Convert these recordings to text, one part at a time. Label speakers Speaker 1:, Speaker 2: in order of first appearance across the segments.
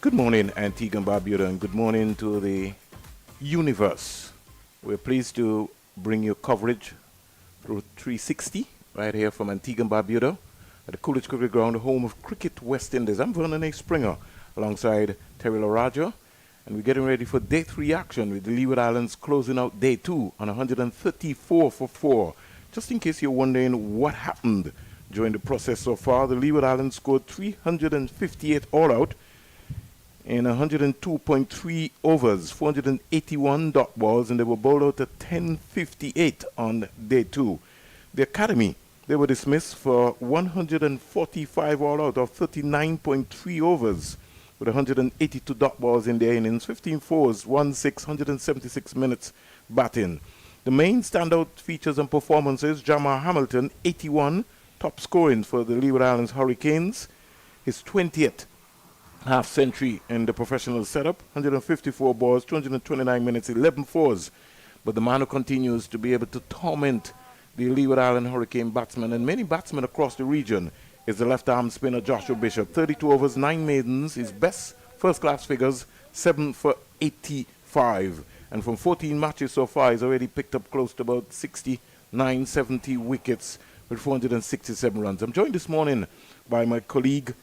Speaker 1: Good morning, Antigua and Barbuda, and good morning to the universe. We're pleased to bring you coverage through 360 right here from Antigua and Barbuda at the Coolidge Cricket Ground, home of Cricket West Indies. I'm Vernon A. Springer alongside Terry Laraja, and we're getting ready for day 3 action with the Leeward Islands closing out day 2 on 134 for 4. Just in case you're wondering what happened during the process so far, the Leeward Islands scored 358 all out in 102.3 overs, 481 dot balls, and they were bowled out at 10:58 on day 2. The Academy, they were dismissed for 145 all out of 39.3 overs with 182 dot balls in their innings, 15 fours, 176 minutes batting. The main standout features and performances: Jamar Hamilton, 81, top scoring for the Leeward Islands Hurricanes, his 20th half-century in the professional setup, 154 balls, 229 minutes, 11 fours. But the man who continues to be able to torment the Leeward Island Hurricane batsmen and many batsmen across the region is the left-arm spinner Joshua Bishop. 32 overs, 9 maidens, his best first-class figures, 7 for 85. And from 14 matches so far, he's already picked up close to about 69, 70 wickets with 467 runs. I'm joined this morning by my colleague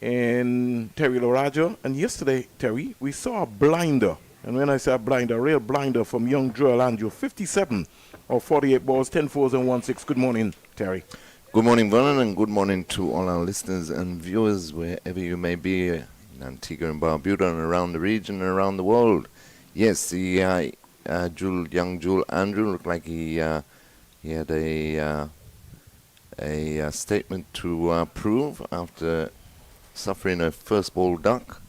Speaker 1: in Terry Laraja. And yesterday, Terry, we saw a blinder. And when I say a blinder, a real blinder from young Joel Andrew, 57 of 48 balls, 10 fours and 1 6. Good morning, Terry.
Speaker 2: Good morning, Vernon, and good morning to all our listeners and viewers wherever you may be in Antigua and Barbuda and around the region and around the world. Yes, the young Joel Andrew looked like he had a statement to prove after suffering a first ball duck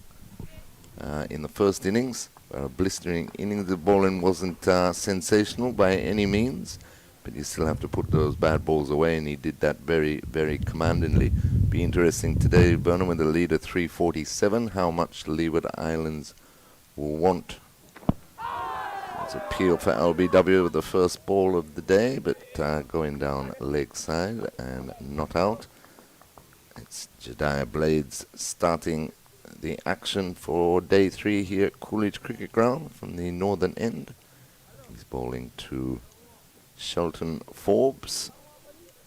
Speaker 2: in the first innings. A blistering innings. The bowling wasn't sensational by any means, but you still have to put those bad balls away, and he did that very, very commandingly. Be interesting today, Burnham, with the lead at 347, how much the Leeward Islands will want. It's appeal for LBW with the first ball of the day, but going down leg side and not out. It's Jediah Blades starting the action for day 3 here at Coolidge Cricket Ground from the northern end. He's bowling to Shelton Forbes,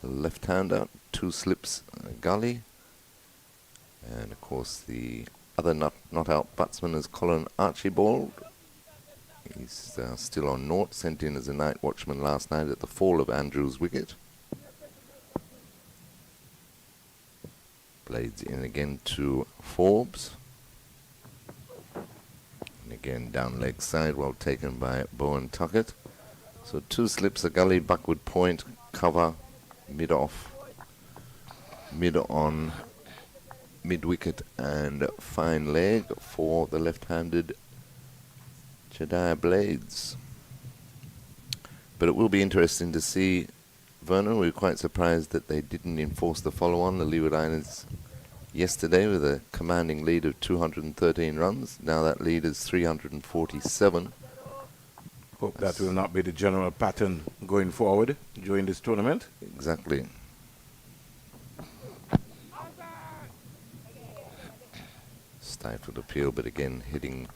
Speaker 2: the left-hander, 2 slips, a gully. And of course the other not out batsman is Colin Archibald. He's still on naught, sent in as a night watchman last night at the fall of Andrew's wicket. Blades in again to Forbes. And again down leg side, well taken by Bowen Tuckett. So 2 slips, a gully, backward point, cover, mid off, mid on, mid wicket, and fine leg for the left-handed Jediah Blades. But it will be interesting to see. Vernon, we were quite surprised that they didn't enforce the follow-on. The Leeward Islands yesterday with a commanding lead of 213 runs. Now that lead is 347.
Speaker 1: Hope that will not be the general pattern going forward during this tournament.
Speaker 2: Exactly. Stifled appeal, but again hitting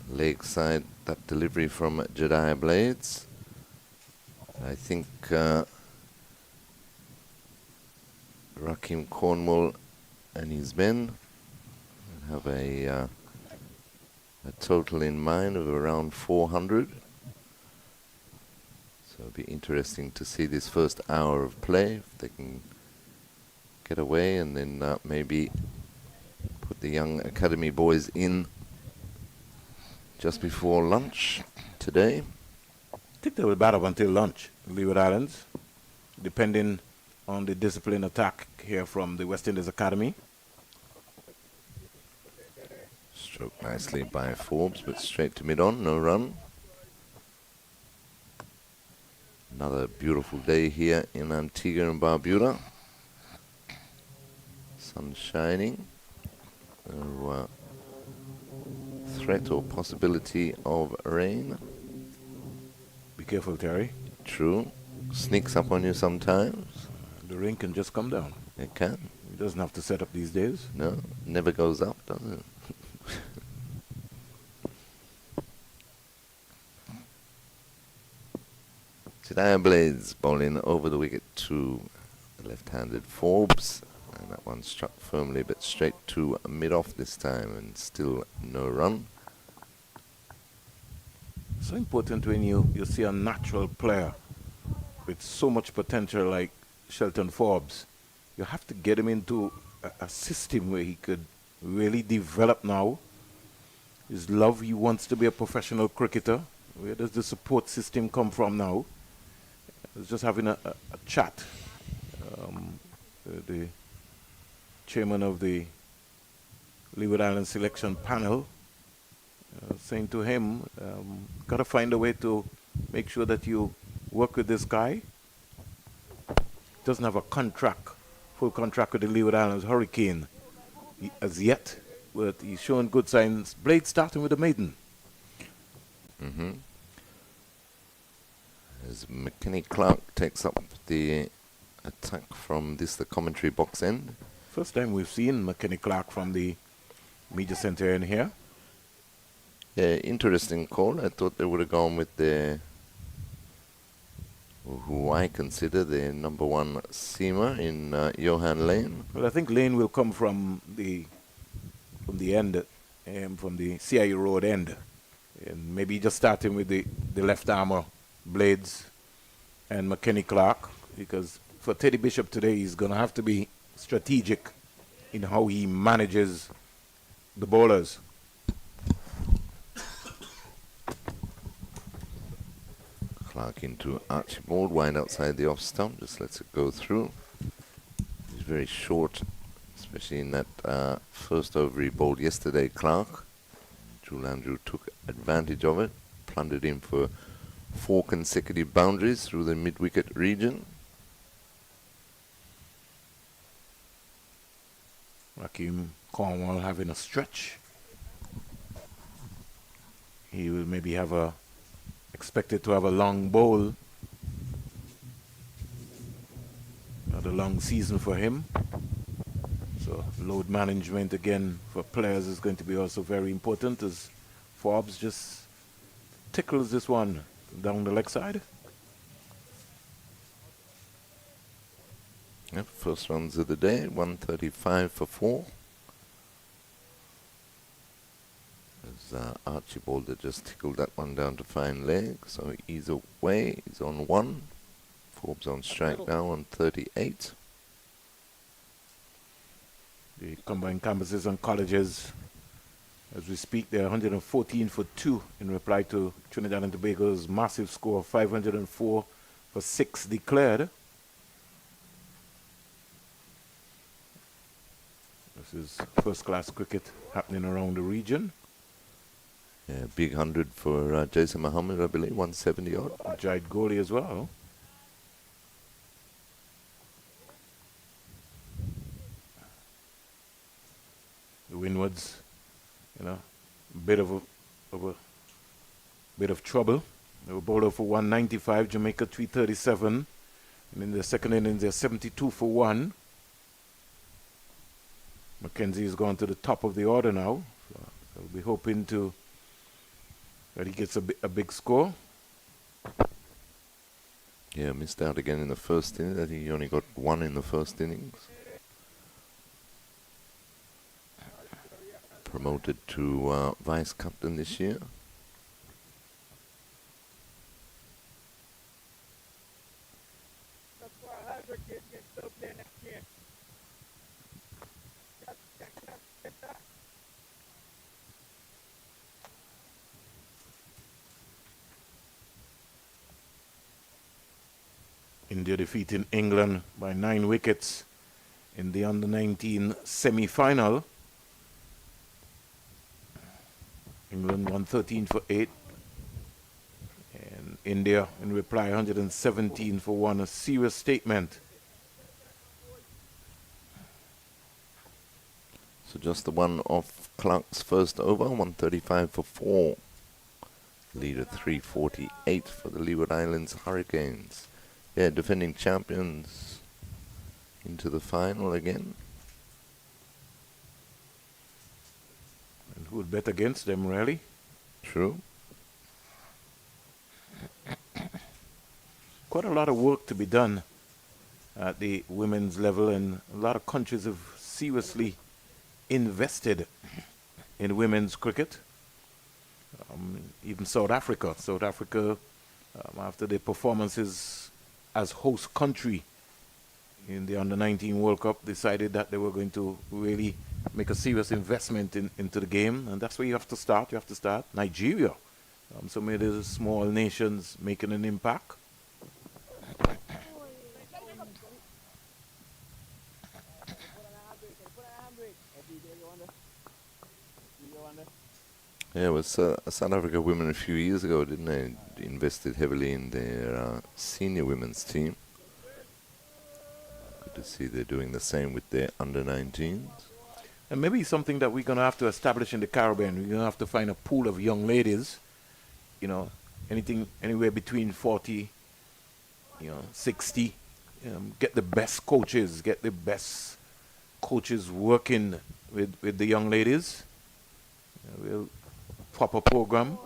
Speaker 2: leg side. That delivery from Jediah Blades. I think Rakim Cornwall and his men have a total in mind of around 400. So it'll be interesting to see this first hour of play, if they can get away and then maybe put the young academy boys in just before lunch today.
Speaker 1: I think they will bat up until lunch, Leeward Islands, depending on the discipline attack here from the West Indies Academy.
Speaker 2: Stroked nicely by Forbes, but straight to mid-on, no run. Another beautiful day here in Antigua and Barbuda. Sun shining. No threat or possibility of rain.
Speaker 1: Be careful, Terry.
Speaker 2: True. Sneaks up on you sometimes.
Speaker 1: The rain can just come down.
Speaker 2: It can.
Speaker 1: It doesn't have to set up these days.
Speaker 2: No, never goes up, does it? Sidaya Blades bowling over the wicket to the left-handed Forbes. And that one struck firmly but straight to mid-off this time and still no run.
Speaker 1: So important when you see a natural player with so much potential like Shelton Forbes. You have to get him into a system where he could really develop now. His love, he wants to be a professional cricketer. Where does the support system come from now? I was just having a chat. The chairman of the Leeward Island selection panel saying to him, got to find a way to make sure that you work with this guy. Doesn't have a contract, full contract with the Leeward Islands Hurricane as yet, but he's showing good signs. Blade starting with the maiden.
Speaker 2: As McKinney Clark takes up the attack from the commentary box end.
Speaker 1: First time we've seen McKinney Clark from the media center in here.
Speaker 2: Yeah, interesting call. I thought they would have gone with who I consider the number one seamer in Johan Lane.
Speaker 1: Well, I think Lane will come from the end, from the CIU Road end, and maybe just starting with the left armour Blades and McKinney Clark, because for Teddy Bishop today, he's going to have to be strategic in how he manages the bowlers.
Speaker 2: Clark into Archibald, wide outside the off stump, just lets it go through. He's very short, especially in that first over he bowled yesterday, Clark. Jewel Andrew took advantage of it, plundered him for 4 consecutive boundaries through the mid-wicket region.
Speaker 1: Rakeem Cornwall having a stretch. He will maybe expected to have a long bowl. Another long season for him. So load management again for players is going to be also very important, as Forbes just tickles this one down the leg side.
Speaker 2: Yep, first runs of the day, 135 for 4. As Archibald had just tickled that one down to fine leg, so he's away, he's on 1. Forbes on strike now on 38.
Speaker 1: The combined campuses and colleges, as we speak, they're 114 for 2 in reply to Trinidad and Tobago's massive score of 504 for 6 declared. This is first-class cricket happening around the region.
Speaker 2: Yeah, big 100 for Jason Mohammed, I believe, 170 odd.
Speaker 1: Jide Goli as well. The Windwards, bit of trouble. They were bowled out for 195, Jamaica 337. And in the second innings, they're 72 for 1. Mackenzie has gone to the top of the order now. So I'll be hoping that he gets a big score.
Speaker 2: Yeah, missed out again in the first inning. I think he only got 1 in the first innings. Promoted to vice captain this year.
Speaker 1: India defeating England by 9 wickets in the under-19 semi-final. England 113 for 8. And India, in reply, 117 for 1. A serious statement.
Speaker 2: So just the one off Clark's first over, 135 for 4. Leader 348 for the Leeward Islands Hurricanes. Yeah, defending champions into the final again.
Speaker 1: And who would bet against them, really?
Speaker 2: True.
Speaker 1: quite a lot of work to be done at the women's level, and a lot of countries have seriously invested in women's cricket. Even South Africa. South Africa, after their performances as host country in the Under-19 World Cup, decided that they were going to really make a serious investment into the game, and that's where you have to start. You have to start. Nigeria, some of the small nations making an impact.
Speaker 2: Yeah, it was South Africa women a few years ago, didn't they? Invested heavily in their senior women's team. Good to see they're doing the same with their under-19s.
Speaker 1: And maybe something that we're going to have to establish in the Caribbean. We're going to have to find a pool of young ladies, anywhere between 40, 60. Get the best coaches, working with the young ladies. We'll proper program.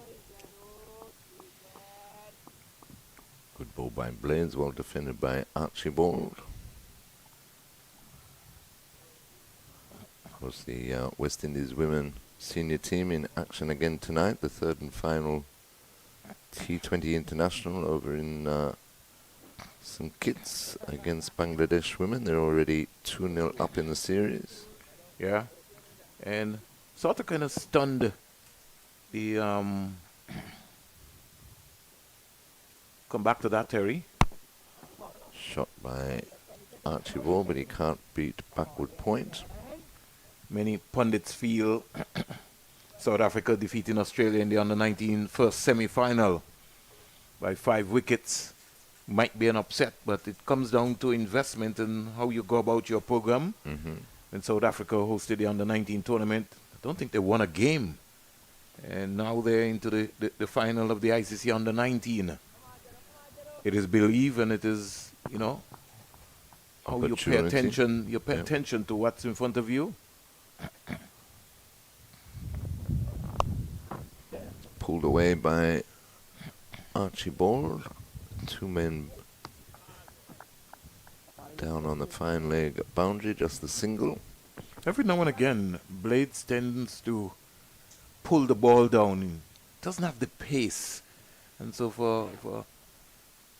Speaker 2: Good ball by Blades, well defended by Archibald. Of course, the West Indies women senior team in action again tonight, the third and final T20 International over in St. Kitts against Bangladesh women. They're already 2-0 up in the series.
Speaker 1: Yeah, and sort of kind of stunned the come back to that, Terry.
Speaker 2: Shot by Archibald, but he can't beat backward point.
Speaker 1: Many pundits feel South Africa defeating Australia in the Under-19 first semi-final by 5 wickets might be an upset, but it comes down to investment and how you go about your program. When South Africa hosted the Under-19 tournament, I don't think they won a game. And now they're into the final of the ICC Under-19. It is belief, and it is, how you pay attention. You pay attention to what's in front of you.
Speaker 2: Pulled away by Archibald. 2 men down on the fine leg boundary, just the single.
Speaker 1: Every now and again, Blades tends to pull the ball down. It doesn't have the pace. And so for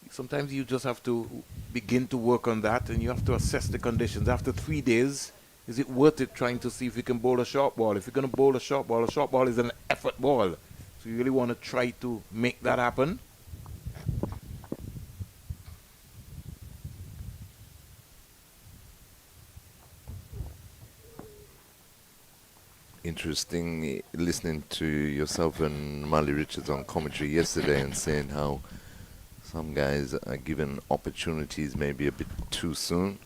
Speaker 1: sometimes you just have to begin to work on that, and you have to assess the conditions. After 3 days, is it worth it trying to see if you can bowl a short ball? If you're going to bowl a short ball is an effort ball. So you really want to try to make that happen.
Speaker 2: Interesting listening to yourself and Marley Richards on commentary yesterday and saying how some guys are given opportunities maybe a bit too soon.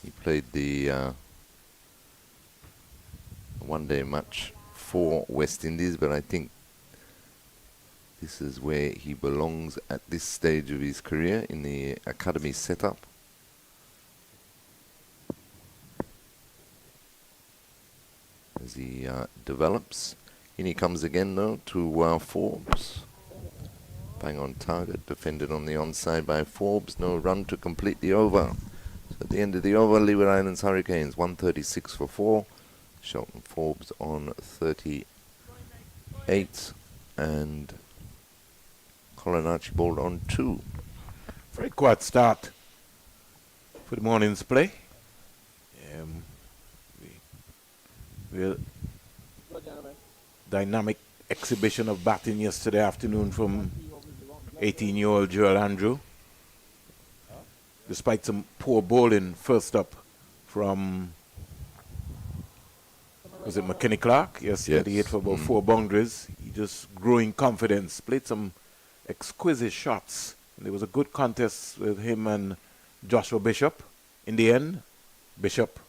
Speaker 2: He played the one-day match for West Indies, but I think this is where he belongs at this stage of his career in the academy setup. As he develops. In he comes again though to Forbes. Bang on target, defended on the onside by Forbes. No run to complete the over. So at the end of the over, Leeward Islands Hurricanes 136 for 4. Shelton Forbes on 38 and Colin Archibald on 2.
Speaker 1: Very quiet start for the morning's play. Real dynamic exhibition of batting yesterday afternoon from 18-year-old Joel Andrew. Despite some poor bowling first up from, was it McKinney Clark? Yes, he hit for about 4 boundaries. He just grew in confidence, played some exquisite shots. And there was a good contest with him and Joshua Bishop. In the end, Bishop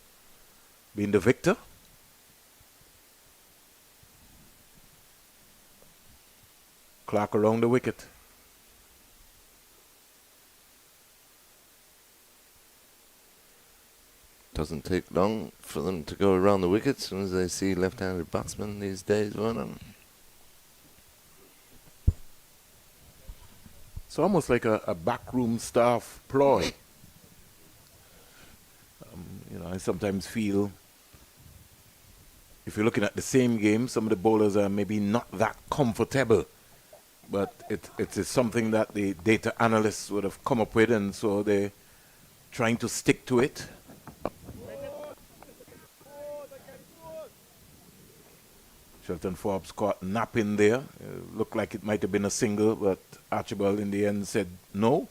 Speaker 1: being the victor. Clark around the wicket.
Speaker 2: Doesn't take long for them to go around the wicket as soon as they see left-handed batsmen these days, Vernon.
Speaker 1: It's almost like a backroom staff ploy. I sometimes feel if you're looking at the same game, some of the bowlers are maybe not that comfortable. But it is something that the data analysts would have come up with, and so they're trying to stick to it. Shelton Forbes caught napping there. Looked like it might have been a single, but Archibald in the end said no.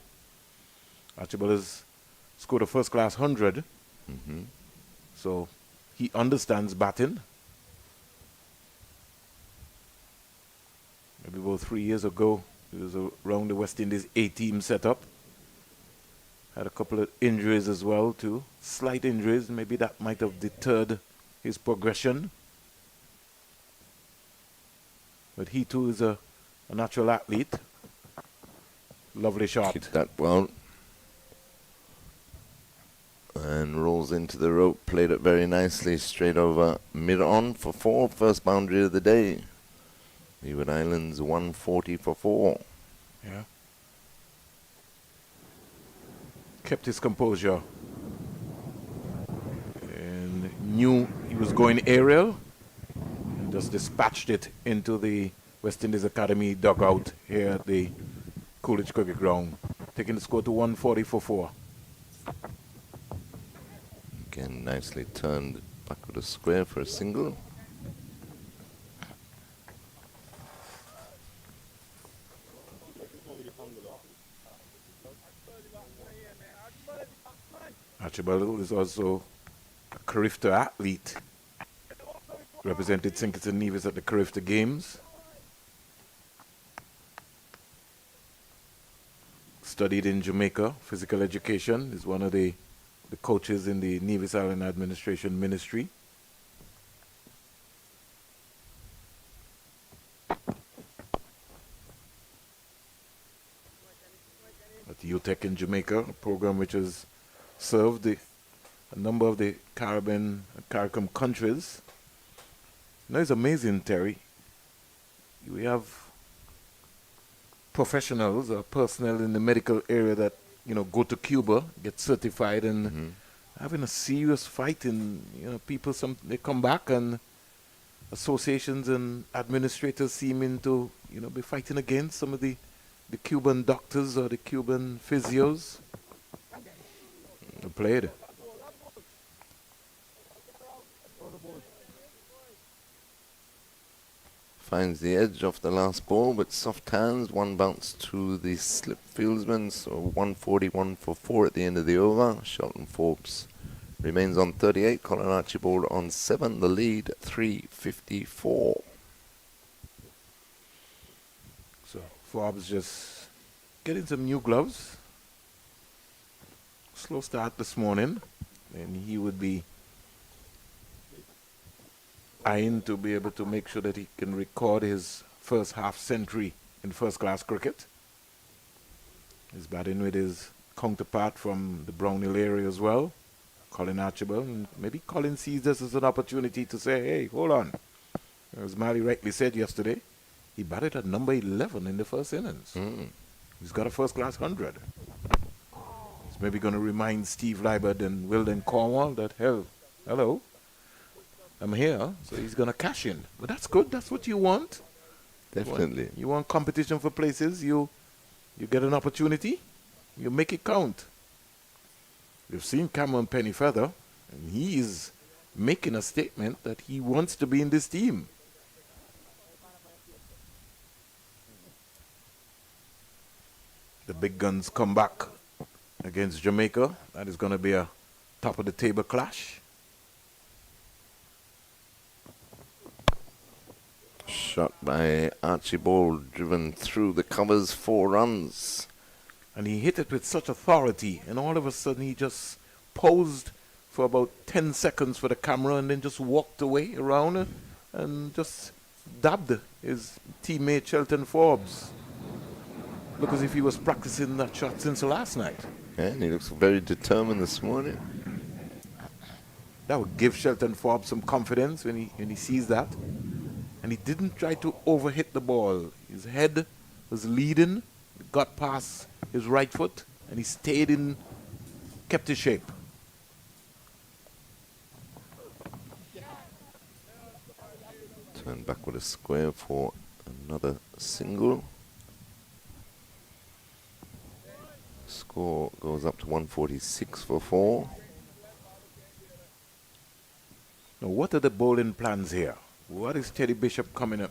Speaker 1: Archibald has scored a first-class 100. So he understands batting. Maybe about 3 years ago, he was around the West Indies A-team setup. Had a couple of injuries as well, too. Slight injuries. Maybe that might have deterred his progression. But he, too, is a natural athlete. Lovely shot.
Speaker 2: Hit that well. And rolls into the rope. Played it very nicely. Straight over mid-on for 4. First boundary of the day. Leeward Islands 140 for 4.
Speaker 1: Yeah. Kept his composure. And knew he was going aerial. And just dispatched it into the West Indies Academy dugout here at the Coolidge Cricket Ground. Taking the score to 140 for 4.
Speaker 2: Again, nicely turned back with a square for a single.
Speaker 1: Archibald is also a Carifta athlete. Represented St. Kitts and Nevis at the Carifta Games. Studied in Jamaica, physical education. Is one of the coaches in the Nevis Island Administration Ministry. At UTEC in Jamaica, a program which has served a number of the Caribbean and CARICOM countries. Now it's amazing, Terry. We have professionals or personnel in the medical area that go to Cuba, get certified, and having a serious fight. And people, they come back, and associations and administrators seeming to be fighting against some of the Cuban doctors or the Cuban physios. Played.
Speaker 2: Finds the edge of the last ball with soft hands. One bounce to the slip fieldsman. So 141 for 4 at the end of the over. Shelton Forbes remains on 38. Colin Archibald on 7. The lead 354.
Speaker 1: So Forbes just getting some new gloves. Slow start this morning, and he would be eyeing to be able to make sure that he can record his first half century in first-class cricket. He's batting with his counterpart from the Brownhill area as well, Colin Archibald. And maybe Colin sees this as an opportunity to say, hey, hold on. As Mali rightly said yesterday, he batted at number 11 in the first innings. He's got a first-class 100. He's maybe going to remind Steve Leeward and Wilden Cornwall that, hello, I'm here, so he's going to cash in. But that's good. That's what you want.
Speaker 2: Definitely.
Speaker 1: You want competition for places. You get an opportunity. You make it count. We've seen Cameron Pennyfeather, and he is making a statement that he wants to be in this team. The big guns come back against Jamaica. That is going to be a top-of-the-table clash.
Speaker 2: Shot by Archibald, driven through the covers, 4 runs.
Speaker 1: And he hit it with such authority, and all of a sudden he just posed for about 10 seconds for the camera and then just walked away around and just dabbed his teammate Shelton Forbes. Look as if he was practicing that shot since last night.
Speaker 2: Yeah, and he looks very determined this morning.
Speaker 1: That would give Shelton Forbes some confidence when he sees that. And he didn't try to overhit the ball. His head was leading, got past his right foot, and he stayed in, kept his shape.
Speaker 2: Turn back with a square for another single. Score goes up to 146 for 4.
Speaker 1: Now, what are the bowling plans here? What is Teddy Bishop coming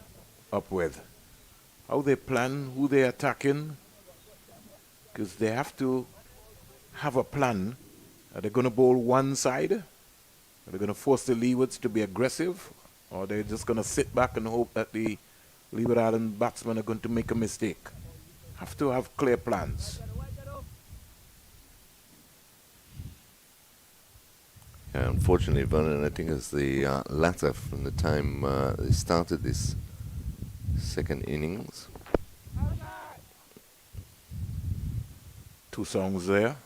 Speaker 1: up with? How they plan, who they attacking? Because they have to have a plan. Are they going to bowl one side? Are they going to force the Leewards to be aggressive? Or are they just going to sit back and hope that the Leeward Island batsmen are going to make a mistake? Have to have clear plans.
Speaker 2: Yeah, unfortunately, Vernon, I think it's the latter from the time they started this second innings.
Speaker 1: 2 songs there.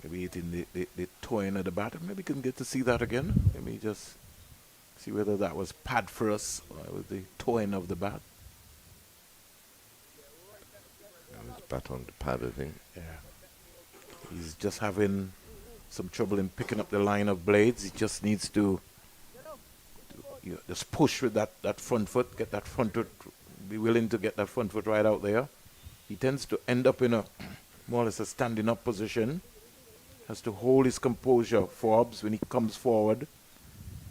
Speaker 1: Maybe hitting the toeing of the bat. Maybe we can get to see that again. Let me just see whether that was pad first or was the toeing of the bat.
Speaker 2: It was bat on the pad, I think.
Speaker 1: Yeah. He's just having some trouble in picking up the line of blades. He just needs to just push with that front foot, get that front foot, be willing to get that front foot right out there. He tends to end up in a more or less a standing up position. Has to hold his composure, Forbes, when he comes forward.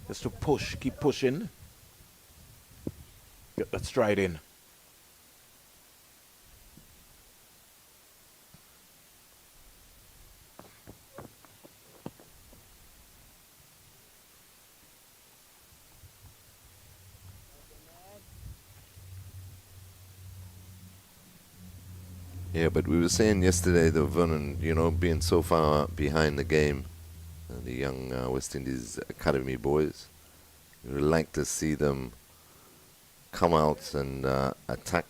Speaker 1: Has to push, keep pushing. Get that stride in.
Speaker 2: Yeah, but we were saying yesterday that Vernon, being so far behind the game, the young West Indies academy boys, we would like to see them come out and attack,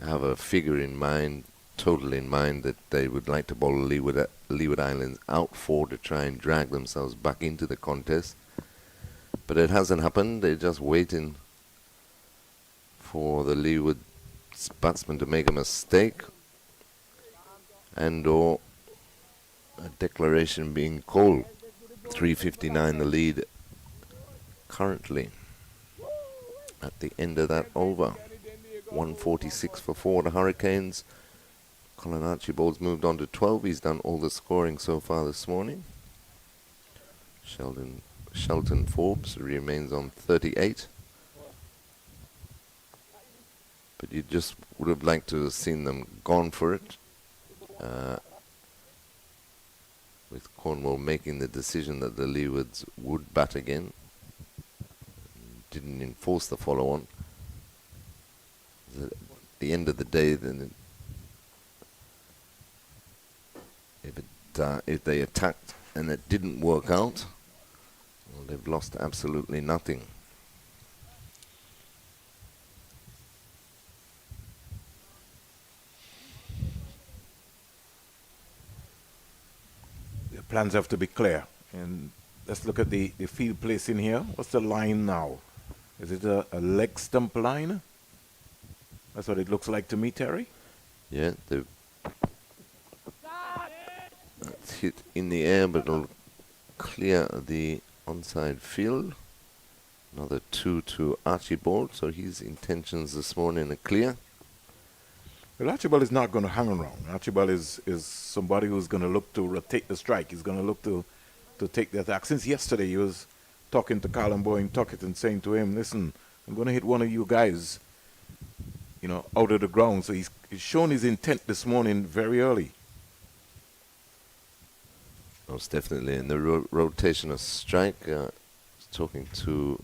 Speaker 2: have a figure in mind, total in mind that they would like to bowl Leeward Islands out for to try and drag themselves back into the contest. But it hasn't happened. They're just waiting for the Leeward batsman to make a mistake and or a declaration being called. 3:59 the lead currently at the end of that over. 146 for 4. The Hurricanes. Colin Archibald's moved on to 12. He's done all the scoring so far this morning. Shelton Forbes remains on 38. But you just would have liked to have seen them gone for it. With Cornwall making the decision that the Leewards would bat again. Didn't enforce the follow-on. At the end of the day, then if they attacked and it didn't work out, well, they've lost absolutely nothing.
Speaker 1: Plans have to be clear. And let's look at the field placing here. What's the line now? Is it a leg stump line? That's what it looks like to me, Terry.
Speaker 2: Yeah, it's hit in the air, but it'll clear the onside field. Another 2 to Archibald, so his intentions this morning are clear.
Speaker 1: Well, Archibald is not going to hang around. Archibald is somebody who's going to look to rotate the strike. He's going to look to take the attack. Since yesterday, he was talking to Colin Boyne Tuckett and saying to him, listen, I'm going to hit one of you guys, out of the ground. So he's shown his intent this morning very early.
Speaker 2: Most definitely. In the rotation of strike, I was talking to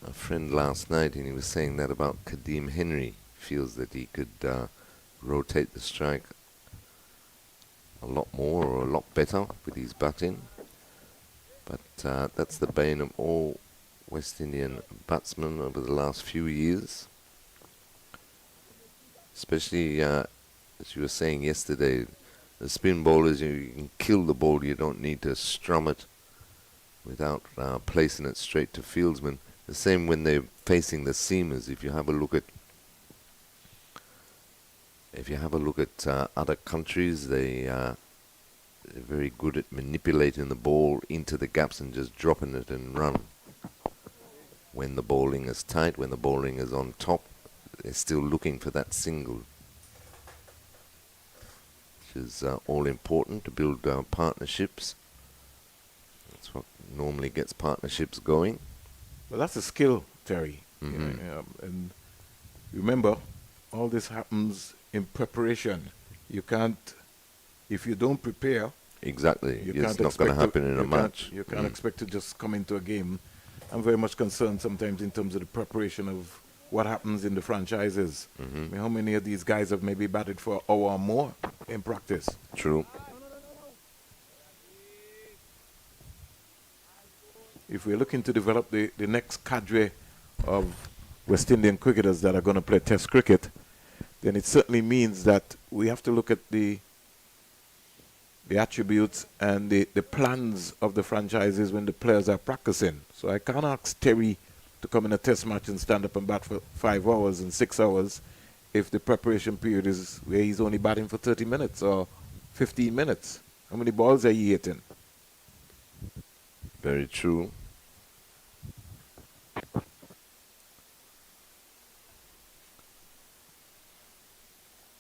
Speaker 2: a friend last night, and he was saying that about Kadeem Henry. Feels that he could rotate the strike a lot more or a lot better with his batting. But that's the bane of all West Indian batsmen over the last few years. Especially, as you were saying yesterday, the spin bowlers, you can kill the ball, you don't need to strum it without placing it straight to fieldsmen. The same when they're facing the seamers. If you have a look at if you have a look at other countries, they're very good at manipulating the ball into the gaps and just dropping it and run. When the bowling is tight, when the bowling is on top, they're still looking for that single, which is all important to build partnerships. That's what normally gets partnerships going.
Speaker 1: Well, that's a skill, Terry. And remember, all this happens in preparation. You can't, if you don't prepare.
Speaker 2: Exactly. It's not going to happen in a match.
Speaker 1: You can't expect to just come into a game. I'm very much concerned sometimes in terms of the preparation of what happens in the franchises. I mean, how many of these guys have maybe batted for an hour or more in practice?
Speaker 2: True.
Speaker 1: If we're looking to develop the next cadre of West Indian cricketers that are going to play Test cricket, then it certainly means that we have to look at the attributes and the plans of the franchises when the players are practicing. So I can't ask Terry to come in a test match and stand up and bat for 5 hours and 6 hours if the preparation period is where he's only batting for 30 minutes or 15 minutes. How many balls are you hitting?
Speaker 2: Very true.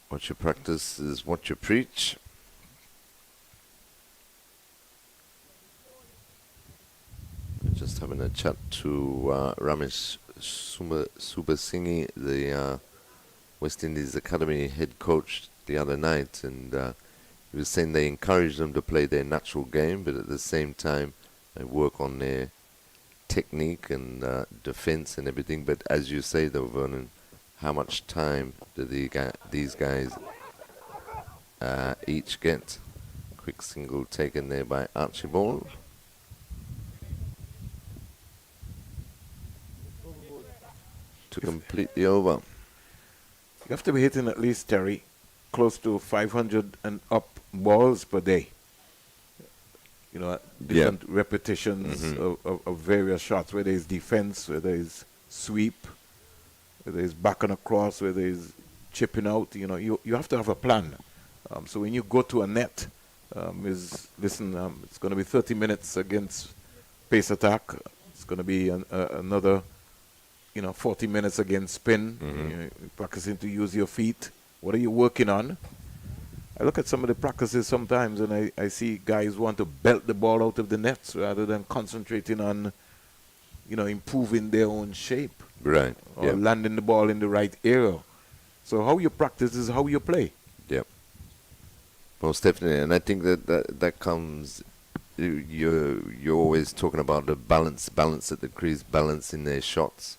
Speaker 2: What you practice is what you preach. Just having a chat to Ramesh Subasinghe, the West Indies Academy head coach, the other night, and he was saying they encourage them to play their natural game, but at the same time they work on their technique and defense and everything. But as you say, though, Vernon, how much time do these guys each get? Quick single taken there by Archibald. To complete the over.
Speaker 1: You have to be hitting at least, Terry, close to 500 and up balls per day. You know, different repetitions of various shots, whether it's defense, whether it's sweep, whether it's back and across, whether it's chipping out. You know, you have to have a plan. So when you go to a net, it's going to be 30 minutes against pace attack. It's going to be another 40 minutes against spin, you're practicing to use your feet. What are you working on? I look at some of the practices sometimes and I see guys want to belt the ball out of the nets rather than concentrating on, improving their own shape.
Speaker 2: Right.
Speaker 1: Or landing the ball in the right area. So how you practice is how you play.
Speaker 2: Yep. Most definitely. And I think that comes, you're always talking about the balance at the crease, balance in their shots.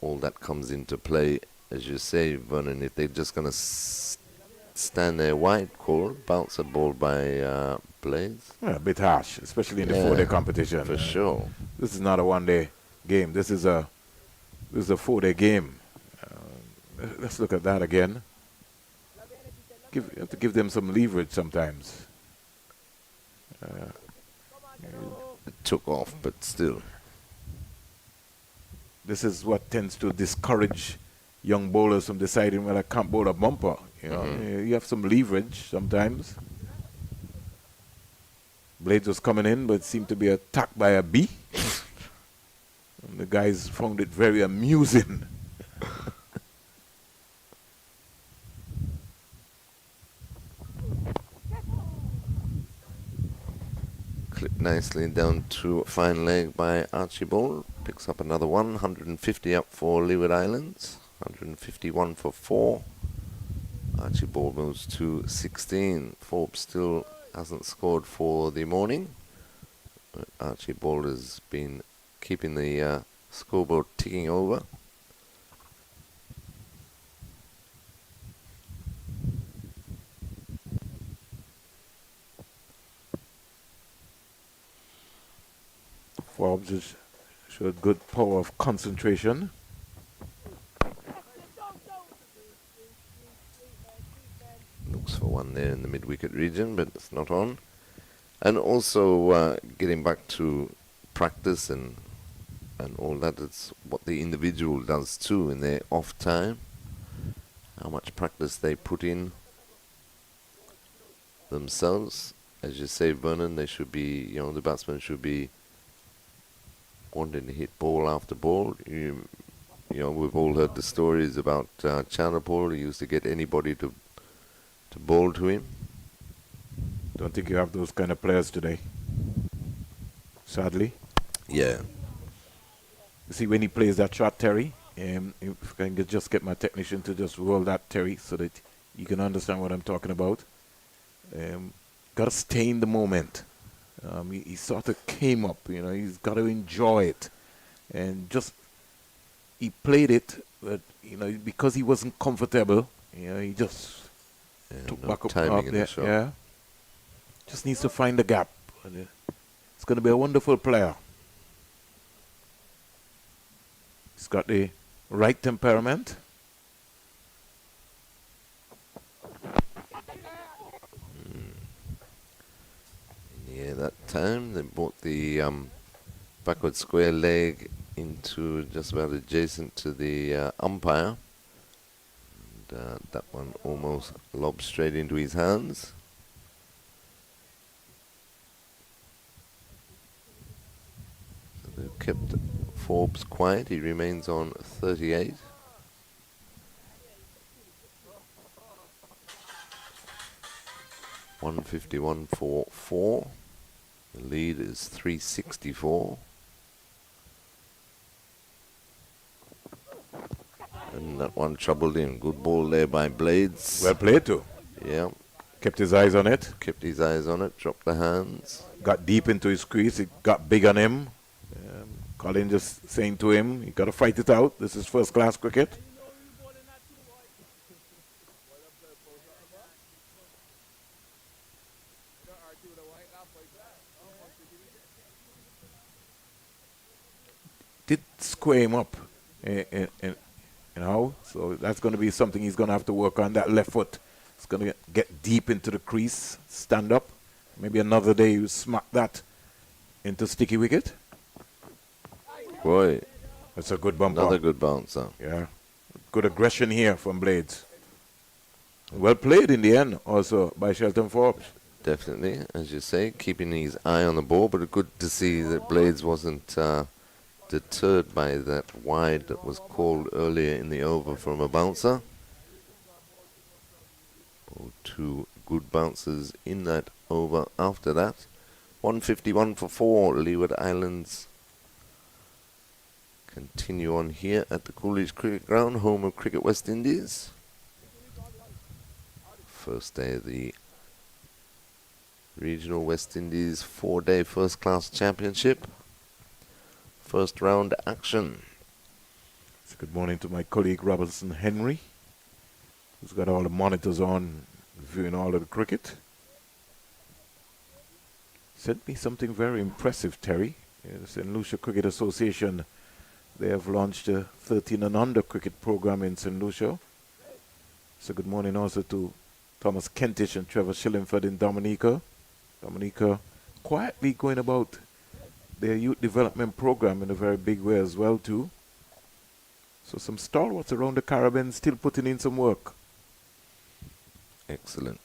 Speaker 2: All that comes into play, as you say, Vernon. If they're just going to stand there wide, bounce a ball by plays.
Speaker 1: Yeah, a bit harsh, especially in the 4-day competition.
Speaker 2: For sure.
Speaker 1: This is not a 1-day game. This is a 4-day game. Let's look at that again. You have to give them some leverage sometimes.
Speaker 2: It took off, but still.
Speaker 1: This is what tends to discourage young bowlers from deciding, well, I can't bowl a bumper. You have some leverage sometimes. Blades was coming in, but it seemed to be attacked by a bee. And the guys found it very amusing.
Speaker 2: Clipped nicely down to a fine leg by Archibald. Picks up another one. 150 up for Leeward Islands. 151 for 4. Archibald moves to 16. Forbes still hasn't scored for the morning. But Archibald has been keeping the scoreboard ticking over.
Speaker 1: Forbes has showed good power of concentration.
Speaker 2: Looks for one there in the mid-wicket region, but it's not on. And also getting back to practice and all that, it's what the individual does too in their off time. how much practice they put in themselves. As you say, Vernon, they should be, the batsmen should be wanting to hit ball after ball. We've all heard the stories about Chanderpaul. He used to get anybody to bowl to him.
Speaker 1: Don't think you have those kind of players today, sadly.
Speaker 2: Yeah.
Speaker 1: You see, when he plays that shot, Terry, if I can just get my technician to just roll that, Terry, so that you can understand what I'm talking about. Got to stay in the moment. He sort of came up, he's got to enjoy it. And just, he played it, but, because he wasn't comfortable, he just took back up there. Yeah. Just needs to find the gap. It's going to be a wonderful player. He's got the right temperament.
Speaker 2: Yeah, that time they brought the backward square leg into just about adjacent to the umpire. And that one almost lobbed straight into his hands. So they've kept Forbes quiet. He remains on 38. .151 for 4. The lead is 364. And that one troubled him. Good ball there by Blades.
Speaker 1: Well played too.
Speaker 2: Yeah.
Speaker 1: Kept his eyes on it.
Speaker 2: Kept his eyes on it. Dropped the hands.
Speaker 1: Got deep into his crease. It got big on him. Colin just saying to him, you got to fight it out. This is first class cricket. Did square him up, so that's going to be something he's going to have to work on. That left foot, it's going to get deep into the crease, stand up. Maybe another day you smack that into sticky wicket.
Speaker 2: Boy,
Speaker 1: that's a good bumper.
Speaker 2: Another good bouncer.
Speaker 1: Yeah, good aggression here from Blades. Well played in the end, also by Shelton Forbes.
Speaker 2: Definitely, as you say, keeping his eye on the ball, but good to see that Blades wasn't deterred by that wide that was called earlier in the over from a bouncer. Two good bounces in that over after that. 151 for 4. Leeward Islands continue on here at the Coolidge Cricket Ground, home of Cricket West Indies. First day of the Regional West Indies 4-day first class championship. First round action.
Speaker 1: So good morning to my colleague Robertson Henry, who's got all the monitors on, viewing all of the cricket. Sent me something very impressive, Terry. The St. Lucia Cricket Association, they have launched a 13 and under cricket program in St. Lucia. So good morning also to Thomas Kentish and Trevor Shillingford in Dominica. Dominica quietly going about their youth development program in a very big way as well too. So some stalwarts around the Caribbean still putting in some work.
Speaker 2: Excellent.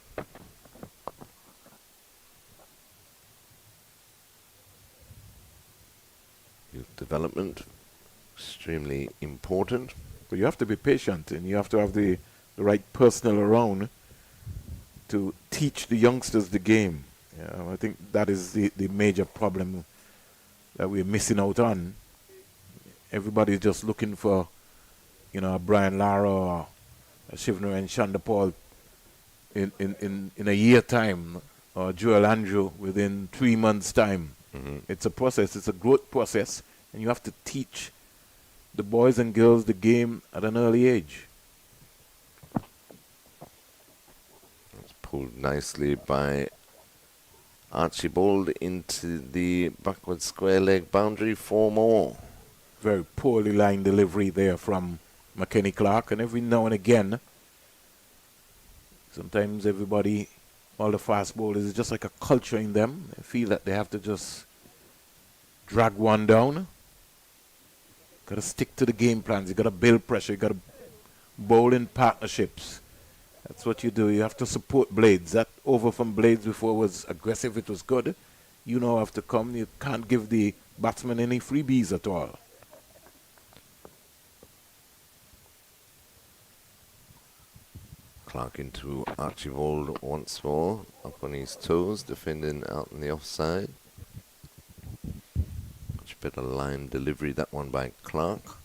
Speaker 2: Youth development, extremely important.
Speaker 1: But you have to be patient and you have to have the right personnel around to teach the youngsters the game. I think that is the major problem that we're missing out on. Everybody's just looking for, a Brian Lara or a Shivnaren Chanderpaul in a year time, or Joel Andrew within 3 months' time.
Speaker 2: Mm-hmm.
Speaker 1: It's a process, it's a growth process, and you have to teach the boys and girls the game at an early age.
Speaker 2: It's pulled nicely by Archibald into the backward square leg boundary. 4 more.
Speaker 1: Very poorly lined delivery there from McKenny Clark, and every now and again, sometimes everybody, all the fast bowlers, it's just like a culture in them. They feel that they have to just drag one down. Got to stick to the game plans. You got to build pressure. You got to bowling partnerships. That's what you do. You have to support Blades. That over from Blades before was aggressive. It was good. You now have to come. You can't give the batsman any freebies at all.
Speaker 2: Clark into Archibald once more, up on his toes, defending out in the offside. Much better line delivery, that one by Clark.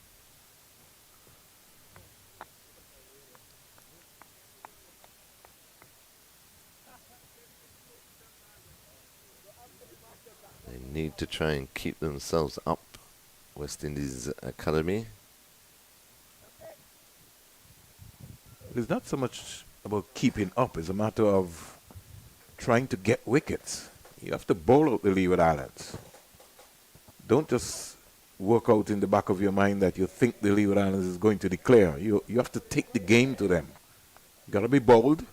Speaker 2: They need to try and keep themselves up, West Indies Academy.
Speaker 1: It's not so much about keeping up. It's a matter of trying to get wickets. You have to bowl out the Leeward Islands. Don't just work out in the back of your mind that you think the Leeward Islands is going to declare. You have to take the game to them. You got to be bold.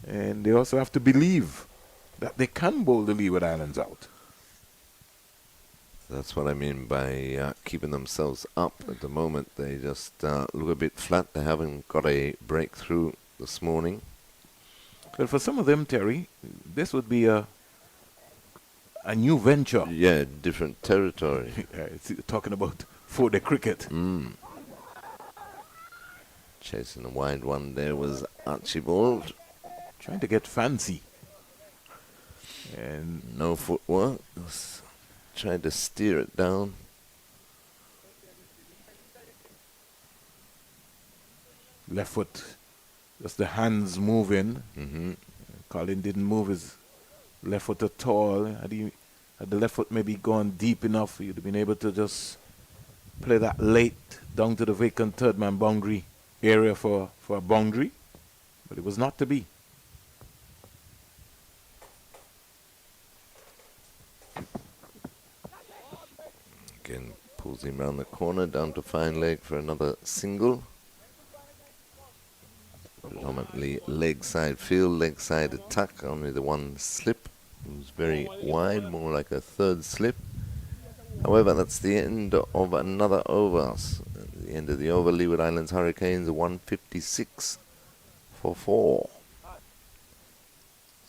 Speaker 1: And they also have to believe that they can bowl the Leeward Islands out.
Speaker 2: That's what I mean by keeping themselves up. At the moment, they just look a bit flat. They haven't got a breakthrough this morning.
Speaker 1: Well, for some of them, Terry, this would be a new venture.
Speaker 2: Yeah, different territory.
Speaker 1: It's talking about for-day cricket.
Speaker 2: Chasing a wide one there was Archibald.
Speaker 1: Trying to get fancy. And
Speaker 2: no footwork. Trying to steer it down.
Speaker 1: Left foot, just the hands moving. Colin didn't move his left foot at all. Had the left foot maybe gone deep enough, you'd have been able to just play that late down to the vacant third man boundary area for a boundary. But it was not to be.
Speaker 2: Again, pulls him round the corner, down to fine leg for another single. Predominantly leg side field, leg side attack, only the one slip. It was very wide, more like a third slip. However, that's the end of another over. At the end of the over, Leeward Islands Hurricanes 156 for 4.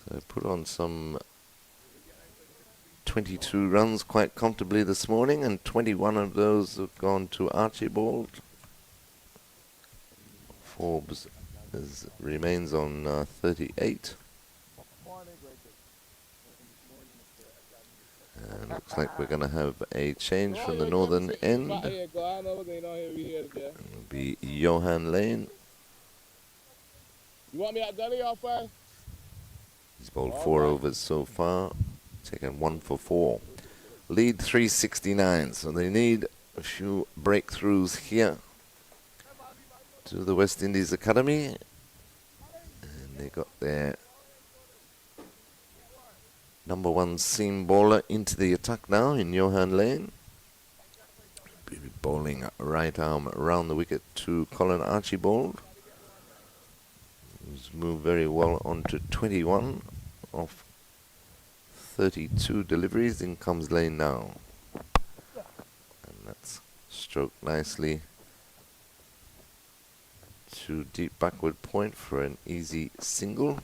Speaker 2: So put on some 22 runs quite comfortably this morning, and 21 of those have gone to Archibald. Forbes remains on 38. And looks like we're going to have a change from the northern end. It'll be Johan Lane.
Speaker 3: You want me at Delhi or first?
Speaker 2: He's bowled 4 overs so far. Taken 1 for 4. Lead 369, so they need a few breakthroughs here to the West Indies Academy. And they got their number 1 seam bowler into the attack now in Johan Lane. Be bowling right arm around the wicket to Colin Archibald, who's moved very well on to 21 off 32 deliveries. In comes Lane now. And that's stroked nicely to deep backward point for an easy single.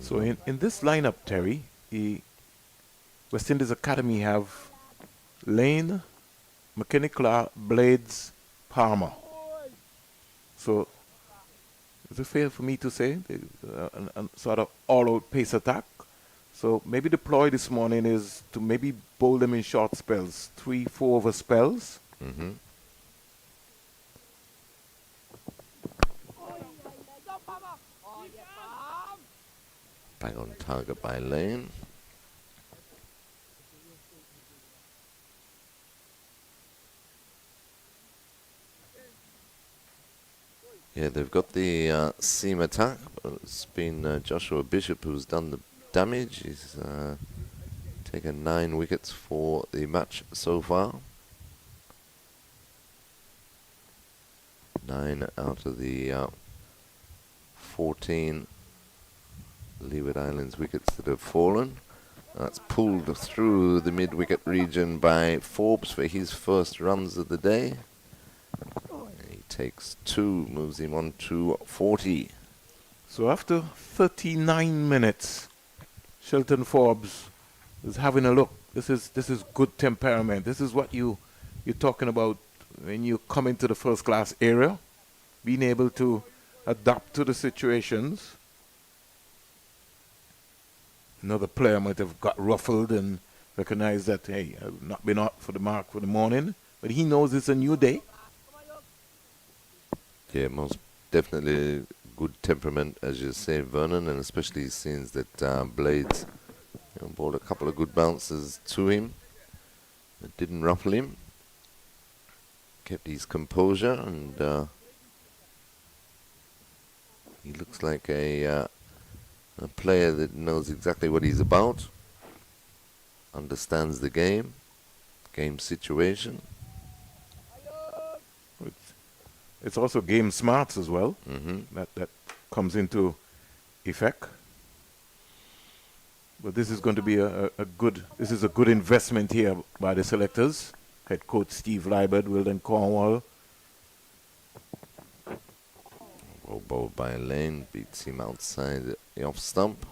Speaker 1: So in this lineup, Terry, the West Indies Academy have Lane, McKinney Clark, Blades, Palmer. So is it fair for me to say a sort of all-out pace attack? So maybe the ploy this morning is to maybe bowl them in short spells, 3-4 over spells.
Speaker 2: Back on target by Lane. Yeah, they've got the seam attack, but it's been Joshua Bishop who's done the damage. He's taken 9 wickets for the match so far. 9 out of the 14 Leeward Islands wickets that have fallen. That's pulled through the mid-wicket region by Forbes for his first runs of the day. He takes 2, moves him on to 40.
Speaker 1: So after 39 minutes, Shelton Forbes is having a look. This is good temperament. This is what you're talking about when you come into the first class area, being able to adapt to the situations. Another player might have got ruffled and recognized that, hey, I've not been out for the mark for the morning, but he knows it's a new day.
Speaker 2: Yeah, most definitely good temperament, as you say, Vernon, and especially since that Blades brought a couple of good bounces to him. It didn't ruffle him. Kept his composure, and he looks like a player that knows exactly what he's about, understands the game situation.
Speaker 1: It's also game smarts as well. That comes into effect. But this is going to be a good investment here by the selectors. Head coach Steve Leeward, Wilden Cornwall.
Speaker 2: Well bowled by Lane, beats him outside the off stump.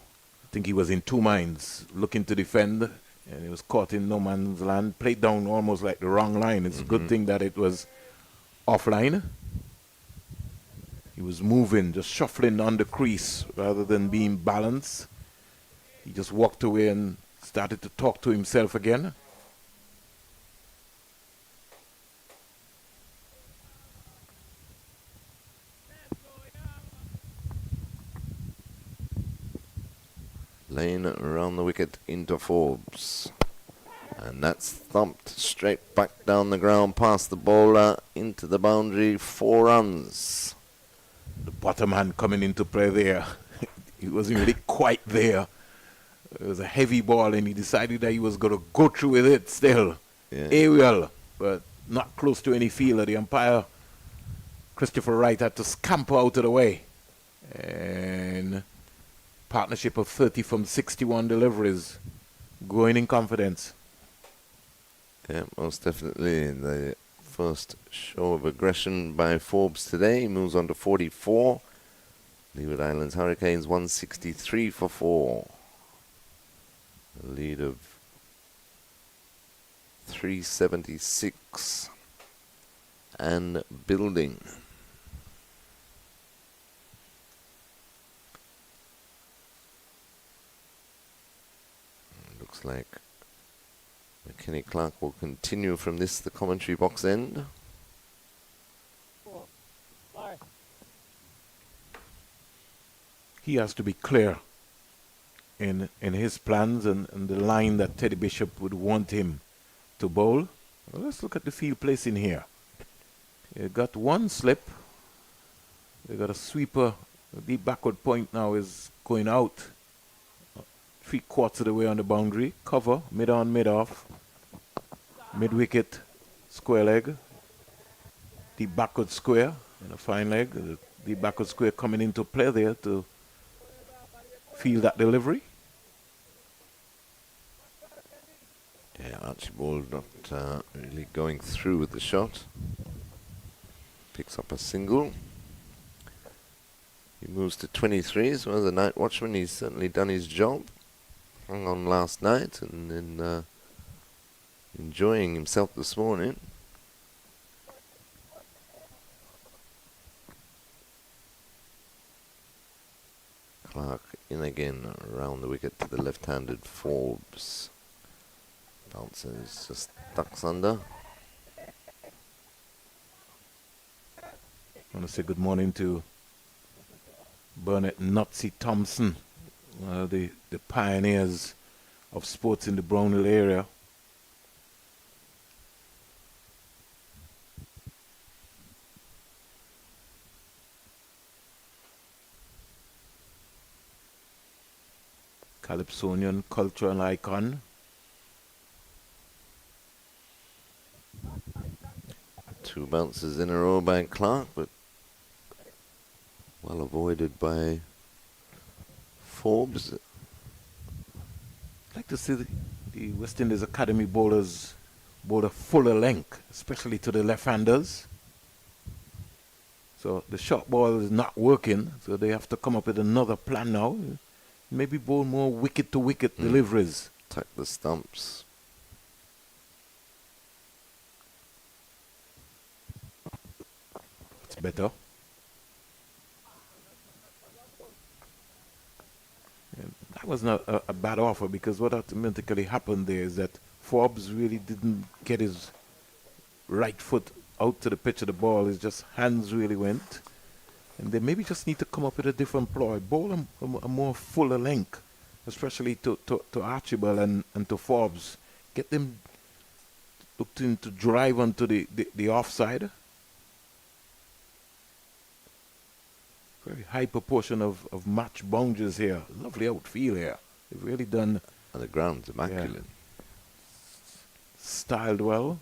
Speaker 1: I think he was in two minds, looking to defend, and he was caught in no man's land, played down almost like the wrong line. It's a good thing that it was offline. He was moving, just shuffling on the crease rather than being balanced. He just walked away and started to talk to himself again.
Speaker 2: Lane around the wicket into Forbes. And that's thumped straight back down the ground past the bowler into the boundary. 4 runs.
Speaker 1: The bottom hand coming into play there. He wasn't really quite there. It was a heavy ball and he decided that he was going to go through with it still.
Speaker 2: Yeah.
Speaker 1: Aerial, but not close to any fielder. The umpire, Christopher Wright, had to scamper out of the way. And partnership of 30 from 61 deliveries, going in confidence.
Speaker 2: Yeah, most definitely. The first show of aggression by Forbes today. He moves on to 44. Leeward Islands Hurricanes 163 for 4. A lead of 376 and building. Looks like McKinney Clark will continue from this, the commentary box end.
Speaker 1: He has to be clear in his plans and the line that Teddy Bishop would want him to bowl. Well, let's look at the field placing here. You got one slip. They got a sweeper. The deep backward point now is going out. 3/4 of the way on the boundary. Cover, mid on, mid off. Mid wicket, square leg. Deep backward square and a fine leg. The deep backward square coming into play there to feel that delivery.
Speaker 2: Yeah, Archibald not really going through with the shot. Picks up a single. He moves to 23, so as a night watchman, he's certainly done his job. Hung on last night and then enjoying himself this morning. Clark in again around the wicket to the left-handed Forbes. Bounces, just ducks under.
Speaker 1: I want to say good morning to Burnett Nutsy Thompson, the pioneers of sports in the Brownhill area. Calypsonian cultural icon.
Speaker 2: Two bounces in a row by Clark, but well avoided by Forbes.
Speaker 1: I'd like to see the West Indies Academy bowlers bowl a fuller length, especially to the left-handers. So the short ball is not working, so they have to come up with another plan now. Maybe bowl more wicket-to-wicket deliveries.
Speaker 2: Tuck the stumps.
Speaker 1: It's better. And that was not a bad offer, because what automatically happened there is that Forbes really didn't get his right foot out to the pitch of the ball. His just hands really went. And they maybe just need to come up with a different ploy. Bowl a more fuller length, especially to Archibald and to Forbes. Get them looked in to drive onto the offside. Very high proportion of match boundaries here. Lovely outfield here. They've really done.
Speaker 2: And the ground's immaculate.
Speaker 1: Yeah. Styled well.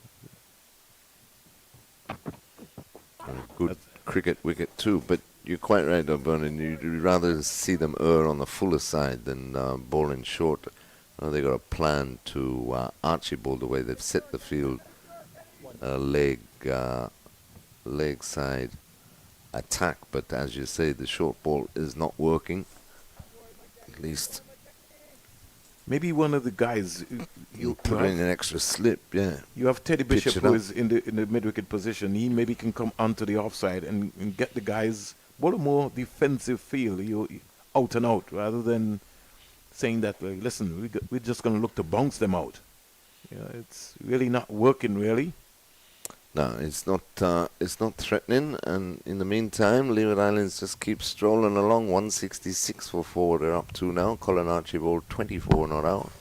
Speaker 2: And a good cricket wicket too, but you're quite right, O'Byrne. You'd rather see them err on the fuller side than bowling short. They got a plan to Archibald the way they've set the field, leg side attack. But as you say, the short ball is not working. At least
Speaker 1: maybe one of the guys
Speaker 2: you put in an extra slip. Yeah,
Speaker 1: you have Teddy
Speaker 2: Pitch
Speaker 1: Bishop,
Speaker 2: it
Speaker 1: who
Speaker 2: up.
Speaker 1: is in the mid-wicket position. He maybe can come onto the offside and get the guys what a more defensive feel, you out and out, rather than saying that, like, listen, we're just going to look to bounce them out. It's really not working, really.
Speaker 2: No, it's not threatening. And in the meantime, Leeward Islands just keep strolling along. 166 for 4. They're up to now. Colin Archibald 24 not out.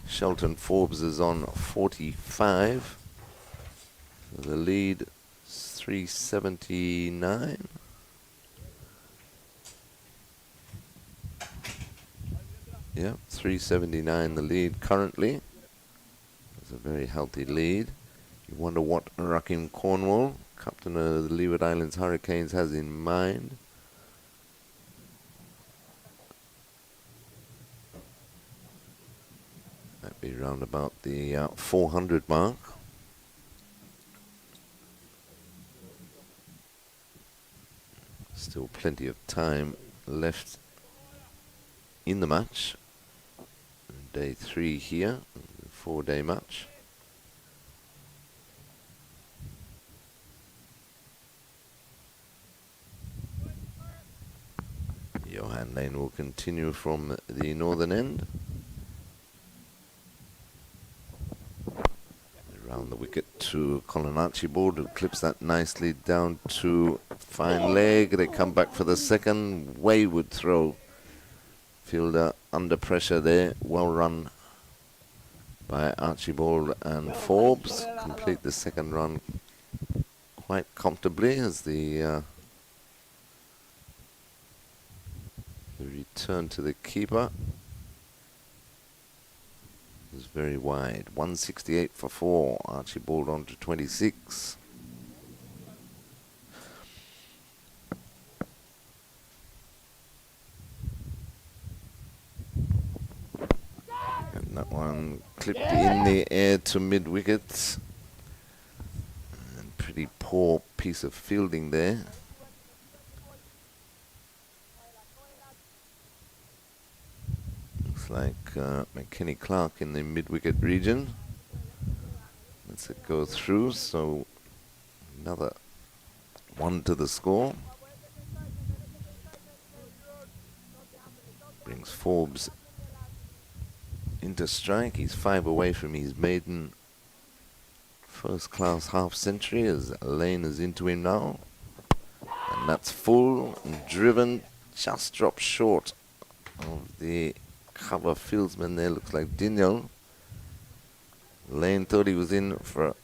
Speaker 2: Shelton Forbes is on 45. So the lead is 379. Yeah, 379 the lead currently. It's a very healthy lead. You wonder what Rakim Cornwall, captain of the Leeward Islands Hurricanes, has in mind. That'd be round about the 400 mark. Still plenty of time left in the match. Day 3 here, 4-day match. Johan Lane will continue from the northern end. Around the wicket to Colin Archibald, who clips that nicely down to fine leg. They come back for the second. Wayward throw. Fielder under pressure there. Well run by Archibald and Forbes. Complete the second run quite comfortably as the return to the keeper is very wide. 168 for 4. Archibald on to 26. And that one clipped in the air to mid-wicket. And pretty poor piece of fielding there. Looks like McKenny Clark in the mid-wicket region. Lets it go through, so another 1 to the score. Brings Forbes into strike. He's 5 away from his maiden first-class half-century as Lane is into him now. And that's full and driven, just dropped short of the cover fieldsman there. Looks like Diniel. Lane thought he was in for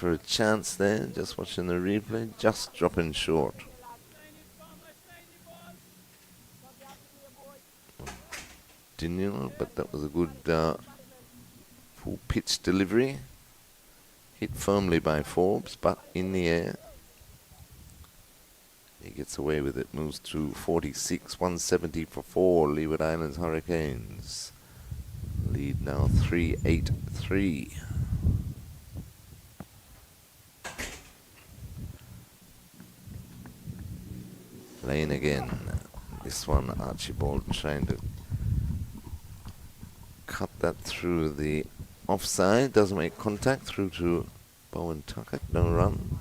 Speaker 2: a chance there. Just watching the replay, just dropping short. Diniel, but that was a good full pitch delivery. Hit firmly by Forbes, but in the air. He gets away with it, moves to 46, 170 for 4, Leeward Islands Hurricanes. Lead now 3-8-3. Lane again. This one, Archibald trying to cut that through the offside. Doesn't make contact through to Bowen Tuckett. No run.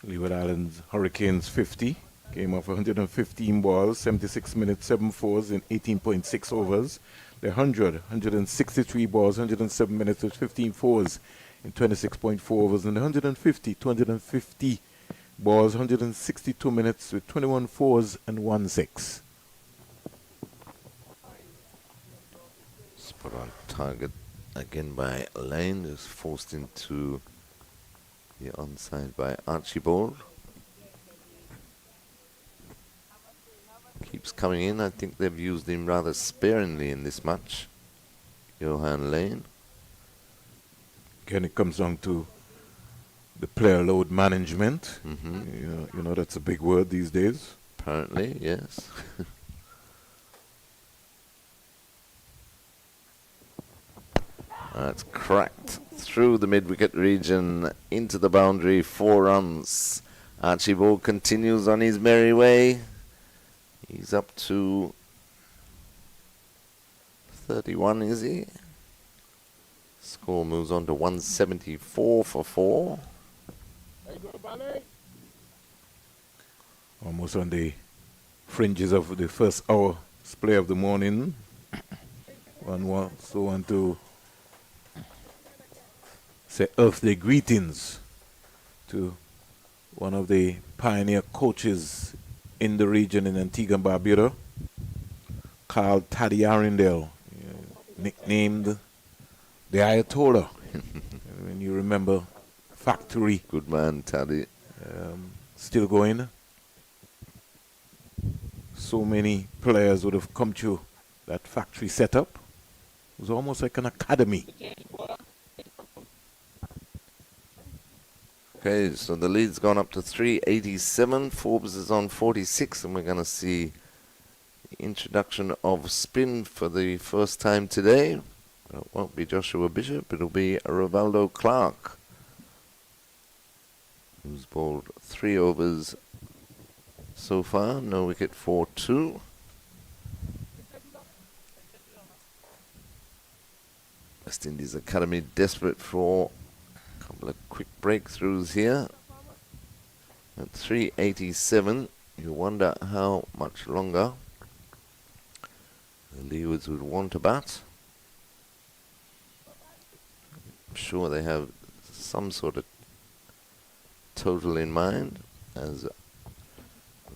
Speaker 1: Leeward Islands Hurricanes 50. Came off 115 balls, 76 minutes, 7 fours in 18.6 overs. The 163 balls, 107 minutes with 15 fours in 26.4 overs. And the 250 balls, 162 minutes with 21 fours and 1 6.
Speaker 2: Spot on target again by Lane, just forced into the onside by Archibald. Keeps coming in. I think they've used him rather sparingly in this match. Johan Lane.
Speaker 1: Again, it comes down to the player load management.
Speaker 2: Mm-hmm.
Speaker 1: You know, that's a big word these days.
Speaker 2: Apparently, yes. That's cracked through the mid-wicket region into the boundary. 4 runs. Archibald continues on his merry way. He's up to 31, is he? Score moves on to 174 for 4.
Speaker 1: Almost on the fringes of the first hour play of the morning. So want to say earthday greetings to one of the pioneer coaches in the region in Antigua and Barbuda, Carl Taddy Arundel, nicknamed the Ayatollah. When you remember Factory.
Speaker 2: Good man, Taddy.
Speaker 1: Still going. So many players would have come to that factory setup. It was almost like an academy.
Speaker 2: Okay, so the lead's gone up to 387. Forbes is on 46, and we're going to see the introduction of spin for the first time today. It won't be Joshua Bishop, it'll be Rivaldo Clark, who's bowled 3 overs so far, no wicket for 2. West Indies Academy desperate for a couple of quick breakthroughs here. At 387, you wonder how much longer the Leewards would want to bat. I'm sure they have some sort of total in mind, as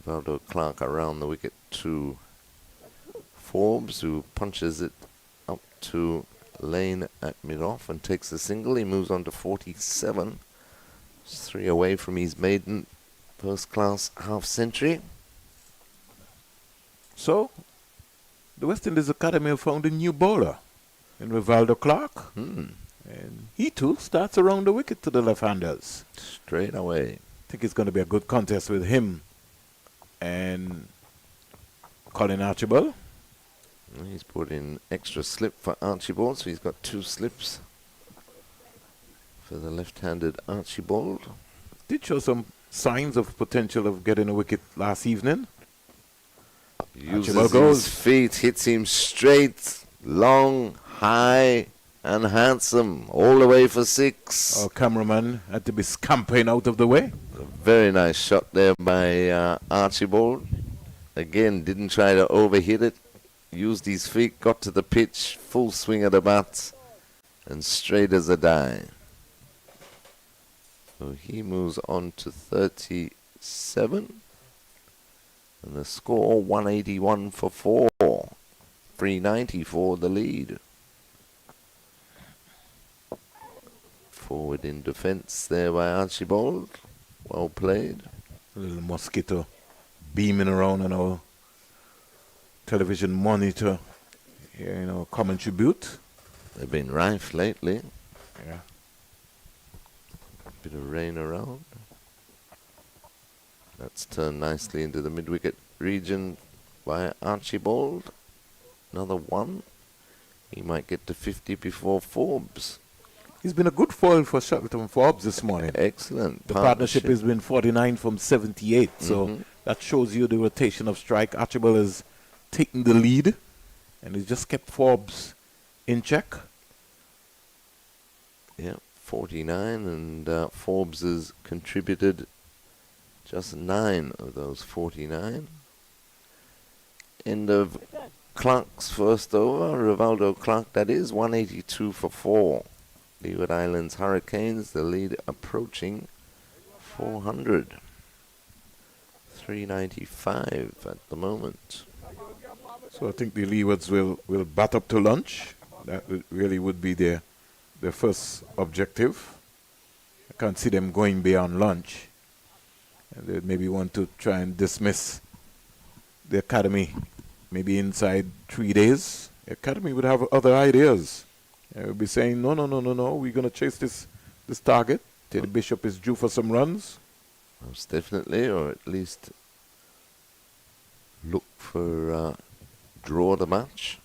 Speaker 2: Rivaldo Clark around the wicket to Forbes, who punches it up to Lane at mid-off and takes a single. He moves on to 47. It's 3 away from his maiden first-class half-century.
Speaker 1: So, the West Indies Academy have found a new bowler in Rivaldo Clark. And he too starts around the wicket to the left-handers.
Speaker 2: Straight away.
Speaker 1: I think it's going to be a good contest with him and Colin Archibald.
Speaker 2: He's put in extra slip for Archibald, so he's got 2 slips for the left-handed Archibald.
Speaker 1: Did show some signs of potential of getting a wicket last evening.
Speaker 2: Uses
Speaker 1: Archibald
Speaker 2: his feet, hits him straight, long, high, and handsome, all the way for 6.
Speaker 1: Our cameraman had to be scampering out of the way.
Speaker 2: A very nice shot there by Archibald. Again, didn't try to overhit it. Used his feet, got to the pitch, full swing of the bat, and straight as a die. So he moves on to 37. And the score, 181 for 4. 390 for the lead. Forward in defence there by Archibald. Well played.
Speaker 1: A little mosquito beaming around on our television monitor here in our commentary booth.
Speaker 2: They've been rife lately.
Speaker 1: Yeah.
Speaker 2: Bit of rain around. That's turned nicely into the mid-wicket region by Archibald. Another one. He might get to 50 before Forbes.
Speaker 1: He's been a good foil for Shackleton Forbes this morning.
Speaker 2: Excellent.
Speaker 1: The partnership has been 49 from 78, so that shows you the rotation of strike. Archibald has taken the lead, and he's just kept Forbes in check.
Speaker 2: Yeah, 49, and Forbes has contributed just 9 of those 49. End of Clark's first over, Rivaldo Clark that is, 182 for 4. Leeward Islands Hurricanes, the lead approaching 400. 395 at the moment.
Speaker 1: So I think the Leewards will bat up to lunch. That really would be their first objective. I can't see them going beyond lunch. And they maybe want to try and dismiss the academy maybe inside 3 days. The academy would have other ideas. They would be saying, no, we're going to chase this target. Teddy Bishop is due for some runs.
Speaker 2: Most definitely, or at least look for draw the match.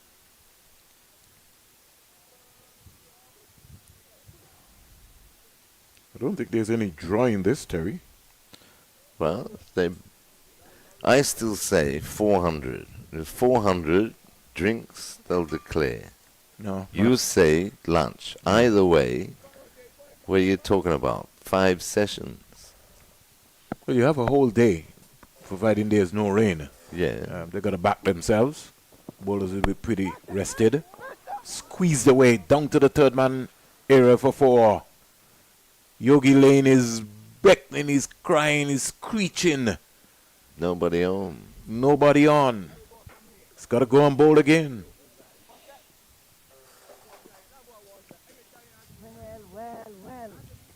Speaker 1: I don't think there's any draw in this, Terry.
Speaker 2: Well, I still say 400. If 400 drinks, they'll declare.
Speaker 1: No.
Speaker 2: You say lunch. Either way, what are you talking about? 5 sessions.
Speaker 1: Well, you have a whole day, providing there's no rain.
Speaker 2: Yeah.
Speaker 1: They're going to back themselves. Bowlers will be pretty rested. Squeezed away down to the third man area for 4. Yogi Lane is beckoning, he's crying, he's screeching.
Speaker 2: Nobody home.
Speaker 1: Nobody on. He's got to go and bowl again.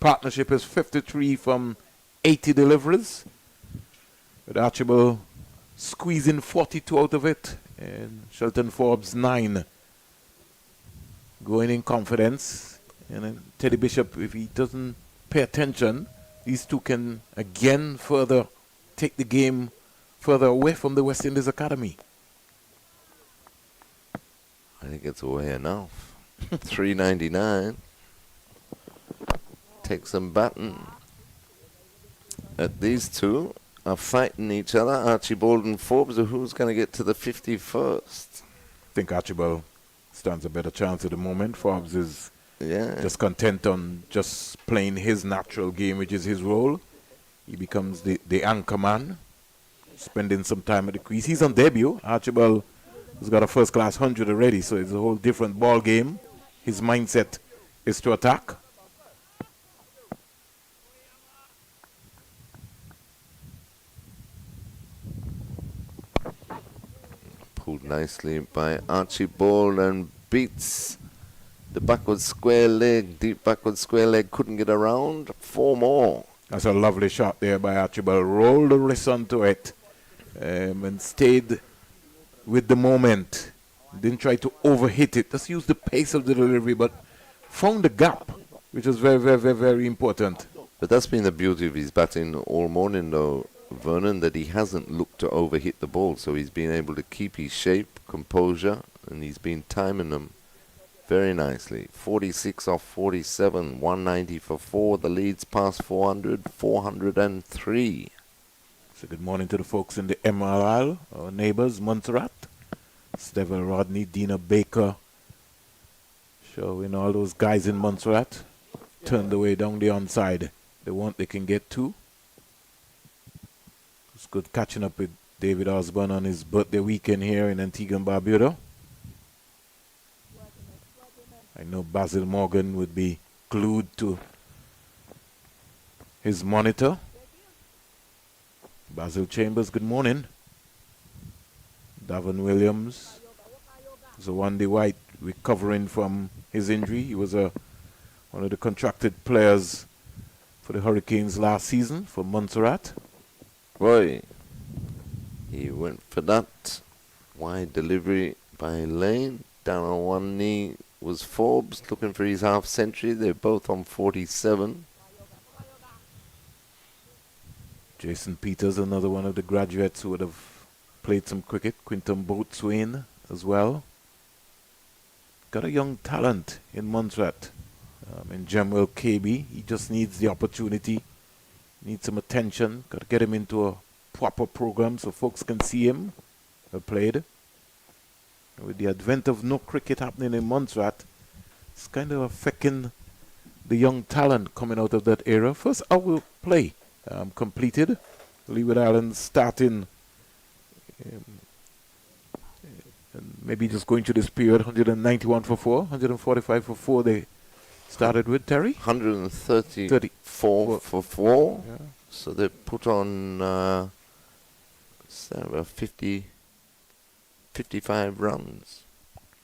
Speaker 1: Partnership is 53 from 80 deliveries. With Archibald squeezing 42 out of it. And Shelton Forbes 9. Going in confidence. And then Teddy Bishop, if he doesn't pay attention, these two can again further take the game further away from the West Indies Academy.
Speaker 2: I think it's away enough. 399. Take some batting. These two are fighting each other, Archibald and Forbes. Who's going to get to the 50 first?
Speaker 1: I think Archibald stands a better chance at the moment. Forbes is just content on just playing his natural game, which is his role. He becomes the anchor man, spending some time at the crease. He's on debut. Archibald has got a first-class 100 already, so it's a whole different ball game. His mindset is to attack.
Speaker 2: Pulled nicely by Archibald and beats the backward square leg, deep backward square leg, couldn't get around. 4 more.
Speaker 1: That's a lovely shot there by Archibald. Rolled the wrist onto it and stayed with the moment. Didn't try to overhit it. Just used the pace of the delivery, but found the gap, which is very, very, very, very important.
Speaker 2: But that's been the beauty of his batting all morning, though, Vernon, that he hasn't looked to overhit the ball. So he's been able to keep his shape, composure, and he's been timing them very nicely. 46 off 47, 190 for 4. The lead's past 400, 403.
Speaker 1: So good morning to the folks in the MRL, our neighbors, Montserrat, Stevel Rodney, Dina Baker, showing all those guys in Montserrat turned away down the onside. They want, they can get to. It's good catching up with David Osborne on his birthday weekend here in Antigua and Barbuda. I know Basil Morgan would be glued to his monitor. Basil Chambers, good morning. Davon Williams. So Wandy White recovering from his injury. He was one of the contracted players for the Hurricanes last season for Montserrat.
Speaker 2: Boy, he went for that wide delivery by Lane. Down on one knee was Forbes looking for his half century. They're both on 47.
Speaker 1: Jason Peters, another one of the graduates who would have played some cricket. Quinton Boatswain as well. Got a young talent in Montserrat, in Jamuel KB. He just needs the opportunity, needs some attention. Got to get him into a proper program so folks can see him played. With the advent of no cricket happening in Montserrat, it's kind of affecting the young talent coming out of that era. First hour play completed. Leeward Islands starting, and maybe just going through this period, 191 for 4, 145 for 4 they started with, Terry?
Speaker 2: 134 for 4.
Speaker 1: Yeah.
Speaker 2: So they put on about 55 runs.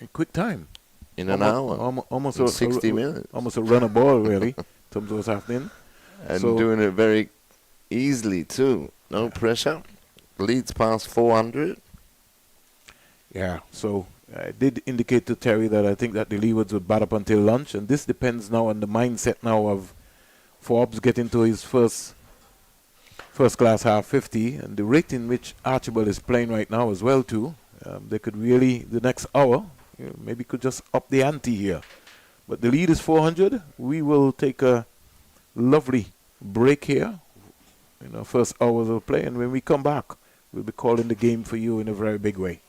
Speaker 1: In quick time.
Speaker 2: In an hour.
Speaker 1: Almost
Speaker 2: in 60 minutes.
Speaker 1: Almost a run a ball, really, in terms of what's happening.
Speaker 2: And
Speaker 1: so
Speaker 2: doing it very easily, too. No pressure. Leads past 400.
Speaker 1: Yeah, so I did indicate to Terry that I think that the Leewards would bat up until lunch, and this depends now on the mindset now of Forbes getting to his first class half 50, and the rate in which Archibald is playing right now as well too. They could really, the next hour, maybe could just up the ante here. But the lead is 400. We will take a lovely break here in our first hours of play, and when we come back, we'll be calling the game for you in a very big way.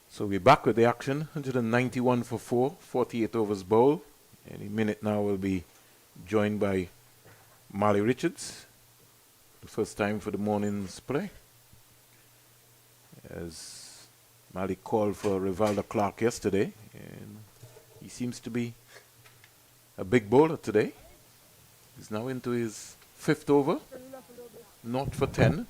Speaker 1: So we're back with the action. 191 for 4, 48 overs bowled. Any minute now we'll be joined by Marley Richards. The first time for the morning's play. As Marley called for Rivaldo Clark yesterday, and he seems to be a big bowler today. He's now into his 5th over. Not for 10.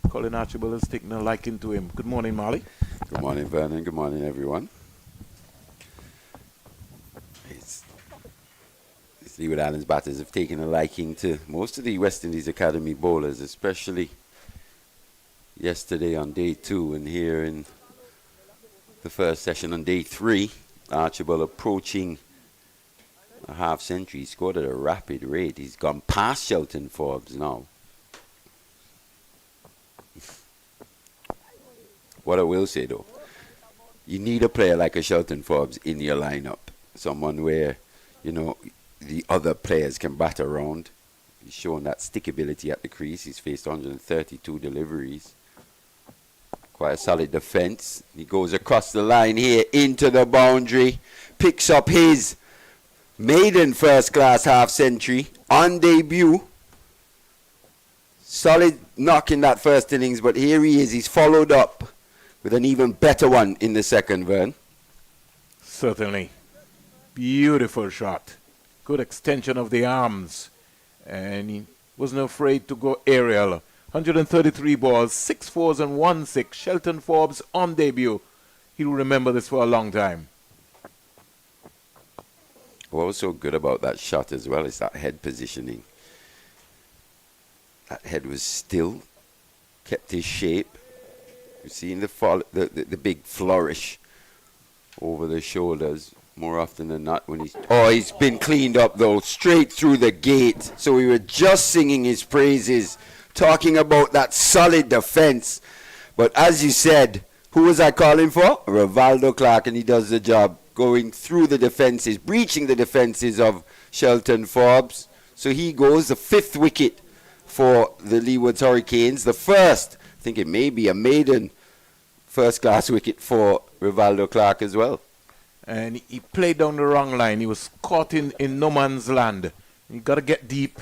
Speaker 1: Colin Archibald has taken a liking to him. Good morning, Marley.
Speaker 3: Good morning, Vernon. Good morning, everyone. Leeward Islands batters have taken a liking to most of the West Indies Academy bowlers, especially yesterday on day 2 and here in the first session on day 3. Archibald approaching a half century. He scored at a rapid rate. He's gone past Shelton Forbes now. What I will say though, you need a player like a Shelton Forbes in your lineup. Someone where, you know, the other players can bat around. He's shown that stickability at the crease. He's faced 132 deliveries. Quite a solid defense. He goes across the line here into the boundary. Picks up his maiden first-class half-century on debut. Solid knock in that first innings, but here he is. He's followed up with an even better one in the second, Vern.
Speaker 1: Certainly. Beautiful shot. Good extension of the arms. And he wasn't afraid to go aerial. 133 balls, 6 fours and 1 6. Shelton Forbes on debut. He'll remember this for a long time.
Speaker 3: What was so good about that shot as well is that head positioning. That head was still, kept his shape. You've seen the big flourish over the shoulders more often than not when he's been cleaned up though, straight through the gate. So we were just singing his praises, talking about that solid defense. But as you said, who was I calling for? Rivaldo Clark, and he does the job, going through the defenses, breaching the defenses of Shelton Forbes. So he goes, the 5th wicket for the Leeward Hurricanes. The first, I think it may be a maiden first-class wicket for Rivaldo Clark as well.
Speaker 1: And he played down the wrong line. He was caught in no man's land. You got to get deep.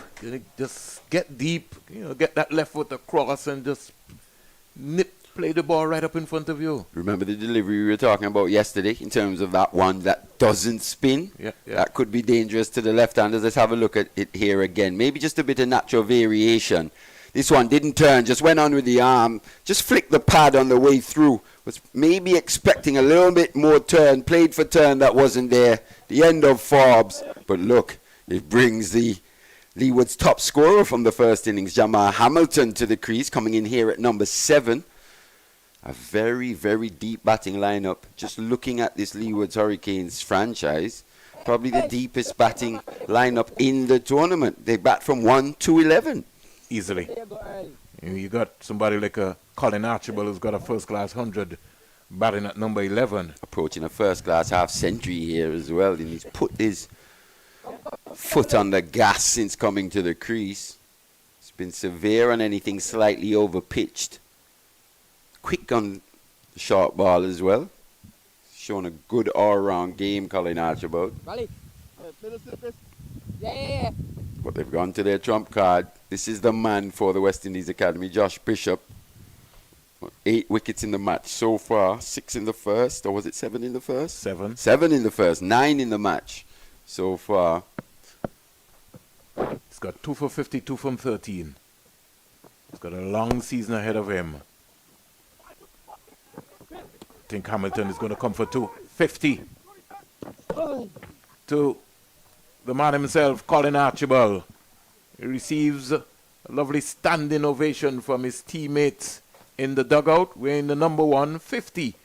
Speaker 1: Just get deep. You know, get that left foot across and just play the ball right up in front of you.
Speaker 3: Remember the delivery we were talking about yesterday in terms of that one that doesn't spin?
Speaker 1: Yeah.
Speaker 3: That could be dangerous to the left-handers. Let's have a look at it here again. Maybe just a bit of natural variation. This one didn't turn, just went on with the arm, just flicked the pad on the way through. Was maybe expecting a little bit more turn, played for turn that wasn't there. The end of Forbes. But look, it brings the Leeward's top scorer from the first innings, Jamal Hamilton, to the crease, coming in here at number 7. A very, very deep batting lineup. Just looking at this Leeward's Hurricanes franchise, probably the deepest batting lineup in the tournament. They bat from 1 to 11.
Speaker 1: Easily. You got somebody like a Colin Archibald who's got a first-class 100 batting at number 11.
Speaker 3: Approaching a first-class half-century here as well. And he's put his foot on the gas since coming to the crease. It's been severe on anything slightly over-pitched. Quick on the short ball as well. Shown a good all-round game, Colin Archibald. But they've gone to their trump card. This is the man for the West Indies Academy, Josh Bishop. 8 wickets in the match so far. 6 in the first, or was it 7 in the first?
Speaker 1: 7.
Speaker 3: 7 in the first, 9 in the match so far.
Speaker 1: He's got 2 for 52 from 13. He's got a long season ahead of him. I think Hamilton is going to come for 250 to the man himself, Colin Archibald. He receives a lovely standing ovation from his teammates in the dugout. We're in the number 150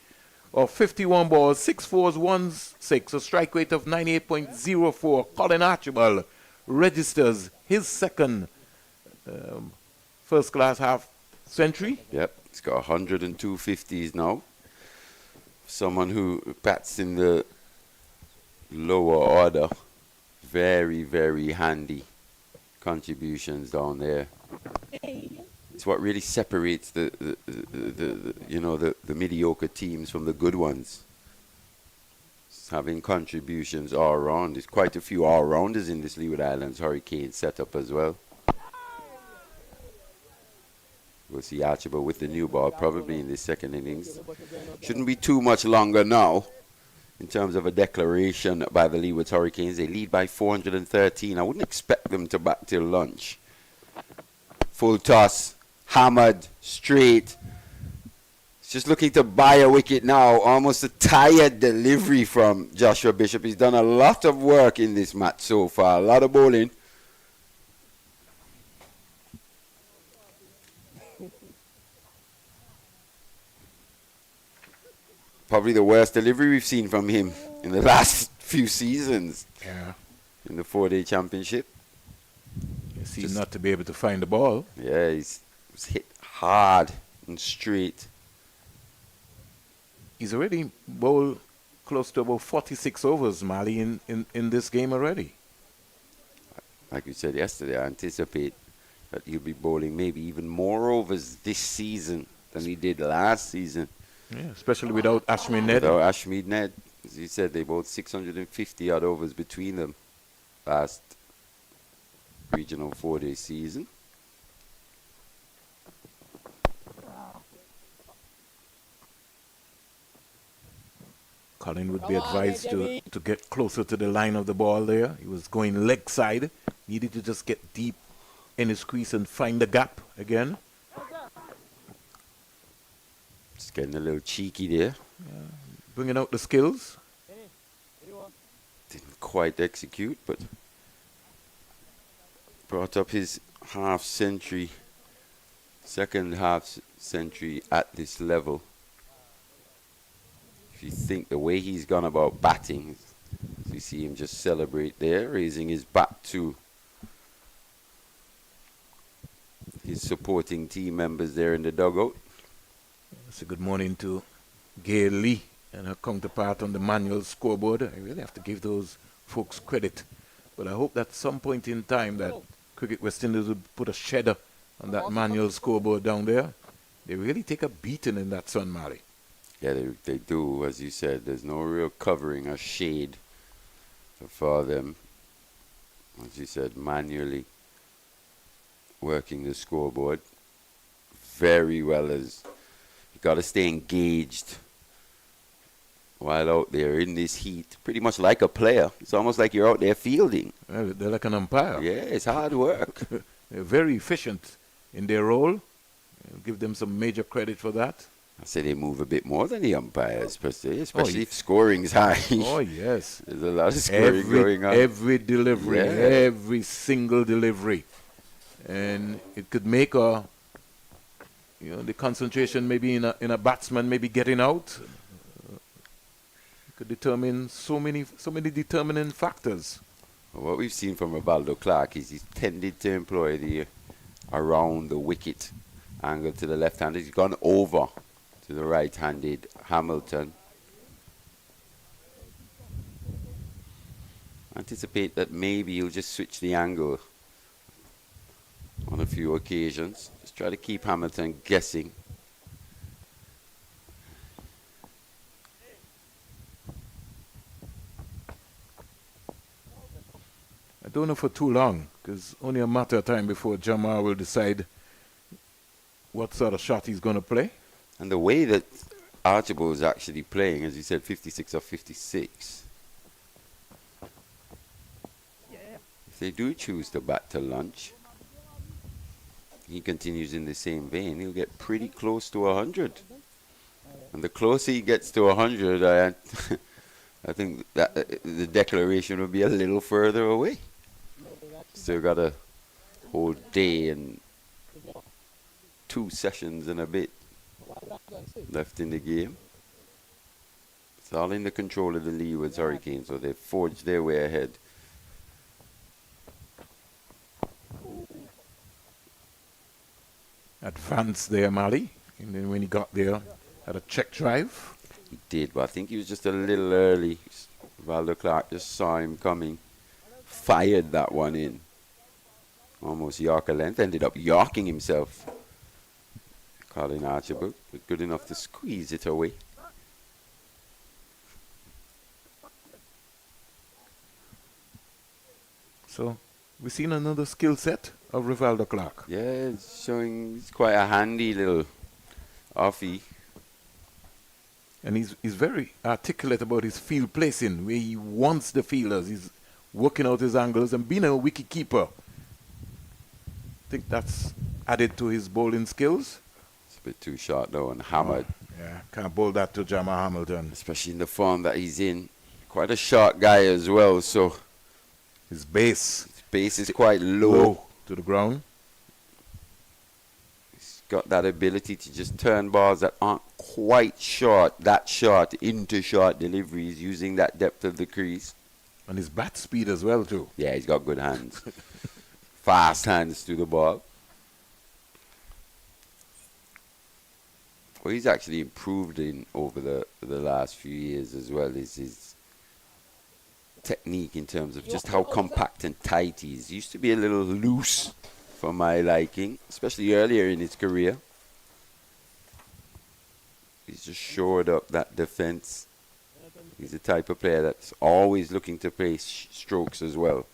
Speaker 1: or 51 balls, 6 fours, 1 6, a strike rate of 98.04. Colin Archibald registers his second first-class half-century.
Speaker 3: Yep, he's got 102 50s now. Someone who bats in the lower order. Very, very handy contributions down there. It's what really separates the mediocre teams from the good ones. It's having contributions all around. There's quite a few all-rounders in this Leeward Islands Hurricane setup as well. We'll see Archibald with the new ball probably in the second innings. Shouldn't be too much longer now in terms of a declaration by the Leeward Hurricanes. They lead by 413. I wouldn't expect them to bat till lunch. Full toss, hammered, straight. Just looking to buy a wicket now. Almost a tired delivery from Joshua Bishop. He's done a lot of work in this match so far. A lot of bowling. Probably the worst delivery we've seen from him in the last few seasons.
Speaker 1: Yeah.
Speaker 3: In the 4-day championship.
Speaker 1: He seemed not to be able to find the ball.
Speaker 3: Yeah, he's hit hard and straight.
Speaker 1: He's already bowled close to about 46 overs, Mali, in this game already.
Speaker 3: Like we said yesterday, I anticipate that he'll be bowling maybe even more overs this season than he did last season.
Speaker 1: Yeah, especially without Ashmead Ned.
Speaker 3: Without Ashmead Ned. As you said, they bowled 650 odd overs between them last regional 4-day season.
Speaker 1: Colin would be advised to get closer to the line of the ball there. He was going leg side. Needed to just get deep in his crease and find the gap again.
Speaker 3: Just getting a little cheeky there.
Speaker 1: Yeah. Bringing out the skills.
Speaker 3: Didn't quite execute, but brought up his half-century, second half-century at this level. If you think the way he's gone about batting, you see him just celebrate there, raising his bat to his supporting team members there in the dugout.
Speaker 1: So good morning to Gail Lee and her counterpart on the manual scoreboard. I really have to give those folks credit. But I hope that at some point in time that Cricket West Indies would put a shedder on that manual scoreboard down there. They really take a beating in that sun, Mali.
Speaker 3: Yeah, they do. As you said, there's no real covering or shade for them. As you said, manually working the scoreboard very well. As you got to stay engaged while out there in this heat, pretty much like a player. It's almost like you're out there fielding.
Speaker 1: Well, they're like an umpire.
Speaker 3: Yeah, it's hard work.
Speaker 1: They're very efficient in their role. I'll give them some major credit for that.
Speaker 3: I say they move a bit more than the umpires, especially if scoring's high.
Speaker 1: Oh, yes.
Speaker 3: There's a lot of scoring going on.
Speaker 1: Every delivery, every single delivery. And it could make the concentration maybe in a batsman maybe getting out. It could determine so many determining factors.
Speaker 3: What we've seen from Rivaldo Clark is he's tended to employ the around the wicket angle to the left-handed. He's gone over to the right-handed Hamilton. Anticipate that maybe he'll just switch the angle on a few occasions. Just try to keep Hamilton guessing.
Speaker 1: I don't know for too long, because only a matter of time before Jamar will decide what sort of shot he's going to play.
Speaker 3: And the way that Archibald is actually playing, as you said, 56 or 56. If they do choose to bat to lunch, he continues in the same vein, he'll get pretty close to 100. And the closer he gets to 100, I think that the declaration will be a little further away. Still got a whole day and 2 sessions and a bit left in the game. It's all in the control of the Leeward Hurricanes, so they've forged their way ahead.
Speaker 1: Advanced there, Mali. And then when he got there, had a check drive.
Speaker 3: He did, but I think he was just a little early. Valdo Clark just saw him coming, fired that one in. Almost Yorker length, ended up yorking himself. Colin Archibald, but good enough to squeeze it away.
Speaker 1: So we've seen another skill set of Rivaldo Clark.
Speaker 3: Yeah, it's showing he's quite a handy little offie.
Speaker 1: And he's very articulate about his field placing, where he wants the fielders. He's working out his angles and being a wicket keeper. I think that's added to his bowling skills.
Speaker 3: It's a bit too short though and hammered.
Speaker 1: Yeah, can't bowl that to Jamal Hamilton.
Speaker 3: especially in the form that he's in. Quite a short guy as well, so
Speaker 1: His base
Speaker 3: his base is quite low.
Speaker 1: low to the ground.
Speaker 3: He's got that ability to just turn balls that aren't quite short, that short, into short deliveries using that depth of the crease.
Speaker 1: And his bat speed as well, too.
Speaker 3: Yeah, he's got good hands. Fast hands to the ball. Well, he's actually improved in over the last few years as well. Is his technique in terms of just how compact and tight he is. He used to be a little loose for my liking, especially earlier in his career. He's just shored up that defense. He's the type of player that's always looking to play strokes as well.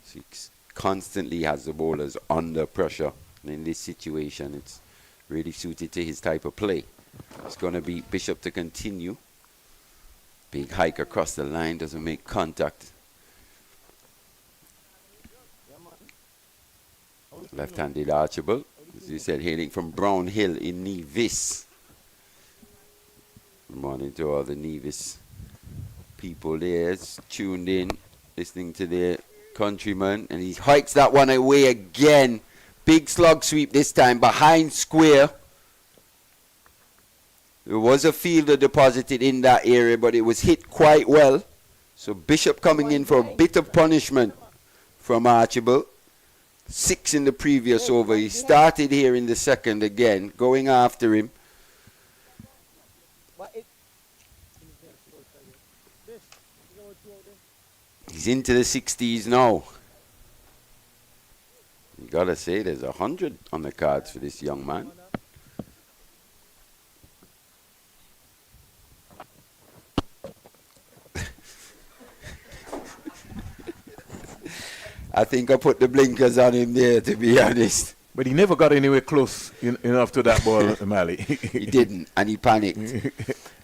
Speaker 3: So he constantly has the bowlers under pressure. And in this situation, it's really suited to his type of play. It's going to be Bishop to continue. Big hike across the line, doesn't make contact. Left-handed Archibald, as you said, hailing from Brown Hill in Nevis. Good morning to all the Nevis people there, tuned in, listening to their countryman, and he hikes that one away again. Big slug sweep this time, behind square. There was a fielder deposited in that area, but it was hit quite well. So Bishop coming in for a bit of punishment from Archibald. 6 in the previous over. He started here in the second again, going after him. He's into the 60s now. You gotta say, there's 100 on the cards for this young man. I think I put the blinkers on him there, to be honest.
Speaker 1: But he never got anywhere close enough to that ball, Mali.
Speaker 3: He didn't, and he panicked.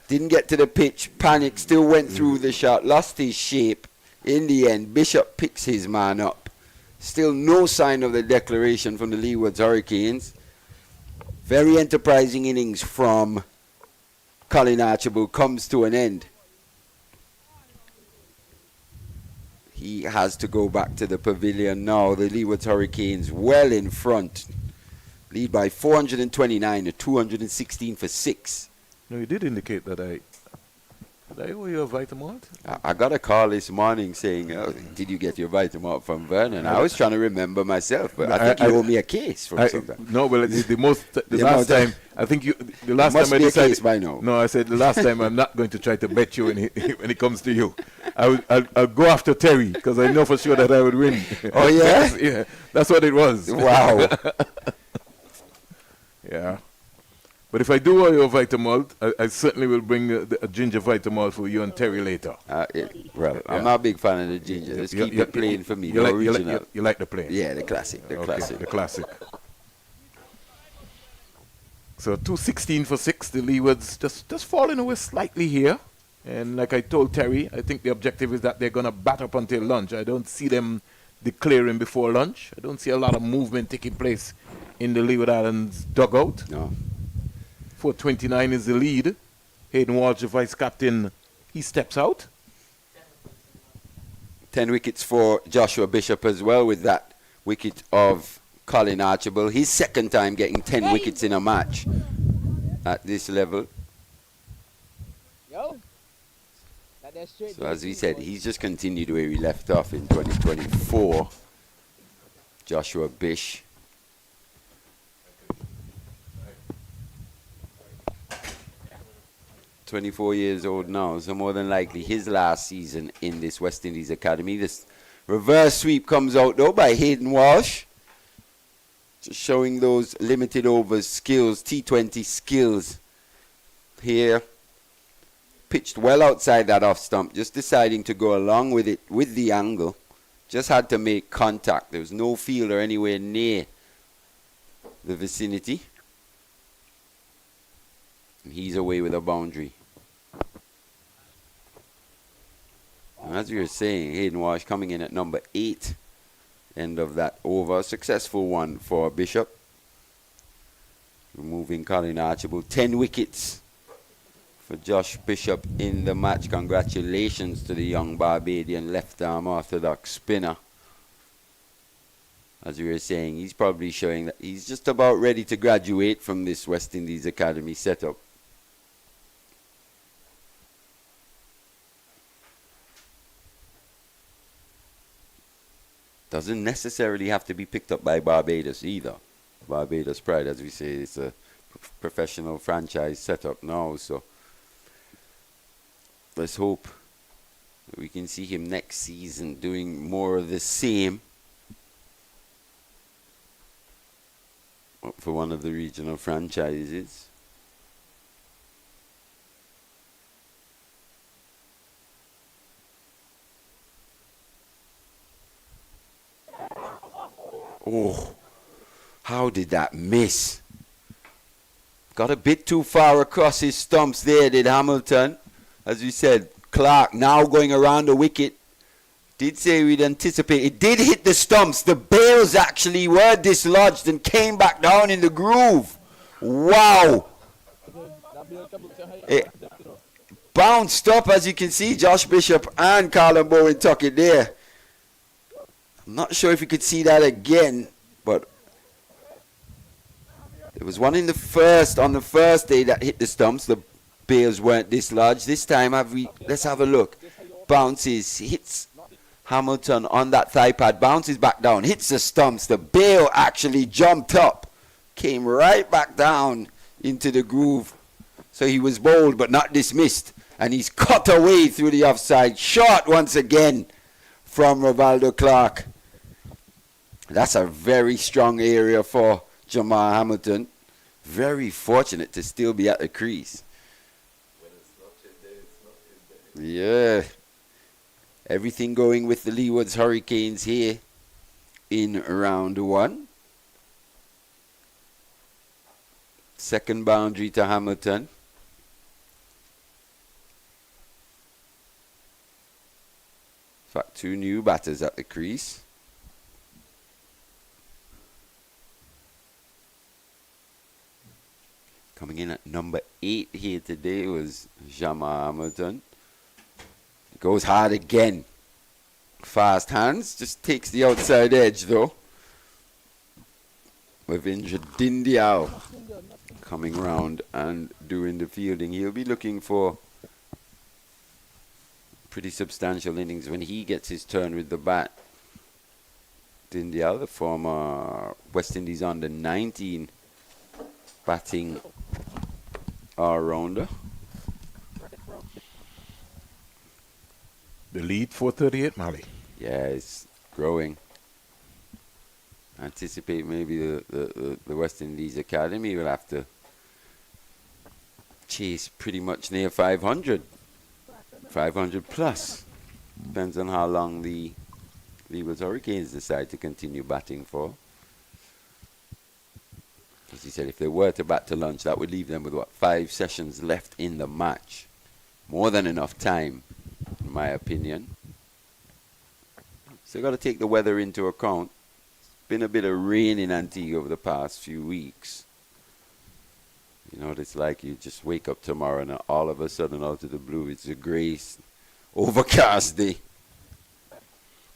Speaker 3: Didn't get to the pitch, panicked, still went through the shot, lost his shape. In the end, Bishop picks his man up. Still no sign of the declaration from the Leeward Hurricanes. Very enterprising innings from Colin Archibald comes to an end. He has to go back to the pavilion now. The Leeward Hurricanes well in front. Lead by 429 to 216 for 6.
Speaker 1: No, you did indicate that I owe you a Vitamalt.
Speaker 3: I got a call this morning saying, oh, did you get your Vitamalt from Vernon? I was trying to remember myself, but I think you owe me a case from something.
Speaker 1: No, well, the last time, I think the last time I decided.
Speaker 3: Case by now.
Speaker 1: No, I said the last time I'm not going to try to bet you when it comes to you. I'll go after Terry because I know for sure that I would win.
Speaker 3: Oh, yeah?
Speaker 1: Yeah, that's what it was.
Speaker 3: Wow.
Speaker 1: Yeah. But if I do owe you a Vitamalt, I certainly will bring a ginger Vitamalt for you and Terry later.
Speaker 3: I'm not a big fan of the ginger. Just keep it plain for me, the original.
Speaker 1: You like the plain?
Speaker 3: Yeah, the classic,
Speaker 1: The classic. So 216 for 6. The Leewards just falling away slightly here. And like I told Terry, I think the objective is that they're going to bat up until lunch. I don't see them declaring before lunch. I don't see a lot of movement taking place in the Leeward Islands dugout.
Speaker 3: No.
Speaker 1: 429 is the lead. Hayden Walsh, the vice captain, he steps out.
Speaker 3: 10 wickets for Joshua Bishop as well with that wicket of Colin Archibald. His second time getting 10 wickets in a match at this level. So as we said, he's just continued where he left off in 2024. Joshua Bish. ...24 years old now, so more than likely his last season in this West Indies Academy. This reverse sweep comes out, though, by Hayden Walsh. Just showing those limited overs skills, T20 skills here. Pitched well outside that off stump, just deciding to go along with it, with the angle. Just had to make contact. There was no fielder anywhere near the vicinity. And he's away with a boundary. And as we were saying, Hayden Walsh coming in at number 8. End of that over. Successful one for Bishop. Removing Colin Archibald. 10 wickets for Josh Bishop in the match. Congratulations to the young Barbadian left-arm orthodox spinner. As we were saying, he's probably showing that he's just about ready to graduate from this West Indies Academy setup. Doesn't necessarily have to be picked up by Barbados either. Barbados Pride, as we say, it's a professional franchise setup now, so let's hope that we can see him next season doing more of the same for one of the regional franchises. Oh, how did that miss? Got a bit too far across his stumps there, did Hamilton. As we said, Clark now going around the wicket. Did say we'd anticipate. It did hit the stumps. The bails actually were dislodged and came back down in the groove. Wow. It bounced up, as you can see, Josh Bishop and Carlin Bowen tuck it there. I'm not sure if you could see that again, but there was one on the first day that hit the stumps. The bails weren't dislodged. This time, let's have a look. Bounces, hits Hamilton on that thigh pad, bounces back down, hits the stumps. The bail actually jumped up, came right back down into the groove. So he was bowled but not dismissed. And he's cut away through the offside. Shot once again from Rivaldo Clark. That's a very strong area for Jamal Hamilton. Very fortunate to still be at the crease. Yeah. Everything going with the Leeward's Hurricanes here in round one. Second boundary to Hamilton. In fact, two new batters at the crease. Coming in at number 8 here today was Jamal Hamilton. Goes hard again. Fast hands. Just takes the outside edge though. With injured Dindial coming round and doing the fielding. He'll be looking for pretty substantial innings when he gets his turn with the bat. Dindial, the former West Indies under 19 batting all-rounder.
Speaker 1: The lead 438, Mali.
Speaker 3: Yeah, it's growing. Anticipate maybe the West Indies Academy will have to chase pretty much near 500. 500 plus. Depends on how long the Leeward Hurricanes decide to continue batting for. As he said, if they were to bat to lunch, that would leave them with, 5 sessions left in the match. More than enough time, in my opinion. Still got to take the weather into account. It's been a bit of rain in Antigua over the past few weeks. You know what it's like, you just wake up tomorrow and all of a sudden out of the blue it's a grey, overcast day.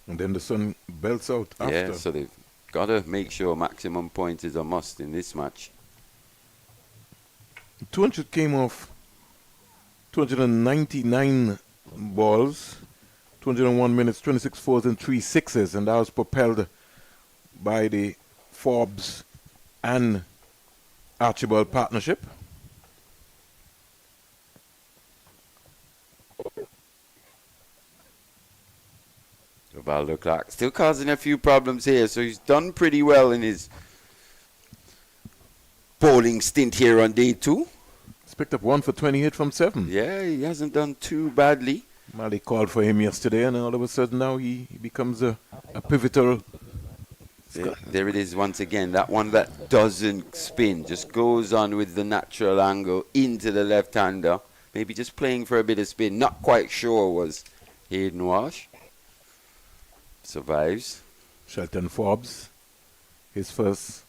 Speaker 1: And then the sun belts out after.
Speaker 3: Yeah, so they've got to make sure maximum point is a must in this match.
Speaker 1: 200 came off 299 balls, 201 minutes, 26 fours and 3 sixes, and that was propelled by the Forbes and Archibald partnership.
Speaker 3: Rivaldo Clark still causing a few problems here, so he's done pretty well in his bowling stint here on day 2.
Speaker 1: He's picked up 1 for 28 from 7.
Speaker 3: Yeah, he hasn't done too badly.
Speaker 1: Mali called for him yesterday, and all of a sudden now he becomes a pivotal.
Speaker 3: There it is once again. That one that doesn't spin, just goes on with the natural angle into the left-hander. Maybe just playing for a bit of spin. Not quite sure was Hayden Walsh. Survives.
Speaker 1: Shelton Forbes, his first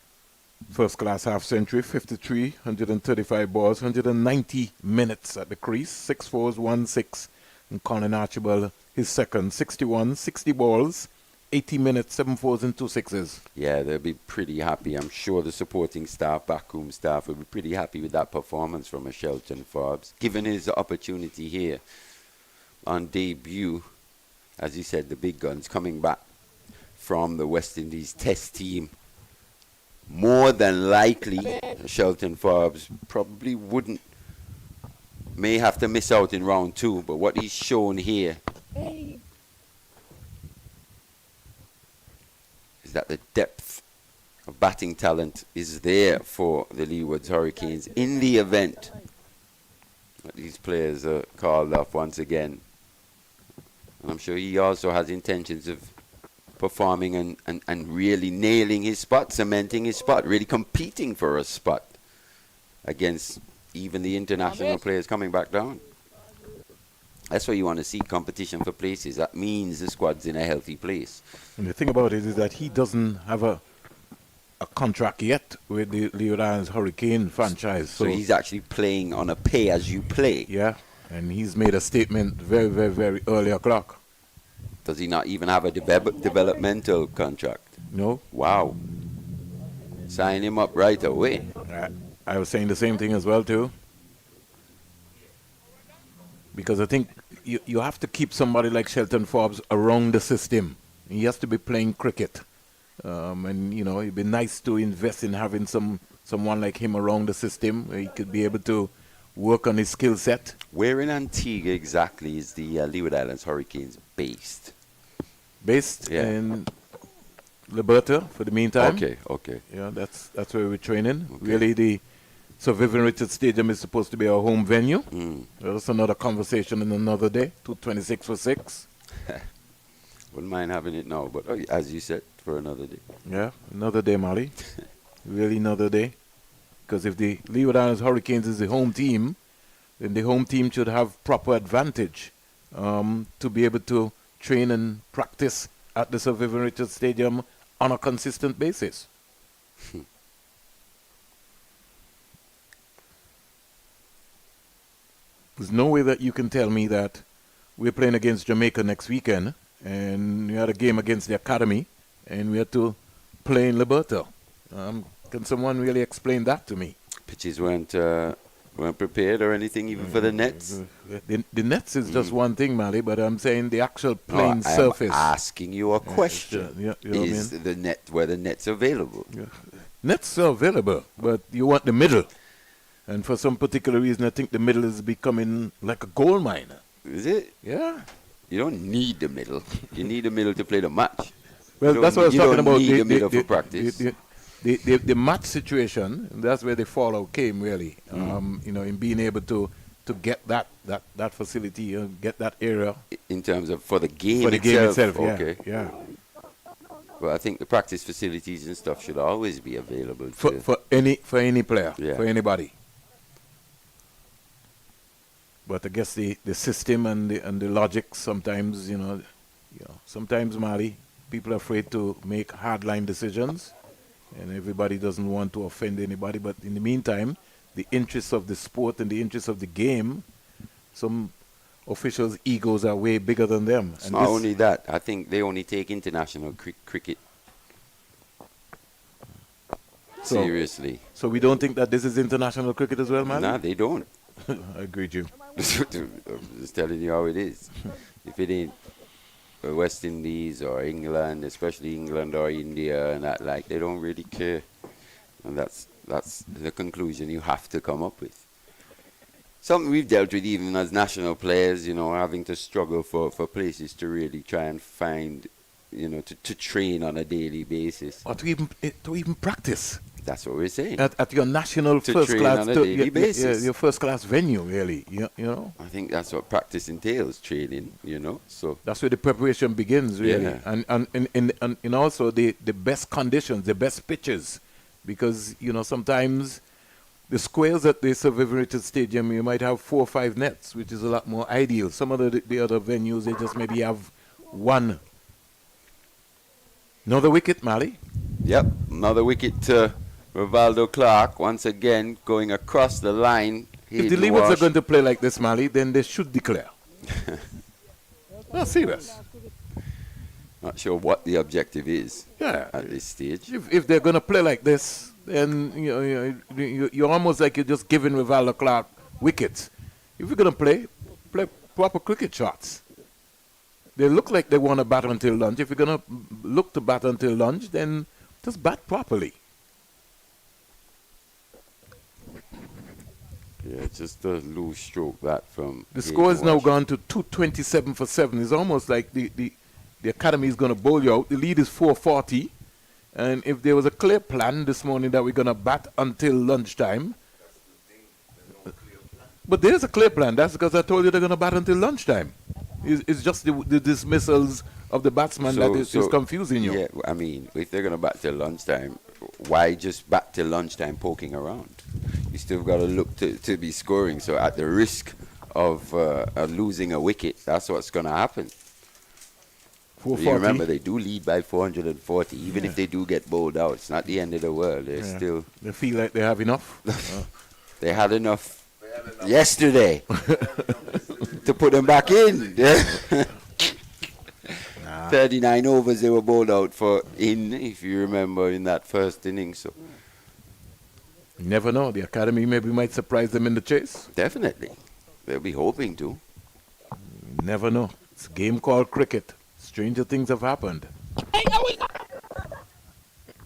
Speaker 1: First class half century, 53, 135 balls, 190 minutes at the crease, 6 fours, 1 6. And Colin Archibald, his second, 61, 60 balls, 80 minutes, 7 fours and 2 sixes.
Speaker 3: Yeah, they'll be pretty happy. I'm sure the supporting staff, backroom staff, will be pretty happy with that performance from a Shelton Forbes. Given his opportunity here on debut, as you said, the big guns coming back from the West Indies test team. More than likely, Shelton Forbes probably may have to miss out in round 2, but what he's shown here is that the depth of batting talent is there for the Leeward Hurricanes in the event that these players are called off once again. And I'm sure he also has intentions of performing and really nailing his spot, cementing his spot, really competing for a spot against even the international players coming back down. That's what you want to see, competition for places. That means the squad's in a healthy place.
Speaker 1: And the thing about it is that he doesn't have a contract yet with the Leeward Islands Hurricane franchise.
Speaker 3: So he's actually playing on a pay-as-you-play.
Speaker 1: Yeah, and he's made a statement very, very, very early o'clock.
Speaker 3: Does he not even have a developmental contract?
Speaker 1: No.
Speaker 3: Wow. Sign him up right away.
Speaker 1: I was saying the same thing as well, too. Because I think you have to keep somebody like Shelton Forbes around the system. He has to be playing cricket. And, you know, it'd be nice to invest in having someone like him around the system where he could be able to work on his skill set.
Speaker 3: Where in Antigua exactly is the Leeward Islands Hurricanes based?
Speaker 1: Based in Liberta for the meantime.
Speaker 3: Okay.
Speaker 1: Yeah, that's where we're training.
Speaker 3: Okay.
Speaker 1: Really, the Sir Vivian Richards Stadium is supposed to be our home venue. That's another conversation in another day. 2:26 for 6.
Speaker 3: Wouldn't mind having it now, but as you said, for another day.
Speaker 1: Yeah, another day, Molly. Really another day. Because if the Leeward Islands Hurricanes is the home team, then the home team should have proper advantage to be able to train and practice at the Sir Vivian Richards Stadium on a consistent basis. There's no way that you can tell me that we're playing against Jamaica next weekend and we had a game against the Academy and we had to play in Liberta. Can someone really explain that to me?
Speaker 3: Pitches weren't prepared or anything, even for the nets?
Speaker 1: The nets is just one thing, Mali, but I'm saying the actual playing surface.
Speaker 3: I'm asking you a question.
Speaker 1: You know
Speaker 3: is the net, were the nets available?
Speaker 1: Yeah. Nets are available, but you want the middle. And for some particular reason, I think the middle is becoming like a gold mine.
Speaker 3: Is it?
Speaker 1: Yeah.
Speaker 3: You don't need the middle. You need the middle to play the match.
Speaker 1: Well, that's what I was talking about.
Speaker 3: You don't need the middle for practice.
Speaker 1: The match situation, that's where the fallout came, really. You know, in being able to get that facility, get that area.
Speaker 3: In terms of for the game
Speaker 1: for the
Speaker 3: itself.
Speaker 1: game itself,
Speaker 3: okay.
Speaker 1: Yeah.
Speaker 3: Well, I think the practice facilities and stuff should always be available
Speaker 1: for any player, for anybody. But I guess the system and the logic sometimes, sometimes, Mali, people are afraid to make hardline decisions, and everybody doesn't want to offend anybody. But in the meantime, the interests of the sport and the interests of the game, some officials' egos are way bigger than them.
Speaker 3: It's not only that. I think they only take international cricket seriously.
Speaker 1: So we don't think that this is international cricket as well, Mali?
Speaker 3: No, they don't.
Speaker 1: I agree with you.
Speaker 3: I'm just telling you how it is. If it ain't West Indies or England, especially England or India and that, like, they don't really care. And that's the conclusion you have to come up with. Something we've dealt with even as national players, having to struggle for places to really try and find, to train on a daily basis.
Speaker 1: Or to even practice.
Speaker 3: That's what we're saying.
Speaker 1: At your national first class,
Speaker 3: on a daily basis.
Speaker 1: Your first class venue, really.
Speaker 3: I think that's what practice entails, training. So
Speaker 1: that's where the preparation begins, really, and also the best conditions, the best pitches, because sometimes the squares at the Sir Vivian Richards Stadium, you might have 4 or 5 nets, which is a lot more ideal. Some of the other venues, they just maybe have 1. Another wicket, Mali.
Speaker 3: Yep, another wicket to Rivaldo Clark once again going across the line.
Speaker 1: If the Leewards are going to play like this, Mali, then they should declare. No, serious.
Speaker 3: Not sure what the objective is
Speaker 1: Yeah.
Speaker 3: at this stage.
Speaker 1: If they're going to play like this, then you're almost like you're just giving Rivaldo Clark wickets. If you're going to play proper cricket shots. They look like they want to bat until lunch. If you're going to look to bat until lunch, then just bat properly.
Speaker 3: Yeah, just a loose stroke that from
Speaker 1: The score has now gone to 227 for 7. It's almost like the academy is going to bowl you out. The lead is 440. And if there was a clear plan this morning that we're going to bat until lunchtime. But there's a clear plan. That's because I told you they're going to bat until lunchtime. It's just the dismissals of the batsman that is confusing you.
Speaker 3: Yeah, I mean, if they're going to bat till lunchtime, why just bat till lunchtime poking around? You still got to look to be scoring. So at the risk of losing a wicket, that's what's going to happen. You remember, they do lead by 440. Even if they do get bowled out, it's not the end of the world. They're still...
Speaker 1: They feel like they have enough.
Speaker 3: They had enough yesterday to put them back in. 39 overs they were bowled out for if you remember, in that first inning. So
Speaker 1: you never know. The academy maybe might surprise them in the chase.
Speaker 3: Definitely. They'll be hoping to.
Speaker 1: You never know. It's a game called cricket. Stranger things have happened.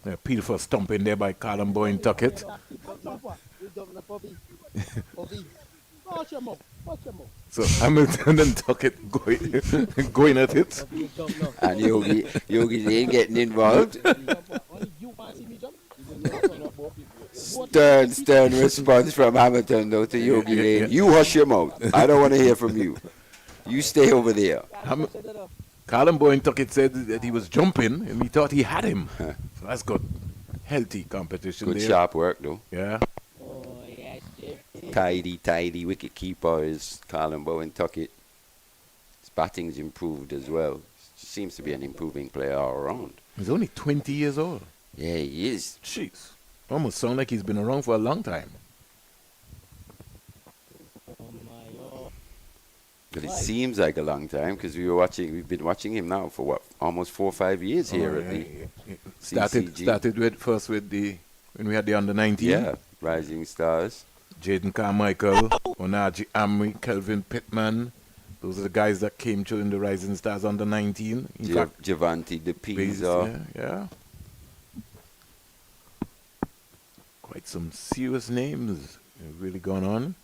Speaker 1: A beautiful stump in there by Callum Boyne Tuckett. So Hamilton and Tuckett going at it.
Speaker 3: And Yogi ain't getting involved. Stern response from Hamilton though to Yogi Lane. You hush your mouth. I don't want to hear from you. You stay over there.
Speaker 1: Callum Boyne Tuckett said that he was jumping and he thought he had him. So that's good. Healthy competition
Speaker 3: Good
Speaker 1: there.
Speaker 3: sharp work though.
Speaker 1: Yeah.
Speaker 3: Tidy wicket keeper is Callum Bowen Tuckett. His batting's improved as well. Seems to be an improving player all around.
Speaker 1: He's only 20 years old.
Speaker 3: Yeah, he is.
Speaker 1: Jeez. Almost sound like he's been around for a long time.
Speaker 3: But it seems like a long time because we've been watching him now for what, almost 4 or 5 years here at the CCG.
Speaker 1: Started when we had the under-19.
Speaker 3: Yeah, Rising Stars.
Speaker 1: Jaden Carmichael, Onaji Amri, Kelvin Pittman. Those are the guys that came through in the Rising Stars under-19.
Speaker 3: Javante De Pisa.
Speaker 1: Yeah. Quite some serious names really gone on.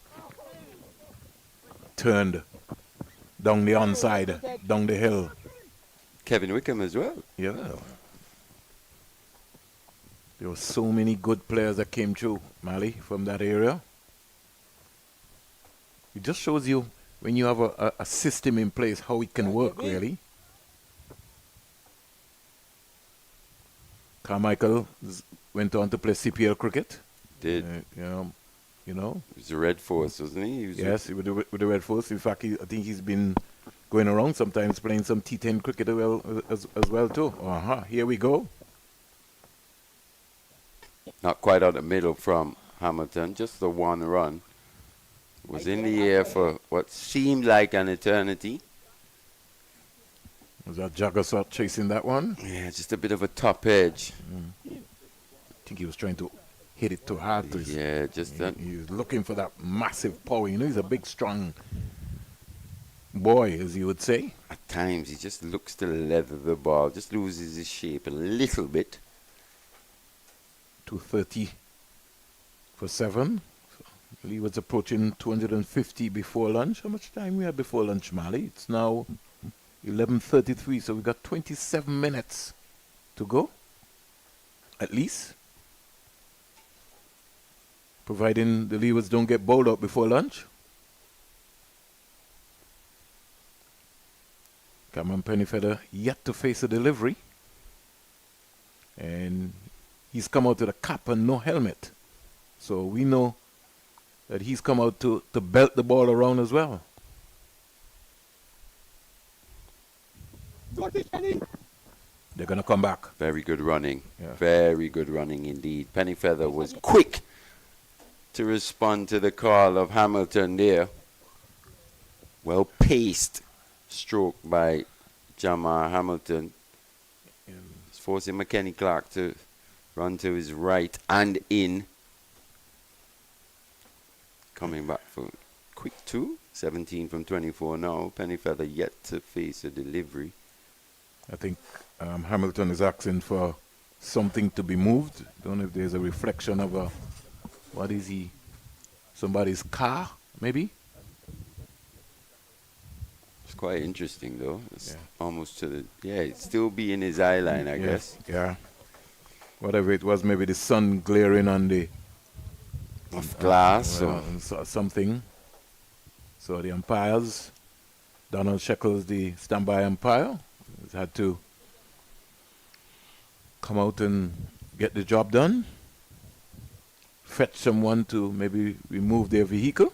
Speaker 1: Turned down the onside, down the hill.
Speaker 3: Kevin Wickham as well.
Speaker 1: Yeah. There were so many good players that came through, Mali, from that area. It just shows you when you have a system in place how it can work, really. Carmichael went on to play CPL cricket.
Speaker 3: Did.
Speaker 1: You know.
Speaker 3: He was the Red Force, wasn't he?
Speaker 1: Yes, with the Red Force. In fact, I think he's been going around sometimes playing some T10 cricket as well too. Here we go.
Speaker 3: Not quite out the middle from Hamilton, just the one run. Was in the air for what seemed like an eternity.
Speaker 1: Was that Jagger chasing that one?
Speaker 3: Yeah, just a bit of a top edge.
Speaker 1: I think he was trying to hit it too hard.
Speaker 3: Yeah, just that.
Speaker 1: He's looking for that massive power. You know, he's a big, strong boy, as you would say.
Speaker 3: At times, he just looks to leather the ball, just loses his shape a little bit.
Speaker 1: 230 for 7. Leeward's approaching 250 before lunch. How much time we have before lunch, Mali? It's now 11:33, so we've got 27 minutes to go, at least. Providing the Leewards don't get bowled out before lunch. Cameron Pennyfeather yet to face a delivery. And he's come out with a cap and no helmet. So we know that he's come out to belt the ball around as well. They're going to come back.
Speaker 3: Very good running.
Speaker 1: Yeah.
Speaker 3: Very good running indeed. Pennyfeather was quick to respond to the call of Hamilton there. Well paced stroke by Jamar Hamilton. It's forcing McKenny Clark to run to his right and in. Coming back for quick 2. 17 from 24 now. Pennyfeather yet to face a delivery.
Speaker 1: I think Hamilton is asking for something to be moved. Don't know if there's a reflection of a, what is he? Somebody's car, maybe?
Speaker 3: It's quite interesting though. It's
Speaker 1: Yeah.
Speaker 3: almost to the, it'd still be in his eye line, I guess.
Speaker 1: Yeah. Whatever it was, maybe the sun glaring on the
Speaker 3: Of glass or
Speaker 1: something. So the umpires, Donald Shekels, the standby umpire, has had to come out and get the job done. Fetch someone to maybe remove their vehicle.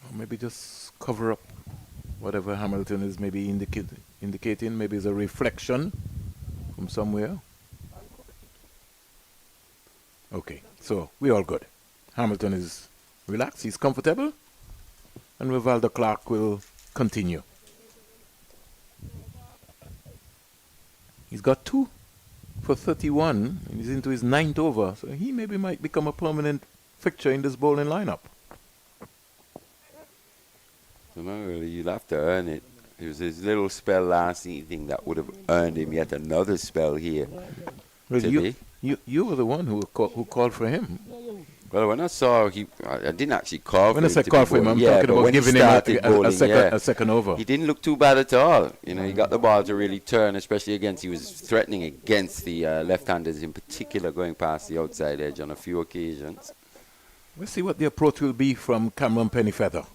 Speaker 1: Or maybe just cover up whatever Hamilton is maybe indicating. Maybe it's a reflection from somewhere. Okay, so we're all good. Hamilton is relaxed, he's comfortable, and Rivaldo Clark will continue. He's got 2 for 31, and he's into his 9th over, so he maybe might become a permanent fixture in this bowling lineup.
Speaker 3: So not really, you'll have to earn it. It was his little spell last evening that would have earned him yet another spell here
Speaker 1: Well,
Speaker 3: today.
Speaker 1: you were the one who called for him.
Speaker 3: Well, when I saw I didn't actually call
Speaker 1: When
Speaker 3: for
Speaker 1: I
Speaker 3: him.
Speaker 1: said
Speaker 3: to
Speaker 1: call
Speaker 3: be
Speaker 1: for him, I'm
Speaker 3: bowling.
Speaker 1: talking
Speaker 3: but
Speaker 1: about
Speaker 3: when he
Speaker 1: giving him
Speaker 3: started bowling,
Speaker 1: a second over.
Speaker 3: He didn't look too bad at all. You know, he got the ball to really turn, especially against, he was threatening against the left-handers in particular, going past the outside edge on a few occasions.
Speaker 1: Let's see what the approach will be from Cameron Pennyfeather.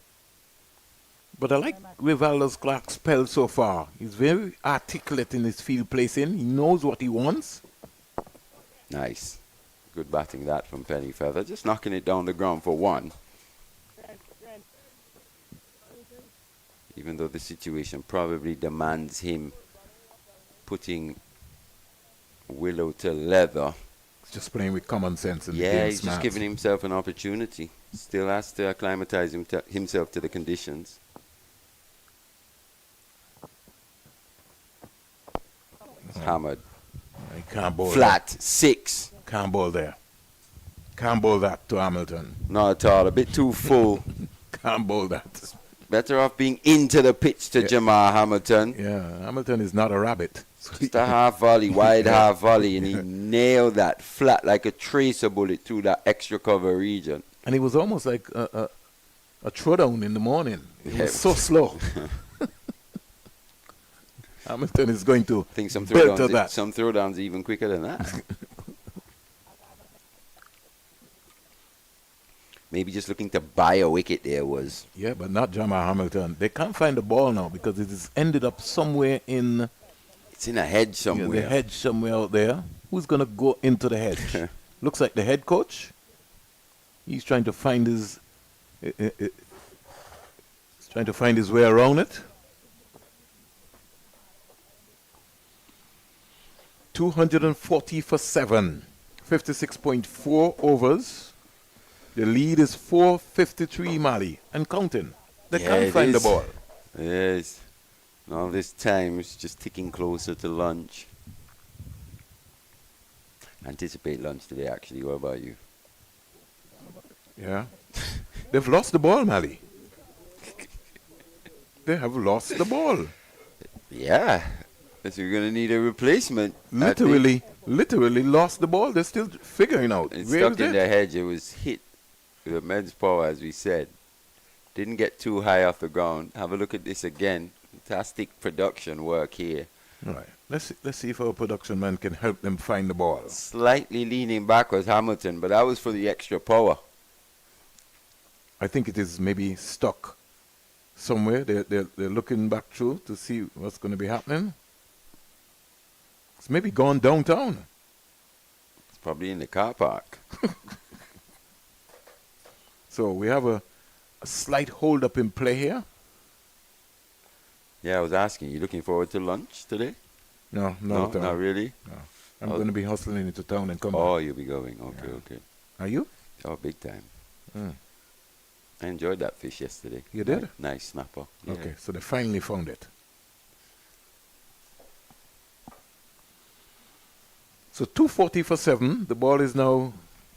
Speaker 1: But I like Rivaldo Clark's spell so far. He's very articulate in his field placing. He knows what he wants.
Speaker 3: Nice. Good batting that from Pennyfeather. Just knocking it down the ground for 1. Even though the situation probably demands him putting Willow to leather.
Speaker 1: He's just playing with common sense and
Speaker 3: Yeah,
Speaker 1: being
Speaker 3: he's
Speaker 1: smart.
Speaker 3: just giving himself an opportunity. Still has to acclimatize himself to the conditions. Hammered.
Speaker 1: He can't bowl
Speaker 3: Flat. 6.
Speaker 1: There. Can't bowl there. Can't bowl that to Hamilton.
Speaker 3: Not at all. A bit too full.
Speaker 1: Can't bowl that.
Speaker 3: Better off being into the pitch to Jamar Hamilton.
Speaker 1: Yeah, Hamilton is not a rabbit.
Speaker 3: Just a half volley, wide half volley, and he nailed that flat like a tracer bullet through that extra cover region.
Speaker 1: And it was almost like a throwdown in the morning. It
Speaker 3: Yeah,
Speaker 1: was
Speaker 3: it
Speaker 1: so
Speaker 3: was.
Speaker 1: slow. Hamilton is going to
Speaker 3: I think some
Speaker 1: build to
Speaker 3: throwdowns,
Speaker 1: that.
Speaker 3: some throwdowns even quicker than that. Maybe just looking to buy a wicket there was.
Speaker 1: Yeah, but not Jamar Hamilton. They can't find the ball now because it has ended up somewhere in
Speaker 3: It's in a hedge somewhere.
Speaker 1: the hedge somewhere out there. Who's going to go into the hedge? Looks like the head coach. He's trying to find his he's trying to find his way around it. 240 for 7. 56.4 overs. The lead is 453 Mali and counting. They
Speaker 3: Yeah,
Speaker 1: can't
Speaker 3: it
Speaker 1: find the
Speaker 3: is.
Speaker 1: ball.
Speaker 3: Yes. And all this time it's just ticking closer to lunch. Anticipate lunch today actually. What about you?
Speaker 1: Yeah. They've lost the ball, Mali. They have lost the ball.
Speaker 3: Yeah. So we're going to need a replacement. I think.
Speaker 1: Literally lost the ball. They're still figuring out.
Speaker 3: It's
Speaker 1: Where
Speaker 3: stuck
Speaker 1: is
Speaker 3: in
Speaker 1: it?
Speaker 3: the hedge. It was hit with immense power, as we said. Didn't get too high off the ground. Have a look at this again. Fantastic production work here.
Speaker 1: All right. Let's see if our production man can help them find the ball.
Speaker 3: Slightly leaning back was Hamilton, but that was for the extra power.
Speaker 1: I think it is maybe stuck somewhere. They're looking back through to see what's going to be happening. It's maybe gone downtown.
Speaker 3: It's probably in the car park.
Speaker 1: So we have a slight hold up in play here.
Speaker 3: Yeah, I was asking, you looking forward to lunch today?
Speaker 1: No,
Speaker 3: No,
Speaker 1: at all.
Speaker 3: not really.
Speaker 1: No. I'm
Speaker 3: Oh.
Speaker 1: going to be hustling into town and come
Speaker 3: Oh,
Speaker 1: back.
Speaker 3: you'll be going. Okay,
Speaker 1: Yeah.
Speaker 3: okay.
Speaker 1: Are you?
Speaker 3: Oh, big time.
Speaker 1: Mm.
Speaker 3: I enjoyed that fish yesterday.
Speaker 1: You did?
Speaker 3: Nice snapper. Yeah.
Speaker 1: Okay, so they finally found it. So 240 for 7. The ball is now.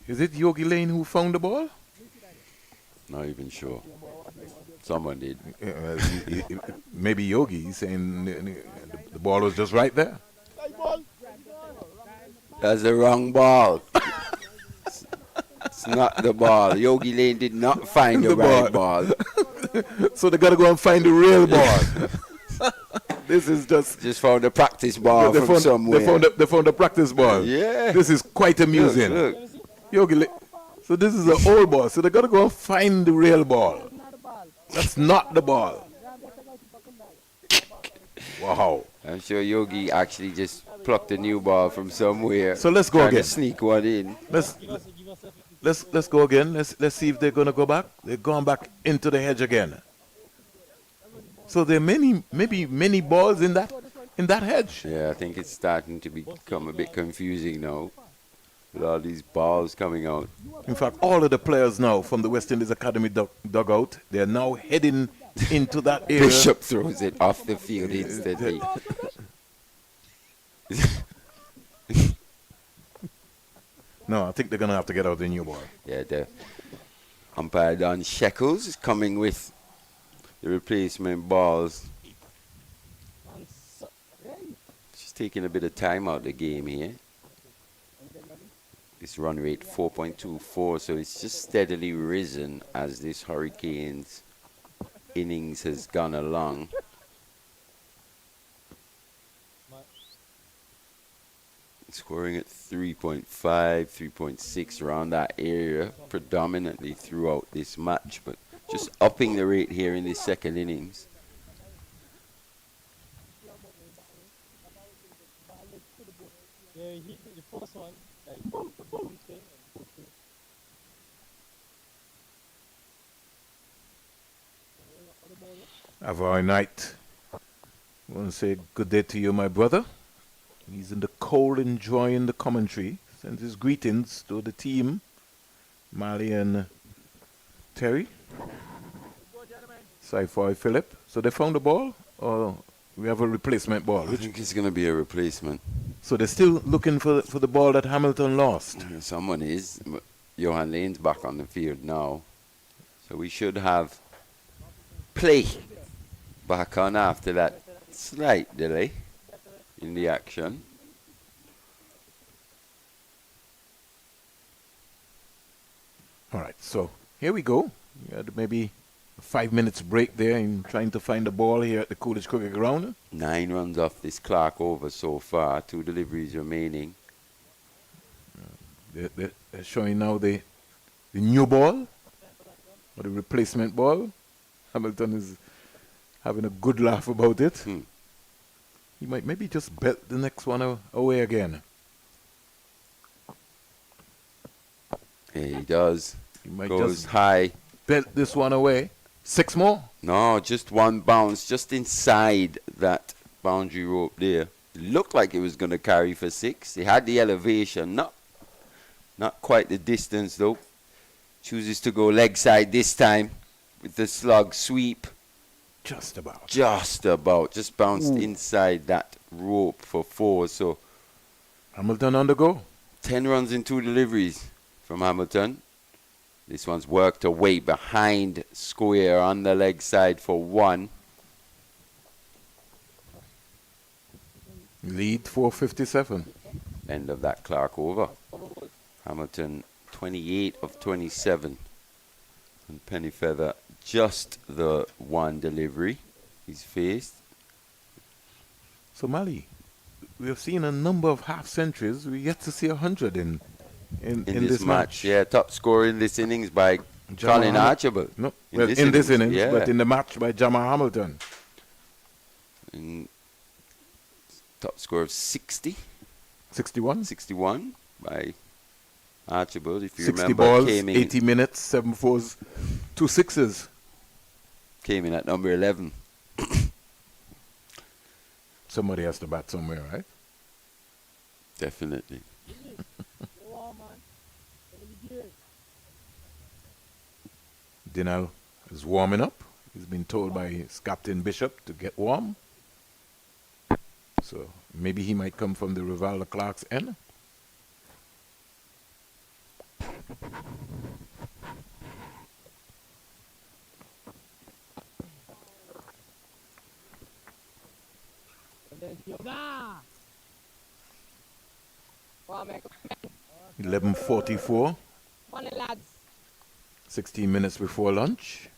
Speaker 1: Is it Yogi Lane who found the ball?
Speaker 3: Not even sure. Someone did.
Speaker 1: Maybe Yogi. He's saying the ball was just right there.
Speaker 3: That's the wrong ball. It's not the ball. Yogi Lane did not find the right ball.
Speaker 1: So they got to go and find the real ball. This is just
Speaker 3: found a practice ball
Speaker 1: they
Speaker 3: from
Speaker 1: found,
Speaker 3: somewhere.
Speaker 1: They found the practice ball.
Speaker 3: Yeah.
Speaker 1: This is quite amusing.
Speaker 3: Look.
Speaker 1: Yogi Lane. So this is an old ball. So they got to go and find the real ball. That's not the ball. Wow.
Speaker 3: I'm sure Yogi actually just plucked a new ball from somewhere.
Speaker 1: So let's go
Speaker 3: trying to
Speaker 1: again.
Speaker 3: Sneak one in.
Speaker 1: Let's go again. Let's see if they're gonna go back. They're going back into the hedge again. So there are many balls in that hedge.
Speaker 3: Yeah, I think it's starting to become a bit confusing now. With all these balls coming out.
Speaker 1: In fact, all of the players now from the West Indies Academy dugout, they're now heading into that area.
Speaker 3: Bishop throws it off the field instantly.
Speaker 1: No, I think they're gonna have to get out the new ball.
Speaker 3: Yeah, the umpire Don Shekels is coming with the replacement balls. She's taking a bit of time out of the game here. This run rate 4.24, so it's just steadily risen as this Hurricanes innings has gone along. Scoring at 3.5, 3.6 around that area predominantly throughout this match, but just upping the rate here in this second innings.
Speaker 1: Avoy Knight, I want to say good day to you, my brother. He's in the cold enjoying the commentary. Sends his greetings to the team, Mali and Terry. Sci-Fi Philip. So they found the ball, or we have a replacement ball?
Speaker 3: I think it's going to be a replacement.
Speaker 1: So they're still looking for the ball that Hamilton lost.
Speaker 3: Someone is. But Johan Lane's back on the field now. So we should have play back on after that slight delay in the action.
Speaker 1: All right, so here we go. We had maybe a 5 minutes break there in trying to find the ball here at the Coolidge Cricket Ground.
Speaker 3: 9 runs off this Clark over so far. 2 deliveries remaining.
Speaker 1: They're showing now the new ball, or the replacement ball. Hamilton is having a good laugh about it. He might maybe just bet the next one away again.
Speaker 3: Yeah, he does.
Speaker 1: He might
Speaker 3: Goes
Speaker 1: just
Speaker 3: high.
Speaker 1: bet this one away. 6 more.
Speaker 3: No, just one bounce, just inside that boundary rope there. It looked like it was going to carry for 6. He had the elevation, not quite the distance though. Chooses to go leg side this time with the slug sweep.
Speaker 1: Just about.
Speaker 3: Just bounced inside that rope for 4. So
Speaker 1: Hamilton on the go.
Speaker 3: 10 runs in 2 deliveries from Hamilton. This one's worked away behind square on the leg side for 1.
Speaker 1: Lead 457.
Speaker 3: End of that Clark over. Hamilton 28 of 27. And Pennyfeather just the 1 delivery he's faced.
Speaker 1: So Mali, we have seen a number of half centuries. We yet to see 100 in this match.
Speaker 3: Yeah, top scorer in this innings by Colin Archibald.
Speaker 1: No, in this innings,
Speaker 3: yeah.
Speaker 1: but in the match by Jamal Hamilton.
Speaker 3: And top score of 60.
Speaker 1: 61.
Speaker 3: 61 by Archibald, if you
Speaker 1: 60
Speaker 3: remember.
Speaker 1: balls,
Speaker 3: came in,
Speaker 1: 80 minutes, 7 fours, 2 sixes.
Speaker 3: Came in at number 11.
Speaker 1: somebody has to bat somewhere, right?
Speaker 3: Definitely.
Speaker 1: Dinal is warming up. He's been told by his captain Bishop to get warm. So maybe he might come from the Rivaldo Clark's end. $11:44. 16 minutes before lunch.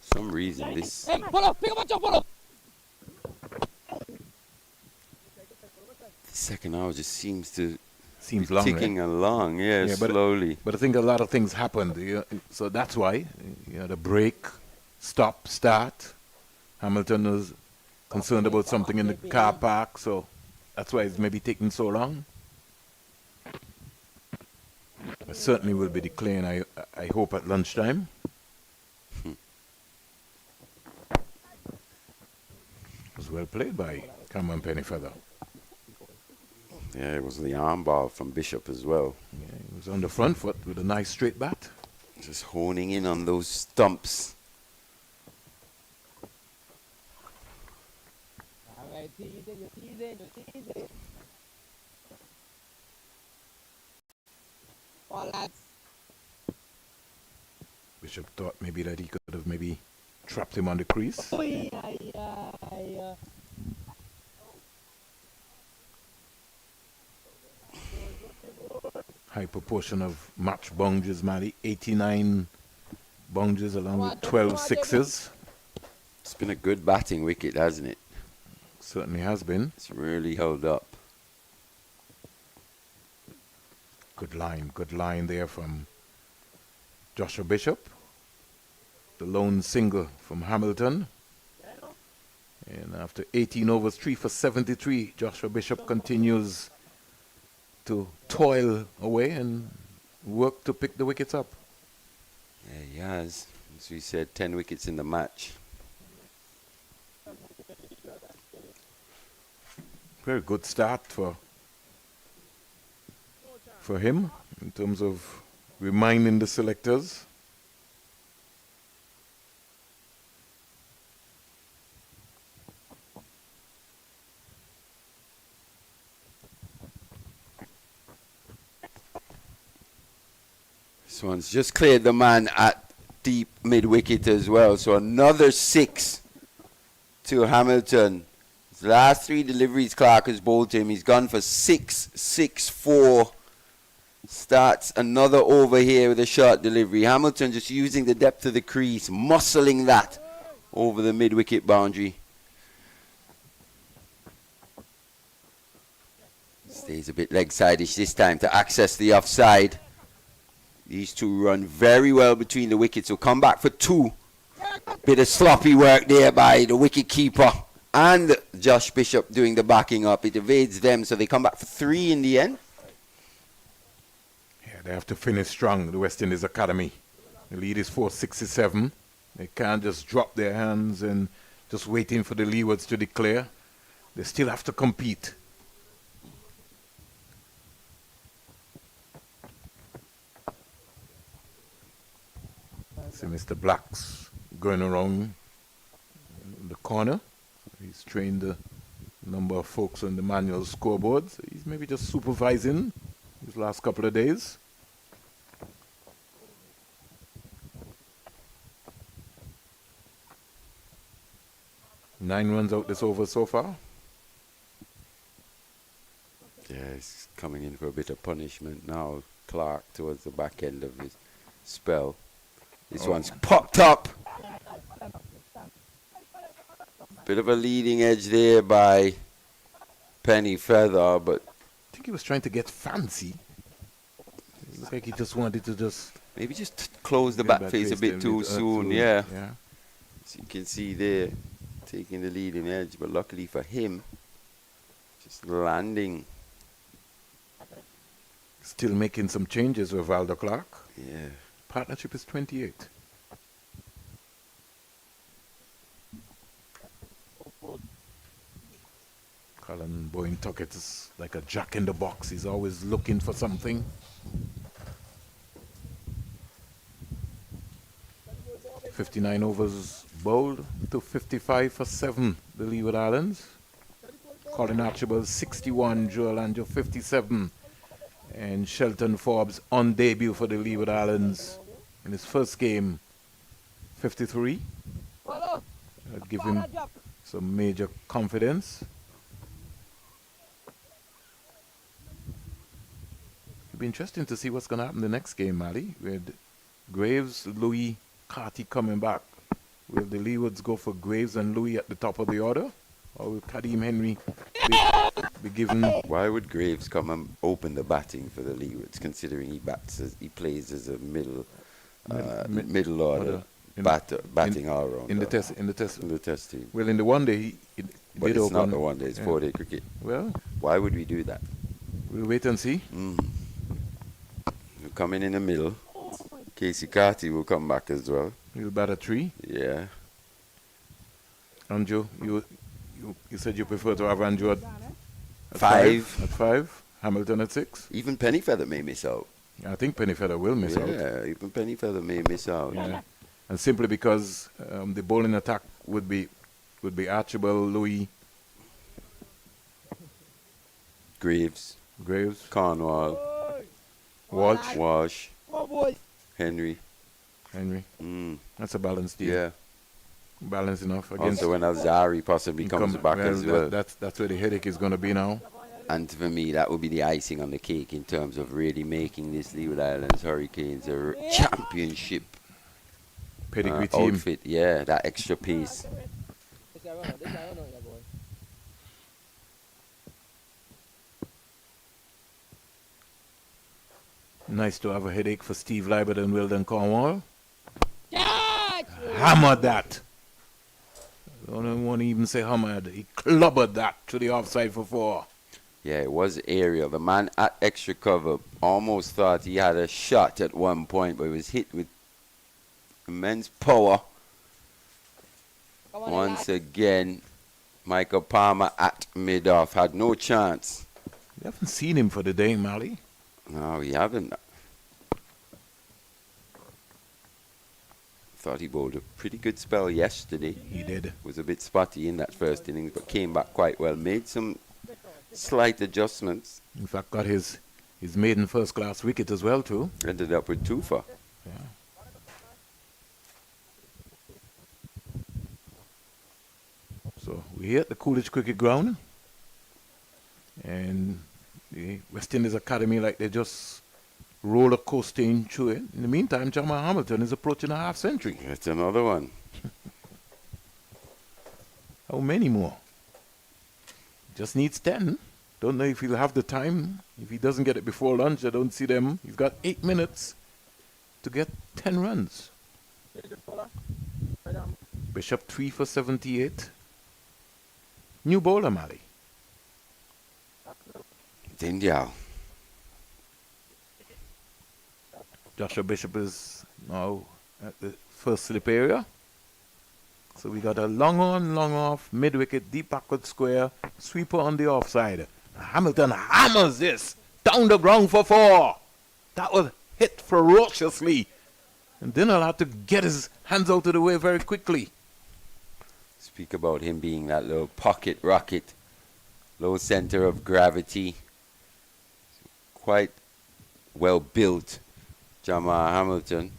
Speaker 3: Some reason this second hour just seems to
Speaker 1: Seems
Speaker 3: be
Speaker 1: long,
Speaker 3: ticking
Speaker 1: right?
Speaker 3: along, yeah,
Speaker 1: but
Speaker 3: slowly.
Speaker 1: But I think a lot of things happened. So that's why, the break, stop, start. Hamilton was concerned about something in the car park, so that's why it's maybe taking so long. I certainly will be declaring, I hope, at lunchtime. It was well played by Cameron Pennyfeather.
Speaker 3: Yeah, it was the arm ball from Bishop as well.
Speaker 1: Yeah, he was on the front foot with a nice straight bat.
Speaker 3: Just honing in on those stumps.
Speaker 1: Bishop thought maybe that he could have maybe trapped him on the crease. High proportion of match bunges, Mali. 89 bunges along with 12 sixes.
Speaker 3: It's been a good batting wicket, hasn't it?
Speaker 1: Certainly has been.
Speaker 3: It's really held up.
Speaker 1: Good line there from Joshua Bishop. The lone single from Hamilton. And after 18 overs, 3 for 73, Joshua Bishop continues to toil away and work to pick the wickets up.
Speaker 3: Yeah, he has. As we said, 10 wickets in the match.
Speaker 1: Very good start for him in terms of reminding the selectors.
Speaker 3: This one's just cleared the man at deep mid-wicket as well. So another 6 to Hamilton. His last 3 deliveries Clark has bowled to him. He's gone for 6-6-4. Starts another over here with a short delivery. Hamilton just using the depth of the crease, muscling that over the mid-wicket boundary. Stays a bit leg-sideish this time to access the offside. These two run very well between the wickets. So come back for 2. Bit of sloppy work there by the wicket keeper and Josh Bishop doing the backing up. It evades them, so they come back for 3 in the end.
Speaker 1: Yeah, they have to finish strong, the West Indies Academy. The lead is 467. They can't just drop their hands and just waiting for the Leewards to declare. They still have to compete. See Mr. Black's going around the corner. He's trained a number of folks on the manual scoreboards. He's maybe just supervising these last couple of days. Nine runs out this over so far.
Speaker 3: Yeah, he's coming in for a bit of punishment now. Clark towards the back end of his spell. This one's popped up. Bit of a leading edge there by Pennyfeather, but
Speaker 1: I think he was trying to get fancy. It looked like he just wanted to just
Speaker 3: maybe just close the back face a bit too soon. Yeah. So you can see there, taking the leading edge, but luckily for him, just landing.
Speaker 1: Still making some changes with Valdo Clark.
Speaker 3: Yeah.
Speaker 1: Partnership is 28. Boeing Tuckett is like a jack in the box. He's always looking for something. 59 overs bowled to 55 for 7, the Leeward Islands. Colin Archibald 61, Joel Angel 57, and Shelton Forbes on debut for the Leeward Islands in his first game 53. That'll give him some major confidence. It'll be interesting to see what's going to happen the next game, Mali, with Graves, Louis, Carty coming back. Will the Leewards go for Graves and Louis at the top of the order? Or will Kadeem Henry be given...
Speaker 3: Why would Graves come and open the batting for the Leewards, considering he plays as a middle order batting all round
Speaker 1: in the test
Speaker 3: team?
Speaker 1: Well, in the one day he
Speaker 3: but
Speaker 1: did
Speaker 3: it's
Speaker 1: open.
Speaker 3: not the one day; it's 4-day cricket.
Speaker 1: Well,
Speaker 3: why would we do that?
Speaker 1: We'll wait and see.
Speaker 3: We're coming in the middle. Casey Carty will come back as well.
Speaker 1: He'll bat at 3.
Speaker 3: Yeah.
Speaker 1: Anju, you said you prefer to have Anju at
Speaker 3: 5.
Speaker 1: At 5. Hamilton at 6.
Speaker 3: Even Pennyfeather may miss out.
Speaker 1: I think Pennyfeather will miss out.
Speaker 3: Yeah, even Pennyfeather may miss out.
Speaker 1: Yeah. And simply because the bowling attack would be Archibald, Louis,
Speaker 3: Graves, Cornwall, Walsh, Henry.
Speaker 1: That's a balanced deal.
Speaker 3: Yeah.
Speaker 1: Balanced enough. Against
Speaker 3: Also when Alzari possibly comes back as well.
Speaker 1: That's where the headache is going to be now.
Speaker 3: And for me, that would be the icing on the cake in terms of really making this Leeward Islands Hurricanes a championship
Speaker 1: pedigree team.
Speaker 3: Outfit. Yeah, that extra piece.
Speaker 1: Nice to have a headache for Steve Leibert and Weldon Cornwall. Hammered that. I don't want to even say hammered. He clobbered that to the offside for 4.
Speaker 3: Yeah, it was aerial. The man at extra cover almost thought he had a shot at one point, but he was hit with immense power. Once again, Michael Palmer at mid-off had no chance.
Speaker 1: You haven't seen him for the day, Mali.
Speaker 3: No, we haven't. Thought he bowled a pretty good spell yesterday.
Speaker 1: He did.
Speaker 3: Was a bit spotty in that first innings, but came back quite well. Made some slight adjustments.
Speaker 1: In fact, got his maiden first-class wicket as well, too.
Speaker 3: Ended up with 2 for.
Speaker 1: Yeah. So we're here at the Coolidge Cricket Ground. And the West Indies Academy, like they just roller coasting through it. In the meantime, Jamal Hamilton is approaching a half-century.
Speaker 3: That's another one.
Speaker 1: How many more? Just needs 10. Don't know if he'll have the time. If he doesn't get it before lunch, I don't see them. He's got 8 minutes to get 10 runs. Bishop 3 for 78. New bowler, Mali.
Speaker 3: Dindial.
Speaker 1: Joshua Bishop is now at the first slip area. So we got a long on, long off, mid-wicket, deep backward square, sweeper on the offside. Hamilton hammers this down the ground for 4. That was hit ferociously. And Dinal had to get his hands out of the way very quickly.
Speaker 3: Speak about him being that little pocket rocket, low center of gravity. Quite well built, Jamal Hamilton.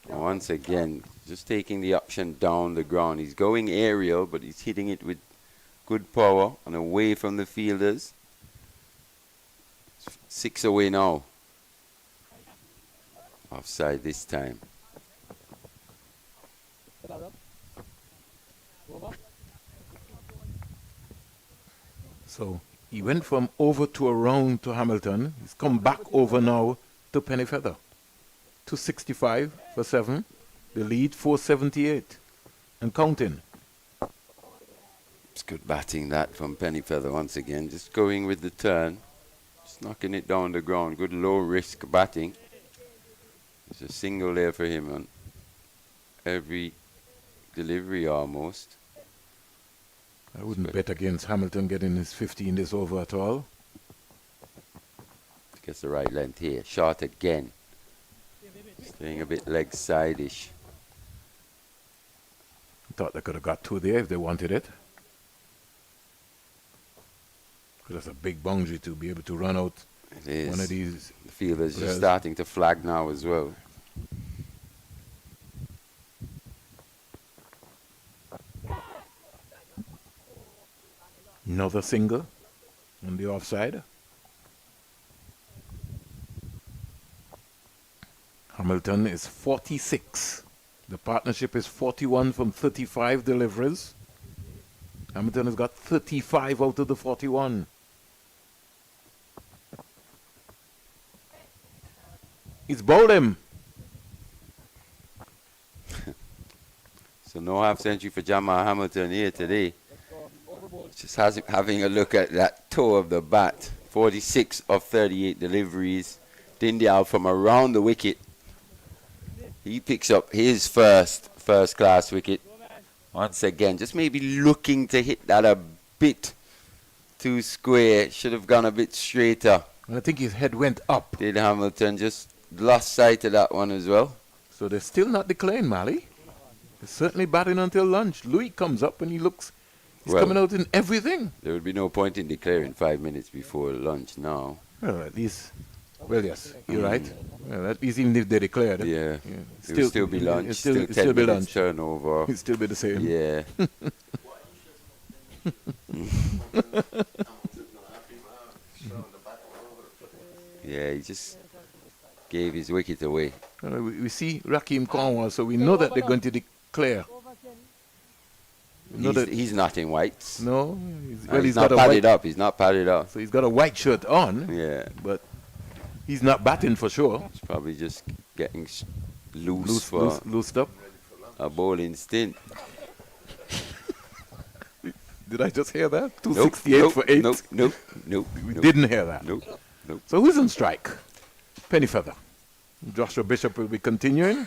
Speaker 3: Once again, just taking the option down the ground. He's going aerial, but he's hitting it with good power and away from the fielders. 6 away now. Offside this time.
Speaker 1: So he went from over to around to Hamilton. He's come back over now to Pennyfeather. 265 for 7. The lead 478 and counting.
Speaker 3: It's good batting that from Pennyfeather once again. Just going with the turn. Just knocking it down the ground. Good low risk batting. There's a single there for him on every delivery almost.
Speaker 1: I wouldn't bet against Hamilton getting his 50 in this over at all.
Speaker 3: Gets the right length here. Short again. Staying a bit leg side-ish.
Speaker 1: Thought they could have got two there if they wanted it. That's a big boundary to be able to run out
Speaker 3: It is.
Speaker 1: one of these.
Speaker 3: The fielders
Speaker 1: players.
Speaker 3: just starting to flag now as well.
Speaker 1: Another single on the offside. Hamilton is 46. The partnership is 41 from 35 deliveries. Hamilton has got 35 out of the 41. He's bowled him.
Speaker 3: So no half century for Jamal Hamilton here today. Just having a look at that toe of the bat. 46 of 38 deliveries. Dindial from around the wicket. He picks up his first class wicket. Once again, just maybe looking to hit that a bit too square. Should have gone a bit straighter.
Speaker 1: And I think his head went up.
Speaker 3: Did Hamilton, just lost sight of that one as well.
Speaker 1: So they're still not declaring Mali. They're certainly batting until lunch. Louis comes up and he looks, he's coming out in everything.
Speaker 3: There would be no point in declaring 5 minutes before lunch now.
Speaker 1: Well, at least, well, yes, you're right. Well, at least even if they declared it.
Speaker 3: Yeah. It will still be lunch.
Speaker 1: It's
Speaker 3: Still 10
Speaker 1: still be
Speaker 3: minutes
Speaker 1: lunch.
Speaker 3: turnover.
Speaker 1: It'll still be the same.
Speaker 3: Yeah. Yeah, he just gave his wicket away.
Speaker 1: We see Raheem Cornwall, so we know that they're going to declare.
Speaker 3: He's not in whites.
Speaker 1: No,
Speaker 3: He's not padded up. He's not padded up.
Speaker 1: So he's got a white shirt on.
Speaker 3: Yeah.
Speaker 1: But he's not batting for sure.
Speaker 3: He's probably just getting loosed
Speaker 1: up.
Speaker 3: A bowling stint.
Speaker 1: Did I just hear that? 268 for 8?
Speaker 3: Nope.
Speaker 1: We didn't hear that.
Speaker 3: Nope.
Speaker 1: So who's on strike? Pennyfeather. Joshua Bishop will be continuing.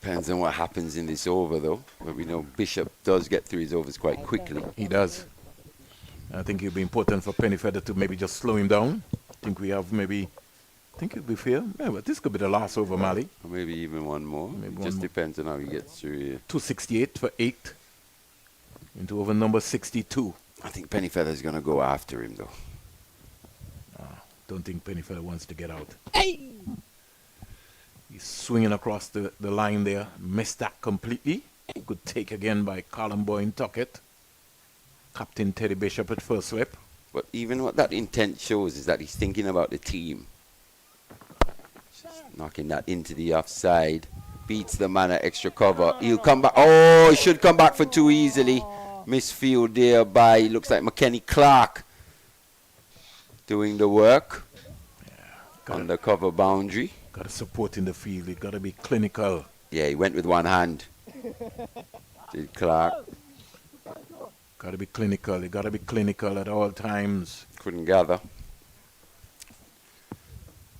Speaker 3: Depends on what happens in this over, though. But we know Bishop does get through his overs quite quickly.
Speaker 1: He does. I think it'll be important for Pennyfeather to maybe just slow him down. I think we have maybe... I think it'll be fair. Yeah, but this could be the last over, Mali.
Speaker 3: Or maybe even one more. It just depends on how he gets through here.
Speaker 1: 268 for 8. Into over number 62.
Speaker 3: I think Pennyfeather's going to go after him, though.
Speaker 1: Don't think Pennyfeather wants to get out. Hey! He's swinging across the line there. Missed that completely. Good take again by Colin Boyne Tuckett. Captain Teddy Bishop at first slip.
Speaker 3: But even what that intent shows is that he's thinking about the team. Just knocking that into the offside. Beats the man at extra cover. He'll come back. Oh, he should come back for two easily. Misfield there by, looks like McKenny Clark doing the work. Yeah, undercover boundary.
Speaker 1: Got to support in the field. You got to be clinical.
Speaker 3: Yeah, he went with one hand. Did Clark.
Speaker 1: Got to be clinical. You got to be clinical at all times.
Speaker 3: Couldn't gather.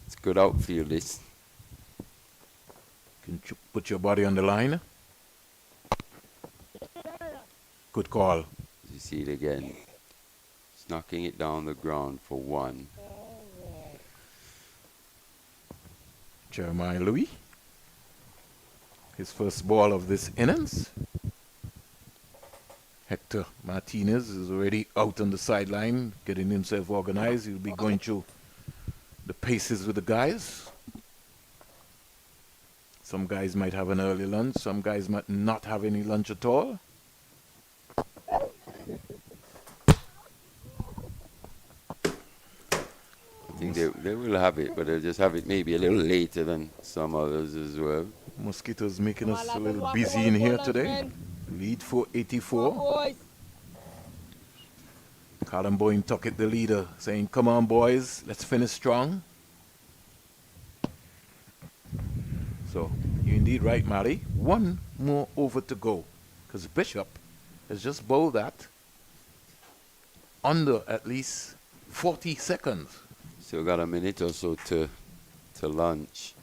Speaker 3: It's good outfield, this.
Speaker 1: Can you put your body on the line? Good call.
Speaker 3: You see it again. He's knocking it down the ground for one.
Speaker 1: Jeremiah Louis. His first ball of this innings. Hector Martinez is already out on the sideline, getting himself organized. He'll be going through the paces with the guys. Some guys might have an early lunch. Some guys might not have any lunch at all.
Speaker 3: I think they will have it, but they'll just have it maybe a little later than some others as well.
Speaker 1: Mosquitoes making us a little busy in here today. Lead for 84. Colin Boyne Tuckett, the leader, saying, come on, boys, let's finish strong. So, you're indeed right, Mali. One more over to go. Because Bishop has just bowled that under at least 40 seconds.
Speaker 3: Still got a minute or so to lunch.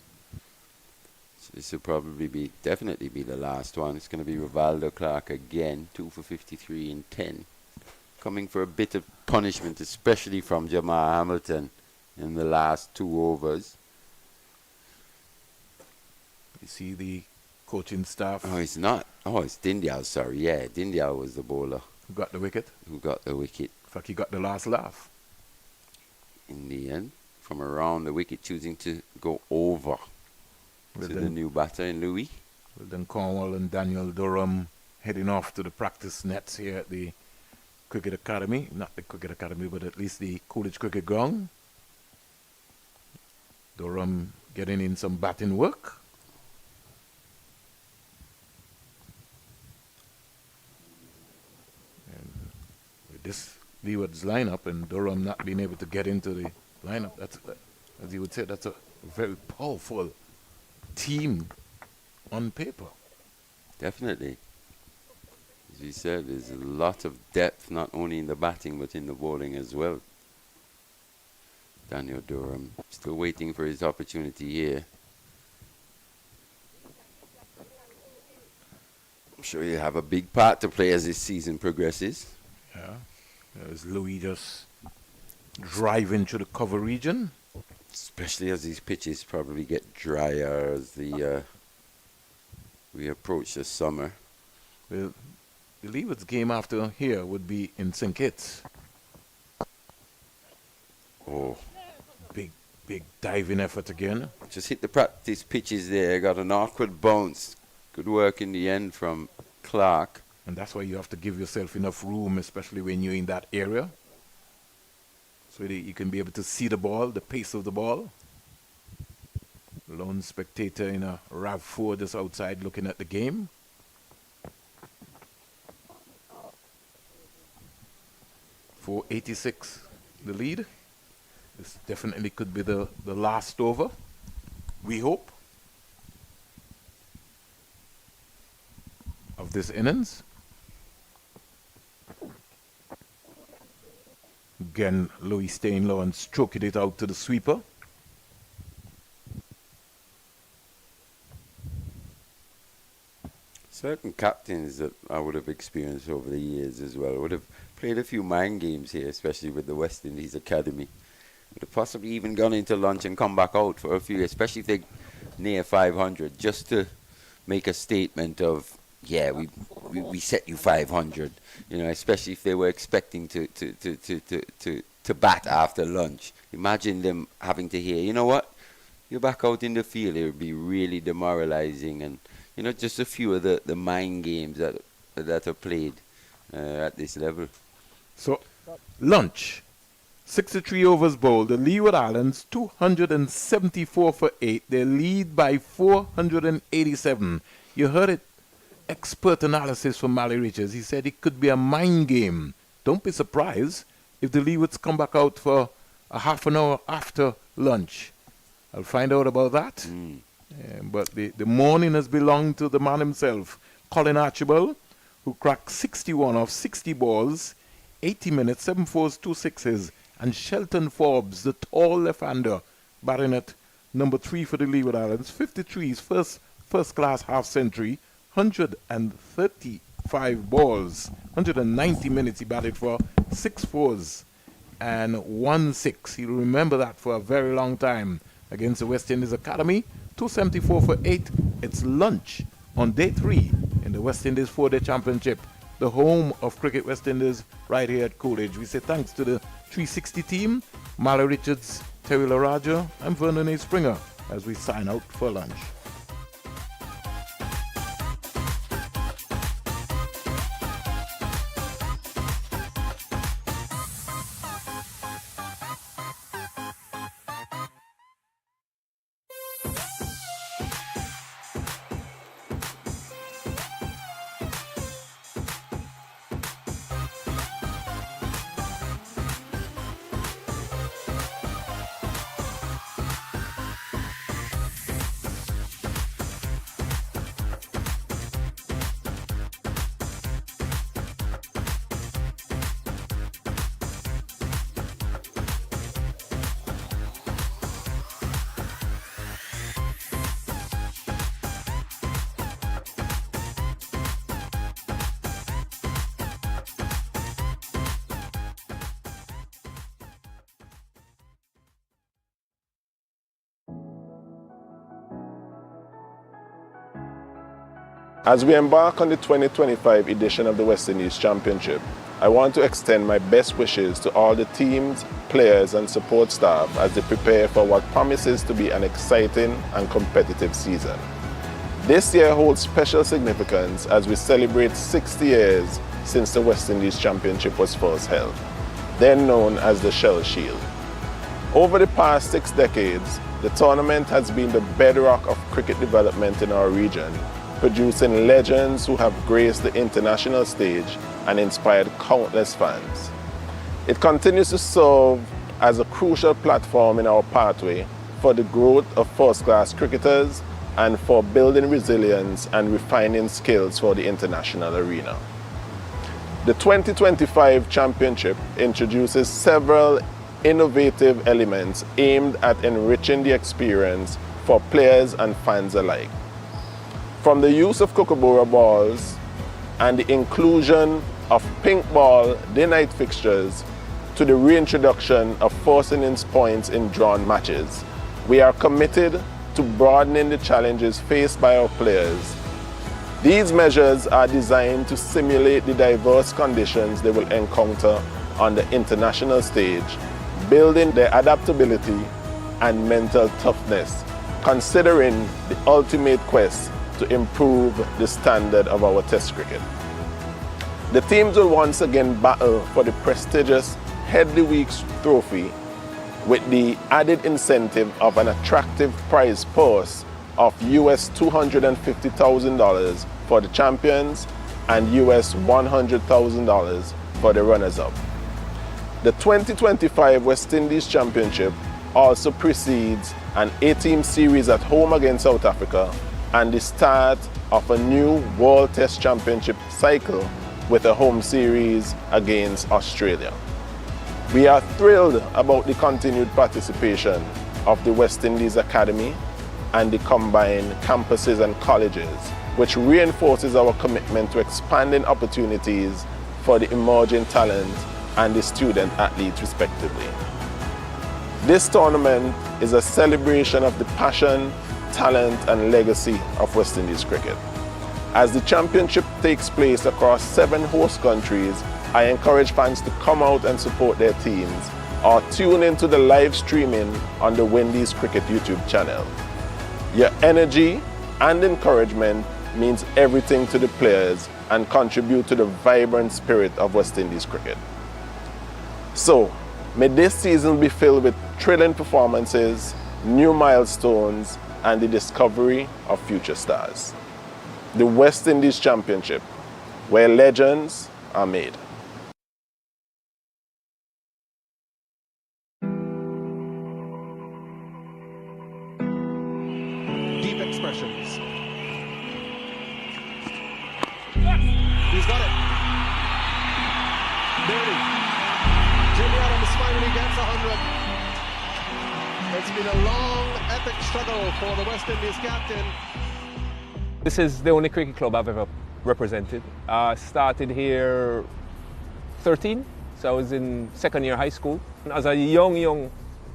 Speaker 3: This will probably definitely be the last one. It's going to be Rivaldo Clark again, 2 for 53 in 10. Coming for a bit of punishment, especially from Jamal Hamilton in the last 2 overs.
Speaker 1: You see the coaching staff
Speaker 3: Oh, it's not. Oh, it's Dindial, sorry. Yeah, Dindial was the bowler
Speaker 1: who got the wicket.
Speaker 3: who got the wicket
Speaker 1: In fact, he got the last laugh.
Speaker 3: in the end. From around the wicket, choosing to go over
Speaker 1: Well,
Speaker 3: to the
Speaker 1: then,
Speaker 3: new batter in Louis.
Speaker 1: well, then Cornwall and Daniel Durham heading off to the practice nets here at the Cricket Academy. Not the Cricket Academy, but at least the Coolidge Cricket Ground. Durham getting in some batting work. And with this Leeward's lineup and Durham not being able to get into the lineup, that's, as you would say, that's a very powerful team on paper.
Speaker 3: Definitely. As you said, there's a lot of depth, not only in the batting, but in the bowling as well. Daniel Durham still waiting for his opportunity here. I'm sure he'll have a big part to play as this season progresses.
Speaker 1: Yeah. There's Louis just driving through the cover region.
Speaker 3: Especially as these pitches probably get drier as we approach the summer.
Speaker 1: Well, the Leeward's game after here would be in St. Kitts.
Speaker 3: Oh,
Speaker 1: Big diving effort again.
Speaker 3: just hit the practice pitches there. Got an awkward bounce. Good work in the end from Clark.
Speaker 1: And that's why you have to give yourself enough room, especially when you're in that area. So that you can be able to see the ball, the pace of the ball. Lone spectator in a RAV4 just outside looking at the game. .486 the lead. This definitely could be the last over. We hope. Of this innings. Again, Louis staying low and stroking it out to the sweeper.
Speaker 3: Certain captains that I would have experienced over the years as well would have played a few mind games here, especially with the West Indies Academy. Would have possibly even gone into lunch and come back out for a few, especially if they're near 500, just to make a statement of, yeah, we set you 500. You know, especially if they were expecting to bat after lunch. Imagine them having to hear, you know what, you're back out in the field. It would be really demoralizing. And you know, just a few of the mind games that are played at this level.
Speaker 1: So, lunch. 63 overs bowled. The Leeward Islands 274 for 8. They lead by 487. You heard it. Expert analysis from Mally Richards. He said it could be a mind game. Don't be surprised if the Leewards come back out for a half an hour after lunch. I'll find out about that. But the morning has belonged to the man himself, Colin Archibald, who cracked 61 off 60 balls, 80 minutes, 7 fours, 2 sixes, and Shelton Forbes, the tall left-hander, batting at number 3 for the Leeward Islands, 53's first-class half-century, 135 balls, 190 minutes he batted for, 6 fours and 1 6. He'll remember that for a very long time against the West Indies Academy. 274 for 8. It's lunch on day 3 in the West Indies 4-day championship, the home of Cricket West Indies, right here at Coolidge. We say thanks to the 360 team, Mally Richards, Terry Laraja, and Vernon A. Springer as we sign out for lunch.
Speaker 4: As we embark on the 2025 edition of the West Indies Championship, I want to extend my best wishes to all the teams, players and support staff as they prepare for what promises to be an exciting and competitive season. This year holds special significance as we celebrate 60 years since the West Indies Championship was first held, then known as the Shell Shield. Over the past 6 decades, the tournament has been the bedrock of cricket development in our region, producing legends who have graced the international stage and inspired countless fans. It continues to serve as a crucial platform in our pathway for the growth of first-class cricketers and for building resilience and refining skills for the international arena. The 2025 Championship introduces several innovative elements aimed at enriching the experience for players and fans alike. From the use of Kookaburra balls and the inclusion of pink ball day-night fixtures to the reintroduction of first innings points in drawn matches, we are committed to broadening the challenges faced by our players. These measures are designed to simulate the diverse conditions they will encounter on the international stage, building their adaptability and mental toughness, considering the ultimate quest to improve the standard of our Test cricket. The teams will once again battle for the prestigious Headley Weeks trophy with the added incentive of an attractive prize purse of US $250,000 for the champions and US $100,000 for the runners-up. The 2025 West Indies Championship also precedes an 8-team series at home against South Africa and the start of a new World Test Championship cycle with a home series against Australia. We are thrilled about the continued participation of the West Indies Academy and the combined campuses and colleges, which reinforces our commitment to expanding opportunities for the emerging talent and the student athletes respectively. This tournament is a celebration of the passion, talent and legacy of West Indies cricket. As the championship takes place across 7 host countries, I encourage fans to come out and support their teams or tune into the live streaming on the Windies Cricket YouTube channel. Your energy and encouragement means everything to the players and contribute to the vibrant spirit of West Indies cricket. So, may this season be filled with thrilling performances, new milestones, and the discovery of future stars. The West Indies Championship, where legends are made.
Speaker 5: Deep expressions. He's got it. Nearly. Jimmy Adams finally gets 100. It's been a long, epic struggle for the West Indies captain.
Speaker 6: This is the only cricket club I've ever represented. I started here 13, so I was in second year high school. As a young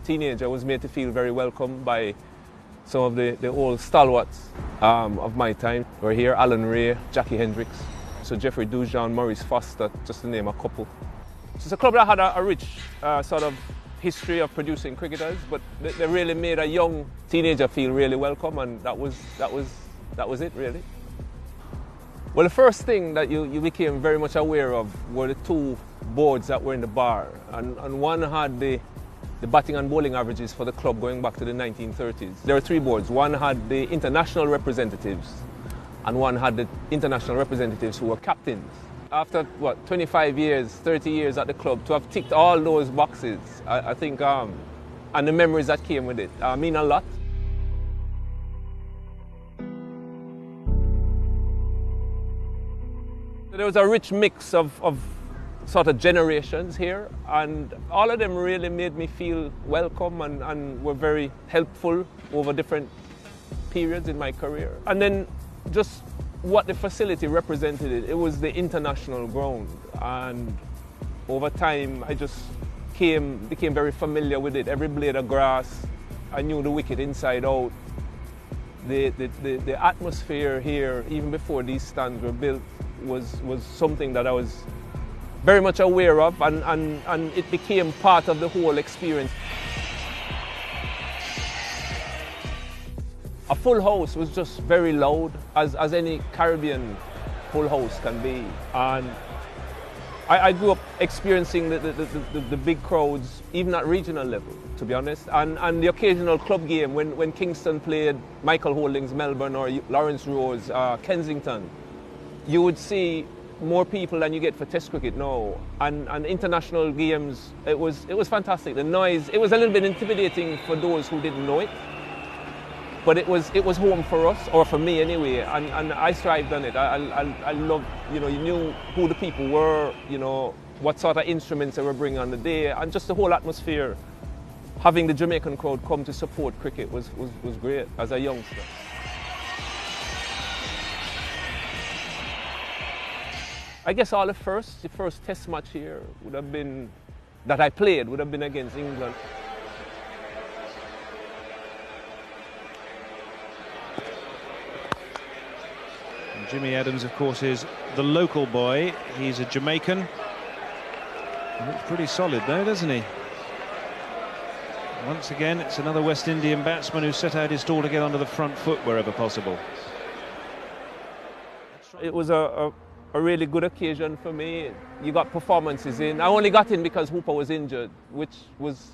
Speaker 6: teenager, I was made to feel very welcome by some of the old stalwarts of my time. We're here, Alan Ray, Jackie Hendricks, so Jeffrey Dujon, Maurice Foster, just to name a couple. So it's a club that had a rich sort of history of producing cricketers, but they really made a young teenager feel really welcome, and that was it really. Well, the first thing that you became very much aware of were the 2 boards that were in the bar, and one had the batting and bowling averages for the club going back to the 1930s. There were 3 boards. One had the international representatives, and one had the international representatives who were captains. After 25 years, 30 years at the club, to have ticked all those boxes, I think, and the memories that came with it, mean a lot. There was a rich mix of sort of generations here, and all of them really made me feel welcome and were very helpful over different periods in my career. And then just what the facility represented, it was the international ground, and over time I just became very familiar with it. Every blade of grass, I knew the wicket inside out. the atmosphere here, even before these stands were built, was something that I was very much aware of, and it became part of the whole experience. A full house was just very loud, as any Caribbean full house can be. And I grew up experiencing the big crowds, even at regional level, to be honest. And the occasional club game, when Kingston played Michael Holding's Melbourne or Lawrence Rose, Kensington, you would see more people than you get for Test cricket now. And international games, it was fantastic. The noise, it was a little bit intimidating for those who didn't know it. But it was home for us, or for me anyway, and I thrived on it. I loved, you knew who the people were, what sort of instruments they were bringing on the day, and just the whole atmosphere. Having the Jamaican crowd come to support cricket was great as a youngster. I guess the first Test match here would have been, that I played, would have been against England.
Speaker 7: Jimmy Adams, of course, is the local boy. He's a Jamaican. He looks pretty solid, though, doesn't he? Once again, it's another West Indian batsman who set out his stall to get onto the front foot wherever possible.
Speaker 6: It was a really good occasion for me. You got performances in. I only got in because Hooper was injured, which was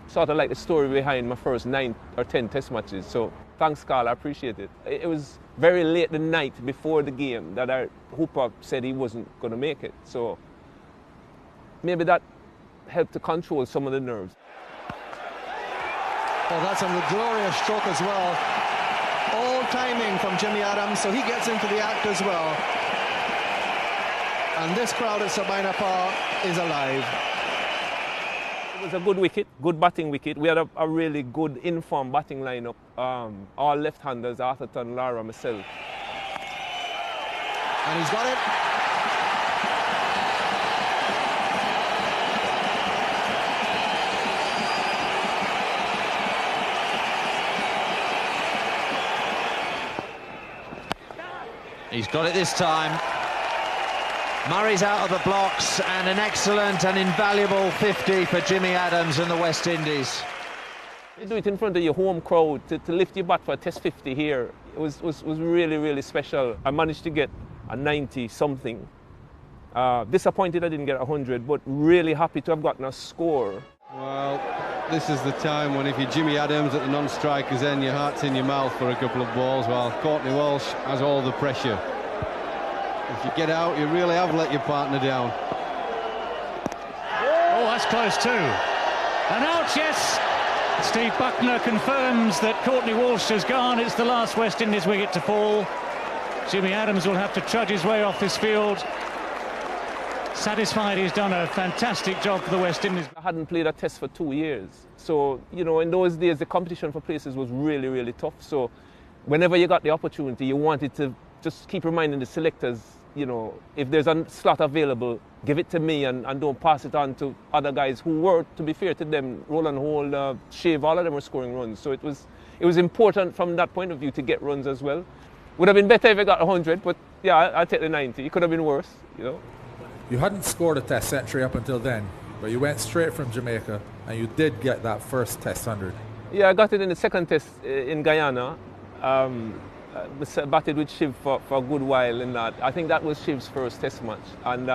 Speaker 6: sort of like the story behind my first 9 or 10 Test matches. So thanks, Carl, I appreciate it. It was very late the night before the game that Hooper said he wasn't going to make it. So maybe that helped to control some of the nerves.
Speaker 5: Well, that's a glorious stroke as well. All timing from Jimmy Adams, so he gets into the act as well. And this crowd at Sabina Park is alive.
Speaker 6: It was a good wicket, good batting wicket. We had a really good informed batting lineup. All left-handers, Arthurton, Lara, myself.
Speaker 5: And he's got it.
Speaker 8: He's got it this time. Murray's out of the blocks, and an excellent and invaluable 50 for Jimmy Adams and the West Indies.
Speaker 6: You do it in front of your home crowd, to lift your bat for a Test 50 here. It was really, really special. I managed to get a 90-something. Disappointed I didn't get 100, but really happy to have gotten a score.
Speaker 9: Well, this is the time when if you're Jimmy Adams at the non-strikers end, your heart's in your mouth for a couple of balls, while Courtney Walsh has all the pressure. If you get out, you really have let your partner down.
Speaker 10: Oh, that's close too. And out, yes. Steve Buckner confirms that Courtney Walsh has gone. It's the last West Indies wicket to fall. Jimmy Adams will have to trudge his way off this field. Satisfied he's done a fantastic job for the West Indies.
Speaker 6: I hadn't played a Test for 2 years. So, in those days, the competition for places was really, really tough. So whenever you got the opportunity, you wanted to just keep reminding the selectors, if there's a slot available, give it to me and don't pass it on to other guys who were, to be fair to them, Roland Hall, Shave, all of them were scoring runs. So it was important from that point of view to get runs as well. Would have been better if I got 100, but yeah, I'll take the 90. It could have been worse,
Speaker 11: You hadn't scored a Test century up until then, but you went straight from Jamaica and you did get that first Test 100.
Speaker 6: Yeah, I got it in the second Test in Guyana. Batted with Shiv for a good while in that. I think that was Shiv's first Test match, and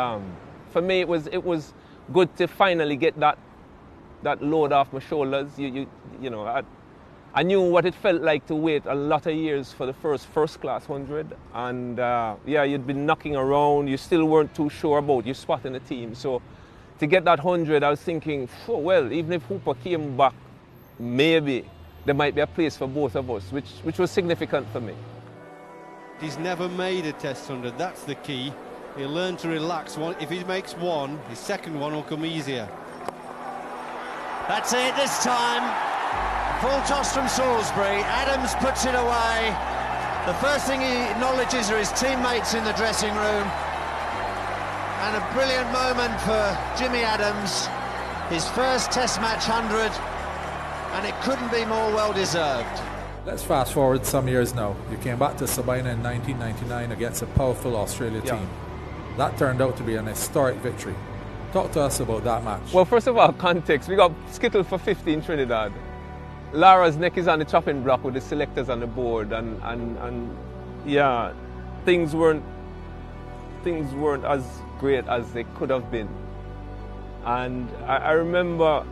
Speaker 6: for me it was good to finally get that load off my shoulders. I knew what it felt like to wait a lot of years for the first class 100, and you'd been knocking around. You still weren't too sure about your spot in the team. So to get that 100, I was thinking, well, even if Hooper came back, maybe there might be a place for both of us, which was significant for me.
Speaker 9: He's never made a Test 100, that's the key. He'll learn to relax. If he makes one, his second one will come easier.
Speaker 8: That's it this time. Full toss from Salisbury. Adams puts it away. The first thing he acknowledges are his teammates in the dressing room. And a brilliant moment for Jimmy Adams. His first Test match 100. And it couldn't be more well deserved.
Speaker 11: Let's fast forward some years now. You came back to Sabina in 1999 against a powerful Australia team. That turned out to be an historic victory. Talk to us about that match.
Speaker 6: Well, first of all, context. We got skittled for 50 in Trinidad. Lara's neck is on the chopping block with the selectors on the board, and yeah, things weren't as great as they could have been. And I remember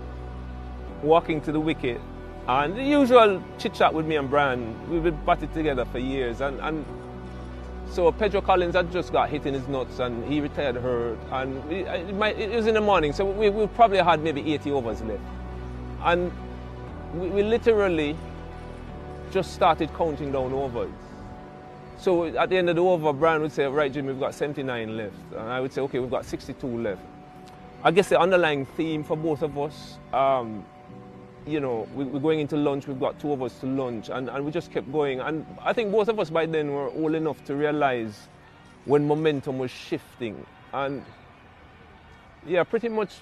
Speaker 6: walking to the wicket, and the usual chit-chat with me and Brian. We've been batted together for years, and so Pedro Collins had just got hit in his nuts, and he retired hurt, and it was in the morning, so we probably had maybe 80 overs left. And we literally just started counting down overs. So at the end of the over, Brian would say, right, Jimmy, we've got 79 left. And I would say, okay, we've got 62 left. I guess the underlying theme for both of us, you know, we're going into lunch, we've got 2 of us to lunch, and we just kept going. And I think both of us by then were old enough to realize when momentum was shifting. And yeah, pretty much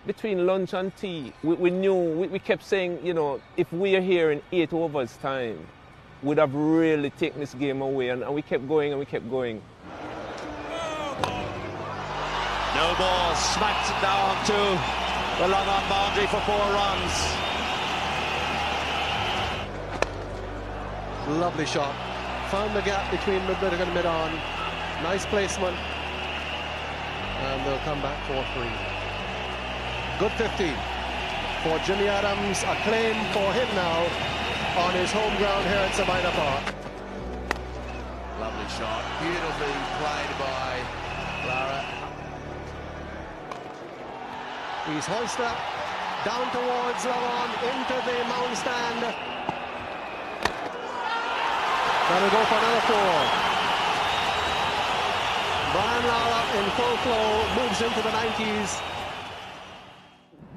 Speaker 6: between lunch and tea, we knew, we kept saying, you know, if we are here in 8 overs time, we'd have really taken this game away, and we kept going and we kept going.
Speaker 8: No ball, smacked down to the long on boundary for 4 runs.
Speaker 5: Lovely shot. Found the gap between mid-mid and mid-on. Nice placement. And they'll come back 4-3. Good 15 for Jimmy Adams. A claim for him now on his home ground here at Sabina Park.
Speaker 12: Lovely shot. Beautifully played by Lara.
Speaker 5: He's hoisted up, down towards Lawan, into the mound stand. That'll go for another 4. Brian Lara in full flow, moves into the 90s.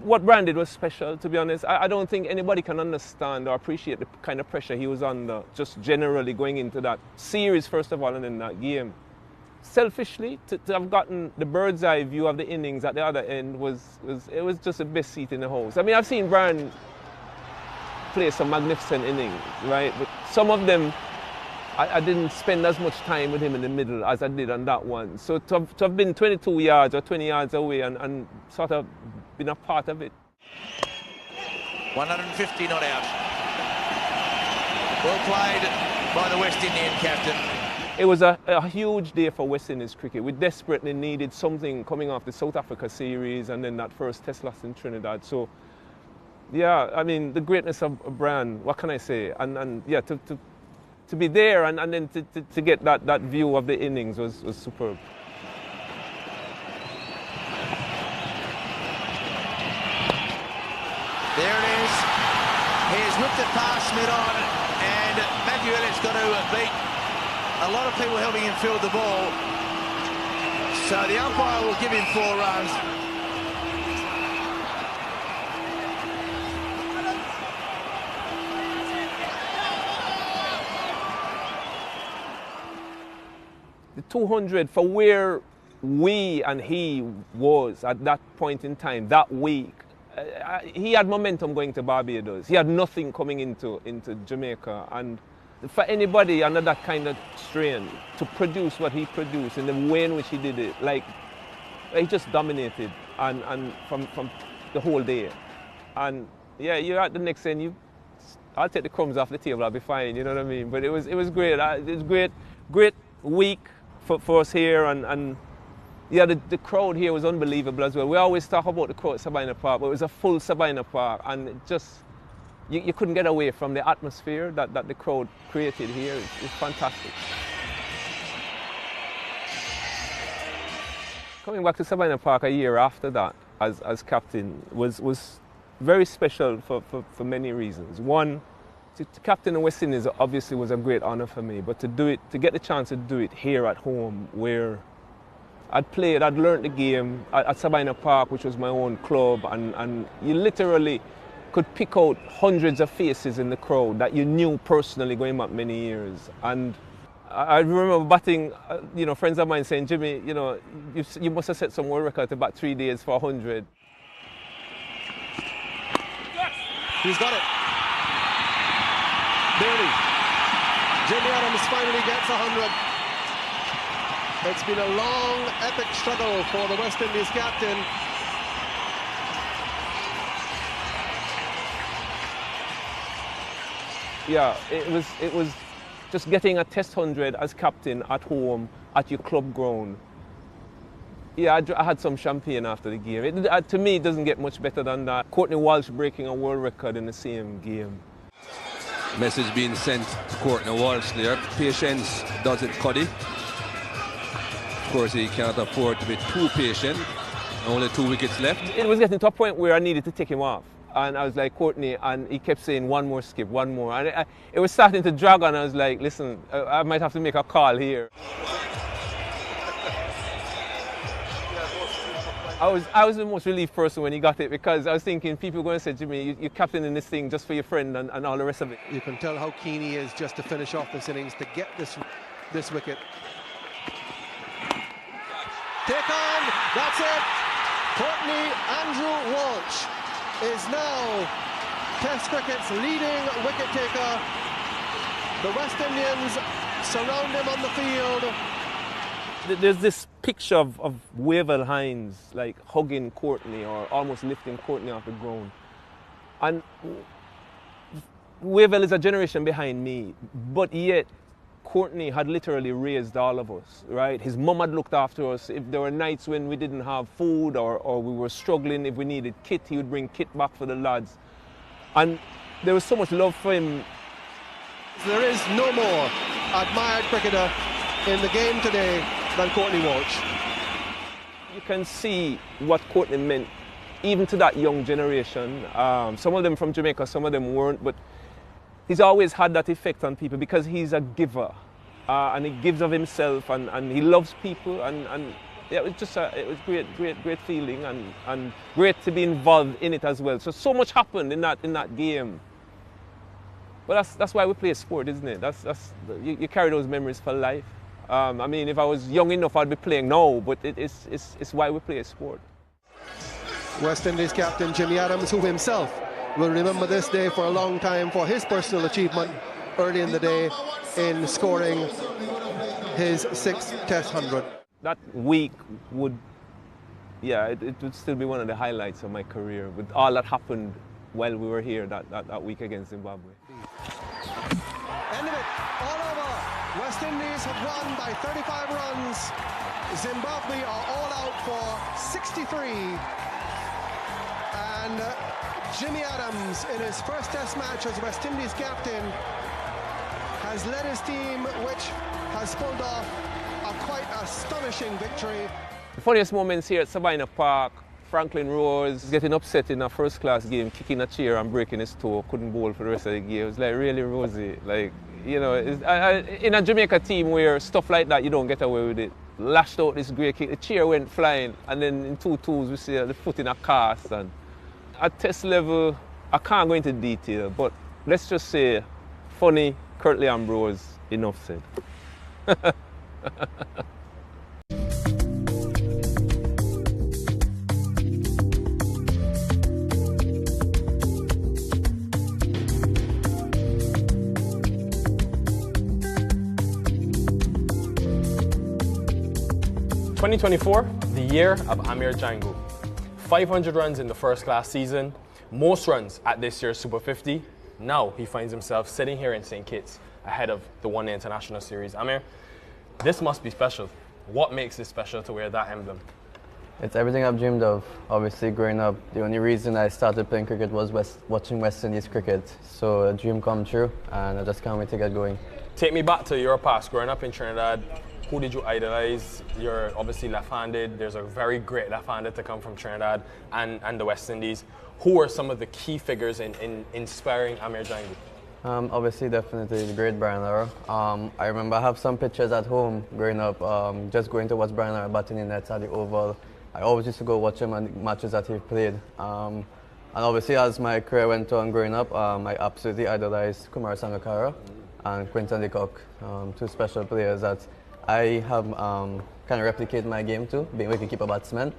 Speaker 6: What Brian did was special, to be honest. I don't think anybody can understand or appreciate the kind of pressure he was under, just generally going into that series, first of all, and then that game. Selfishly, to have gotten the bird's eye view of the innings at the other end was just the best seat in the house. I mean, I've seen Brian play some magnificent innings, right? But some of them, I didn't spend as much time with him in the middle as I did on that one. So to have been 22 yards or 20 yards away and sort of been a part of it.
Speaker 12: 150 not out. Well played by the West Indian captain.
Speaker 6: It was a huge day for West Indies cricket. We desperately needed something coming off the South Africa series and then that first test loss in Trinidad. So, yeah, I mean, the greatness of Brian, what can I say? And yeah, to be there and then to get that view of the innings was superb.
Speaker 12: There it is. He has whipped it past mid-on, and Matthew Elliott's got to beat a lot of people helping him field the ball. So the umpire will give him 4 runs.
Speaker 6: The 200 for where we and he was at that point in time, that week, he had momentum going to Barbados. He had nothing coming into Jamaica. And for anybody under that kind of strain to produce what he produced in the way in which he did it, like, he just dominated and from the whole day. And yeah, you're at the next end, I'll take the crumbs off the table, I'll be fine, you know what I mean? But it was great. It was great week for us here, and yeah, the crowd here was unbelievable as well. We always talk about the crowd at Sabina Park, but it was a full Sabina Park, and it just, you couldn't get away from the atmosphere that the crowd created here. It's fantastic. Coming back to Sabina Park a year after that as captain was very special for many reasons. One, to captain the West Indies obviously was a great honor for me, but to get the chance to do it here at home, where I'd learned the game at Sabina Park, which was my own club, and you literally could pick out hundreds of faces in the crowd that you knew personally going back many years. And I remember batting, friends of mine saying, Jimmy, you must have set some world record to bat 3 days for 100.
Speaker 5: He's got it. Barely. Jimmy Adams finally gets 100. It's been a long, epic struggle for the West Indies captain.
Speaker 6: Yeah, it was just getting a test 100 as captain at home at your club ground. Yeah, I had some champagne after the game. To me, it doesn't get much better than that. Courtney Walsh breaking a world record in the same game.
Speaker 13: Message being sent to Courtney Walsh there. Patience does it, Cuddy. Of course, he can't afford to be too patient. Only 2 wickets left.
Speaker 6: It was getting to a point where I needed to take him off. And I was like, Courtney, and he kept saying, one more skip, one more. And it was starting to drag on. I was like, listen, I might have to make a call here. I was the most relieved person when he got it, because I was thinking people were going to say, Jimmy, you're captaining this thing just for your friend and all the rest of it.
Speaker 5: You can tell how keen he is just to finish off this innings, to get this wicket. Take on, that's it. Courtney Andrew Walsh is now Test cricket's leading wicket taker. The West Indians surround him on the field.
Speaker 6: There's this picture of Wavell Hines like hugging Courtney or almost lifting Courtney off the ground. And Wavell is a generation behind me, but yet Courtney had literally raised all of us, right? His mum had looked after us. If there were nights when we didn't have food or we were struggling, if we needed kit, he would bring kit back for the lads. And there was so much love for him.
Speaker 5: There is no more admired cricketer in the game today than Courtney Walsh.
Speaker 6: You can see what Courtney meant even to that young generation. Some of them from Jamaica, some of them weren't, but he's always had that effect on people because he's a giver, and he gives of himself, and he loves people, and yeah, it was great feeling, and great to be involved in it as well. So much happened in that game. But that's why we play sport, isn't it? You carry those memories for life. I mean, if I was young enough, I'd be playing now, but it's why we play sport.
Speaker 5: West Indies captain Jimmy Adams, who himself will remember this day for a long time for his personal achievement early in the day in scoring his 6th Test 100.
Speaker 6: That week would still be one of the highlights of my career, with all that happened while we were here that week against Zimbabwe.
Speaker 5: End of it, all over. West Indies have won by 35 runs. Zimbabwe are all out for 63. And Jimmy Adams, in his first Test match as West Indies captain, has led his team, which has pulled off a quite astonishing victory.
Speaker 6: The funniest moments here at Sabina Park, Franklin Rose getting upset in a first-class game, kicking a chair and breaking his toe, couldn't bowl for the rest of the game. It was like really rosy. Like, you know, in a Jamaica team where stuff like that, you don't get away with it. Lashed out this great kick, the chair went flying, and then in 2-2s we see the foot in a cast. And at Test level, I can't go into detail, but let's just say, funny, Curtly Ambrose, enough said.
Speaker 14: 2024, the year of Amir Jangoo. 500 runs in the first-class season, most runs at this year's Super 50. Now he finds himself sitting here in St. Kitts ahead of the One Day International Series. Amir, this must be special. What makes it special to wear that emblem?
Speaker 15: It's everything I've dreamed of. Obviously, growing up, the only reason I started playing cricket was watching West Indies cricket. So a dream come true, and I just can't wait to get going.
Speaker 14: Take me back to your past, growing up in Trinidad. Who did you idolize? You're obviously left-handed. There's a very great left-handed to come from Trinidad and the West Indies. Who are some of the key figures in inspiring Amir Jangoo?
Speaker 15: Obviously, definitely the great Brian Lara. I remember I have some pictures at home growing up, just going to watch Brian Lara batting in nets at the Oval. I always used to go watch him on matches that he played. And obviously, as my career went on growing up, I absolutely idolized Kumar Sangakkara and Quinton de Kock, two special players that I have kind of replicated my game too, being a wicketkeeper batsman.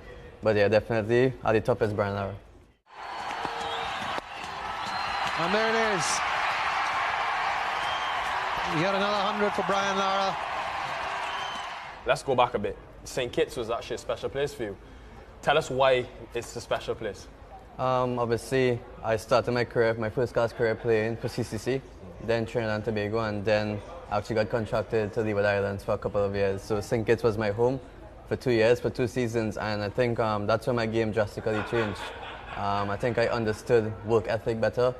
Speaker 15: But yeah, definitely at the top is Brian Lara.
Speaker 5: And there it is. He had another 100 for Brian Lara.
Speaker 14: Let's go back a bit. St. Kitts was actually a special place for you. Tell us why it's a special place.
Speaker 15: Obviously, I started my career, my first class career playing for CCC, then Trinidad and Tobago, and then actually got contracted to Leeward Islands for a couple of years. So St. Kitts was my home for 2 years, for 2 seasons, and I think that's when my game drastically changed. I think I understood work ethic better.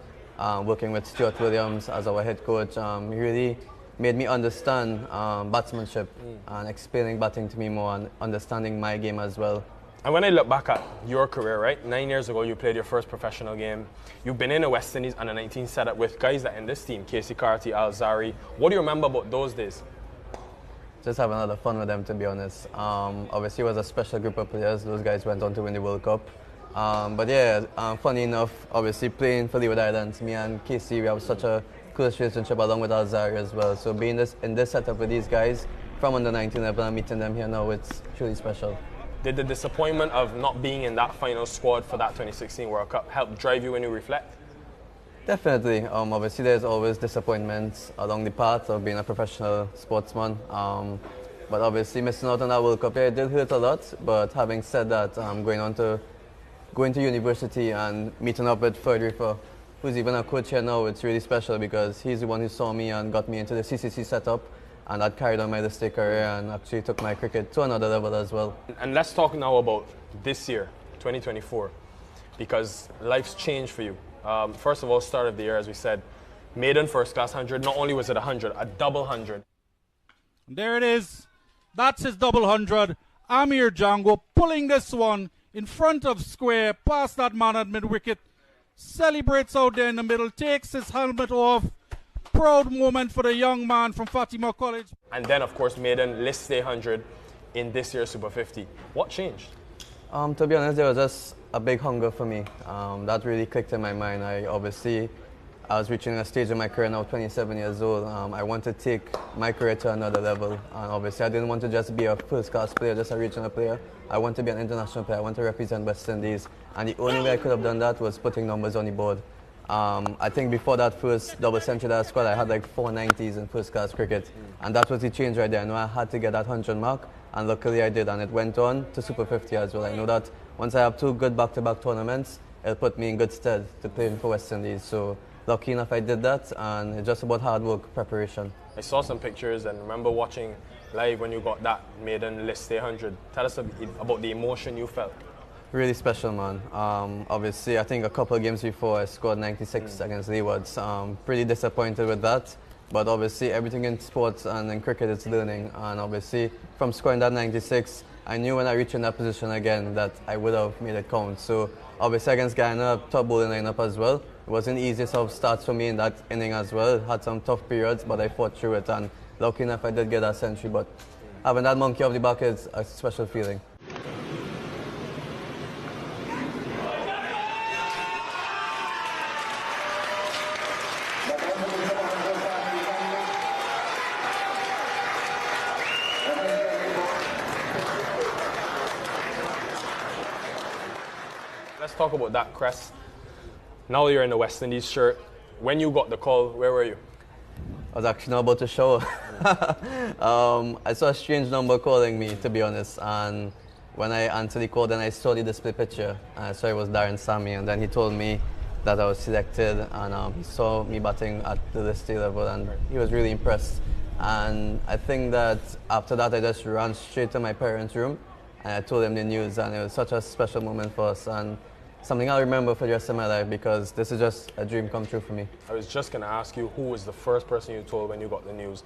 Speaker 15: Working with Stuart Williams as our head coach, he really made me understand batsmanship and explaining batting to me more and understanding my game as well.
Speaker 14: And when I look back at your career, right, 9 years ago you played your first professional game. You've been in a West Indies under 19 setup with guys that in this team, Casey Carty, Al Zari. What do you remember about those days?
Speaker 15: Just having a lot of fun with them, to be honest. Obviously, it was a special group of players. Those guys went on to win the World Cup. But yeah, funny enough, obviously playing for Leeward Islands, me and Casey, we have such a close relationship along with Al Zari as well. So being in this setup with these guys from under 19 level and meeting them here now, it's truly special.
Speaker 14: Did the disappointment of not being in that final squad for that 2016 World Cup help drive you when you reflect?
Speaker 15: Definitely. Obviously, there's always disappointments along the path of being a professional sportsman. But obviously, missing out on that World Cup, yeah, it did hurt a lot. But having said that, going to university and meeting up with Frederick, who's even a coach here now, it's really special because he's the one who saw me and got me into the CCC setup. And that carried on my district career and actually took my cricket to another level as well.
Speaker 14: And let's talk now about this year, 2024, because life's changed for you. First of all, start of the year, as we said, maiden first class 100. Not only was it 100, a double 100.
Speaker 16: There it is. That's his double 100. Amir Jangoo pulling this one in front of square, past that man at mid-wicket. Celebrates out there in the middle, takes his helmet off. Proud moment for the young man from Fatima College.
Speaker 14: And then, of course, maiden list day 100 in this year's Super 50. What changed?
Speaker 15: To be honest, there was just a big hunger for me. That really clicked in my mind. I was reaching a stage in my career now, 27 years old. I wanted to take my career to another level. And obviously, I didn't want to just be a first-class player, just a regional player. I want to be an international player. I want to represent West Indies. And the only way I could have done that was putting numbers on the board. I think before that first double century that I scored, I had like 490s in first-class cricket. And that was the change right there. I know I had to get that 100 mark, and luckily I did. And it went on to Super 50 as well. I know that once I have 2 good back-to-back tournaments, it'll put me in good stead to play for West Indies. So lucky enough I did that, and it's just about hard work, preparation.
Speaker 14: I saw some pictures and remember watching live when you got that maiden list day 100. Tell us about the emotion you felt.
Speaker 15: Really special, man. Obviously, I think a couple of games before I scored 96 against Leeward. Pretty disappointed with that. But obviously, everything in sports and in cricket is learning. And obviously, from scoring that 96, I knew when I reached in that position again that I would have made it count. So obviously, against Guyana, top bowling lineup as well. It wasn't the easiest of starts for me in that inning as well. Had some tough periods, but I fought through it. And lucky enough, I did get that century. But having that monkey off the back is a special feeling.
Speaker 14: Let's talk about that crest. Now you're in the West Indies shirt. When you got the call, where were you?
Speaker 15: I was actually not about to shower. I saw a strange number calling me, to be honest. And when I answered the call, then I saw the display picture. I saw it was Darren Sammy, and then he told me that I was selected, and he saw me batting at the list A level, and he was really impressed. And I think that after that, I just ran straight to my parents' room, and I told them the news, and it was such a special moment for us, and something I'll remember for the rest of my life, because this is just a dream come true for me.
Speaker 14: I was just going to ask you, who was the first person you told when you got the news?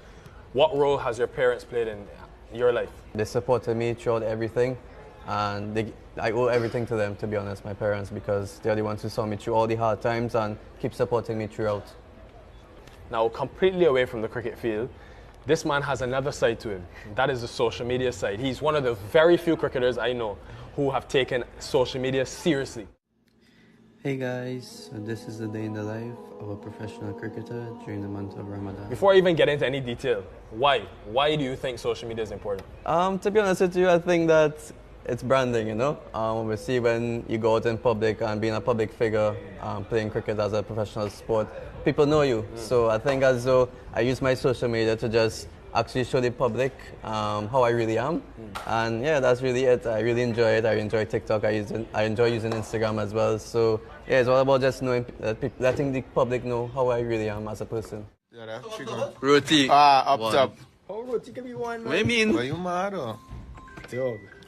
Speaker 14: What role has your parents played in your life?
Speaker 15: They supported me throughout everything, and I owe everything to them, to be honest, my parents, because they're the ones who saw me through all the hard times and keep supporting me throughout.
Speaker 14: Now, completely away from the cricket field, this man has another side to him. That is the social media side. He's one of the very few cricketers I know who have taken social media seriously.
Speaker 17: Hey guys, so this is the day in the life of a professional cricketer during the month of Ramadan.
Speaker 14: Before I even get into any detail, why? Why do you think social media is important?
Speaker 15: To be honest with you, I think that it's branding, you know. Obviously, when you go out in public and being a public figure, playing cricket as a professional sport, people know you. So I think as though I use my social media to just actually show the public how I really am. And yeah, that's really it. I really enjoy it. I enjoy TikTok. I enjoy using Instagram as well. So yeah, it's all about just knowing, letting the public know how I really am as a person.
Speaker 18: Roti.
Speaker 19: Up
Speaker 18: One.
Speaker 19: top. Oh, Roti can be one, man.
Speaker 18: What do you mean?
Speaker 19: Are you mad or?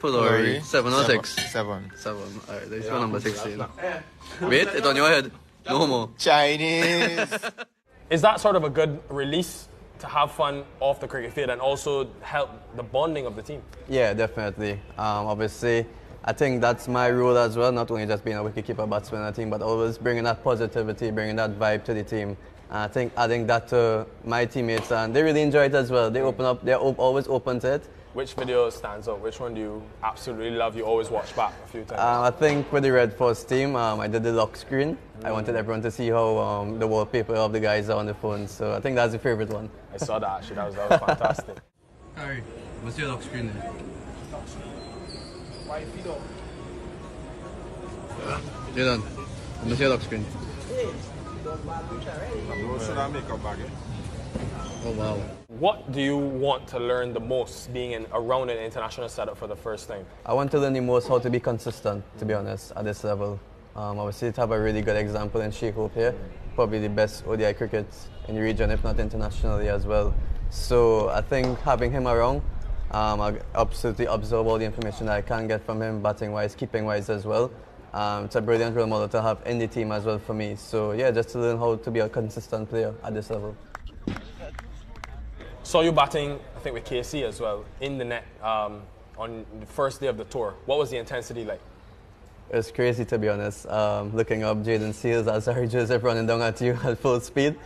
Speaker 18: Pulori. 7 or 6?
Speaker 19: 7.
Speaker 18: 7. Alright, there's your number 16. Wait, it's on your head. No homo.
Speaker 19: Chinese.
Speaker 14: Is that sort of a good release to have fun off the cricket field and also help the bonding of the team?
Speaker 15: Yeah, definitely. Obviously, I think that's my role as well, not only just being a wicketkeeper batsman on the team, but always bringing that positivity, bringing that vibe to the team. And I think adding that to my teammates, and they really enjoy it as well. They open up, they're always open to it.
Speaker 14: Which video stands out? Which one do you absolutely love? You always watch back a few times.
Speaker 15: I think with the Red Force team, I did the lock screen. I wanted everyone to see how the wallpaper of the guys are on the phone. So I think that's the favorite one.
Speaker 14: I saw that actually. That was fantastic.
Speaker 18: Harry, what's your lock screen there? Jaden, what's your lock screen? Oh wow.
Speaker 14: What do you want to learn the most being around an international setup for the first time?
Speaker 15: I want to learn the most how to be consistent, to be honest, at this level. Obviously, to have a really good example in Sheikh Hope here, probably the best ODI cricket in the region, if not internationally as well. So I think having him around, I absolutely absorb all the information that I can get from him, batting-wise, keeping-wise as well. It's a brilliant role model to have in the team as well for me. So yeah, just to learn how to be a consistent player at this level.
Speaker 14: Saw you batting, I think, with KC as well, in the net on the first day of the tour. What was the intensity like?
Speaker 15: It was crazy, to be honest. Looking up Jaden Seals as Harry Joseph running down at you at full speed.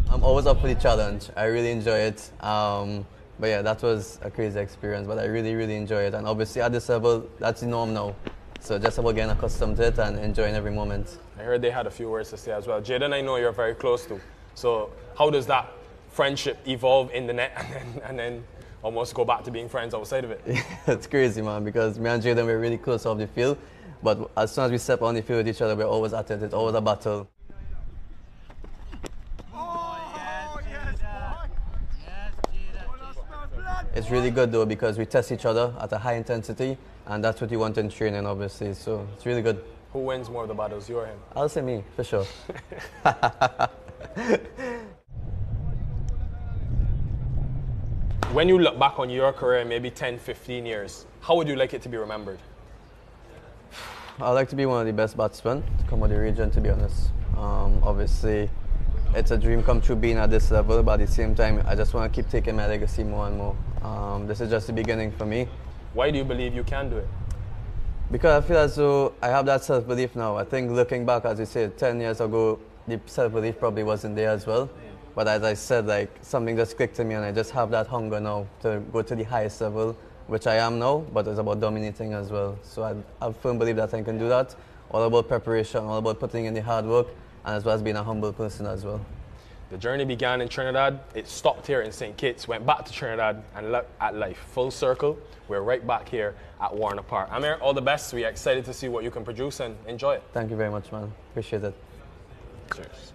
Speaker 15: I'm always up for the challenge. I really enjoy it. But yeah, that was a crazy experience, but I really, really enjoy it. And obviously at this level, that's the norm now. So just about getting accustomed to it and enjoying every moment.
Speaker 14: I heard they had a few words to say as well. Jaden, I know you're very close to. So how does that friendship evolve in the net and then almost go back to being friends outside of it?
Speaker 15: It's crazy, man, because me and Jaden were really close off the field. But as soon as we step on the field with each other, we're always at it. It's always a battle. It's really good though because we test each other at a high intensity, and that's what you want in training, obviously. So it's really good.
Speaker 14: Who wins more of the battles, you or him?
Speaker 15: I'll say me, for sure.
Speaker 14: When you look back on your career, maybe 10, 15 years, how would you like it to be remembered?
Speaker 15: I'd like to be one of the best batsmen to come out of the region, to be honest. Obviously, it's a dream come true being at this level, but at the same time, I just want to keep taking my legacy more and more. This is just the beginning for me.
Speaker 14: Why do you believe you can do it?
Speaker 15: Because I feel as though I have that self-belief now. I think looking back, as you said, 10 years ago, the self-belief probably wasn't there as well. But as I said, like, something just clicked to me and I just have that hunger now to go to the highest level, which I am now, but it's about dominating as well. So I firmly believe that I can do that. All about preparation, all about putting in the hard work, and as well as being a humble person as well.
Speaker 14: The journey began in Trinidad, it stopped here in St. Kitts, went back to Trinidad and looked at life. Full circle, we're right back here at Warner Park. Amir, all the best. We're excited to see what you can produce and enjoy it.
Speaker 15: Thank you very much, man. Appreciate it.
Speaker 14: Cheers.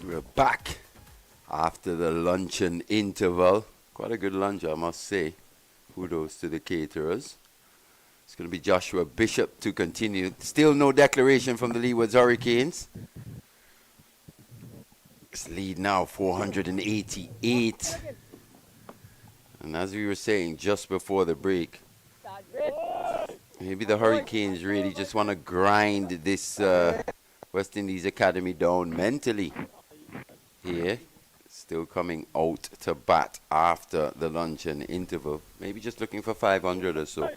Speaker 3: We're back after the luncheon interval. Quite a good lunch, I must say. Kudos to the caterers. It's going to be Joshua Bishop to continue. Still no declaration from the Leeward Hurricanes. It's lead now 488. And as we were saying just before the break, maybe the Hurricanes really just want to grind this West Indies Academy down mentally here. Still coming out to bat after the luncheon interval. Maybe just looking for 500 or so.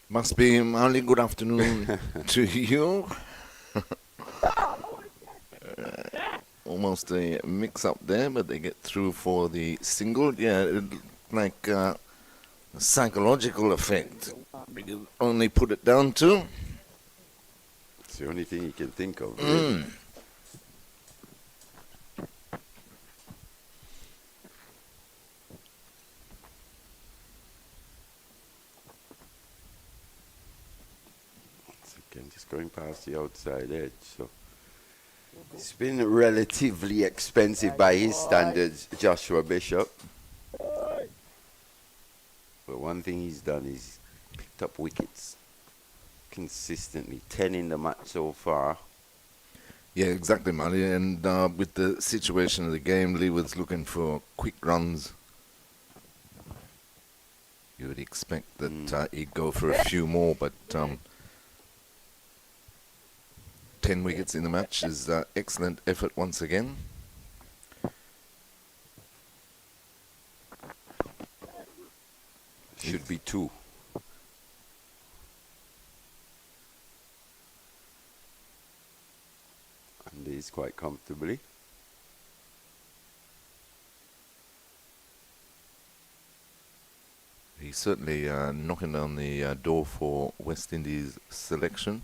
Speaker 2: Must be only good afternoon to you. Almost a mix-up there, but they get through for the single. Yeah, like a psychological effect. We can only put it down to.
Speaker 3: It's the only thing you can think of.
Speaker 2: Really.
Speaker 3: Again, just going past the outside edge. So it's been relatively expensive by his standards, Joshua Bishop. But one thing he's done is picked up wickets consistently. 10 in the match so far.
Speaker 2: Yeah, exactly, Marty. And with the situation of the game, Leeward's looking for quick runs. You would expect that he'd go for a few more, but 10 wickets in the match is excellent effort once again.
Speaker 3: Should be 2. And he's quite comfortably.
Speaker 2: He's certainly knocking on the door for West Indies selection,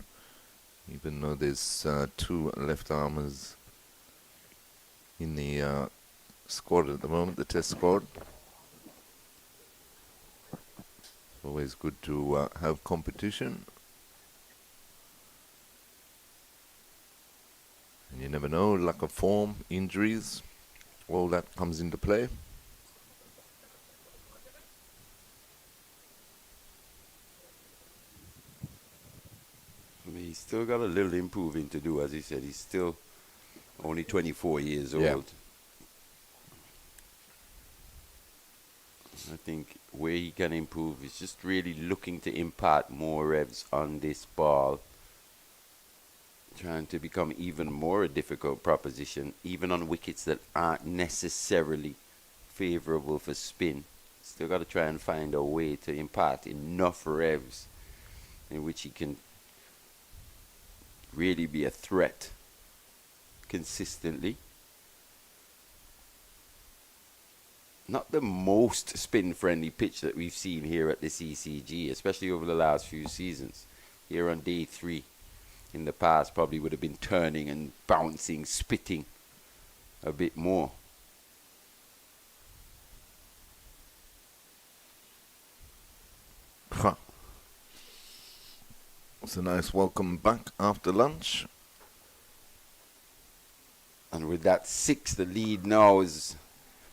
Speaker 2: even though there's 2 left-armers in the squad at the moment, the test squad. Always good to have competition. And you never know, lack of form, injuries, all that comes into play.
Speaker 3: He's still got a little improving to do, as he said. He's still only 24 years old.
Speaker 2: Yeah.
Speaker 3: I think where he can improve is just really looking to impart more revs on this ball. Trying to become even more a difficult proposition, even on wickets that aren't necessarily favorable for spin. Still got to try and find a way to impart enough revs in which he can really be a threat consistently. Not the most spin-friendly pitch that we've seen here at the CCG, especially over the last few seasons. Here on day 3, in the past, probably would have been turning and bouncing, spitting a bit more.
Speaker 2: Huh. It's a nice welcome back after lunch.
Speaker 3: And with that 6, the lead now is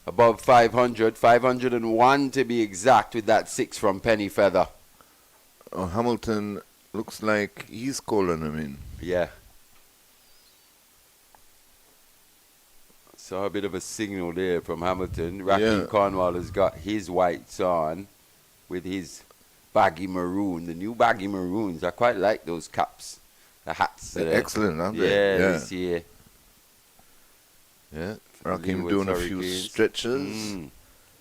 Speaker 3: above 500, 501 to be exact, with that 6 from Penny Feather.
Speaker 2: Oh, Hamilton looks like he's calling him in.
Speaker 3: Yeah. Saw a bit of a signal there from Hamilton. Raheem Cornwall has got his whites on with his baggy maroon. The new baggy maroons, I quite like those caps. The hats.
Speaker 2: They're excellent, aren't they?
Speaker 3: Yeah, this year.
Speaker 2: Yeah, Raheem doing a few stretches.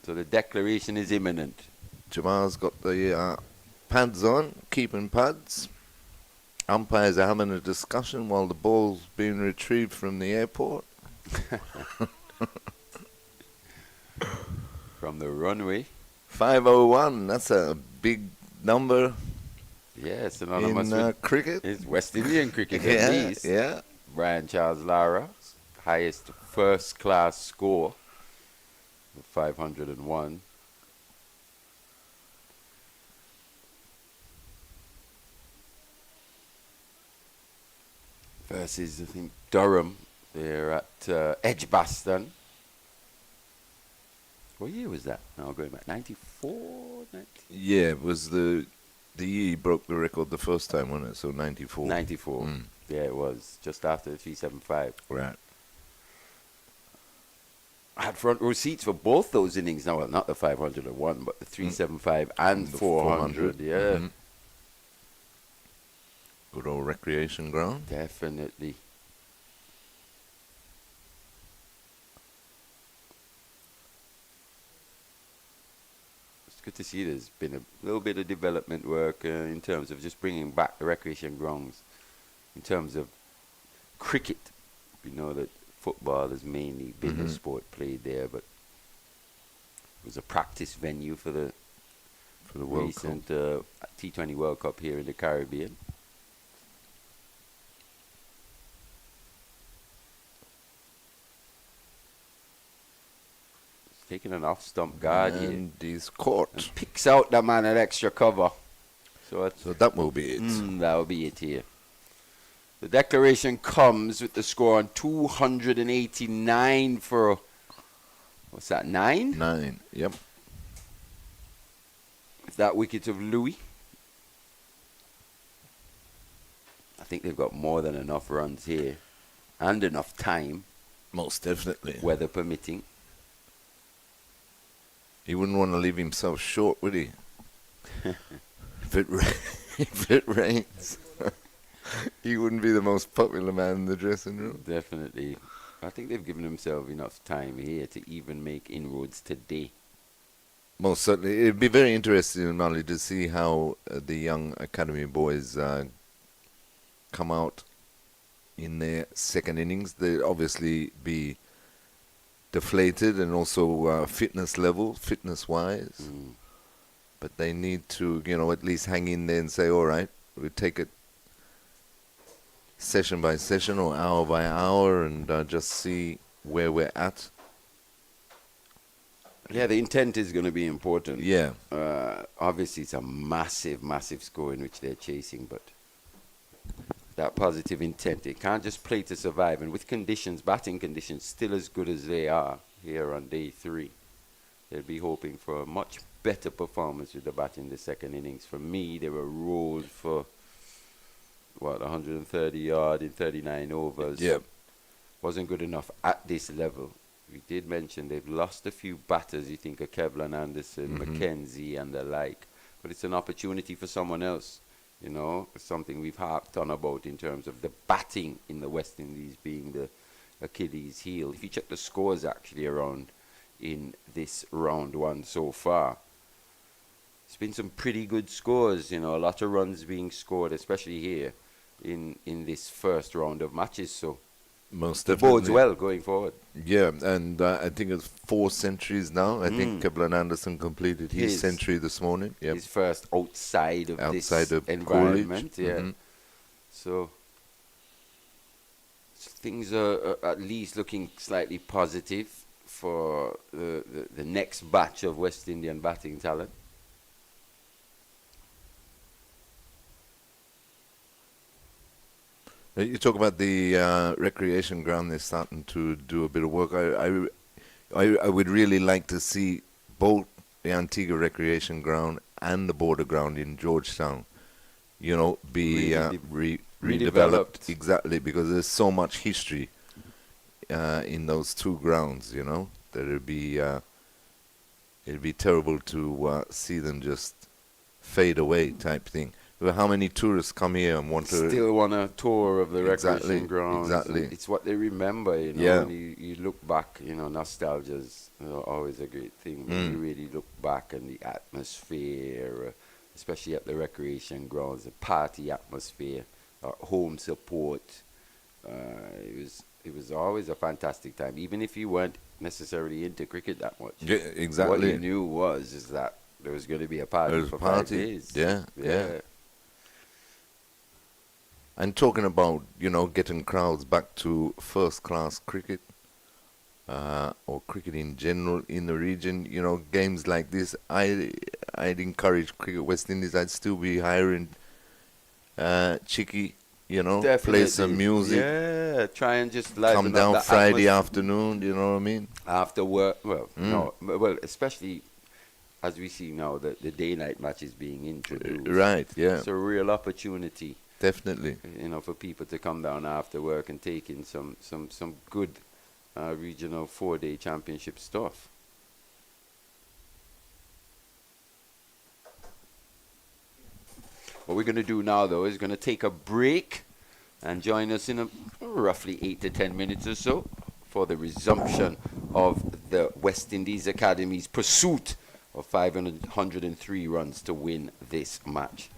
Speaker 3: So the declaration is imminent.
Speaker 2: Jamal's got the pads on, keeping pads. Umpires are having a discussion while the ball's being retrieved from the airport.
Speaker 3: From the runway.
Speaker 2: 501, that's a big number.
Speaker 3: Yeah, it's synonymous
Speaker 2: in
Speaker 3: with
Speaker 2: cricket.
Speaker 3: It's West Indian cricket at least.
Speaker 2: Yeah.
Speaker 3: Brian Charles Lara, highest first class score of 501. Versus, I think, Durham They're at Edgbaston. What year was that? No, going back 94, 90?
Speaker 2: Yeah, it was the year he broke the record the first time, wasn't it? So 94.
Speaker 3: 94. Yeah, it was just after the 375.
Speaker 2: Right.
Speaker 3: I had front row seats for both those innings. Now, well, not the 501, but the 375 and
Speaker 2: The
Speaker 3: 400. Yeah.
Speaker 2: Mhm. Good old recreation ground.
Speaker 3: Definitely. It's good to see there's been a little bit of development work in terms of just bringing back the recreation grounds. In terms of cricket, we know that football has mainly been the sport played there, but it was a practice venue for the
Speaker 2: World
Speaker 3: recent T20 World Cup here in the Caribbean. He's taking an off-stump guard here.
Speaker 2: And he's caught.
Speaker 3: And picks out the man at extra cover. So
Speaker 2: that will be it.
Speaker 3: That will be it here. The declaration comes with the score on 289 for, what's that, 9?
Speaker 2: 9, yep.
Speaker 3: Is that wicket of Louis? I think they've got more than enough runs here. And enough time.
Speaker 2: Most definitely.
Speaker 3: Weather permitting.
Speaker 2: He wouldn't want to leave himself short, would he? If it rains. He wouldn't be the most popular man in the dressing room.
Speaker 3: Definitely. I think they've given themselves enough time here to even make inroads today.
Speaker 2: Most certainly. It'd be very interesting, Molly, to see how the young academy boys come out in their second innings. They'll obviously be deflated and also fitness-wise. But they need to, at least hang in there and say, all right, we'll take it session by session or hour by hour and just see where we're at.
Speaker 3: Yeah, the intent is going to be important.
Speaker 2: Yeah.
Speaker 3: Obviously, it's a massive, massive score in which they're chasing, but that positive intent, they can't just play to survive. And with batting conditions still as good as they are here on day 3, they'll be hoping for a much better performance with the bat in the second innings. For me, they were rolled for 130 yard in 39 overs.
Speaker 2: Yep.
Speaker 3: Wasn't good enough at this level. We did mention they've lost a few batters. You think of Kevlin Anderson, McKenzie and the like. But it's an opportunity for someone else. It's something we've harped on about in terms of the batting in the West Indies being the Achilles heel. If you check the scores actually around in this round 1 so far, it's been some pretty good scores. A lot of runs being scored, especially here in this first round of matches. So
Speaker 2: most
Speaker 3: it
Speaker 2: definitely
Speaker 3: bodes well going forward.
Speaker 2: Yeah, and I think it's 4 centuries now. I think Kevlin Anderson completed his century this morning. Yep.
Speaker 3: His first outside of this environment. Yeah. So things are at least looking slightly positive for the next batch of West Indian batting talent.
Speaker 2: You talk about the recreation ground. They're starting to do a bit of work. I would really like to see both the Antigua Recreation Ground and the Border Ground in Georgetown, be redeveloped. Exactly, because there's so much history in those 2 grounds. That it'd be terrible to see them just fade away, type thing. How many tourists come here and want to
Speaker 3: still want a tour of the recreation grounds?
Speaker 2: Exactly.
Speaker 3: It's what they remember,
Speaker 2: Yeah.
Speaker 3: When you look back, nostalgia's always a great thing. When you really look back and the atmosphere, especially at the recreation grounds, the party atmosphere, home support. It was always a fantastic time, even if you weren't necessarily into cricket that much.
Speaker 2: Yeah, exactly.
Speaker 3: What you knew is that there was going to be a party for 5 days.
Speaker 2: Yeah. And talking about, getting crowds back to first-class cricket, or cricket in general in the region, games like this, I'd encourage Cricket West Indies. I'd still be hiring Chicky, you know,
Speaker 3: Definitely.
Speaker 2: play some music.
Speaker 3: Yeah, try and just liven
Speaker 2: Come
Speaker 3: up
Speaker 2: down
Speaker 3: the
Speaker 2: Friday
Speaker 3: atmosphere.
Speaker 2: afternoon, you know what I mean?
Speaker 3: After work, well,
Speaker 2: Mm.
Speaker 3: no, well, especially as we see now that the day-night match is being introduced.
Speaker 2: Right, yeah.
Speaker 3: It's a real opportunity.
Speaker 2: Definitely.
Speaker 3: You know, for people to come down after work and take in some good regional 4-day championship stuff. What we're going to do now, though, is going to take a break and join us in roughly 8 to 10 minutes or so for the resumption of the West Indies Academy's pursuit of 503 runs to win this match.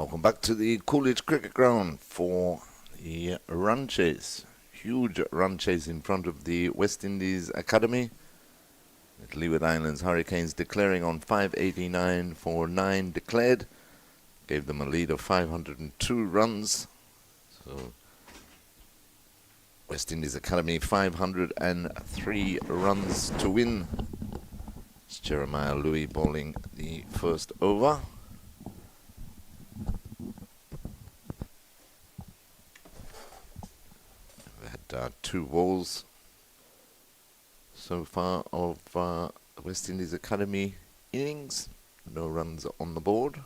Speaker 2: Welcome back to the Coolidge Cricket Ground for the run chase. Huge run chase in front of the West Indies Academy. With Leeward Islands Hurricanes declaring on 589 for 9 declared. Gave them a lead of 502 runs. So West Indies Academy 503 runs to win. It's Jeremiah Louis bowling the first over. We had 2 balls so far of the West Indies Academy innings. No runs on the board.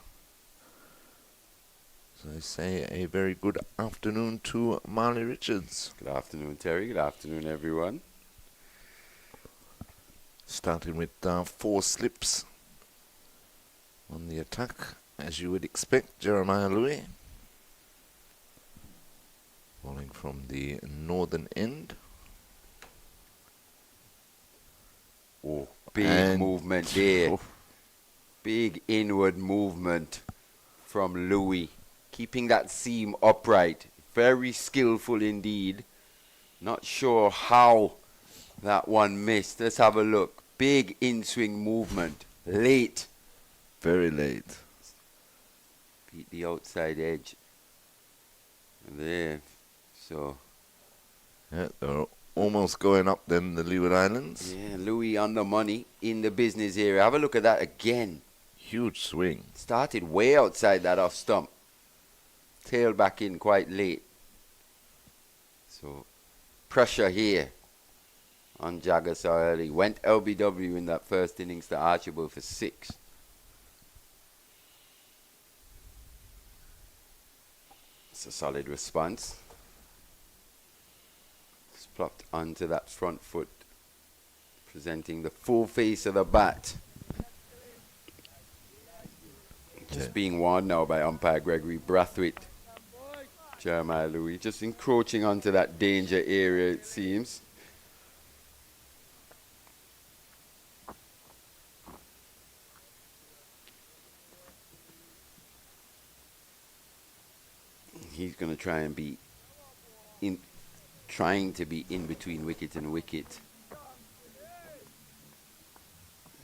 Speaker 2: So I say a very good afternoon to Marley Richards.
Speaker 3: Good afternoon, Terry. Good afternoon, everyone.
Speaker 2: Starting with 4 slips on the attack, as you would expect. Jeremiah Louis bowling from the northern end.
Speaker 3: Oh, big movement there. Oh. Big inward movement from Louis. Keeping that seam upright. Very skillful indeed. Not sure how that one missed. Let's have a look. Big in-swing movement. Late.
Speaker 2: Very late.
Speaker 3: Beat the outside edge. There. So.
Speaker 2: Yeah, they're almost going up then, the Leeward Islands.
Speaker 3: Yeah, Louis on the money in the business area. Have a look at that again.
Speaker 2: Huge swing.
Speaker 3: Started way outside that off stump. Tail back in quite late. So, pressure here on Jagasaar early. Went LBW in that first innings to Archibald for 6. It's a solid response. It's plopped onto that front foot, presenting the full face of the bat. Just being warned now by umpire Gregory Brathwaite. Jeremiah Louis just encroaching onto that danger area, it seems. He's going to try and be trying to be in between wicket and wicket.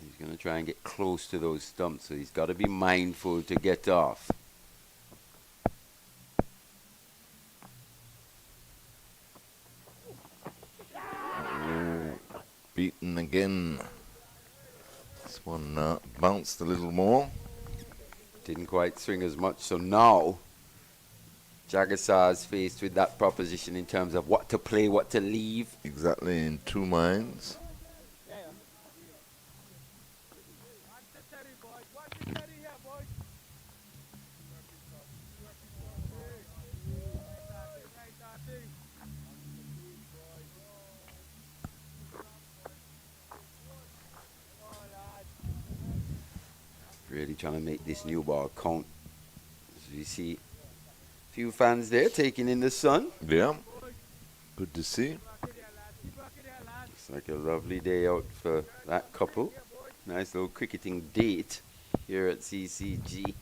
Speaker 3: He's going to try and get close to those stumps, so he's got to be mindful to get off.
Speaker 2: Beaten again. This one bounced a little more.
Speaker 3: Didn't quite swing as much, so now Jagasaar's faced with that proposition in terms of what to play, what to leave.
Speaker 2: Exactly, in 2 minds.
Speaker 3: Really trying to make this new ball count. As you see, a few fans there taking in the sun.
Speaker 2: Yeah, good to see.
Speaker 3: Looks like a lovely day out for that couple. Nice little cricketing date here at CCG.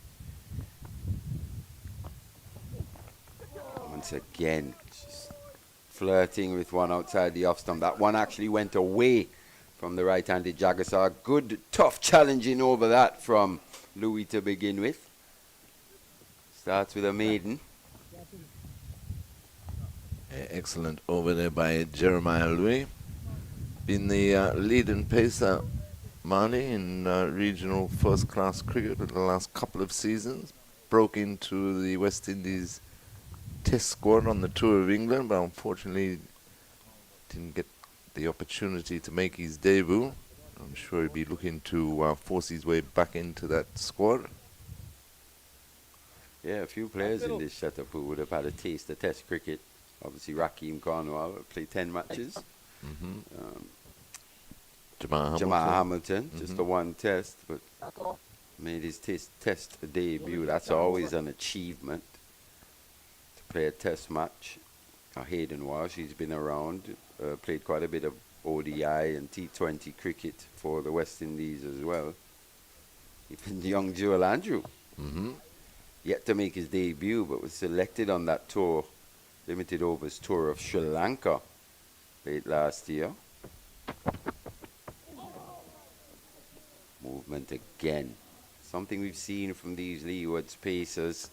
Speaker 3: Once again, just flirting with one outside the off stump. That one actually went away from the right-handed Jagasaar. Good, tough challenging over that from Louis to begin with. Starts with a maiden.
Speaker 2: Excellent over there by Jeremiah Louis. Been the leading pacer, Marley, in regional first-class cricket for the last couple of seasons. Broke into the West Indies Test squad on the Tour of England, but unfortunately didn't get the opportunity to make his debut. I'm sure he'll be looking to force his way back into that squad.
Speaker 3: Yeah, a few players in this setup who would have had a taste of Test cricket. Obviously, Rakeem Cornwall played 10 matches. Jamal Hamilton, just the 1 test, but made his test debut. That's always an achievement to play a test match. Hayden Walsh, he's been around, played quite a bit of ODI and T20 cricket for the West Indies as well. Even young Joel Andrew. yet to make his debut, but was selected on that tour, limited overs tour of Sri Lanka late last year. Movement again. Something we've seen from these Leeward's pacers.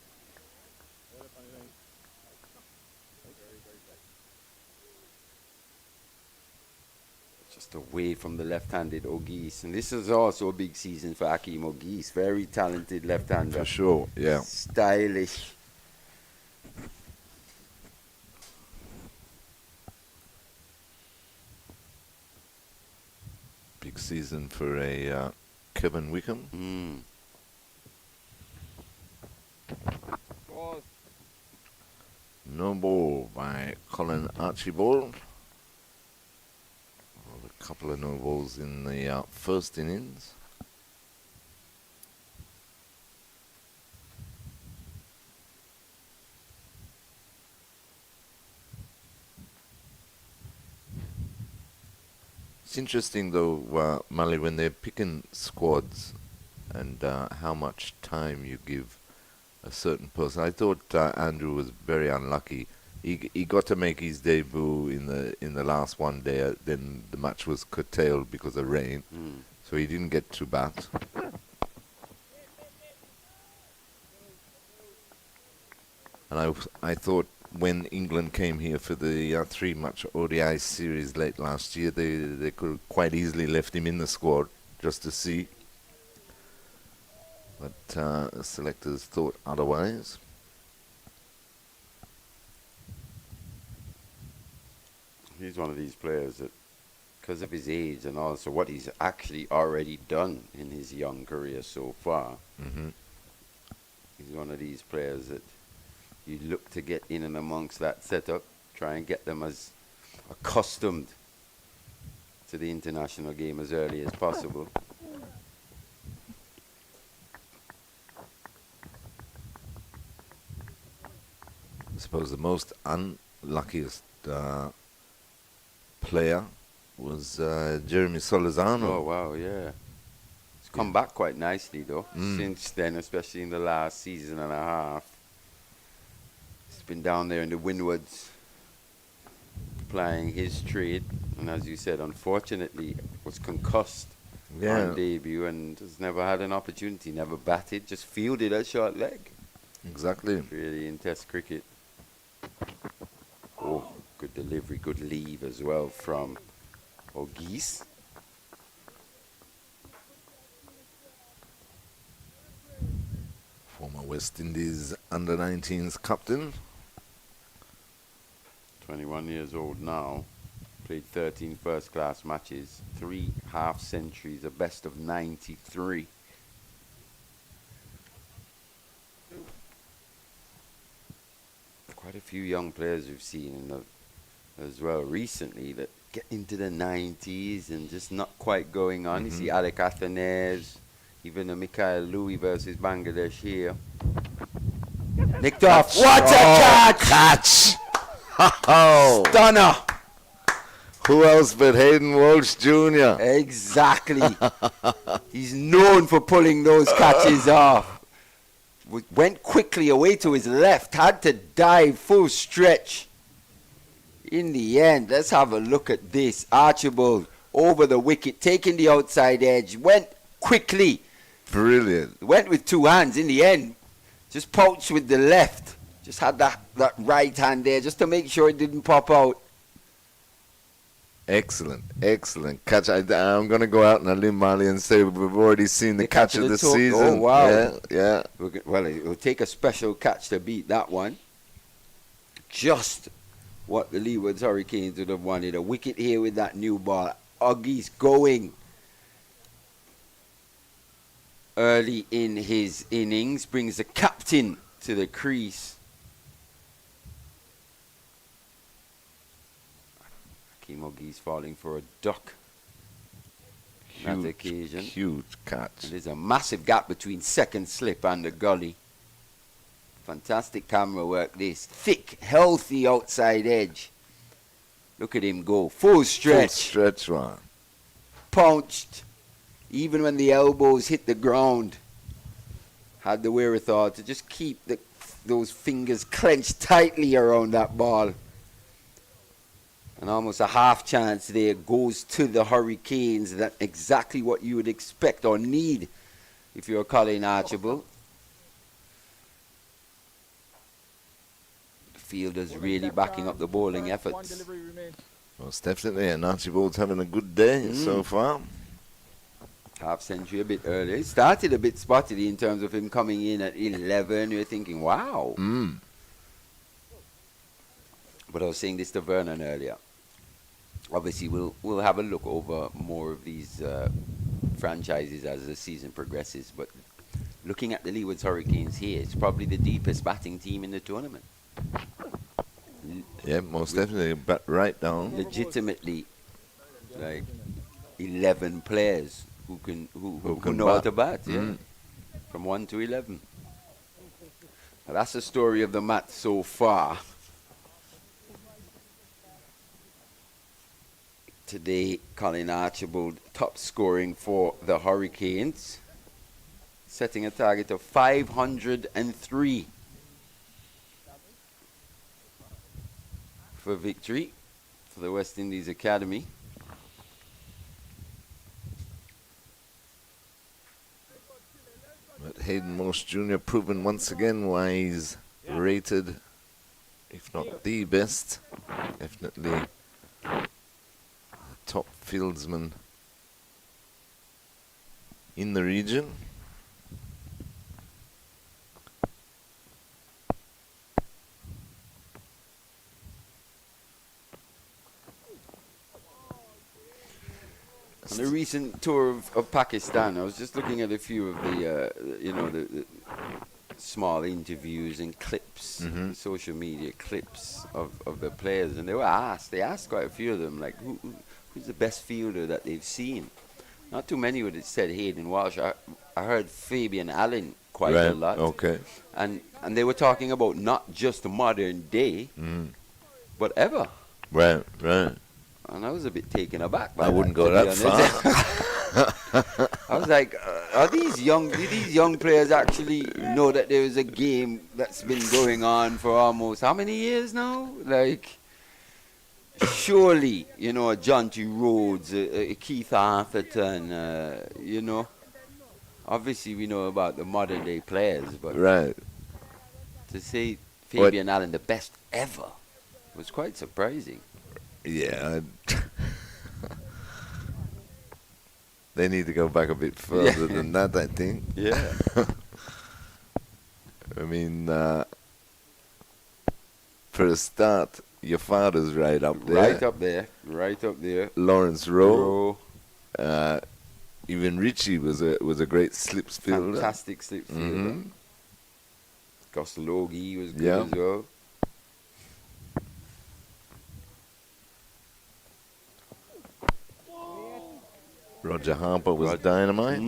Speaker 3: Just away from the left-handed Ogis. And this is also a big season for Hakeem Ogis. Very talented left-hander.
Speaker 2: For sure, yeah.
Speaker 3: Stylish.
Speaker 2: Big season for a Kevin Wickham. No ball by Colin Archibald. A couple of no balls in the first innings. It's interesting though, Mali, when they're picking squads and how much time you give a certain person. I thought Andrew was very unlucky. He got to make his debut in the last one day. Then the match was curtailed because of rain, so he didn't get to bat. And I thought when England came here for the 3-match ODI series late last year, they could have quite easily left him in the squad just to see. But selectors thought otherwise.
Speaker 3: He's one of these players that, because of his age and also what he's actually already done in his young career so far, he's one of these players that you look to get in and amongst that setup, try and get them as accustomed to the international game as early as possible.
Speaker 2: I suppose the most unluckiest player was Jeremy Solizano.
Speaker 3: Oh, wow, yeah. He's come back quite nicely, though, since then, especially in the last season and a half. He's been down there in the Windwards plying his trade, and as you said, unfortunately, was concussed on debut and has never had an opportunity, never batted, just fielded a short leg.
Speaker 2: Exactly.
Speaker 3: Really in Test cricket. Oh, good delivery, good leave as well from Ogis.
Speaker 2: Former West Indies under-19s captain.
Speaker 3: 21 years old now. Played 13 first-class matches, 3 half-centuries, a best of 93. Quite a few young players we've seen in the, as well recently that get into the 90s and just not quite going on. You see Alec Athanase, even the Mikhail Louis versus Bangladesh here. Nicked off. What a catch!
Speaker 2: Oh.
Speaker 3: Stunner!
Speaker 2: Who else but Hayden Walsh Jr.?
Speaker 3: Exactly. He's known for pulling those catches off. Went quickly away to his left, had to dive full stretch. In the end, let's have a look at this. Archibald over the wicket, taking the outside edge, went quickly.
Speaker 2: Brilliant.
Speaker 3: Went with 2 hands in the end. Just pounced with the left. Just had that right hand there just to make sure it didn't pop out.
Speaker 2: Excellent, excellent catch. I'm going to go out on a limb, Mali, and say we've already seen the catch of the season.
Speaker 3: Oh, wow.
Speaker 2: Yeah.
Speaker 3: Well, it will take a special catch to beat that one. Just what the Leeward's Hurricanes would have wanted. A wicket here with that new ball. Ogis going early in his innings. Brings the captain to the crease. Ogis falling for a duck on that occasion.
Speaker 2: Huge catch.
Speaker 3: And there's a massive gap between second slip and the gully. Fantastic camera work this. Thick, healthy outside edge. Look at him go. Full stretch.
Speaker 2: Full stretch, man.
Speaker 3: Pounched. Even when the elbows hit the ground. had the wherewithal to just keep those fingers clenched tightly around that ball. And almost a half chance there goes to the Hurricanes. That's exactly what you would expect or need if you're Colin Archibald. The fielders really backing up the bowling efforts.
Speaker 2: Most definitely, and Archibald's having a good day so far.
Speaker 3: Half century a bit earlier. It started a bit spottily in terms of him coming in at 11. You're thinking, wow. But I was saying this to Vernon earlier. Obviously, we'll have a look over more of these franchises as the season progresses. But looking at the Leeward's Hurricanes here, it's probably the deepest batting team in the tournament.
Speaker 2: Yeah, most definitely. Bat right down.
Speaker 3: Legitimately, like 11 players who know how to bat. Yeah, from 1 to 11. Now, that's the story of the match so far. Today, Colin Archibald top scoring for the Hurricanes, setting a target of 503 for victory for the West Indies Academy.
Speaker 2: But Hayden Moss Jr. proven once again why he's rated, if not the best, definitely top fieldsman in the region.
Speaker 3: On the recent tour of Pakistan, I was just looking at a few of the, the small interviews and clips, social media clips of the players, and they asked quite a few of them, like, who's the best fielder that they've seen? Not too many would have said Hayden Walsh. I heard Fabian Allen quite a lot.
Speaker 2: Okay.
Speaker 3: And they were talking about not just modern day, but ever.
Speaker 2: Right.
Speaker 3: And I was a bit taken aback by
Speaker 2: I wouldn't go that far.
Speaker 3: I was like, do these young players actually know that there is a game that's been going on for almost how many years now? Like, surely, a John T. Rhodes, a Keith Arthurton, obviously we know about the modern day players, but to say Fabian Allen the best ever was quite surprising.
Speaker 2: Yeah. They need to go back a bit further than that, I think.
Speaker 3: Yeah.
Speaker 2: I mean, for a start, your father's right up there.
Speaker 3: Right up there.
Speaker 2: Lawrence Rowe. Even Richie was a great slips fielder.
Speaker 3: Fantastic slips fielder. Kostologi was good as well.
Speaker 2: Roger Harper was dynamite.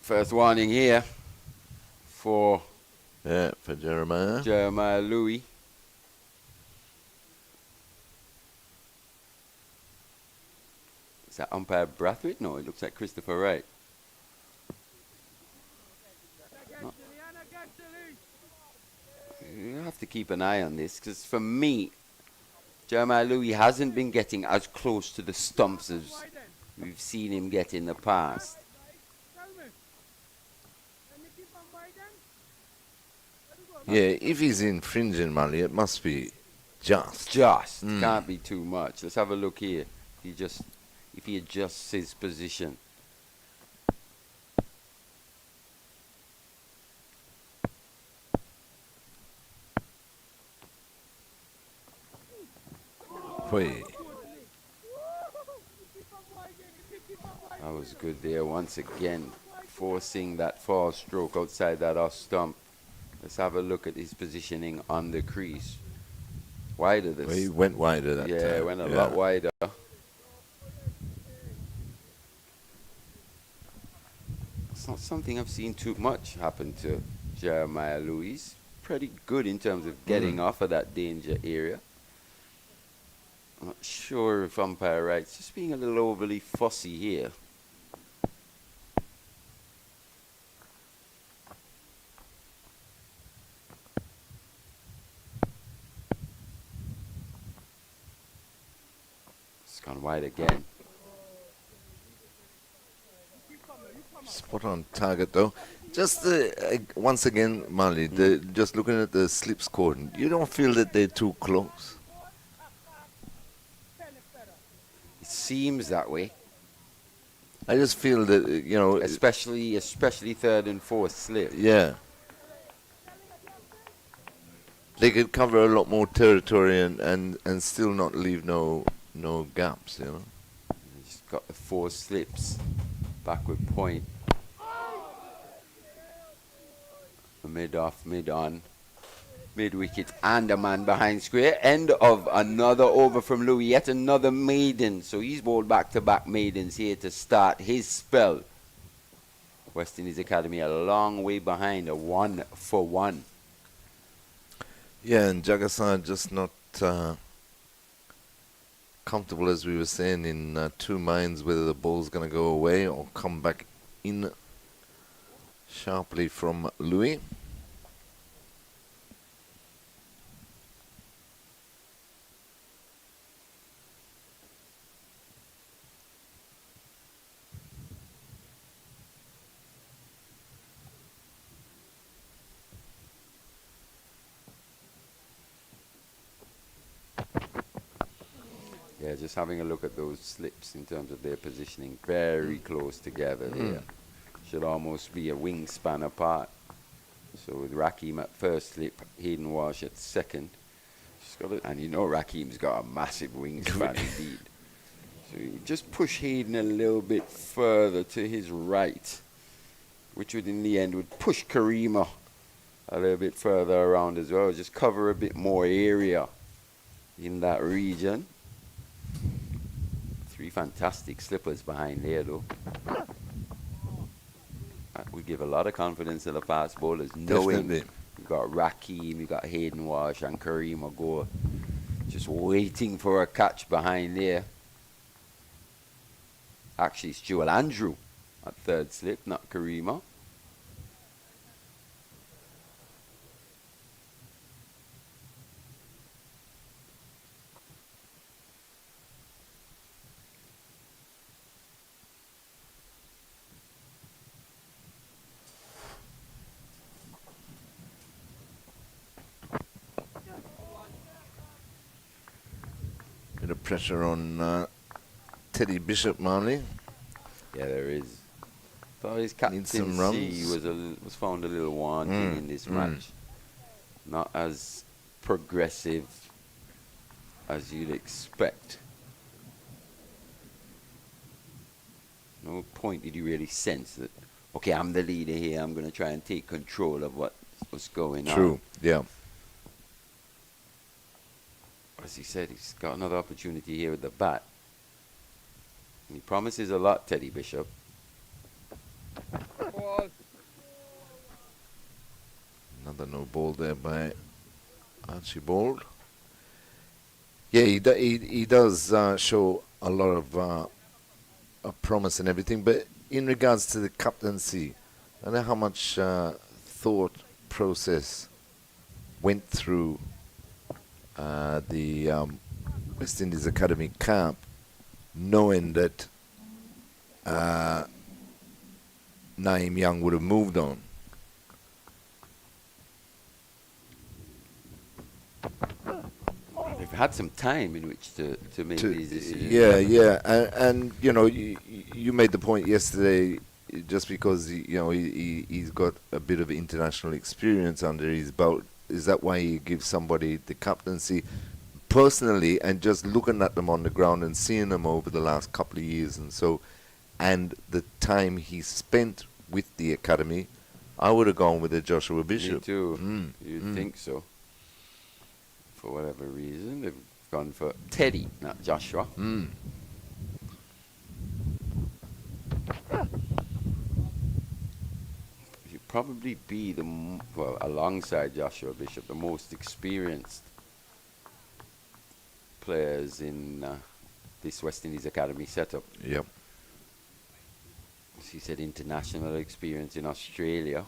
Speaker 3: First warning here for
Speaker 2: Jeremiah.
Speaker 3: Jeremiah Louis. Is that umpire Brathwaite? No, it looks like Christopher Wright. No. You have to keep an eye on this, because for me, Jeremiah Louis hasn't been getting as close to the stumps as we've seen him get in the past.
Speaker 2: Yeah, if he's infringing money, it must be just.
Speaker 3: Can't be too much. Let's have a look here. If he adjusts his position.
Speaker 2: Wait.
Speaker 3: That was good there once again, forcing that fall stroke outside that off stump. Let's have a look at his positioning on the crease. Wider this.
Speaker 2: Well, he went wider that time.
Speaker 3: Yeah, went a lot wider. It's not something I've seen too much happen to Jeremiah Louis. Pretty good in terms of getting off of that danger area. I'm not sure if umpire right's just being a little overly fussy here. It's gone wide again.
Speaker 2: Spot on target though. Just once again, Marley, just looking at the slip score, you don't feel that they're too close?
Speaker 3: It seems that way.
Speaker 2: I just feel that, you know...
Speaker 3: Especially third and fourth slip.
Speaker 2: Yeah. They could cover a lot more territory and still not leave no gaps, you know.
Speaker 3: Just got the 4 slips. Backward point. Mid off, mid on. Mid wicket and a man behind square. End of another over from Louis. Yet another maiden. So he's bowled back-to-back maidens here to start his spell. West Indies Academy a long way behind. A 1 for 1.
Speaker 2: Yeah, and Jagasan just not comfortable, as we were saying, in 2 minds whether the ball's going to go away or come back in sharply from Louis.
Speaker 3: Yeah, just having a look at those slips in terms of their positioning. Very close together there. Should almost be a wingspan apart. So with Raheem at first slip, Hayden Walsh at second. And you know Raheem's got a massive wingspan indeed. So you just push Hayden a little bit further to his right, which would in the end would push Karima a little bit further around as well. Just cover a bit more area in that region. 3 fantastic slippers behind there though. We give a lot of confidence to the fast bowlers, knowing you've got Raheem, you've got Hayden Walsh and Kareem Agor just waiting for a catch behind there. Actually, it's Jewel Andrew at third slip, not Karima.
Speaker 2: Bit of pressure on Teddy Bishop, Marley.
Speaker 3: Yeah, there is. Thought his captaincy was found a little wanting in this match. Not as progressive as you'd expect. No point did you really sense that, okay, I'm the leader here, I'm going to try and take control of what's going on.
Speaker 2: True, yeah.
Speaker 3: As he said, he's got another opportunity here with the bat. And he promises a lot, Teddy Bishop.
Speaker 2: Another no ball there by Archibald. Yeah, he does show a lot of promise and everything, but in regards to the captaincy, I don't know how much thought process went through the West Indies Academy camp, knowing that Naeem Young would have moved on.
Speaker 3: They've had some time in which to make these decisions.
Speaker 2: Yeah. And you know, you made the point yesterday, just because he's got a bit of international experience under his belt, is that why he gives somebody the captaincy? Personally, and just looking at them on the ground and seeing them over the last couple of years and the time he spent with the academy, I would have gone with the Joshua Bishop.
Speaker 3: Me too. You'd think so. For whatever reason, they've gone for Teddy, not Joshua. He'd probably be alongside Joshua Bishop, the most experienced players in this West Indies Academy setup.
Speaker 2: Yep.
Speaker 3: She said international experience in Australia,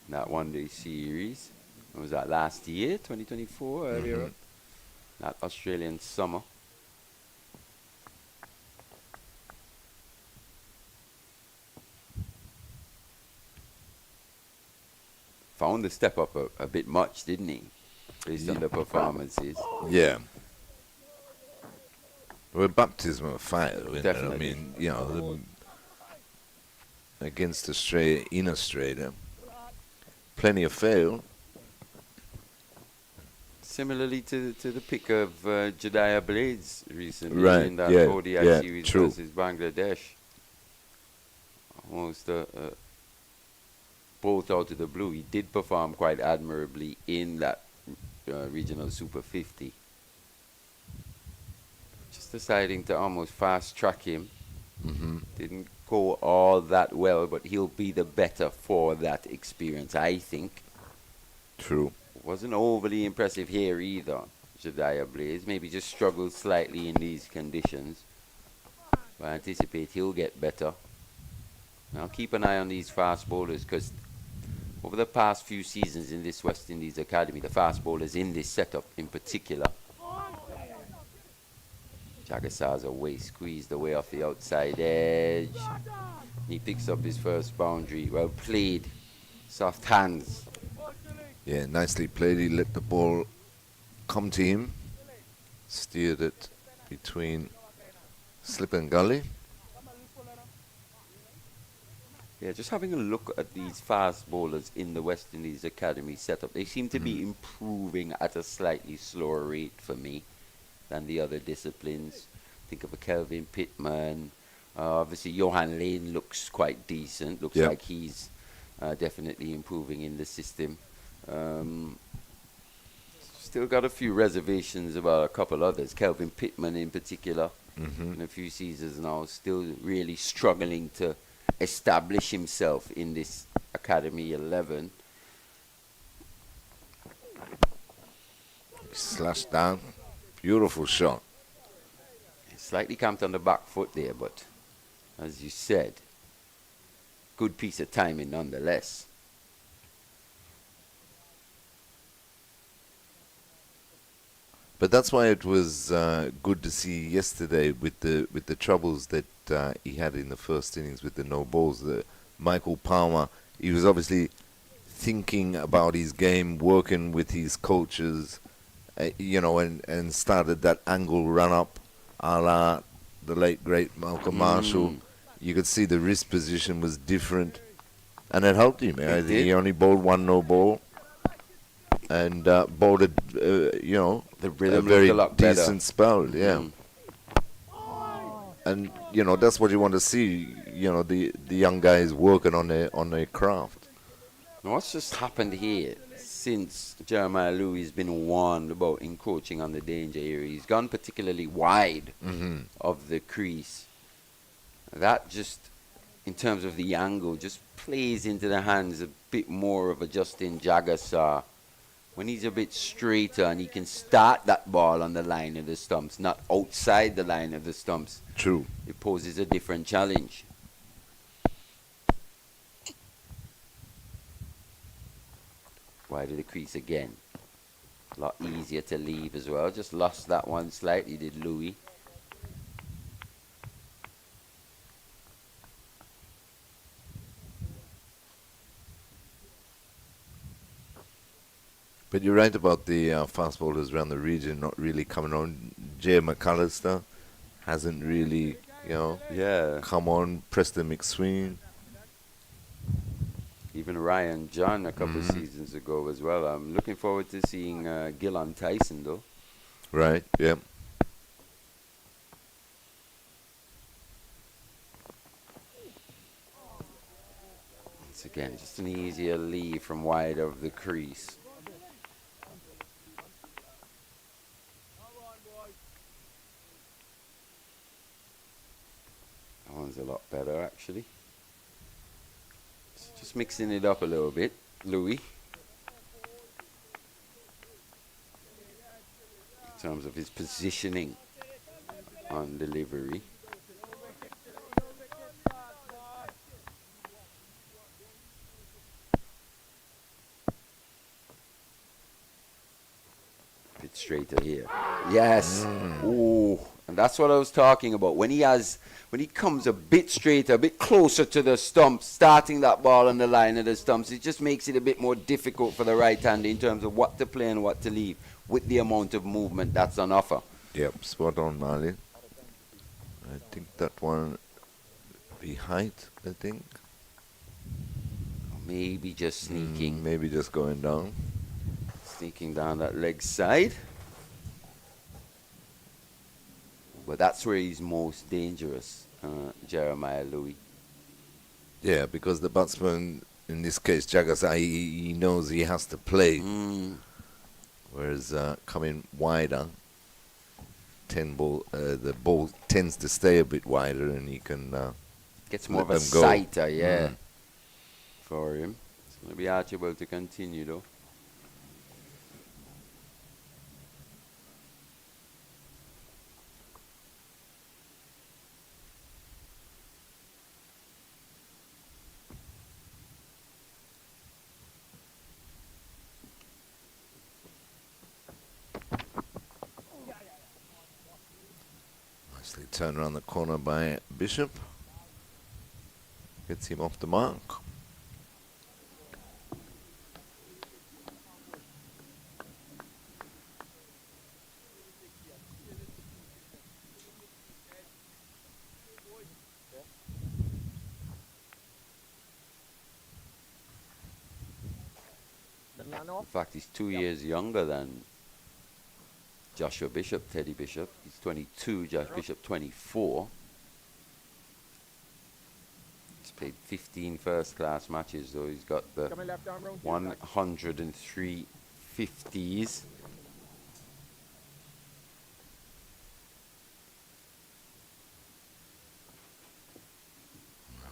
Speaker 3: that one-day series. When was that, last year, 2024, earlier? That Australian summer. Found the step up a bit much, didn't he? Based on the performances.
Speaker 2: Yeah. Well, baptism of fire, isn't it? I
Speaker 3: Definitely.
Speaker 2: mean, you know, against Australia, in Australia, plenty of fail.
Speaker 3: Similarly to the pick of Jediah Blades recently
Speaker 2: Right,
Speaker 3: in that
Speaker 2: yeah,
Speaker 3: ODI
Speaker 2: yeah,
Speaker 3: series
Speaker 2: true.
Speaker 3: versus Bangladesh. Almost both out of the blue. He did perform quite admirably in that regional Super 50. Just deciding to almost fast track him. Didn't go all that well, but he'll be the better for that experience, I think.
Speaker 2: True.
Speaker 3: Wasn't overly impressive here either, Jediah Blaze. Maybe just struggled slightly in these conditions. But I anticipate he'll get better. Now keep an eye on these fast bowlers, because over the past few seasons in this West Indies Academy, the fast bowlers in this setup in particular, Jagasar's away, squeezed away off the outside edge. He picks up his first boundary. Well played. Soft hands.
Speaker 2: Yeah, nicely played. He let the ball come to him. Steered it between slip and gully.
Speaker 3: Yeah, just having a look at these fast bowlers in the West Indies Academy setup, they seem to be improving at a slightly slower rate for me than the other disciplines. Think of a Kelvin Pittman. Obviously, Johan Lane looks quite decent. Looks like he's definitely improving in the system. Still got a few reservations about a couple others. Kelvin Pittman in particular, in a few seasons now, still really struggling to establish himself in this Academy 11.
Speaker 2: Slashed down. Beautiful shot.
Speaker 3: Slightly camped on the back foot there, but as you said, good piece of timing nonetheless.
Speaker 2: But that's why it was good to see yesterday with the troubles that he had in the first innings with the no balls. Michael Palmer, he was obviously thinking about his game, working with his coaches, you know, and started that angle run up, a la the late great Malcolm Marshall. You could see the wrist position was different, and it helped him. I think he only bowled one no ball. And bowled you know,
Speaker 3: the rhythm
Speaker 2: a very
Speaker 3: looked a lot
Speaker 2: decent
Speaker 3: better.
Speaker 2: spell, yeah. And you know, that's what you want to see. You know, the young guys working on their craft.
Speaker 3: Now, what's just happened here since Jeremiah Louis has been warned about encroaching on the danger area? He's gone particularly wide of the crease. That just, in terms of the angle, just plays into the hands a bit more of a Justin Jagasar. When he's a bit straighter and he can start that ball on the line of the stumps, not outside the line of the stumps.
Speaker 2: True.
Speaker 3: It poses a different challenge. Wide of the crease again. A lot easier to leave as well. Just lost that one slightly, did Louis.
Speaker 2: But you're right about the fast bowlers around the region not really coming on. Jay McAllister hasn't really, you know, come on. Preston McSween.
Speaker 3: Even Ryan John a couple of seasons ago as well. I'm looking forward to seeing Gillan Tyson, though.
Speaker 2: Right, yeah.
Speaker 3: Once again, just an easier leave from wide of the crease. That one's a lot better, actually. Just mixing it up a little bit, Louis. terms of his positioning on delivery. Bit straighter here. Yes. Ooh. And that's what I was talking about. When he comes a bit straighter, a bit closer to the stumps, starting that ball on the line of the stumps, it just makes it a bit more difficult for the right hand in terms of what to play and what to leave with the amount of movement that's on offer.
Speaker 2: Yep, spot on, Marley. I think that one, the height, I think.
Speaker 3: Maybe just sneaking.
Speaker 2: Maybe just going down.
Speaker 3: Sneaking down that leg side. But that's where he's most dangerous, Jeremiah Louis.
Speaker 2: Yeah, because the batsman, in this case, Jagasai, he knows he has to play. Whereas coming wider, the ball tends to stay a bit wider and he can
Speaker 3: gets more of a sighter, yeah, for him. It's going to be Archibald to continue, though.
Speaker 2: Nicely turned around the corner by Bishop. Gets him off the mark.
Speaker 3: In fact, he's 2 years younger than Joshua Bishop, Teddy Bishop. He's 22, Josh Bishop 24. He's played 15 first-class matches, though. He's got the 103 50s.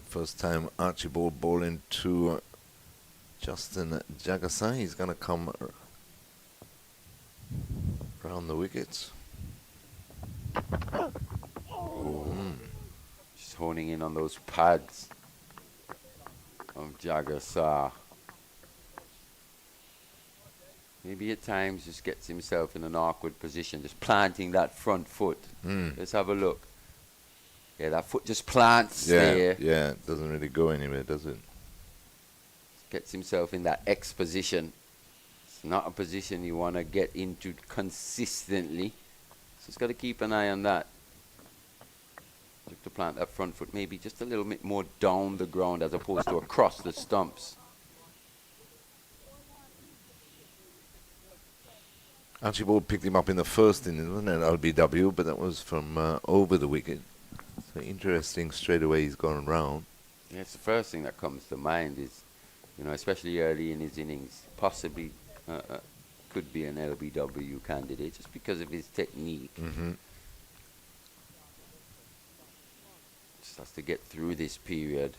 Speaker 2: First time Archibald bowling to Justin Jagasai. He's going to come around the wickets.
Speaker 3: Just honing in on those pads of Jagasai. Maybe at times just gets himself in an awkward position, just planting that front foot. Let's have a look. Yeah, that foot just plants there.
Speaker 2: Yeah, it doesn't really go anywhere, does it?
Speaker 3: Gets himself in that X position. It's not a position you want to get into consistently. So he's got to keep an eye on that. You have to plant that front foot maybe just a little bit more down the ground as opposed to across the stumps.
Speaker 2: Archibald picked him up in the first inning, wasn't it, LBW, but that was from over the wicket. So interesting, straight away he's gone round.
Speaker 3: Yeah, it's the first thing that comes to mind is, you know, especially early in his innings, possibly could be an LBW candidate just because of his technique. Just has to get through this period.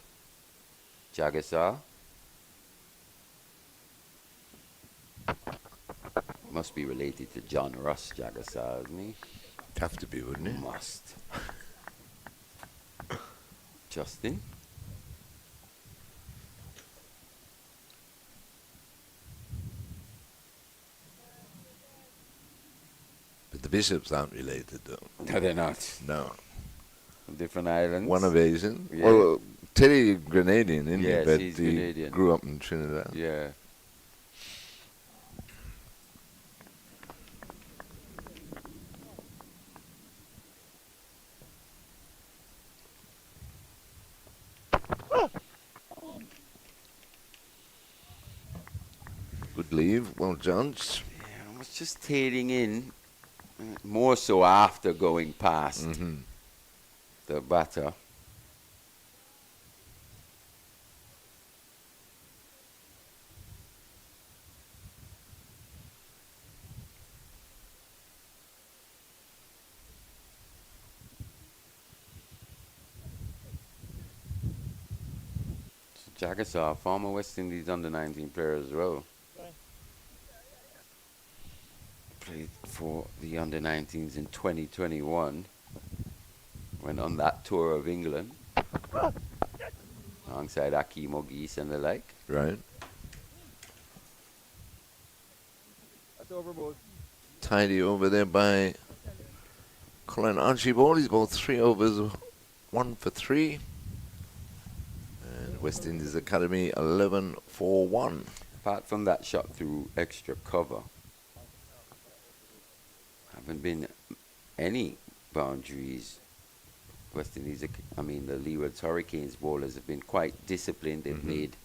Speaker 3: Jagasai. Must be related to John Ross Jagasai, isn't he?
Speaker 2: Have to be, wouldn't it?
Speaker 3: Must. Justin.
Speaker 2: But the Bishops aren't related, though.
Speaker 3: No, they're not.
Speaker 2: No.
Speaker 3: Different islands.
Speaker 2: One of Asian.
Speaker 3: Yeah.
Speaker 2: Well, Teddy Grenadian, isn't
Speaker 3: yes,
Speaker 2: he? But
Speaker 3: he's
Speaker 2: he
Speaker 3: Grenadian.
Speaker 2: grew up in Trinidad.
Speaker 3: Yeah.
Speaker 2: Good leave, well judged.
Speaker 3: Yeah, I was just tailing in, more so after going past the batter. Jagasai, former West Indies under-19 player as well. played for the under-19s in 2021. Went on that tour of England alongside Akeem Ogis and the like.
Speaker 2: Right.
Speaker 3: That's overboard.
Speaker 2: Tidy over there by Colin Archibald. He's bowled 3 overs, 1 for 3. And West Indies Academy 11 for 1.
Speaker 3: Apart from that shot through extra cover, haven't been any boundaries. West Indies, the Leeward's Hurricanes bowlers have been quite disciplined. They've made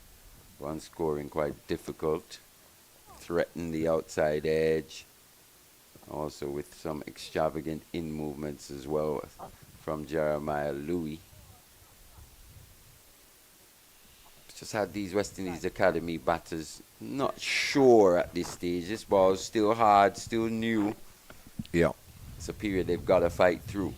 Speaker 3: run scoring quite difficult, threatened the outside edge, also with some extravagant in movements as well from Jeremiah Louis. Just had these West Indies Academy batters not sure at this stage. This ball's still hard, still new.
Speaker 2: Yeah.
Speaker 3: It's a period they've got to fight through.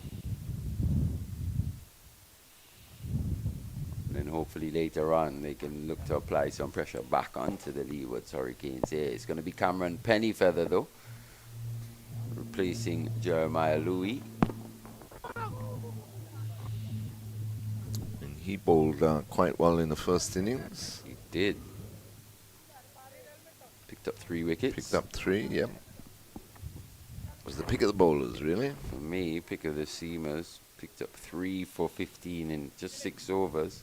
Speaker 3: And then hopefully later on they can look to apply some pressure back onto the Leeward's Hurricanes here. It's going to be Cameron Pennyfeather though, replacing Jeremiah Louis.
Speaker 2: And he bowled quite well in the first innings.
Speaker 3: He did. Picked up 3 wickets.
Speaker 2: Picked up 3, yeah. Was the pick of the bowlers, really?
Speaker 3: For me, pick of the seamers. Picked up 3 for 15 in just 6 overs.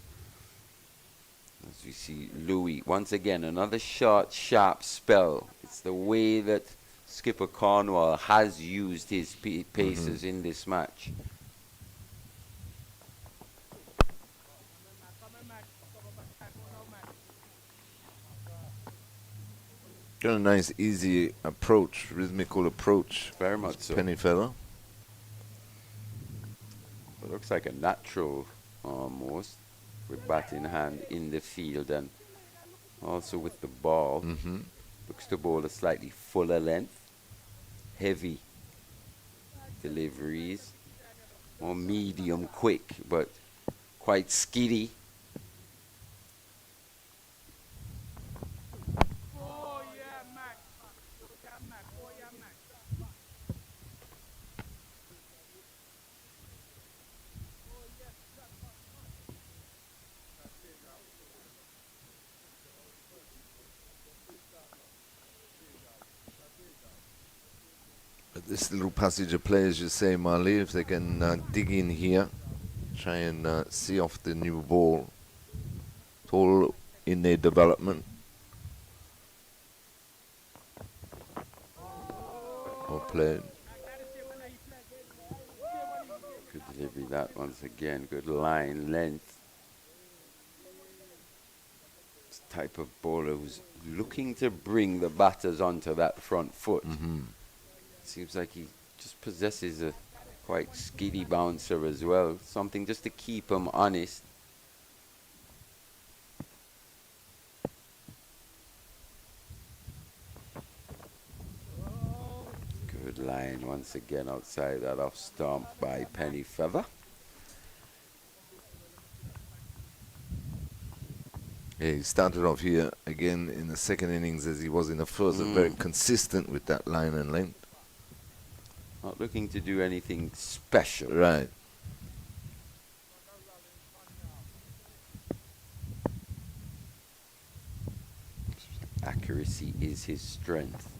Speaker 3: As we see Louis, once again, another short, sharp spell. It's the way that Skipper Cornwall has used his paces in this match.
Speaker 2: Got a nice, easy approach, rhythmical approach.
Speaker 3: Very much so.
Speaker 2: Pennyfeather.
Speaker 3: It looks like a natural almost, with bat in hand in the field and also with the ball. Looks to bowl a slightly fuller length, heavy deliveries, more medium quick, but quite skiddy.
Speaker 2: This little passage of play, as you say, Marley, if they can dig in here, try and see off the new ball. It's all in their development. Well played.
Speaker 3: Good delivery that once again, good line length. This type of bowler who's looking to bring the batters onto that front foot. Seems like he just possesses a quite skiddy bouncer as well. Something just to keep him honest. Good line once again outside that off stump by Pennyfeather.
Speaker 2: Yeah, he started off here again in the second innings as he was in the first. Very consistent with that line and length.
Speaker 3: Not looking to do anything special.
Speaker 2: Right.
Speaker 3: Accuracy is his strength.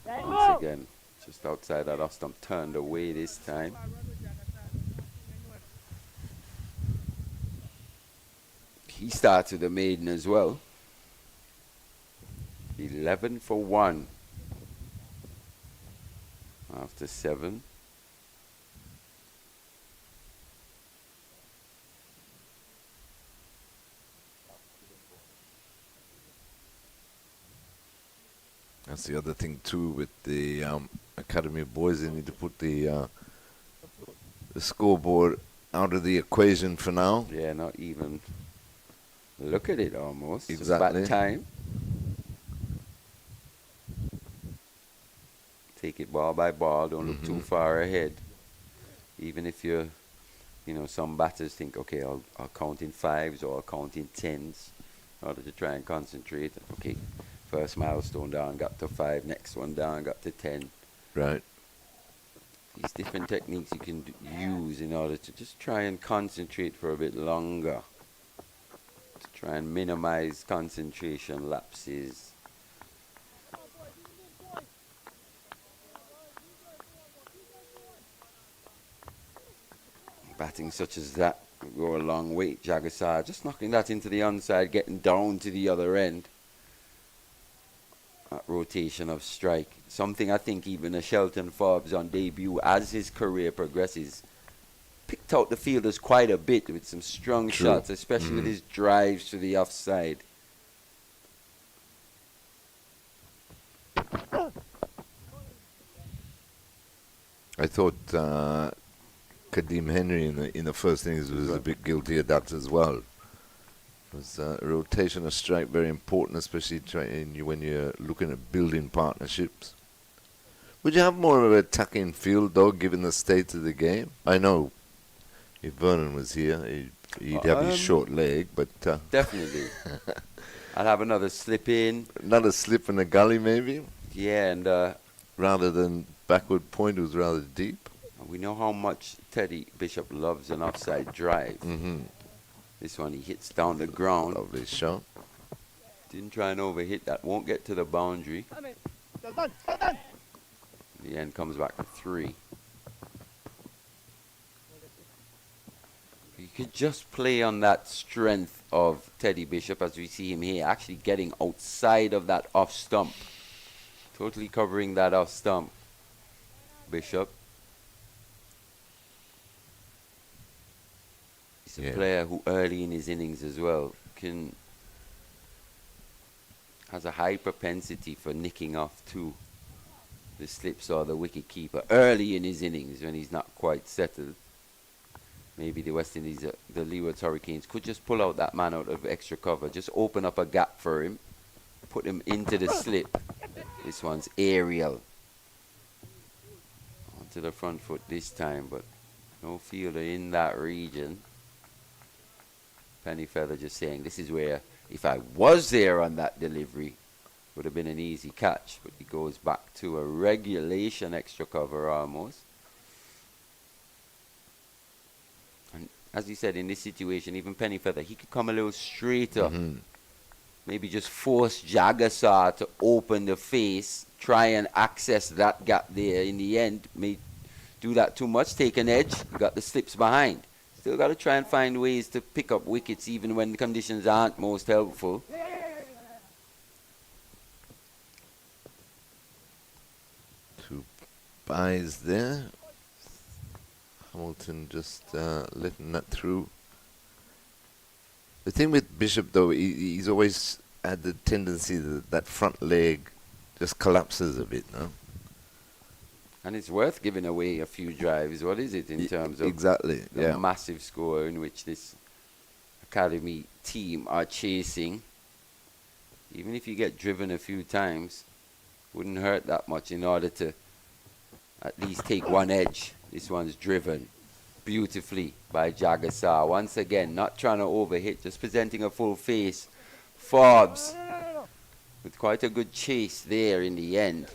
Speaker 3: Once again, just outside that off stump, turned away this time. He starts with the maiden as well. 11 for 1. After 7.
Speaker 2: That's the other thing too with the academy boys. They need to put the scoreboard out of the equation for now.
Speaker 3: Yeah, not even look at it almost.
Speaker 2: Exactly.
Speaker 3: Just about time. Take it ball by ball. Don't look too far ahead. Even if you're, some batters think, okay, I'll count in 5s or I'll count in 10s in order to try and concentrate. Okay, first milestone down, got to 5. Next one down, got to 10.
Speaker 2: Right.
Speaker 3: These different techniques you can use in order to just try and concentrate for a bit longer. To try and minimize concentration lapses. Batting such as that will go a long way. Jagassar just knocking that into the onside, getting down to the other end. That rotation of strike. Something I think even a Shelton Forbes on debut as his career progresses picked out the fielders quite a bit with some strong shots, especially with his drives to the offside.
Speaker 2: I thought Kadeem Henry in the first innings was a bit guilty of that as well. It was rotation of strike very important, especially when you're looking at building partnerships. Would you have more of an attacking field, though, given the state of the game? I know if Vernon was here, he'd have his short leg, but...
Speaker 3: Definitely. I'd have another slip in.
Speaker 2: Another slip in the gully, maybe?
Speaker 3: Yeah, and...
Speaker 2: rather than backward point, it was rather deep.
Speaker 3: We know how much Teddy Bishop loves an offside drive. This one he hits down the ground.
Speaker 2: Lovely shot.
Speaker 3: Didn't try and overhit that. Won't get to the boundary. The end comes back to 3. You could just play on that strength of Teddy Bishop as we see him here, actually getting outside of that off stump. Totally covering that off stump. Bishop. He's a player who early in his innings as well has a high propensity for nicking off to the slips or the wicket keeper early in his innings when he's not quite settled. Maybe the West Indies, the Leeward Hurricanes, could just pull out that man out of extra cover, just open up a gap for him, put him into the slip. This one's aerial. Onto the front foot this time, but no fielder in that region. Penny Feather just saying, this is where, if I was there on that delivery, would have been an easy catch. But he goes back to a regulation extra cover almost. And as you said, in this situation, even Penny Feather, he could come a little straighter. Maybe just force Jagassar to open the face, try and access that gap there. In the end, may do that too much, take an edge, got the slips behind. Still got to try and find ways to pick up wickets even when the conditions aren't most helpful.
Speaker 2: Two byes there. Hamilton just letting that through. The thing with Bishop, though, he's always had the tendency that front leg just collapses a bit, no?
Speaker 3: And it's worth giving away a few drives. What is it in terms of the massive score in which this academy team are chasing? Even if you get driven a few times, wouldn't hurt that much in order to at least take one edge. This one's driven beautifully by Jagassar. Once again, not trying to overhit, just presenting a full face. Forbes with quite a good chase there in the end.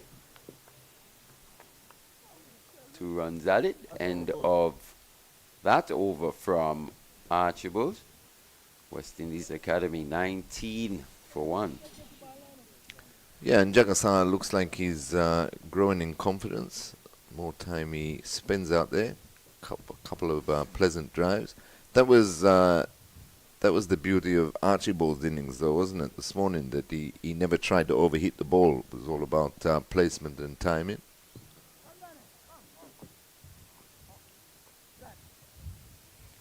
Speaker 3: 2 runs at it. End of that over from Archibald. West Indies Academy 19 for 1.
Speaker 2: Yeah, and Jagassar looks like he's growing in confidence. More time he spends out there. Couple of pleasant drives. That was the beauty of Archibald's innings, though, wasn't it? This morning, that he never tried to overhit the ball. It was all about placement and timing.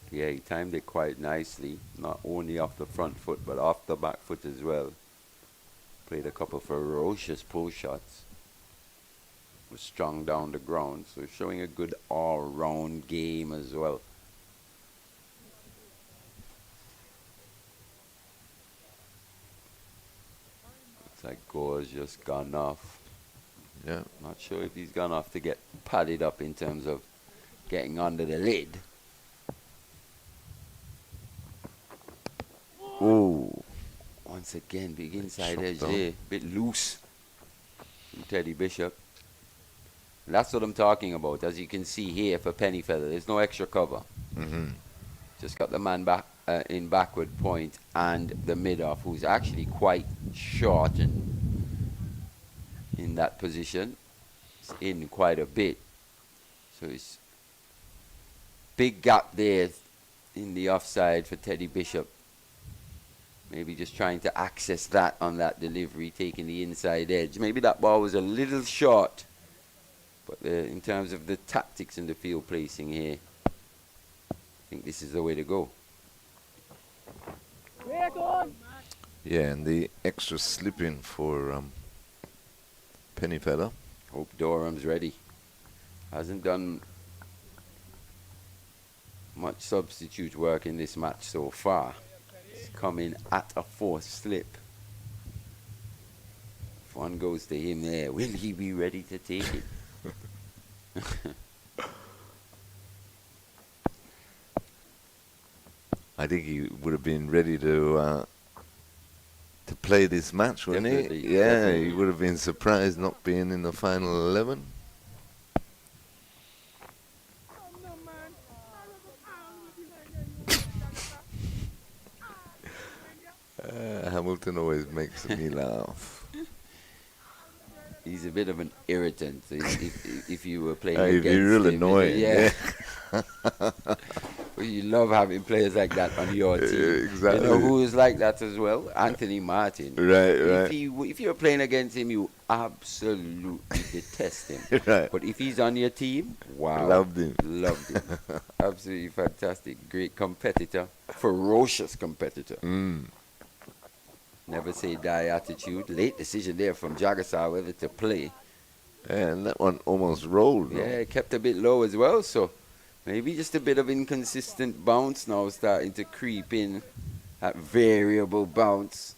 Speaker 3: Yeah, he timed it quite nicely, not only off the front foot, but off the back foot as well. Played a couple ferocious pull shots. Was strong down the ground, so showing a good all-round game as well. Looks like Gore's just gone off.
Speaker 2: Yeah.
Speaker 3: Not sure if he's gone off to get padded up in terms of getting under the lid. Oh, once again, big inside edge there. Bit loose from Teddy Bishop. That's what I'm talking about. As you can see here for Pennyfeather, there's no extra cover. Just got the man back in backward point and the mid-off, who's actually quite short and in that position. It's in quite a bit. So it's big gap there in the offside for Teddy Bishop. Maybe just trying to access that on that delivery, taking the inside edge. Maybe that ball was a little short. But in terms of the tactics and the field placing here, I think this is the way to go.
Speaker 2: Yeah, and the extra slip in for Pennyfeather.
Speaker 3: Hope Durham's ready. Hasn't done much substitute work in this match so far. He's coming at a forced slip. If one goes to him there, will he be ready to take it?
Speaker 2: I think he would have been ready to play this match, wouldn't
Speaker 3: Definitely,
Speaker 2: he? Yeah,
Speaker 3: definitely.
Speaker 2: he would have been surprised not being in the final 11. Hamilton always makes me laugh.
Speaker 3: He's a bit of an irritant if you were playing
Speaker 2: If
Speaker 3: against
Speaker 2: you're real
Speaker 3: him.
Speaker 2: annoying, yeah.
Speaker 3: Well, you love having players like that on your team.
Speaker 2: Exactly.
Speaker 3: You know who is like that as well? Anthony Martin.
Speaker 2: Right.
Speaker 3: If you're playing against him, you absolutely detest him.
Speaker 2: Right.
Speaker 3: But if he's on your team, wow.
Speaker 2: Loved him.
Speaker 3: Loved him. Absolutely fantastic. Great competitor. Ferocious competitor. Never say die attitude. Late decision there from Jagasaw whether to play.
Speaker 2: Yeah, and that one almost rolled. though.
Speaker 3: Yeah, kept a bit low as well, so maybe just a bit of inconsistent bounce now starting to creep in. That variable bounce.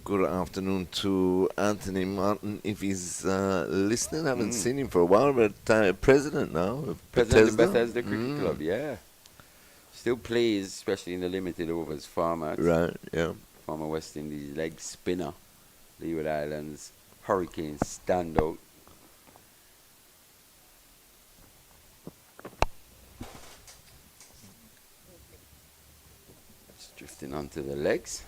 Speaker 2: Good afternoon to Anthony Martin, if he's listening. I haven't seen him for a while, but president now of
Speaker 3: President of
Speaker 2: Bethesda.
Speaker 3: Bethesda Cricket Club, yeah. Still plays, especially in the limited overs formats.
Speaker 2: Right, yeah.
Speaker 3: Former West Indies leg spinner. Leeward Islands Hurricanes standout. Just drifting onto the legs.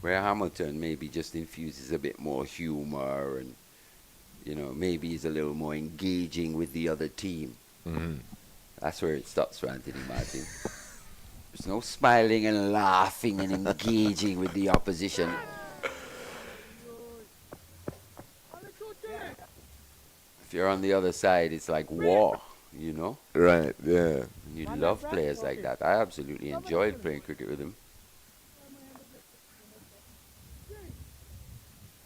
Speaker 3: Where Hamilton maybe just infuses a bit more humor and, you know, maybe he's a little more engaging with the other team. That's where it stops for Anthony Martin. There's no smiling and laughing and engaging with the opposition. If you're on the other side, it's like war, you know?
Speaker 2: Right, yeah.
Speaker 3: And you love players like that. I absolutely enjoyed playing cricket with him.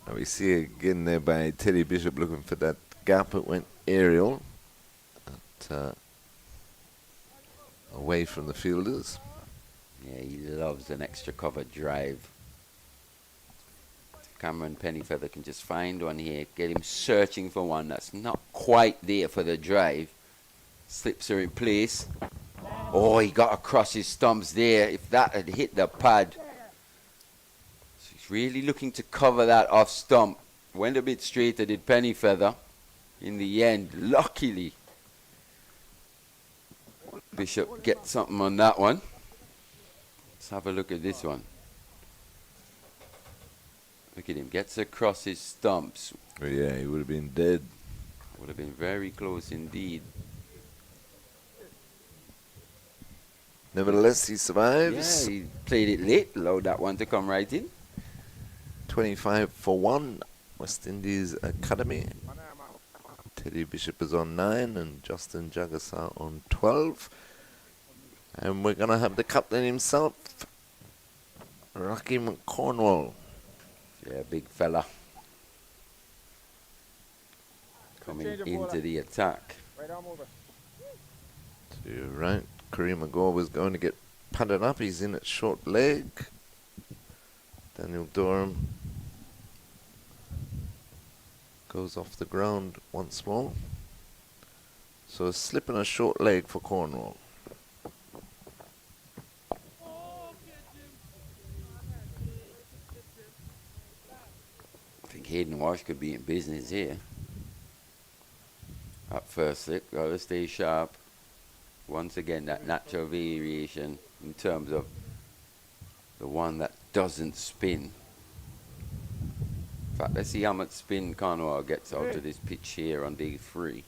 Speaker 2: And we see again there by Teddy Bishop looking for that gap. It went aerial, away from the fielders.
Speaker 3: Yeah, he loves an extra cover drive. If Cameron Pennyfeather can just find one here, get him searching for one that's not quite there for the drive. Slips her in place. Oh, he got across his stumps there. If that had hit the pad. So he's really looking to cover that off stump. Went a bit straighter, did Pennyfeather. In the end, luckily, Bishop gets something on that one. Let's have a look at this one. Look at him, gets across his stumps.
Speaker 2: Oh, yeah, he would have been dead.
Speaker 3: Would have been very close indeed.
Speaker 2: Nevertheless, he survives.
Speaker 3: Yeah, he played it late, allowed that one to come right in.
Speaker 2: 25 for 1, West Indies Academy. Teddy Bishop is on 9 and Justin Jagasaw on 12. And we're going to have the captain himself, Rocky McCornwall.
Speaker 3: Yeah, big fella. Coming into the attack.
Speaker 2: To your right, Kareem Agor was going to get padded up. He's in at short leg. Daniel Durham Goes off the ground once more. So a slip and a short leg for Cornwall.
Speaker 3: I think Hayden Walsh could be in business here. At first slip, got to stay sharp. Once again, that natural variation in terms of the one that doesn't spin. In fact, let's see how much spin Cornwall gets out of this pitch here on day 3.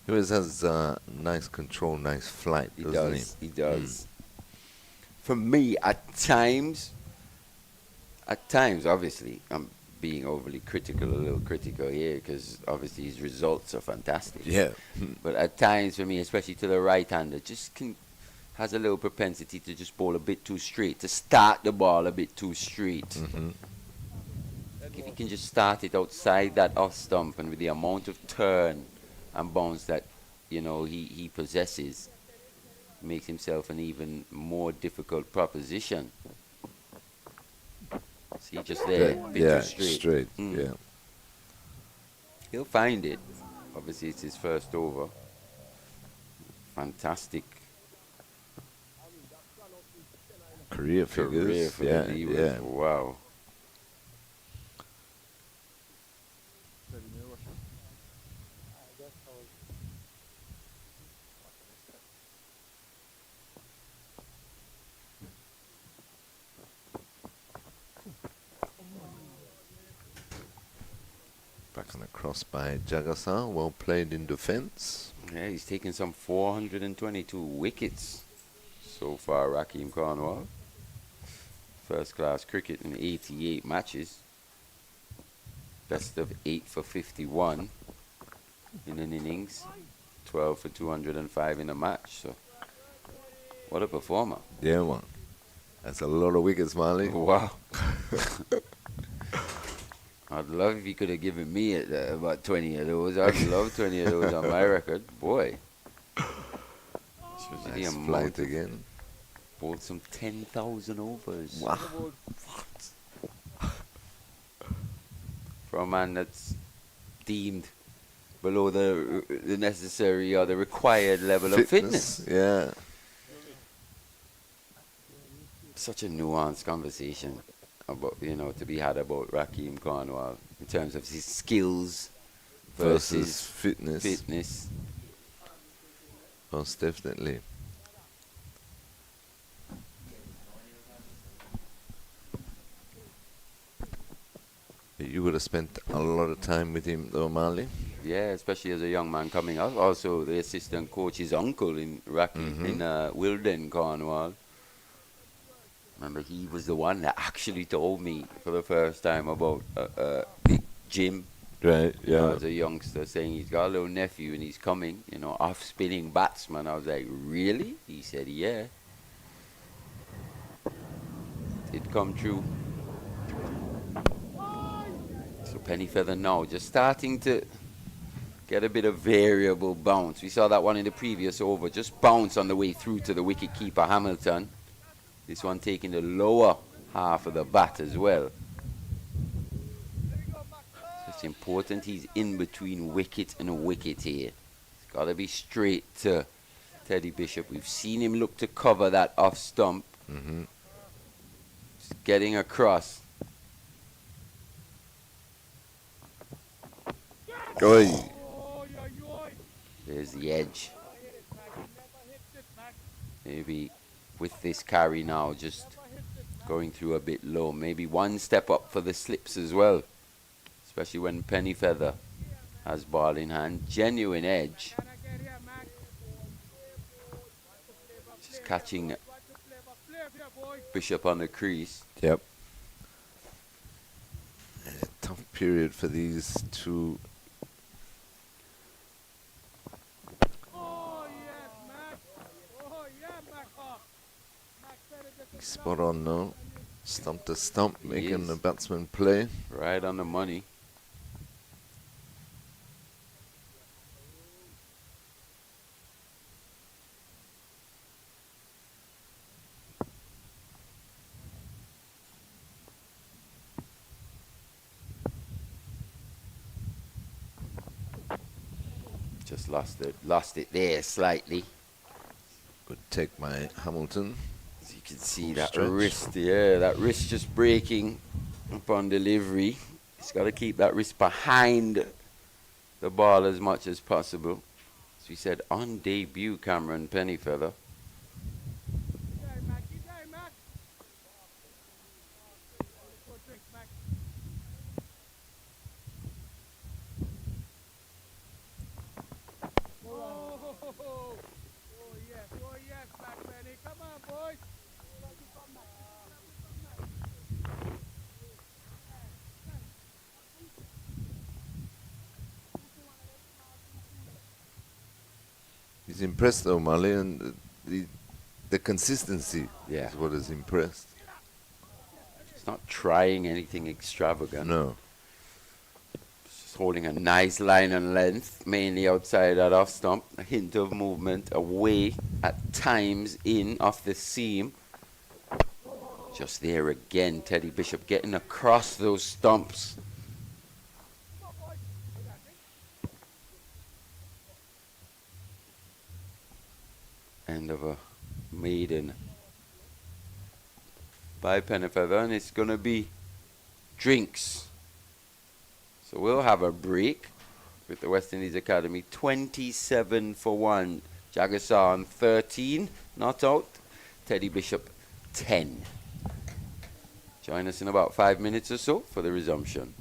Speaker 2: He always has nice control, nice flight, doesn't he?
Speaker 3: He does. For me, at times, obviously, I'm being overly critical, a little critical here, because obviously his results are fantastic.
Speaker 2: Yeah.
Speaker 3: But at times, for me, especially to the right-hander, has a little propensity to just bowl a bit too straight, to start the ball a bit too straight.
Speaker 2: Mm-hmm.
Speaker 3: If he can just start it outside that off stump, and with the amount of turn and bounce that, you know, he possesses, makes himself an even more difficult proposition. See, just there, a bit too straight.
Speaker 2: Yeah.
Speaker 3: He'll find it. Obviously, it's his first over. Fantastic
Speaker 2: Career figures.
Speaker 3: for the Leeward. Wow.
Speaker 2: Back on the cross by Jagasar, well played in defence.
Speaker 3: Yeah, he's taken some 422 wickets so far, Rakeem Cornwall. First class cricket in 88 matches. Best of 8 for 51 in an innings. 12 for 205 in a match. So, what a performer.
Speaker 2: Yeah, man. That's a lot of wickets, Marley.
Speaker 3: Wow. I'd love if he could have given me about 20 of those. I'd love 20 of those on my record. Boy.
Speaker 2: Nice flight again.
Speaker 3: Bowled some 10,000 overs.
Speaker 2: Wow.
Speaker 3: For a man that's deemed below the necessary or the required level of fitness.
Speaker 2: Yeah.
Speaker 3: Such a nuanced conversation about, you know, to be had about Rakeem Cornwall in terms of his skills versus
Speaker 2: fitness. Most definitely. You would have spent a lot of time with him, though, Marley.
Speaker 3: Yeah, especially as a young man coming up. Also, the assistant coach's uncle in in Wilden, Cornwall. Remember, he was the one that actually told me for the first time about Big Jim.
Speaker 2: Right, yeah.
Speaker 3: As a youngster, saying he's got a little nephew and he's coming, you know, off-spinning batsman. I was like, really? He said, yeah. It come true. So Penny Feather now just starting to get a bit of variable bounce. We saw that one in the previous over, just bounce on the way through to the wicket keeper Hamilton. This one taking the lower half of the bat as well. So it's important he's in between wicket and wicket here. It's got to be straight to Teddy Bishop. We've seen him look to cover that off stump. Just getting across.
Speaker 2: Oi.
Speaker 3: There's the edge. Maybe with this carry now, just going through a bit low. Maybe one step up for the slips as well. Especially when Penny Feather has ball in hand. Genuine edge. Just catching Bishop on the crease.
Speaker 2: Yep. A tough period for these two. Spot on now. Stump to stump, making the batsman play.
Speaker 3: Right on the money. just lost it there slightly.
Speaker 2: Good take by Hamilton.
Speaker 3: As you can see,
Speaker 2: Full
Speaker 3: that
Speaker 2: stretch.
Speaker 3: wrist, that wrist just breaking upon delivery. He's got to keep that wrist behind the ball as much as possible. As we said, on debut, Cameron Pennyfeather.
Speaker 2: He's impressed though, Mali, and the consistency is what has impressed.
Speaker 3: He's not trying anything extravagant.
Speaker 2: No.
Speaker 3: Just holding a nice line and length, mainly outside that off stump. A hint of movement away, at times in off the seam. Just there again, Teddy Bishop getting across those stumps. End of a maiden by Pennyfeather, and it's going to be drinks. So we'll have a break with the West Indies Academy. 27 for 1. Jagasan 13, not out. Teddy Bishop 10. Join us in about 5 minutes or so for the resumption.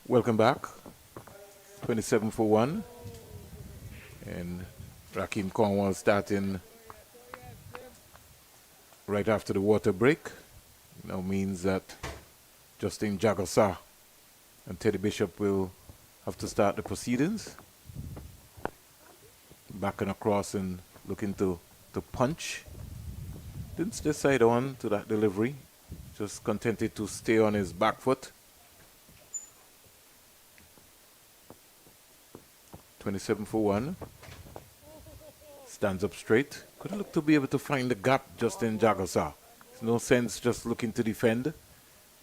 Speaker 1: Welcome back. 27 for 1. And Raheem Cornwall starting right after the water break. Now means that Justin Jagasa and Teddy Bishop will have to start the proceedings. Backing across and looking to punch. Didn't decide on to that delivery. Just contented to stay on his back foot. 27 for 1. Stands up straight. Could look to be able to find the gap just in Jagasa. There's no sense just looking to defend.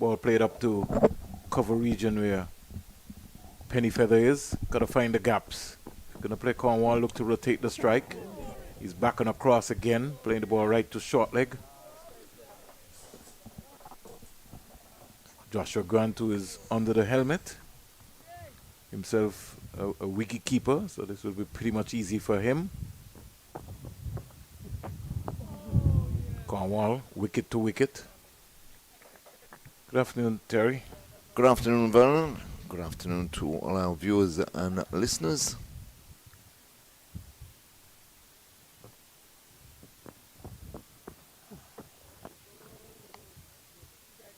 Speaker 1: Ball played up to cover region where Penny Feather is. Got to find the gaps. Gonna play Cornwall, look to rotate the strike. He's backing across again, playing the ball right to short leg. Joshua Grant, who is under the helmet. Himself a wicket keeper, so this will be pretty much easy for him. Cornwall, wicket to wicket. Good afternoon, Terry.
Speaker 2: Good afternoon, Vernon. Good afternoon to all our viewers and listeners.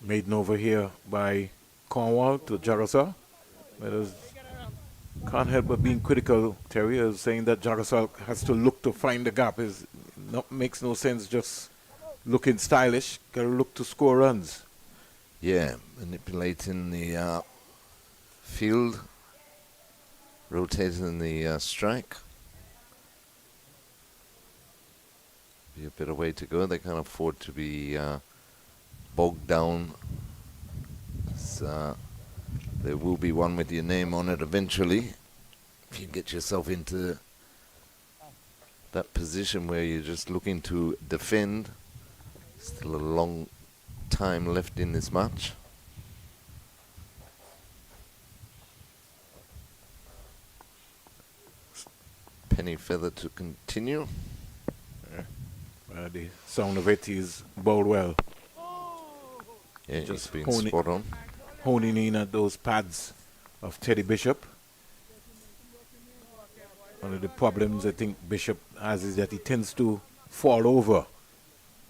Speaker 1: Maiden over here by Cornwall to Jagasa. Can't help but being critical, Terry, is saying that Jagasa has to look to find the gap. Makes no sense just looking stylish. Got to look to score runs.
Speaker 2: Yeah, manipulating the field, rotating the strike. Be a better way to go. They can't afford to be bogged down. There will be one with your name on it eventually. If you get yourself into that position where you're just looking to defend, still a long time left in this match. Penny Feather to continue.
Speaker 1: The sound of it is bowled well.
Speaker 2: Yeah, just being spot on.
Speaker 1: Honing in at those pads of Teddy Bishop. One of the problems I think Bishop has is that he tends to fall over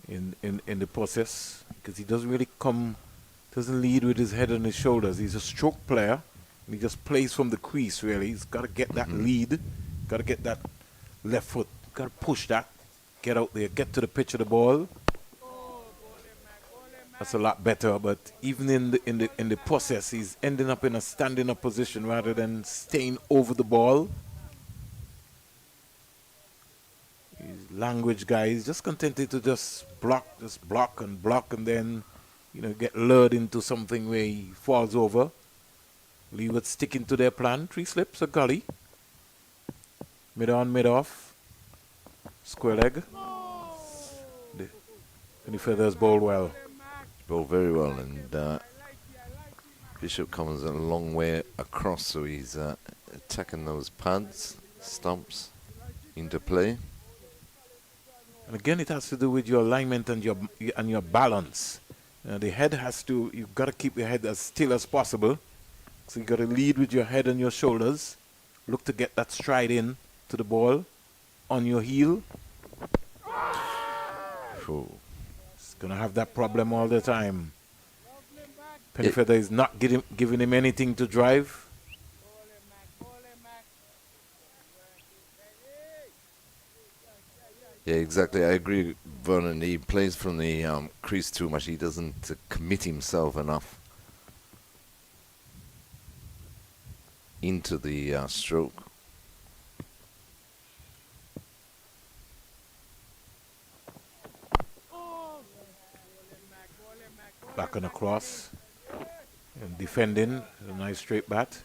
Speaker 1: in the process because he doesn't lead with his head on his shoulders. He's a stroke player and he just plays from the crease really. He's got to get that lead, got to get that left foot, got to push that, get out there, get to the pitch of the ball. That's a lot better, but even in the process, he's ending up in a standing up position rather than staying over the ball. He's language guy. He's just contented to just block and then, get lured into something where he falls over. Leeward sticking to their plan. 3 slips, a gully. Mid on, mid off. Square leg. Any feathers bowled well.
Speaker 2: Bowled very well, and Bishop comes a long way across, so he's attacking those pads, stumps into play.
Speaker 1: And again, it has to do with your alignment and your balance. The head you've got to keep your head as still as possible. So you've got to lead with your head and your shoulders. Look to get that stride in to the ball on your heel. Gonna have that problem all the time. Penny Feather is not giving him anything to drive.
Speaker 2: Yeah, exactly. I agree, Vernon. He plays from the crease too much. He doesn't commit himself enough into the stroke.
Speaker 1: Back and across and defending a nice straight bat.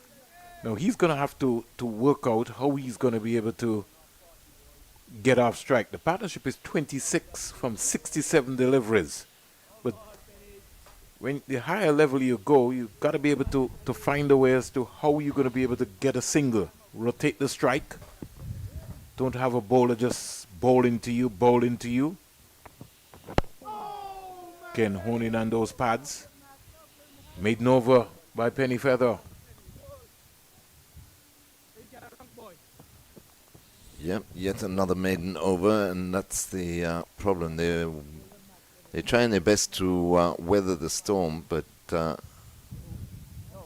Speaker 1: Now he's going to have to work out how he's going to be able to get off strike. The partnership is 26 from 67 deliveries. But when the higher level you go, you've got to be able to find a way as to how you're going to be able to get a single. Rotate the strike. Don't have a bowler just bowl into you. Again, honing on those pads. Maiden over by Penny Feather.
Speaker 2: Yep, yet another maiden over, and that's the problem. They're trying their best to weather the storm, but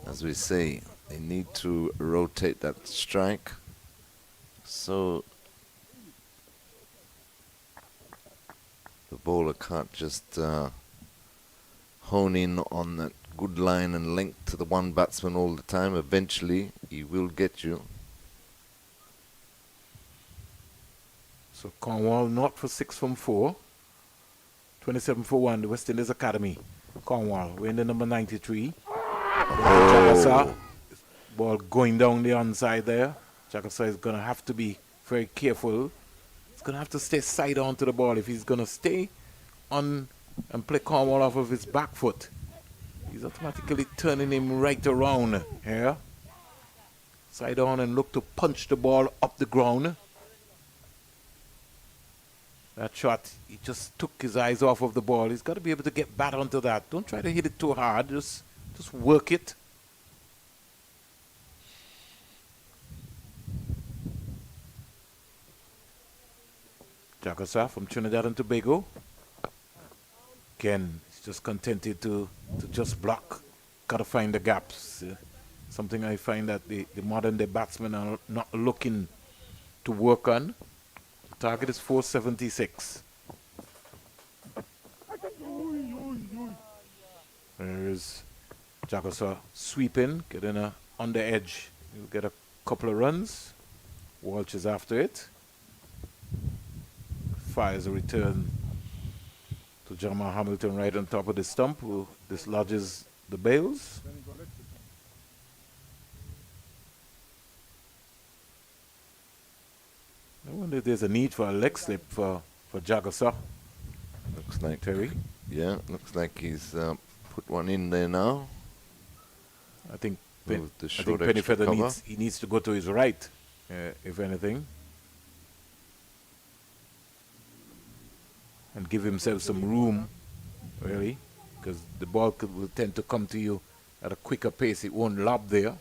Speaker 2: as we say, they need to rotate that strike. So the bowler can't just hone in on that good line and length to the one batsman all the time. Eventually, he will get you.
Speaker 1: So Cornwall not for 6 from 4. 27 for 1, the West Indies Academy. Cornwall, we're in the number 93. Jagasa, ball going down the onside there. Jagasa is going to have to be very careful. He's going to have to stay side on to the ball if he's going to stay on and play Cornwall off of his back foot. He's automatically turning him right around here. Side on and look to punch the ball up the ground. That shot, he just took his eyes off of the ball. He's got to be able to get back onto that. Don't try to hit it too hard. Just work it. Jagasa from Trinidad and Tobago. Again, he's just contented to just block. Got to find the gaps. Something I find that the modern day batsmen are not looking to work on. The target is 476. There's Jagasa sweeping, getting on the edge. He'll get a couple of runs. Walsh is after it. Fires a return to Jamal Hamilton right on top of the stump, who dislodges the bails. I wonder if there's a need for a leg slip for Jagasa.
Speaker 2: Looks like
Speaker 1: Terry.
Speaker 2: Yeah, looks like he's put one in there now.
Speaker 1: I think
Speaker 2: the short
Speaker 1: Pennyfeather needs to go to his right, if anything, and give himself some room, really, because the ball will tend to come to you at a quicker pace. It won't lob there.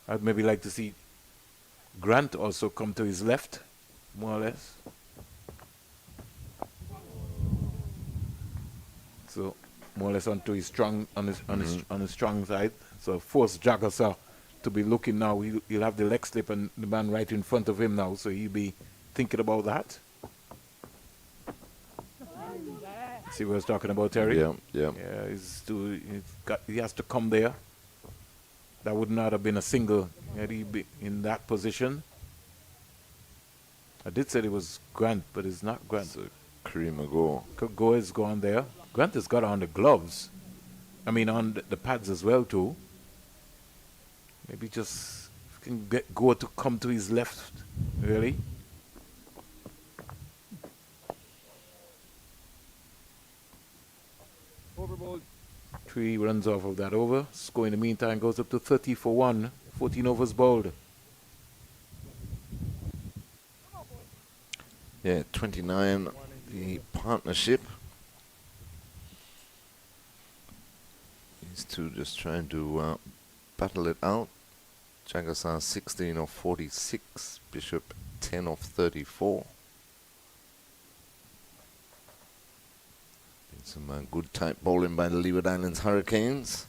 Speaker 1: I'd maybe like to see Grant also come to his left, more or less. So more or less onto his strong on his strong side. So force Jagasa to be looking now. He'll have the leg slip and the man right in front of him now. So he'll be thinking about that. See what I was talking about, Terry?
Speaker 2: Yeah.
Speaker 1: Yeah, he has to come there. That would not have been a single had he been in that position. I did say it was Grant, but it's not Grant.
Speaker 2: So Kareem Go.
Speaker 1: Go is gone there. Grant has got on the gloves. I mean, on the pads as well, too. Maybe just can get Go to come to his left, really.
Speaker 13: Overboard.
Speaker 1: 3 runs off of that over. Score in the meantime goes up to 30 for 1. 14 overs bowled.
Speaker 2: Yeah, 29, the partnership. These two just trying to battle it out. Jagasa 16 of 46, Bishop 10 of 34. Been some good tight bowling by the Leeward Islands Hurricanes.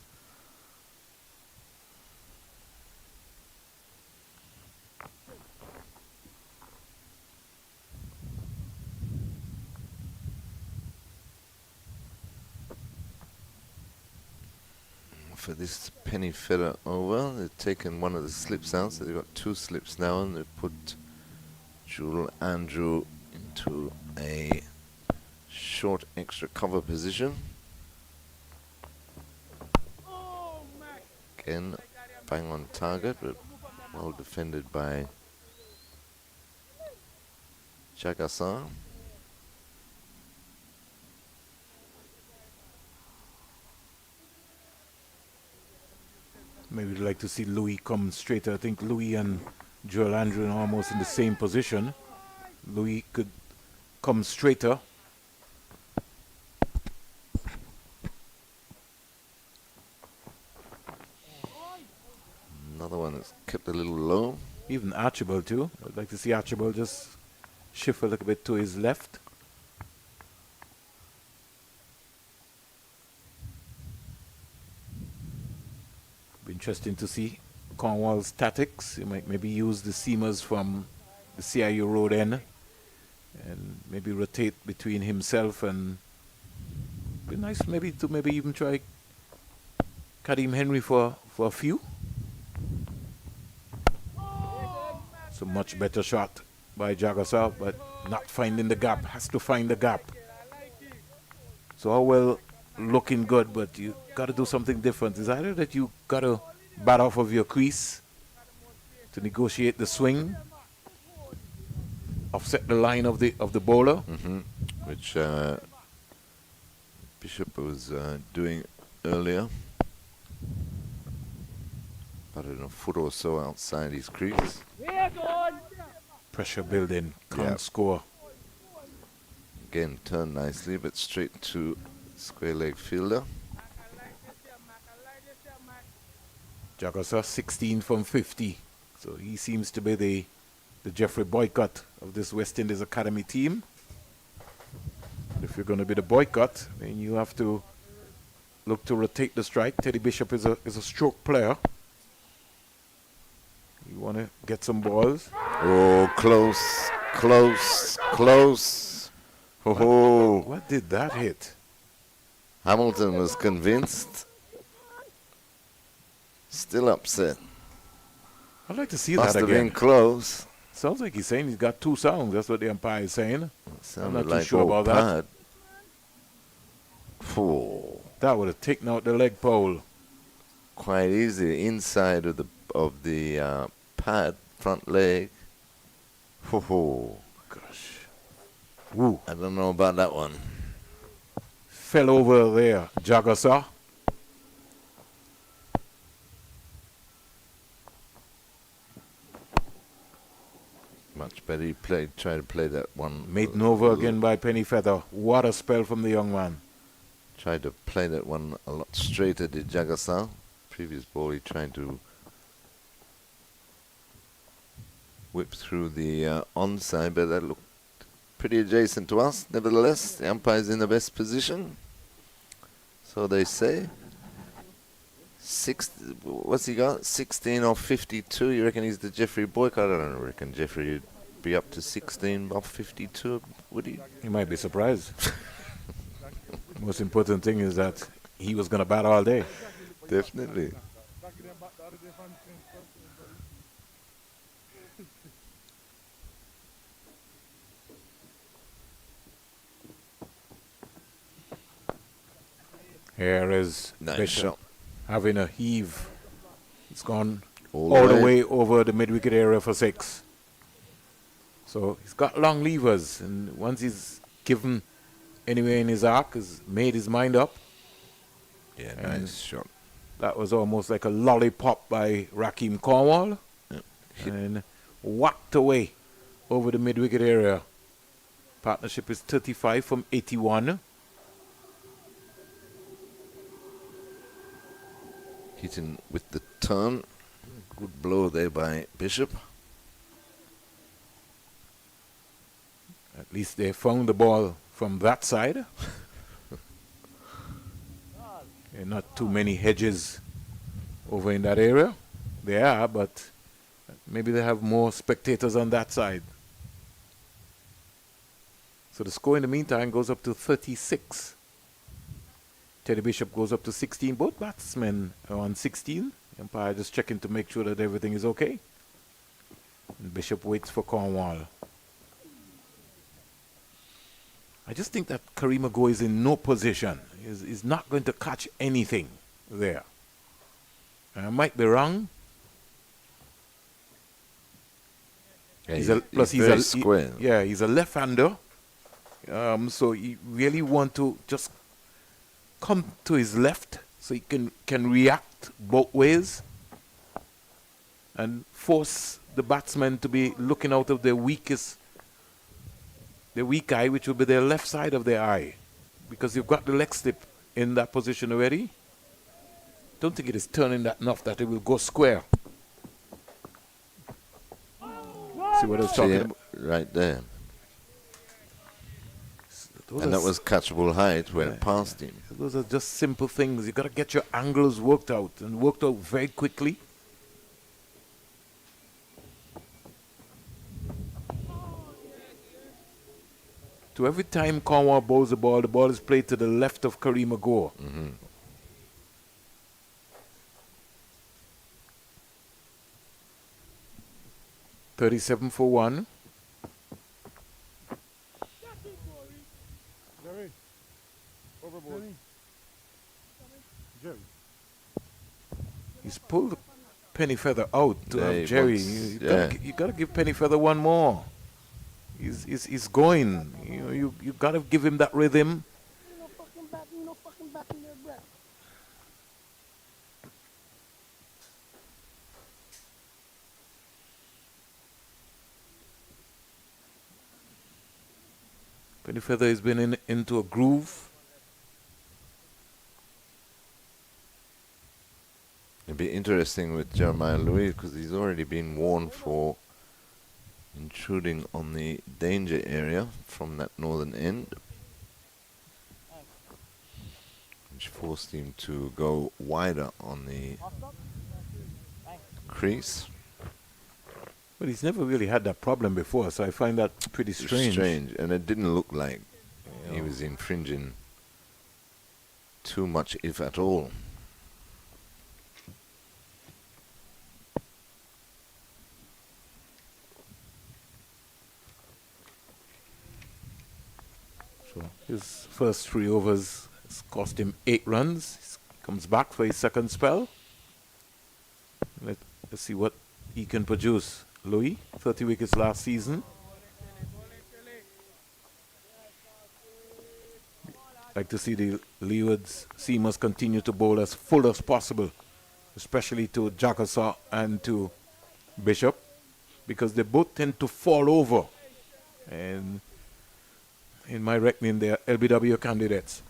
Speaker 2: For this Pennyfeather over, they've taken one of the slips out, so they've got 2 slips now, and they've put Jewel Andrew into a short extra cover position. Again, bang on target, but well defended by Jagasa.
Speaker 1: Maybe we'd like to see Louis come straighter. I think Louis and Joel Andrew are almost in the same position. Louis could come straighter.
Speaker 2: Another one that's kept a little low.
Speaker 1: Even Archibald too. I'd like to see Archibald just shift a little bit to his left. Be interesting to see Cornwall's tactics. He might maybe use the seamers from the CIU road end and maybe rotate between himself and be nice maybe to maybe even try Kadeem Henry for a few. It's a much better shot by Jagasa, but not finding the gap. Has to find the gap. So how well looking good, but you got to do something different. It's either that you got to bat off of your crease to negotiate the swing, offset the line of the bowler,
Speaker 2: which Bishop was doing earlier. About a foot or so outside his crease.
Speaker 1: Pressure building, can't score.
Speaker 2: Again, turned nicely, but straight to square leg fielder.
Speaker 1: Jagasa 16 from 50. So he seems to be the Jeffrey Boycott of this West Indies Academy team. If you're going to be the boycott, then you have to look to rotate the strike. Teddy Bishop is a stroke player. You want to get some balls.
Speaker 2: Oh, close, close, close. Oh,
Speaker 1: what did that hit?
Speaker 2: Hamilton was convinced. Still upset.
Speaker 1: I'd like to see
Speaker 2: Must
Speaker 1: that
Speaker 2: have
Speaker 1: again.
Speaker 2: been close.
Speaker 1: Sounds like he's saying he's got two sounds. That's what the umpire is saying. I'm
Speaker 2: Sounded
Speaker 1: not too
Speaker 2: like
Speaker 1: sure
Speaker 2: old
Speaker 1: about
Speaker 2: that. Oh.
Speaker 1: That would have taken out the leg pole.
Speaker 2: Quite easy inside of the pad, front leg. Oh.
Speaker 1: Gosh. Woo.
Speaker 2: I don't know about that one.
Speaker 1: Fell over there, Jagasa.
Speaker 2: Much better. He tried to play that one.
Speaker 1: Maiden over again by Penny Feather. What a spell from the young man.
Speaker 2: Tried to play that one a lot straighter, did Jagasa. Previous ball, he tried to whip through the onside, but that looked pretty adjacent to us. Nevertheless, the umpire's in the best position. So they say. What's he got? 16 or 52. You reckon he's the Jeffrey Boycott? I don't reckon Jeffrey would be up to 16 off 52, would he?
Speaker 1: He might be surprised. Most important thing is that he was going to bat all day.
Speaker 2: Definitely.
Speaker 1: Here is
Speaker 2: Nice
Speaker 1: Bishop
Speaker 2: shot.
Speaker 1: having a heave. It's gone all the way over the mid-wicket area for 6. So he's got long levers, and once he's given anywhere in his arc, has made his mind up.
Speaker 2: Yeah,
Speaker 1: And
Speaker 2: nice shot.
Speaker 1: That was almost like a lollipop by Rakeem Cornwall.
Speaker 2: Yep.
Speaker 1: And whacked away over the mid-wicket area. Partnership is 35 from 81.
Speaker 2: Hitting with the turn. Good blow there by Bishop.
Speaker 1: At least they found the ball from that side. And not too many hedges over in that area. There are, but maybe they have more spectators on that side. So the score in the meantime goes up to 36. Teddy Bishop goes up to 16. Both batsmen are on 16. Umpire just checking to make sure that everything is okay. And Bishop waits for Cornwall. I just think that Kareem Ago is in no position. He's not going to catch anything there. And I might be wrong.
Speaker 2: Yeah,
Speaker 1: Plus
Speaker 2: he's very square.
Speaker 1: He's a left-hander. So he really want to just come to his left so he can react both ways and force the batsmen to be looking out of their weak eye, which will be their left side of their eye, because you've got the leg slip in that position already. Don't think it is turning that enough that it will go square. See what I was
Speaker 2: See
Speaker 1: talking
Speaker 2: it?
Speaker 1: about?
Speaker 2: Right there.
Speaker 1: Those
Speaker 2: And
Speaker 1: are
Speaker 2: that was catchable height when it passed him.
Speaker 1: Those are just simple things. You got to get your angles worked out and worked out very quickly. To every time Cornwall bowls the ball is played to the left of Kareem Agor. 37 for 1.
Speaker 16: Jerry. Overboard. Jerry.
Speaker 1: He's pulled Penny Feather out to
Speaker 2: Yeah,
Speaker 1: have
Speaker 2: he
Speaker 1: Jerry.
Speaker 2: wants-
Speaker 1: You gotta give Penny Feather one more. He's going. You gotta give him that rhythm. Penny Feather has been into a groove.
Speaker 2: It'd be interesting with Jeremiah Louis because he's already been warned for intruding on the danger area from that northern end, which forced him to go wider on the crease.
Speaker 1: But he's never really had that problem before, so I find that pretty strange.
Speaker 2: Strange, and it didn't look like he was infringing too much, if at all.
Speaker 1: So his first 3 overs has cost him 8 runs. He comes back for his second spell. Let's see what he can produce. Louis, 30 wickets last season. Like to see the Leeward's seamers continue to bowl as full as possible, especially to Jackasaw and to Bishop, because they both tend to fall over. And in my reckoning, they are LBW candidates.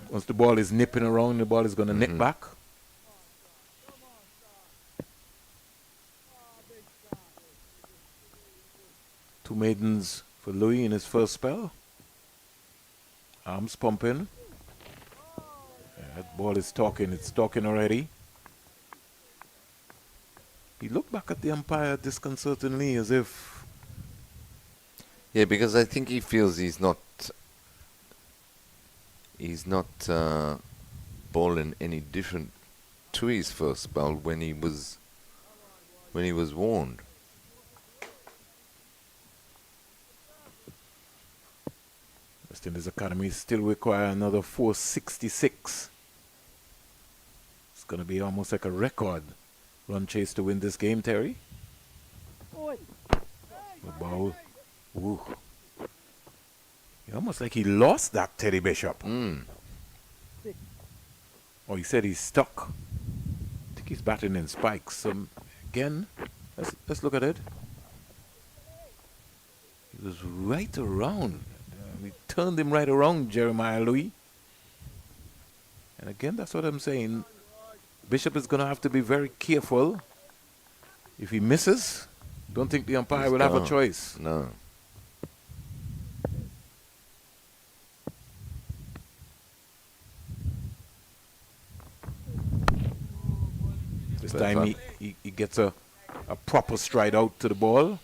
Speaker 1: Once the ball is nipping around, the ball is going to nip back. Two maidens for Louis in his first spell. Arms pumping. Yeah, that ball is talking. It's talking already. He looked back at the umpire disconcertingly as if...
Speaker 2: Yeah, because I think he feels he's not bowling any different to his first spell when he was warned.
Speaker 1: West Indies Academy still require another 466. It's going to be almost like a record run chase to win this game, Terry. The ball. Ooh. Almost like he lost that, Teddy Bishop. Oh, he said he's stuck. I think he's batting in spikes. Again, let's look at it. He was right around. We turned him right around, Jeremiah Louis. And again, that's what I'm saying. Bishop is going to have to be very careful. If he misses, don't think the umpire will have a choice.
Speaker 2: No.
Speaker 1: This time he gets a proper stride out to the ball.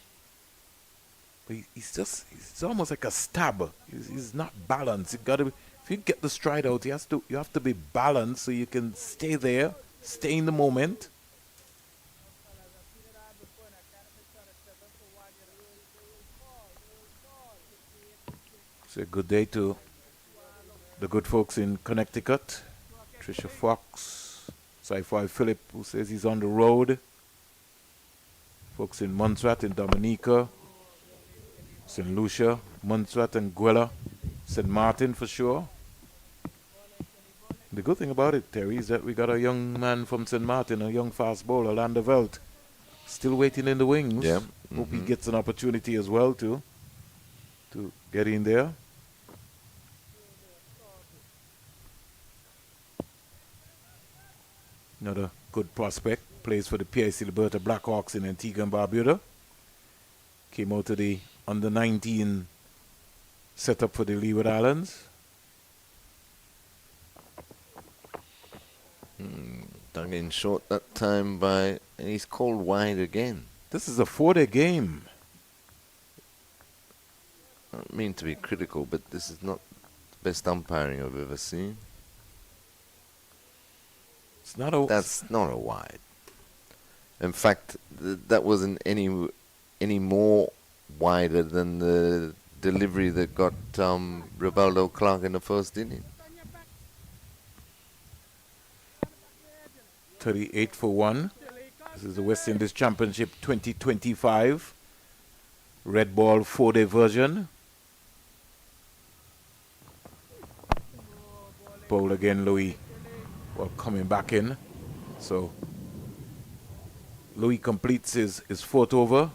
Speaker 1: But it's almost like a stab. He's not balanced. If you get the stride out, you have to be balanced so you can stay there, stay in the moment. It's a good day to the good folks in Connecticut. Trisha Fox, Sci-Fi Philip, who says he's on the road. Folks in Montserrat, in Dominica, St. Lucia, Montserrat and Guella, St. Martin for sure. The good thing about it, Terry, is that we got a young man from St. Martin, a young fast bowler, Landeveld, still waiting in the wings.
Speaker 2: Yeah.
Speaker 1: Hope he gets an opportunity as well to get in there. Another good prospect, plays for the PIC Liberta Blackhawks in Antigua and Barbuda. Came out of the under-19 setup for the Leeward Islands.
Speaker 2: Dug in short that time by, and he's called wide again.
Speaker 1: This is a 4-day game.
Speaker 2: I don't mean to be critical, but this is not the best umpiring I've ever seen.
Speaker 1: It's not a.
Speaker 2: That's not a wide. In fact, that wasn't any more wider than the delivery that got Rivaldo Clark in the first inning.
Speaker 1: 38 for 1. This is the West Indies Championship 2025. Red ball 4-day version. Bowl again, Louis. Well, coming back in. So Louis completes his 4th over.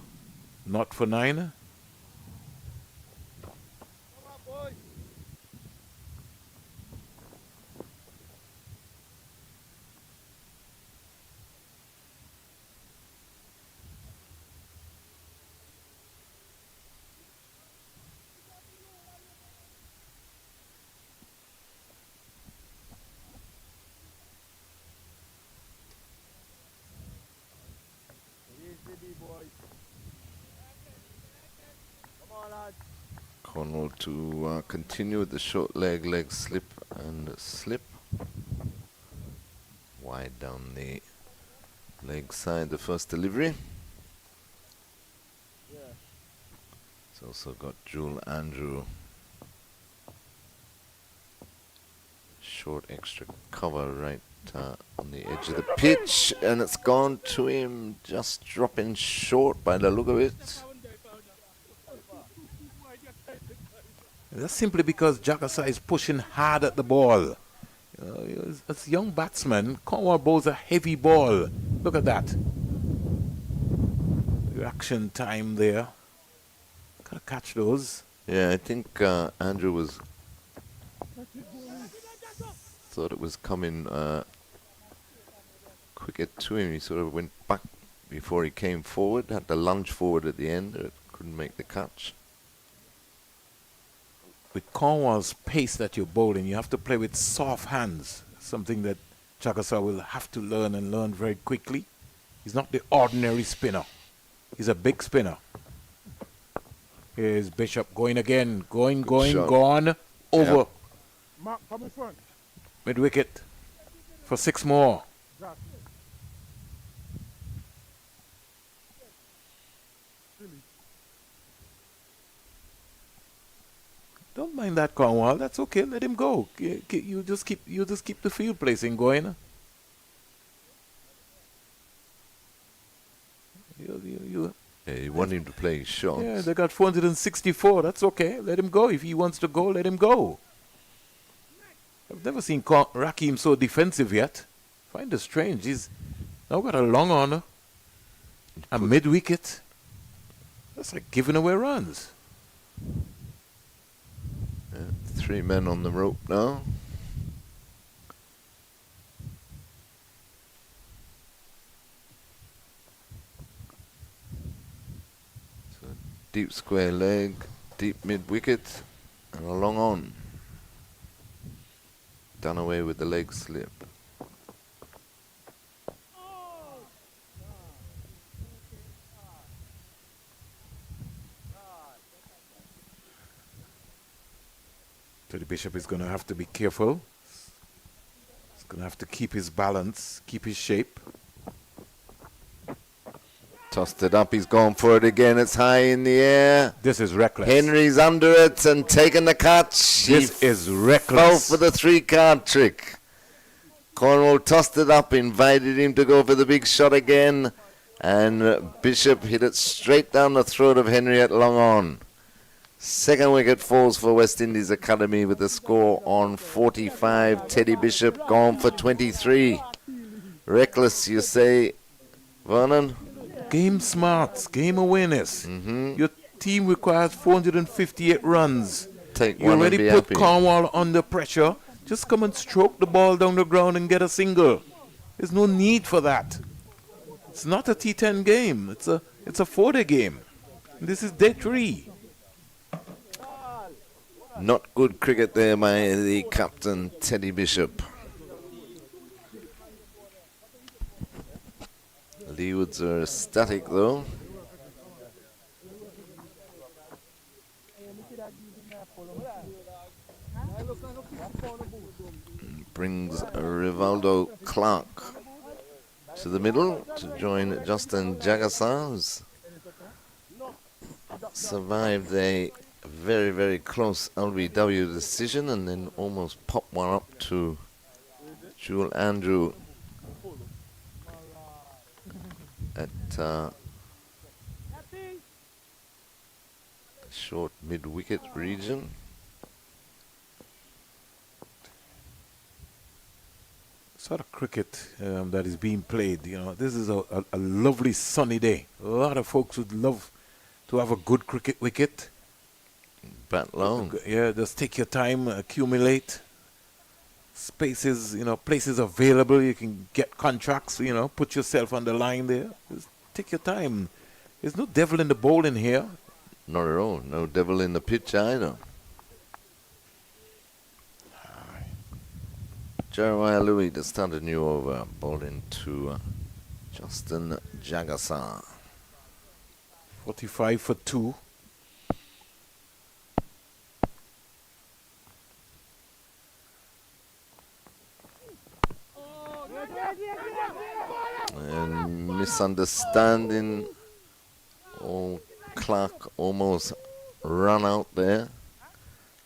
Speaker 1: Not for 9.
Speaker 2: Cornwall to continue with the short leg slip and slip. Wide down the leg side, the first delivery. It's also got Jewel Andrew. Short extra cover right on the edge of the pitch, and it's gone to him, just dropping short by the look of it.
Speaker 1: That's simply because Jakasa is pushing hard at the ball. As a young batsman, Cornwall bowls a heavy ball. Look at that. Reaction time there. Gotta catch those.
Speaker 2: Yeah, I think Andrew was thought it was coming quicker to him. He sort of went back before he came forward, had to lunge forward at the end, couldn't make the catch.
Speaker 1: With Cornwall's pace that you're bowling, you have to play with soft hands, something that Jakasa will have to learn and learn very quickly. He's not the ordinary spinner. He's a big spinner. Here's Bishop going again, going,
Speaker 2: shot.
Speaker 1: gone, over.
Speaker 2: Yep.
Speaker 16: Mark, come in front.
Speaker 1: Mid-wicket for 6 more. Don't mind that, Cornwall. That's okay. Let him go. You just keep the field placing going.
Speaker 2: Yeah, you want him to play his shots.
Speaker 1: Yeah, they got 464. That's okay. Let him go. If he wants to go, let him go. I've never seen Rakim so defensive yet. Find it strange. He's now got a long on, a mid-wicket. That's like giving away runs.
Speaker 2: 3 men on the rope now. So deep square leg, deep mid-wicket, and a long on. Done away with the leg slip.
Speaker 1: So the Bishop is going to have to be careful. He's going to have to keep his balance, keep his shape.
Speaker 2: Tossed it up, he's gone for it again, it's high in the air.
Speaker 1: This is reckless.
Speaker 2: Henry's under it and taking the catch.
Speaker 1: This is reckless.
Speaker 2: Fell for the 3-card trick. Cornwall tossed it up, invited him to go for the big shot again, and Bishop hit it straight down the throat of Henry at long on. Second wicket falls for West Indies Academy with the score on 45. Teddy Bishop gone for 23. Reckless, you say, Vernon?
Speaker 1: Game smarts, game awareness. Your team requires 458 runs. You already put Cornwall under pressure. Just come and stroke the ball down the ground and get a single. There's no need for that. It's not a T10 game. It's a 4-day game. This is day 3.
Speaker 2: Not good cricket there by the captain, Teddy Bishop. Leewards are static though. Brings Rivaldo Clark to the middle to join Justin Jagassar, who's survived a very, very close LBW decision and then almost popped one up to Jewel Andrew at short mid-wicket region.
Speaker 1: Sort of cricket that is being played, you know, this is a lovely sunny day. A lot of folks would love to have a good cricket wicket.
Speaker 2: Bat long.
Speaker 1: Yeah, just take your time, accumulate spaces, you know, places available. You can get contracts, you know, put yourself on the line there. Just take your time. There's no devil in the bowl in here.
Speaker 2: Not at all. No devil in the pitch either. Jeremiah Louis to start a new over, bowling to Justin Jagassar.
Speaker 1: 45 for 2.
Speaker 2: And misunderstanding. Oh, Clark almost run out there.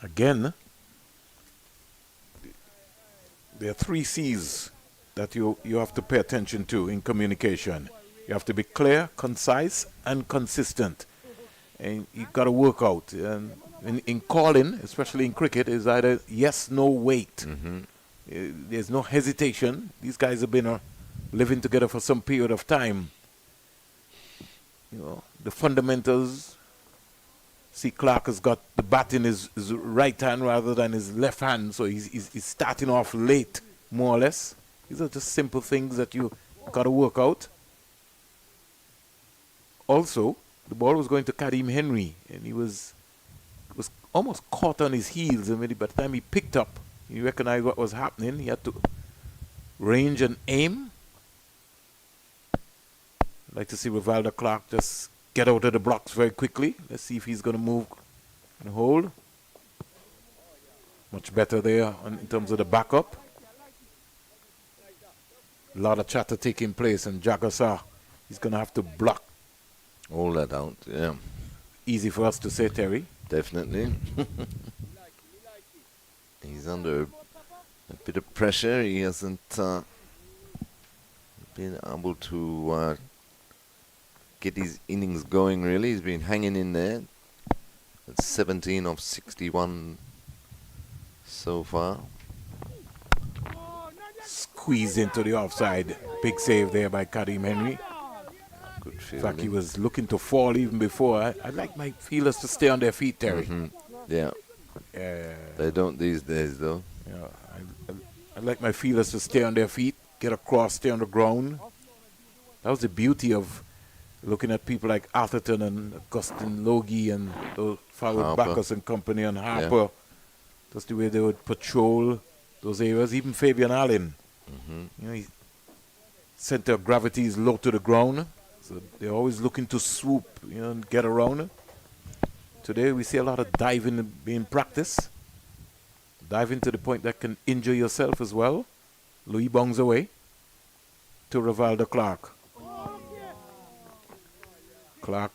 Speaker 1: Again, there are 3 C's that you have to pay attention to in communication. You have to be clear, concise, and consistent. And you've got to work out. And in calling, especially in cricket, is either yes, no, wait. There's no hesitation. These guys have been living together for some period of time. You know, the fundamentals. See, Clark has got the bat in his right hand rather than his left hand, so he's starting off late, more or less. These are just simple things that you got to work out. Also, the ball was going to Karim Henry, and he was almost caught on his heels. And by the time he picked up, he recognized what was happening. He had to range and aim. I'd like to see Rivaldo Clark just get out of the blocks very quickly. Let's see if he's going to move and hold. Much better there in terms of the backup. A lot of chatter taking place, and Jagassar, he's going to have to block
Speaker 2: all that out, yeah.
Speaker 1: Easy for us to say, Terry.
Speaker 2: Definitely. He's under a bit of pressure. He hasn't been able to get his innings going, really. He's been hanging in there. It's 17 of 61 so far.
Speaker 1: Squeezed into the offside. Big save there by Karim Henry.
Speaker 2: Good
Speaker 1: In
Speaker 2: fielding.
Speaker 1: fact, he was looking to fall even before. I'd like my fielders to stay on their feet, Terry.
Speaker 2: Yeah. They don't these days, though.
Speaker 1: Yeah, I'd like my fielders to stay on their feet, get across, stay on the ground. That was the beauty of looking at people like Atherton and Augustin Logie and those forward Backus and company and Harper.
Speaker 2: Yeah.
Speaker 1: That's the way they would patrol those areas. Even Fabian Allen. You know, center of gravity is low to the ground. So they're always looking to swoop, you know, and get around. Today we see a lot of diving being practiced. Diving to the point that can injure yourself as well. Louis bongs away to Rivaldo Clark. Clark,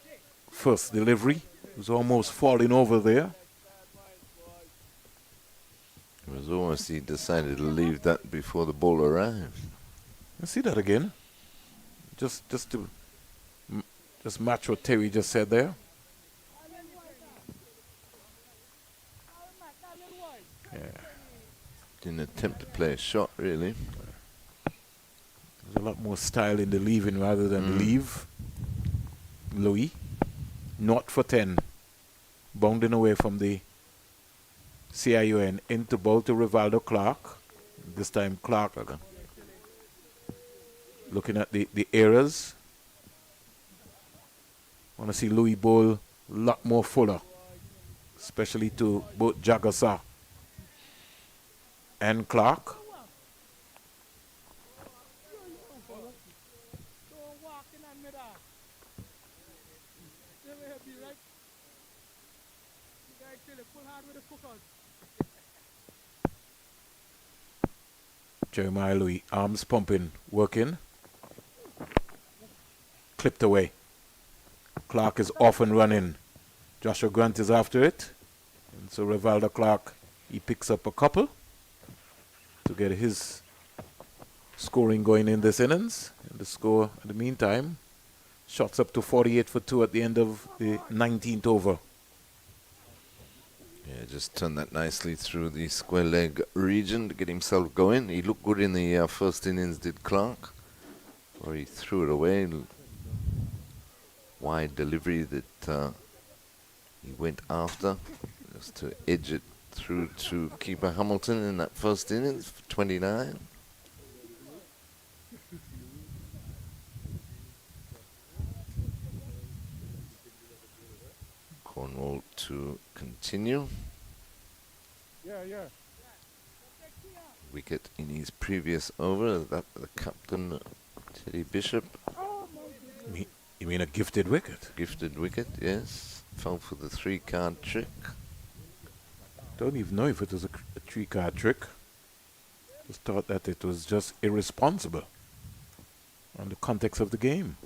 Speaker 1: first delivery, was almost falling over there.
Speaker 2: It was almost he decided to leave that before the ball arrived.
Speaker 1: Let's see that again. Just to match what Terry just said there. Yeah.
Speaker 2: Didn't attempt to play a shot, really.
Speaker 1: There's a lot more style in the leaving rather than the leave. Louis, not for 10. Bounding away from the CIUN into ball to Rivaldo Clark. This time Clark looking at the errors. Want to see Louis bowl lot more fuller, especially to both Jagasa and Clark. Jeremiah Louis, arms pumping, working. Clipped away. Clark is off and running. Joshua Grant is after it. And so Rivaldo Clark, he picks up a couple to get his scoring going in this innings. And the score, in the meantime, shots up to 48 for 2 at the end of the 19th over.
Speaker 2: Yeah, just turned that nicely through the square leg region to get himself going. He looked good in the first innings, did Clark, or he threw it away. Wide delivery that he went after, just to edge it through to keeper Hamilton in that first innings for 29. Cornwall to continue. Wicket in his previous over, that the captain Teddy Bishop.
Speaker 1: You mean a gifted wicket?
Speaker 2: Gifted wicket, yes. Fell for the 3-card trick.
Speaker 1: Don't even know if it was a 3-card trick. Just thought that it was just irresponsible on the context of the game.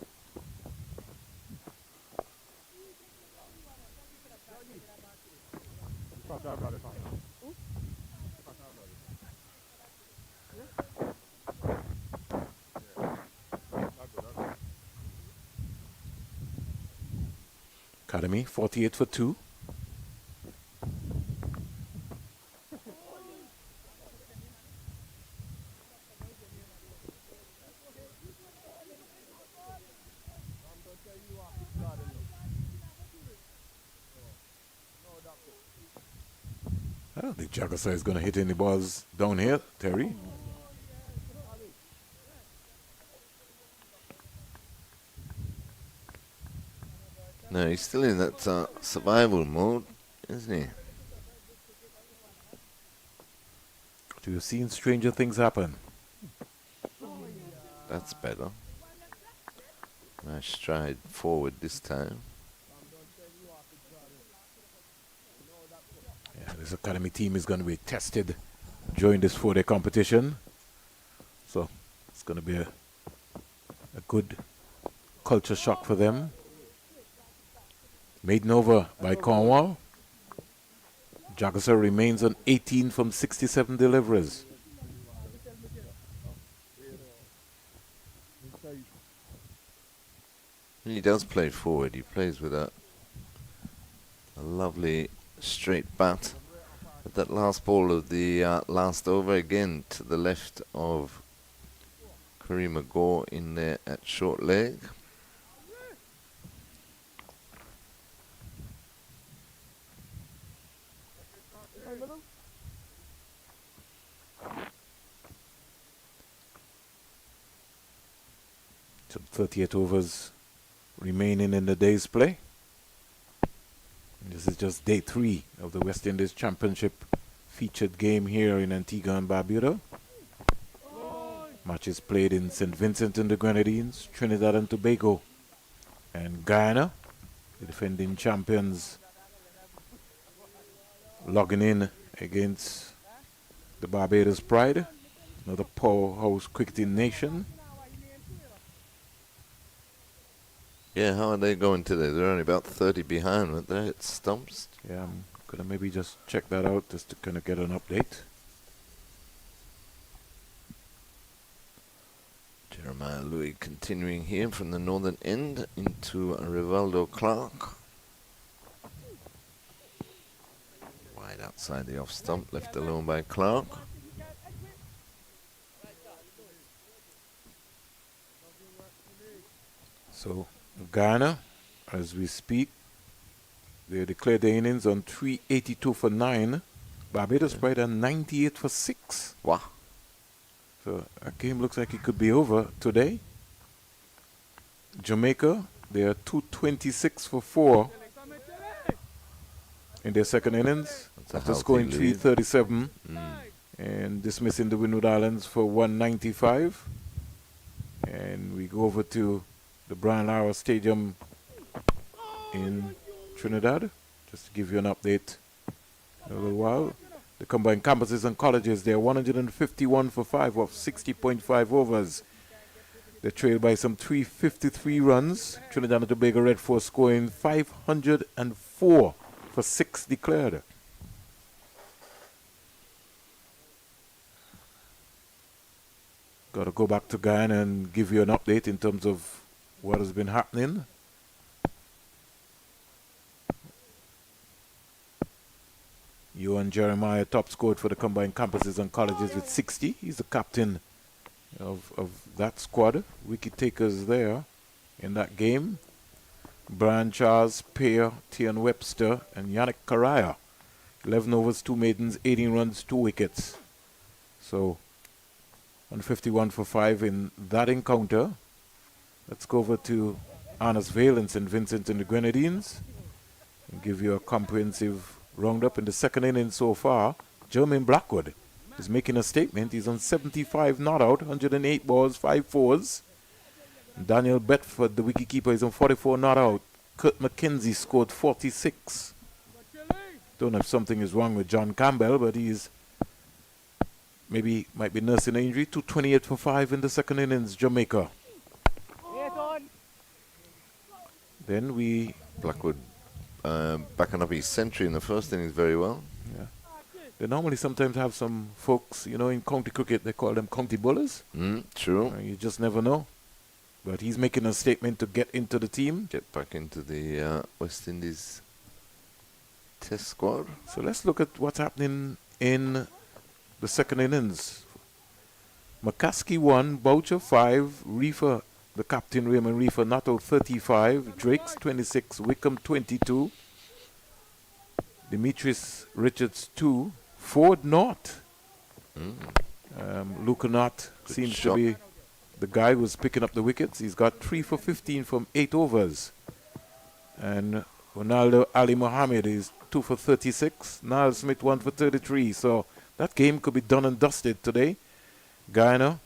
Speaker 1: Academy, 48 for 2. I don't think Jagasa is going to hit any balls down here, Terry.
Speaker 2: No, he's still in that survival mode, isn't he?
Speaker 1: You've seen stranger things happen.
Speaker 2: That's better. Nice stride forward this time.
Speaker 1: Yeah, this academy team is going to be tested during this 4-day competition. So it's going to be a good culture shock for them. Maiden over by Cornwall. Jagasa remains on 18 from 67 deliveries.
Speaker 2: He does play forward. He plays with a lovely straight bat. But that last ball of the last over, again to the left of Kareem Gore in there at short leg.
Speaker 1: Some 38 overs remaining in the day's play. This is just day 3 of the West Indies Championship featured game here in Antigua and Barbuda. Matches played in St. Vincent and the Grenadines, Trinidad and Tobago, and Guyana, the defending champions, logging in against the Barbados Pride, another powerhouse cricketing nation.
Speaker 2: Yeah, how are they going today? They're only about 30 behind, aren't they? It stumps.
Speaker 1: Yeah, I'm going to maybe just check that out just to kind of get an update.
Speaker 2: Jeremiah Louis continuing here from the northern end into Rivaldo Clark. Wide outside the off stump, left alone by Clark.
Speaker 1: So Ghana, as we speak, they declared their innings on 382 for 9. Barbados Pride on 98 for 6.
Speaker 2: Wow.
Speaker 1: So a game looks like it could be over today. Jamaica, they are 226 for 4. in their second innings
Speaker 2: That's a
Speaker 1: after
Speaker 2: healthy
Speaker 1: scoring
Speaker 2: lead.
Speaker 1: 337 and dismissing the Windward Islands for 195. And we go over to the Brian Lara Stadium in Trinidad just to give you an update in a little while. The combined campuses and colleges, they're 151 for 5 off 60.5 overs. They're trailed by some 353 runs. Trinidad and Tobago Red Force scoring 504 for 6 declared. Got to go back to Guyana and give you an update in terms of what has been happening. Ewan Jeremiah top scored for the combined campuses and colleges with 60. He's the captain of that squad. Wicket takers there in that game. Brian Charles, Pear, Tian Webster, and Yannick Karaya. 11 overs, 2 maidens, 18 runs, 2 wickets. So 151 for 5 in that encounter. Let's go over to Arnos Vale in St. Vincent and the Grenadines and give you a comprehensive roundup in the second inning so far. Jermaine Blackwood is making a statement. He's on 75 not out, 108 balls, 5 fours. Daniel Bedford, the wicketkeeper, is on 44 not out. Kurt McKenzie scored 46. Don't know if something is wrong with John Campbell, but he's maybe might be nursing an injury. 228 for 5 in the second innings, Jamaica. Then we...
Speaker 2: Blackwood backing up his century in the first innings very well.
Speaker 1: Yeah. They normally sometimes have some folks, you know, in county cricket, they call them county bowlers.
Speaker 2: True.
Speaker 1: You just never know. But he's making a statement to get into the team.
Speaker 2: Get back into the West Indies test squad.
Speaker 1: So let's look at what's happening in the second innings. McCaskey 1, Boucher 5, Reefer, the captain Raymond Reefer, not out 35, Drakes 26, Wickham 22, Demetrius Richards 2, Ford Knott. Luca Knott seems to be the guy who's picking up the wickets. He's got 3 for 15 from 8 overs. And Ronaldo Ali Mohammed is 2 for 36. Niall Smith 1 for 33. So that game could be done and dusted today. Guyana,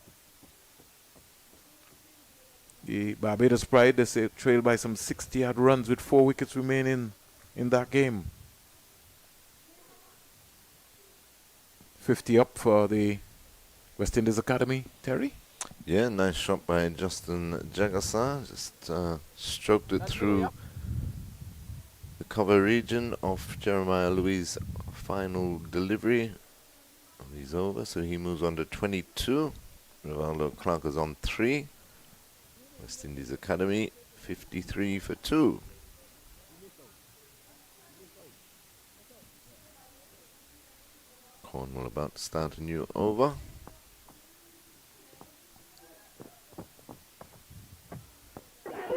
Speaker 1: the Barbados Pride, they say trailed by some 60-odd runs with 4 wickets remaining in that game. 50 up for the West Indies Academy. Terry?
Speaker 2: Yeah, nice shot by Justin Jagassar. Just stroked it through the cover region of Jeremiah Louis' final delivery. He's over, so he moves on to 22. Rivaldo Clark is on 3. West Indies Academy, 53 for 2. Cornwall about to start a new over.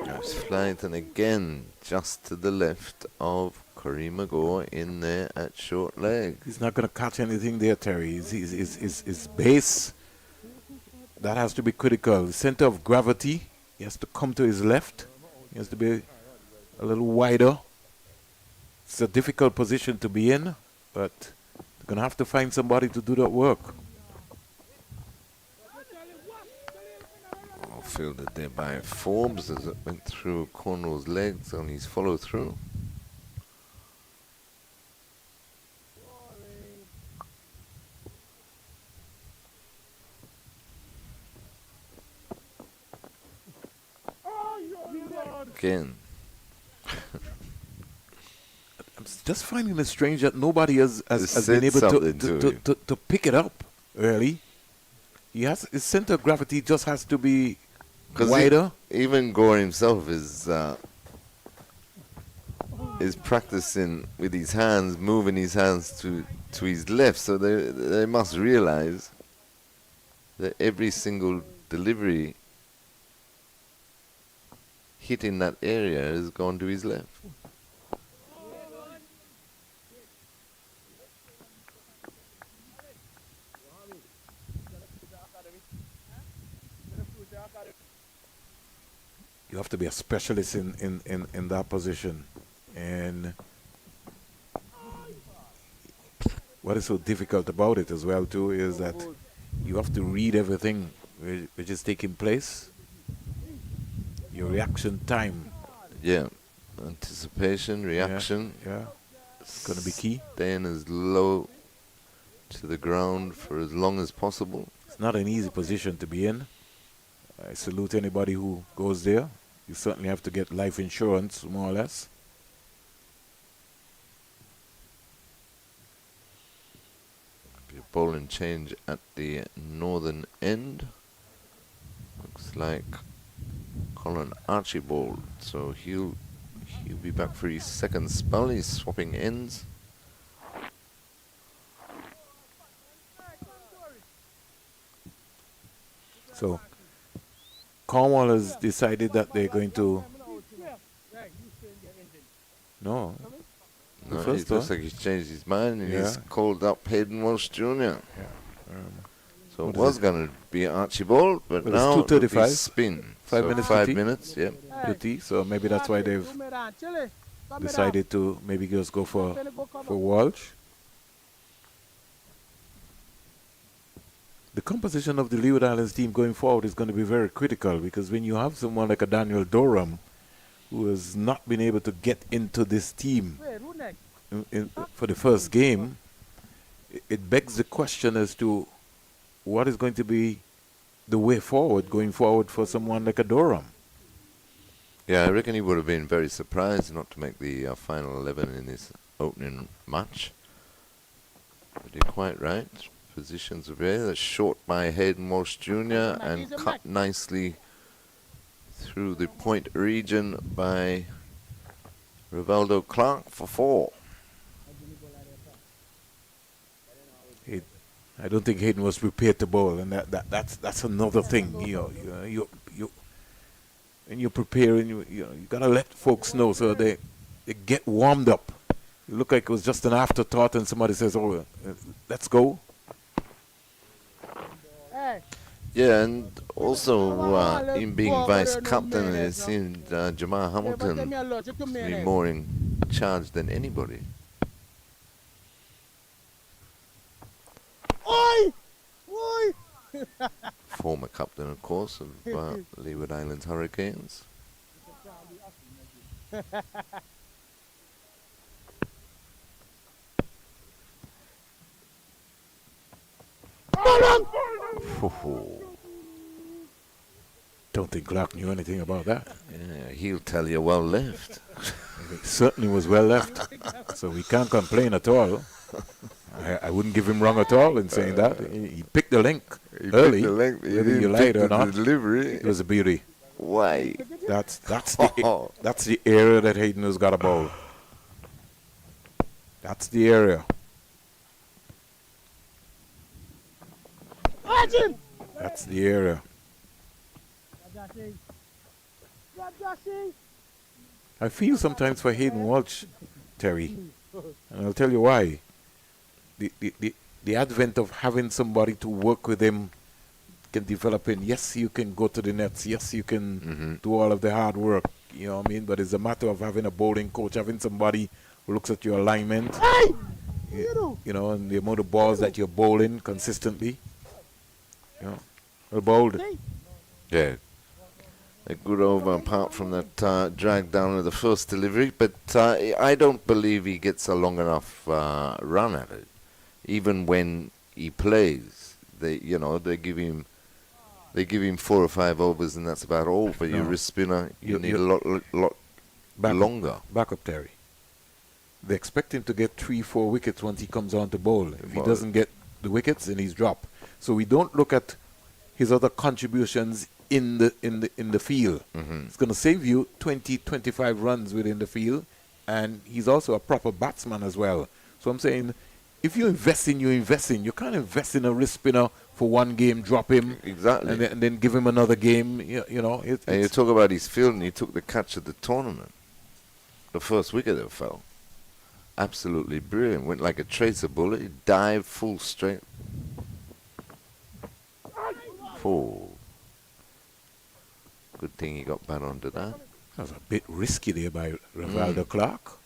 Speaker 2: Goes Flyington again, just to the left of Kareem Magor in there at short leg.
Speaker 1: He's not going to catch anything there, Terry. His base, that has to be critical. The center of gravity, he has to come to his left. He has to be a little wider. It's a difficult position to be in, but they're going to have to find somebody to do that work.
Speaker 2: Fielded there by Forbes as it went through Cornwall's legs on his follow through. Again.
Speaker 1: I'm just finding it strange that nobody has been able to pick it up early. His center of gravity just has to be wider.
Speaker 2: Even Gore himself is practicing with his hands, moving his hands to his left. So they must realize that every single delivery hitting that area has gone to his left.
Speaker 1: You have to be a specialist in that position. And what is so difficult about it as well too is that you have to read everything which is taking place. Your reaction time.
Speaker 2: Yeah, anticipation, reaction.
Speaker 1: Yeah, it's going to be key.
Speaker 2: Staying as low to the ground for as long as possible.
Speaker 1: It's not an easy position to be in. I salute anybody who goes there. You certainly have to get life insurance, more or less.
Speaker 2: Your bowling change at the northern end. Looks like Colin Archibald. So he'll be back for his second spell. He's swapping ends.
Speaker 1: So Cornwall has decided that they're going to. No.
Speaker 2: No, it looks like he's changed his mind and he's called up Hayden Walsh Jr. So it was going to be Archibald, but now
Speaker 1: it's 2:35.
Speaker 2: Spin.
Speaker 1: 5
Speaker 2: so
Speaker 1: minutes.
Speaker 2: 5
Speaker 1: to tea.
Speaker 2: minutes, yeah.
Speaker 1: To tea. So maybe that's why they've decided to maybe just go for Walsh. The composition of the Leeward Islands team going forward is going to be very critical, because when you have someone like a Daniel Durham who has not been able to get into this team for the first game, it begs the question as to what is going to be the way forward, going forward for someone like a Durham.
Speaker 2: Yeah, I reckon he would have been very surprised not to make the final 11 in his opening match. But you're quite right. Positions are there. That's short by Hayden Walsh Jr. and cut nicely through the point region by Rivaldo Clark for 4.
Speaker 1: I don't think Hayden was prepared to bowl, and that's another thing. You when you're preparing, you gotta let folks know so they get warmed up. You look like it was just an afterthought, and somebody says, "Oh, let's go."
Speaker 2: Yeah, and also in being vice captain, it seemed Jamal Hamilton to be more in charge than anybody. Former captain, of course, of Leeward Islands Hurricanes.
Speaker 1: Don't think Clark knew anything about that.
Speaker 2: Yeah, he'll tell you well left.
Speaker 1: It certainly was well left, so we can't complain at all. I wouldn't give him wrong at all in saying that. He picked the link early.
Speaker 2: Picked the length.
Speaker 1: Whether you like it or not,
Speaker 2: delivery.
Speaker 1: it was a beauty.
Speaker 2: Why?
Speaker 1: That's the area that Hayden has got a bowl. That's the area. That's the area. I feel sometimes for Hayden Walsh, Terry, and I'll tell you why. The advent of having somebody to work with him can develop in. Yes, you can go to the nets. Yes, you can do all of the hard work. You know what I mean? But it's a matter of having a bowling coach, having somebody who looks at your alignment, you know, and the amount of balls that you're bowling consistently. You know, well bowled.
Speaker 2: Yeah. A good over apart from that drag down of the first delivery, but I don't believe he gets a long enough run at it. Even when he plays, they give him 4 or 5 overs, and that's about all. For your wrist spinner, you need a lot longer.
Speaker 1: Back up, Terry. They expect him to get 3-4 wickets once he comes on to bowl. If he doesn't get the wickets, then he's dropped. So we don't look at his other contributions in the field. It's going to save you 20-25 runs within the field, and he's also a proper batsman as well. So I'm saying, if you invest in, you invest in. You can't invest in a wrist spinner for one game, drop him,
Speaker 2: exactly,
Speaker 1: and then give him another game. You know.
Speaker 2: And you talk about his fielding. He took the catch at the tournament, the first wicket that fell. Absolutely brilliant. Went like a tracer bullet. He dived full strength. 4. Good thing he got back onto that.
Speaker 1: That was a bit risky there by Rivaldo Clark.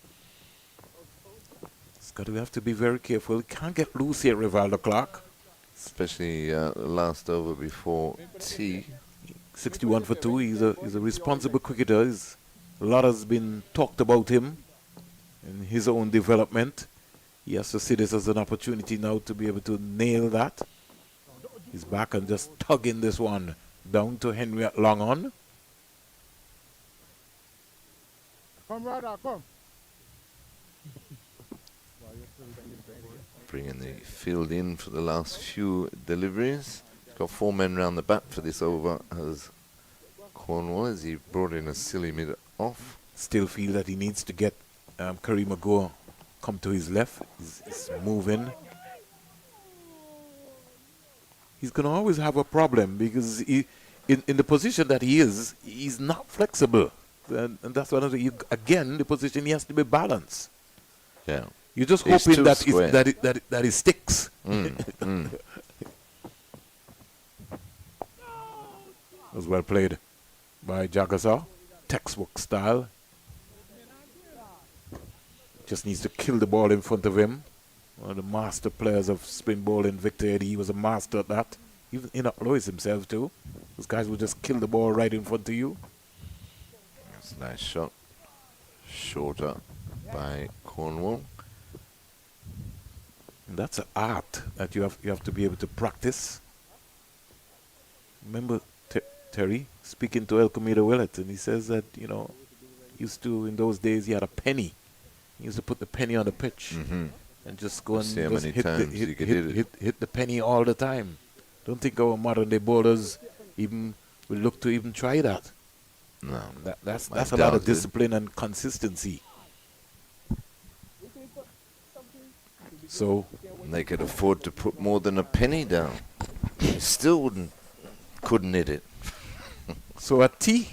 Speaker 1: We have to be very careful. We can't get loose here, Rivaldo Clark.
Speaker 2: Especially last over before tea.
Speaker 1: 61 for 2. He's a responsible cricketer. A lot has been talked about him in his own development. He has to see this as an opportunity now to be able to nail that. He's back and just tugging this one down to Henry at long on.
Speaker 20: Come, brother, come.
Speaker 2: Bringing the field in for the last few deliveries. He's got 4 men round the bat for this over as Cornwall, as he brought in a silly mid off.
Speaker 1: Still feel that he needs to get Kareem Agor come to his left. He's moving. He's going to always have a problem because in the position that he is, he's not flexible. And that's one of the, again, the position he has to be balanced.
Speaker 2: Yeah.
Speaker 1: You're just hoping that it sticks. Was well played by Jagasaw. Textbook style. Just needs to kill the ball in front of him. One of the master players of spin bowling, Victor Eddy, he was a master at that. Even Enoch Lewis himself too. Those guys will just kill the ball right in front of you.
Speaker 2: That's a nice shot. Shorter by Cornwall.
Speaker 1: And that's an art that you have to be able to practice. Remember Terry speaking to El Comido Willett, and he says that, you know, used to, in those days, he had a penny. He used to put the penny on the pitch and just go and just hit the penny all the time. Don't think our modern day bowlers even will look to even try that.
Speaker 2: No,
Speaker 1: that's a lot of discipline and consistency. So
Speaker 2: they could afford to put more than a penny down. They still couldn't hit it.
Speaker 1: So at T,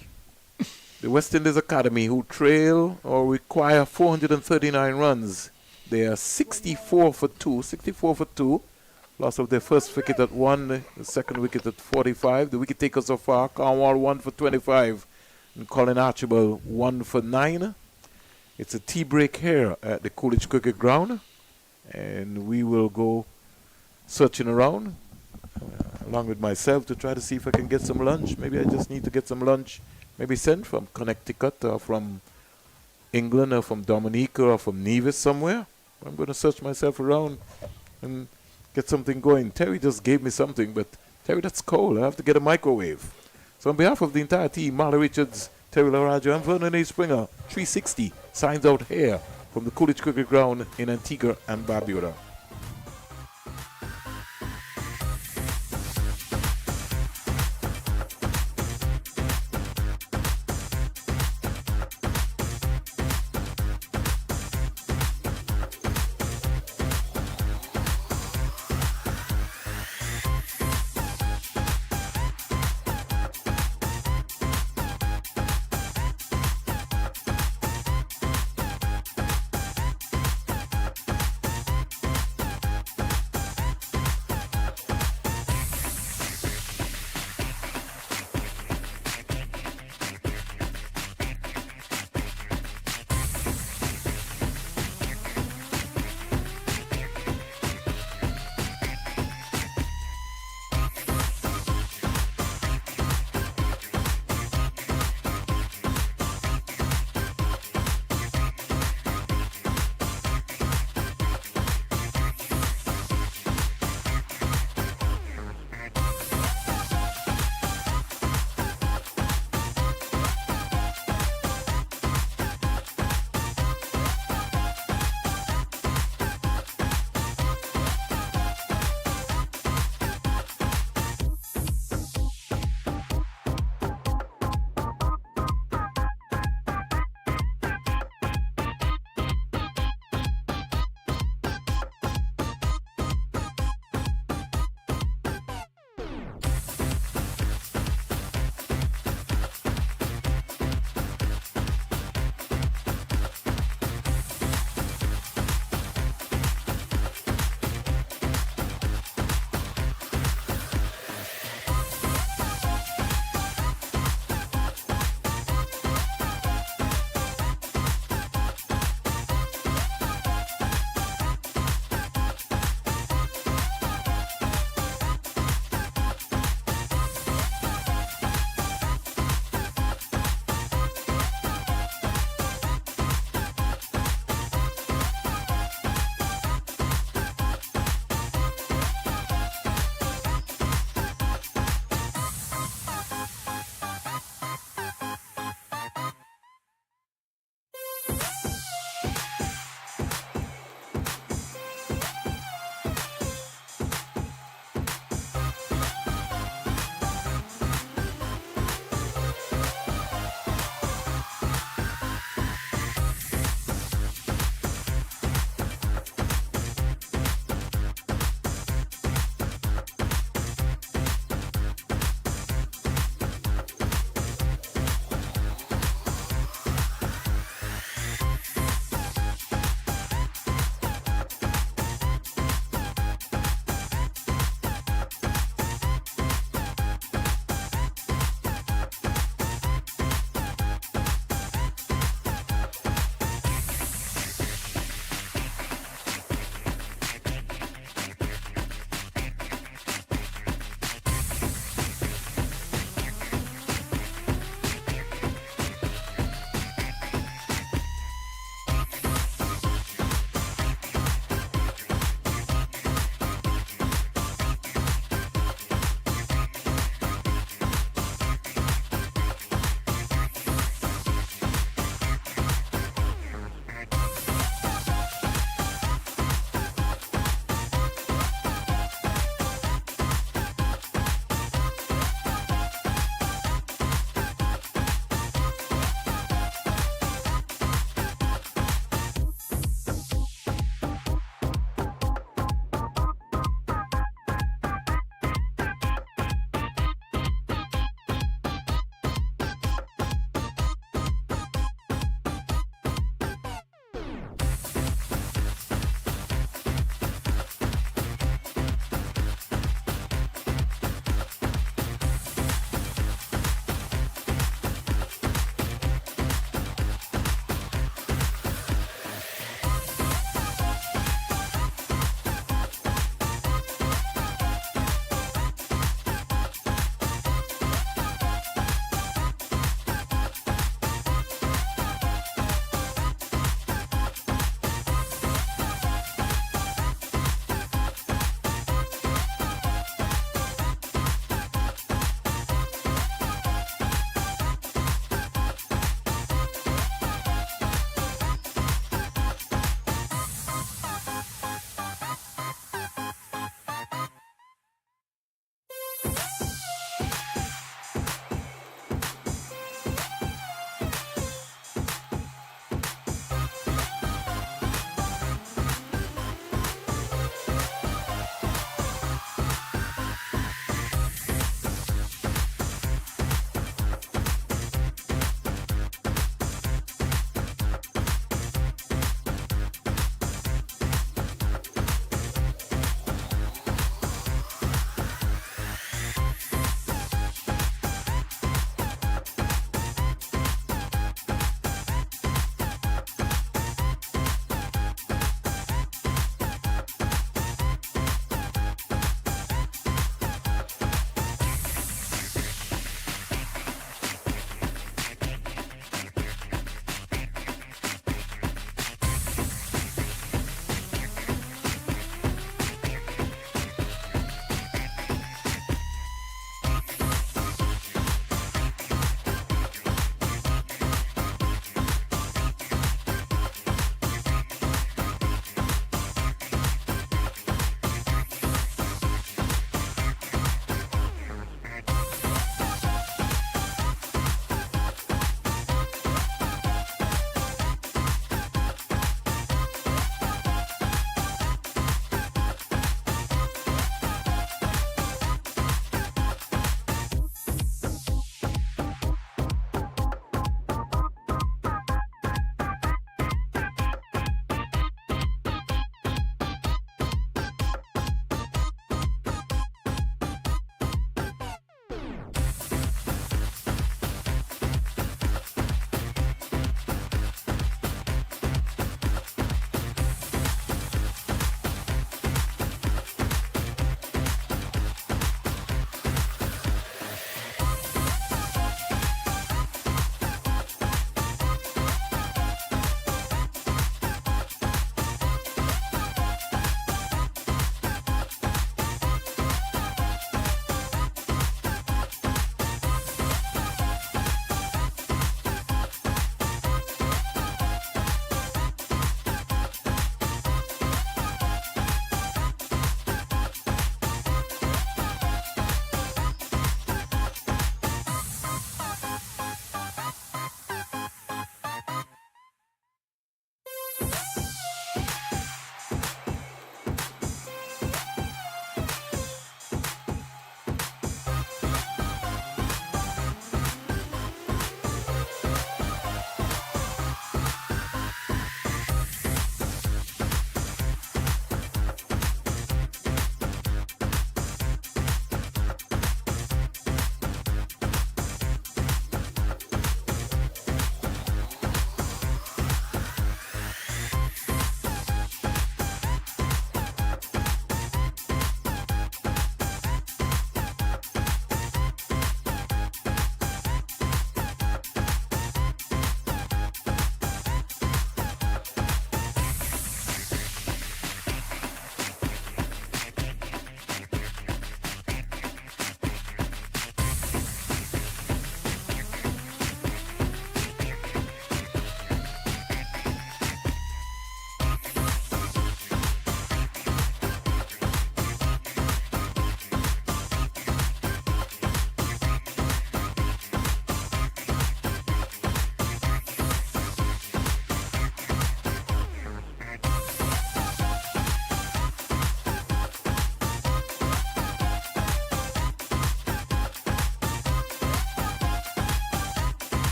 Speaker 1: the West Indies Academy, who trail or require 439 runs, they are 64 for 2. Loss of their first wicket at 1, the second wicket at 45. The wicket takers so far, Cornwall 1 for 25, and Colin Archibald 1 for 9. It's a tea break here at the Coolidge Cricket Ground, and we will go searching around along with myself to try to see if I can get some lunch. Maybe I just need to get some lunch, maybe sent from Connecticut or from England or from Dominica or from Nevis somewhere. I'm going to search myself around and get something going. Terry just gave me something, but Terry, that's cold. I have to get a microwave. So on behalf of the entire team, Marla Richards, Terry Larajo, and Vernon A. Springer, 360 signs out here from the Coolidge Cricket Ground in Antigua and Barbuda.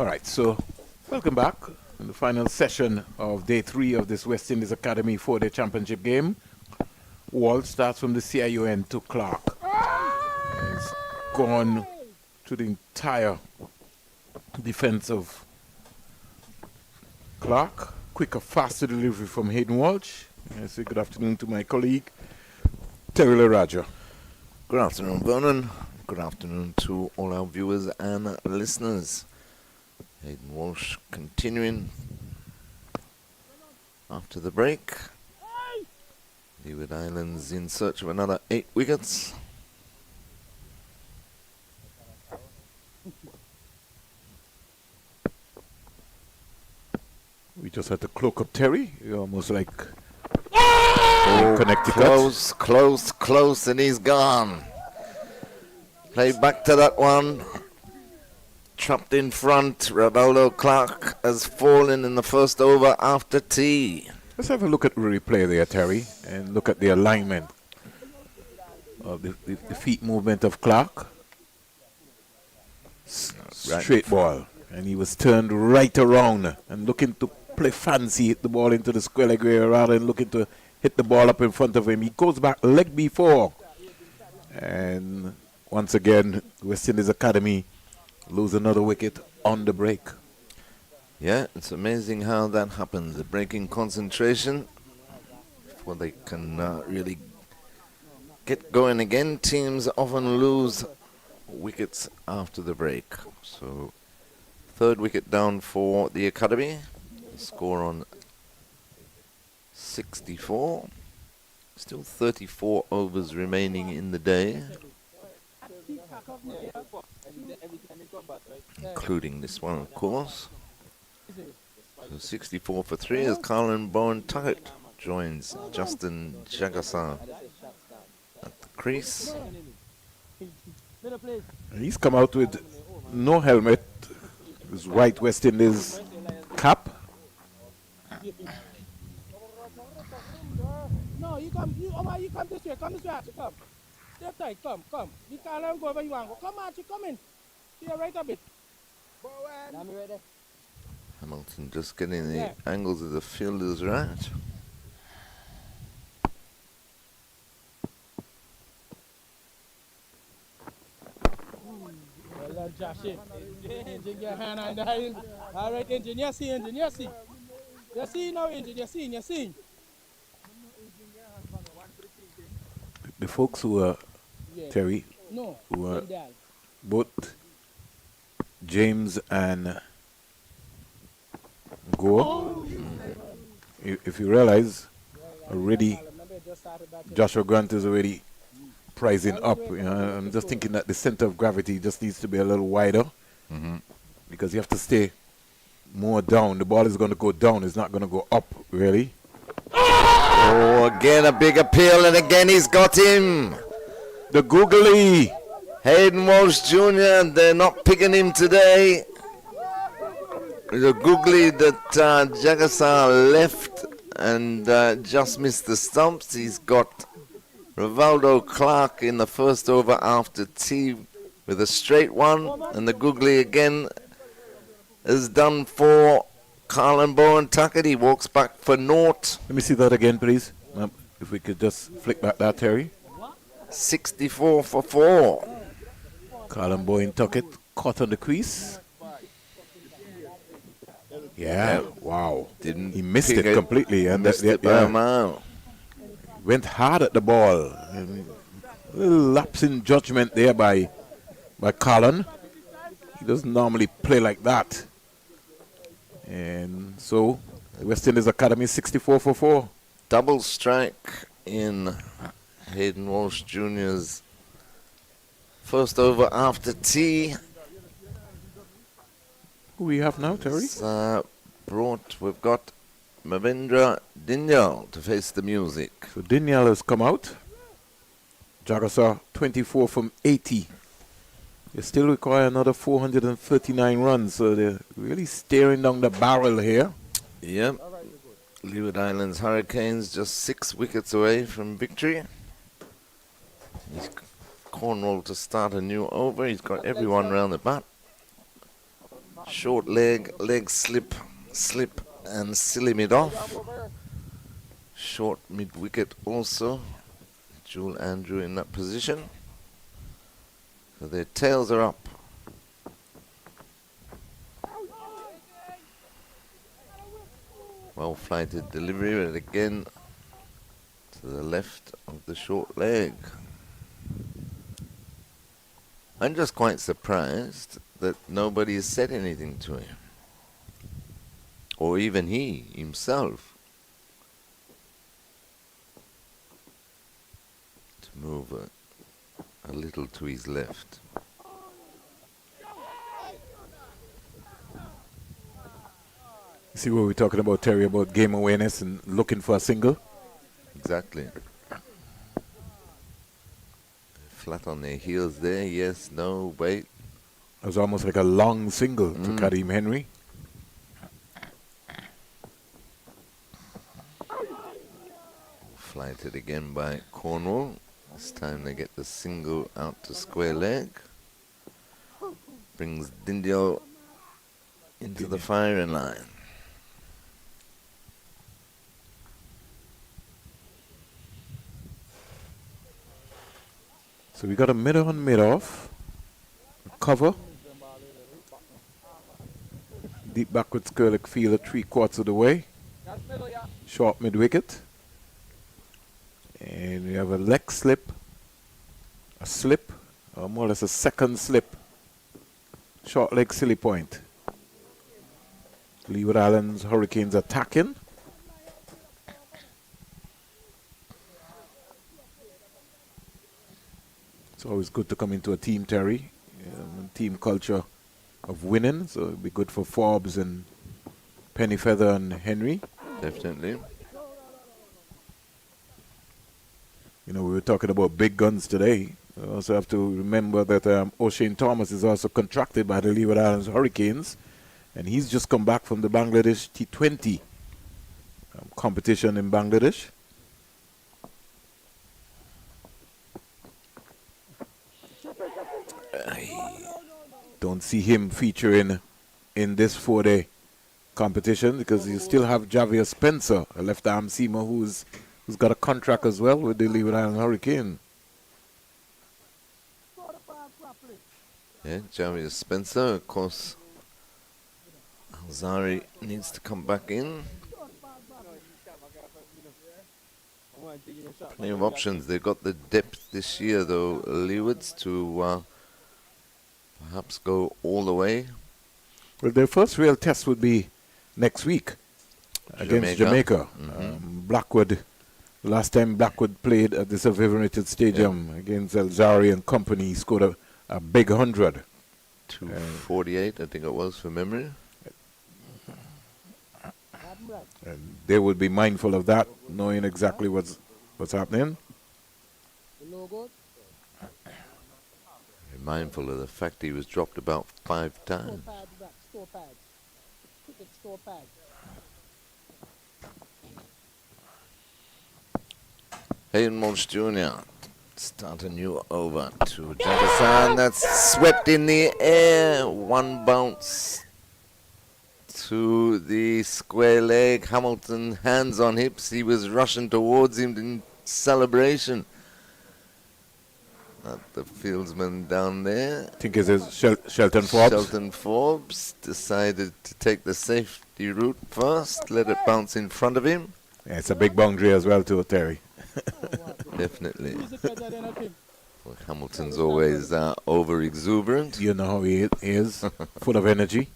Speaker 1: All right, so welcome back in the final session of day 3 of this West Indies Academy 4-day championship game. Wall starts from the CIUN to Clark. It's gone to the entire defense of Clark. Quicker, faster delivery from Hayden Walsh. I say good afternoon to my colleague, Terry Laraja.
Speaker 2: Good afternoon, Vernon. Good afternoon to all our viewers and listeners. Hayden Walsh continuing after the break. Leeward Islands in search of another 8 wickets.
Speaker 1: We just had to cloak up Terry. You're almost like
Speaker 2: Connecticut. Close, and he's gone. Play back to that one. Trapped in front. Ronaldo Clark has fallen in the first over after tea.
Speaker 1: Let's have a look at the replay there, Terry, and look at the alignment of the feet movement of Clark. Straight ball. And he was turned right around and looking to play fancy, hit the ball into the square leg area rather than looking to hit the ball up in front of him. He goes back leg before. And once again, West Indies Academy lose another wicket on the break.
Speaker 2: Yeah, it's amazing how that happens. The break in concentration before they can really get going again. Teams often lose wickets after the break. So, 3rd wicket down for the Academy. Score on 64. Still 34 overs remaining in the day, including this one, of course. So 64 for 3 as Colin Bowen Tuckett joins Justin Jagassar at the crease.
Speaker 1: He's come out with no helmet, his white West Indies cap.
Speaker 20: No, you come this way, come. Step tight, come. You can't let him go where you want to go. Come on, you come in. Here, right a bit.
Speaker 2: Hamilton just getting the angles of the fielders right.
Speaker 20: Well done, Josh. Engine, your hand on the high. All right, engine, you see. You see now, engine, you see.
Speaker 1: The folks who are, Terry, who are both James and Gore, if you realize, already Joshua Grant is already pricing up. You know, I'm just thinking that the center of gravity just needs to be a little wider because you have to stay more down. The ball is going to go down. It's not going to go up, really.
Speaker 2: Oh, again a big appeal, and again he's got him.
Speaker 1: The googly.
Speaker 2: Hayden Walsh Jr., they're not picking him today. The googly that Jagassar left and just missed the stumps. He's got Rivaldo Clark in the first over after tea with a straight one, and the googly again is done for Colin Bowen Tuckett. He walks back for naught.
Speaker 1: Let me see that again, please. If we could just flick back that, Terry.
Speaker 2: 64 for 4.
Speaker 1: Colin Bowen Tuckett caught on the crease. Yeah, wow. He missed it completely. And
Speaker 2: missed it by a mile.
Speaker 1: Went hard at the ball. And a little lapse in judgment there by Colin. He doesn't normally play like that. And so, West Indies Academy 64 for 4.
Speaker 2: Double strike in Hayden Walsh Jr.'s first over after tea.
Speaker 1: Who we have now, Terry?
Speaker 2: We've got Mavendra Dinyal to face the music.
Speaker 1: So Dinyal has come out. Jagassar 24 from 80. They still require another 439 runs, so they're really staring down the barrel here.
Speaker 2: Yep. Leeward Islands Hurricanes just 6 wickets away from victory. He's Cornwall to start a new over. He's got everyone round the bat. Short leg, leg slip, and silly mid off. Short mid wicket also. Jewel Andrew in that position. So their tails are up. Well flighted delivery, but again to the left of the short leg. I'm just quite surprised that nobody has said anything to him. Or even he himself. To move a little to his left.
Speaker 1: See what we're talking about, Terry, about game awareness and looking for a single?
Speaker 2: Exactly. Flat on their heels there, yes, no, wait.
Speaker 1: It was almost like a long single to Karim Henry.
Speaker 2: Flighted again by Cornwall. This time they get the single out to square leg. Brings Dindio into the firing line.
Speaker 1: So we got a mid on, mid off. Cover. Deep backwards curl fielder 3/4 of the way. Short mid wicket. And we have a leg slip. A slip. Or more or less a second slip. Short leg silly point. Leeward Islands Hurricanes attacking. It's always good to come into a team, Terry. Team culture of winning. So it'll be good for Forbes and Pennyfeather and Henry.
Speaker 2: Definitely.
Speaker 1: You know, we were talking about big guns today. We also have to remember that O'Shane Thomas is also contracted by the Leeward Islands Hurricanes. And he's just come back from the Bangladesh T20 competition in Bangladesh. Don't see him featuring in this 4-day competition because you still have Javier Spencer, a left-arm seamer who's got a contract as well with the Leeward Island Hurricane.
Speaker 2: Yeah, Javier Spencer, of course. Alzari needs to come back in. Plenty of options. They've got the depth this year, though, Leewards, to perhaps go all the way.
Speaker 1: Well, their first real test would be next week against Jamaica. Blackwood, last time Blackwood played at the Survivor Stadium against Alzari and company, he scored a big 100.
Speaker 2: 248, I think it was, from memory.
Speaker 1: And they would be mindful of that, knowing exactly what's happening.
Speaker 2: Mindful of the fact he was dropped about 5 times. Hayden Walsh Jr. start a new over to Jefferson. That's swept in the air. One bounce to the square leg. Hamilton, hands on hips. He was rushing towards him in celebration. The fieldsman down there.
Speaker 1: I think it's Shelton Forbes.
Speaker 2: Shelton Forbes decided to take the safety route first, let it bounce in front of him.
Speaker 1: Yeah, it's a big boundary as well, too, Terry.
Speaker 2: Definitely. Well, Hamilton's always over exuberant.
Speaker 1: You know how he is, full of energy.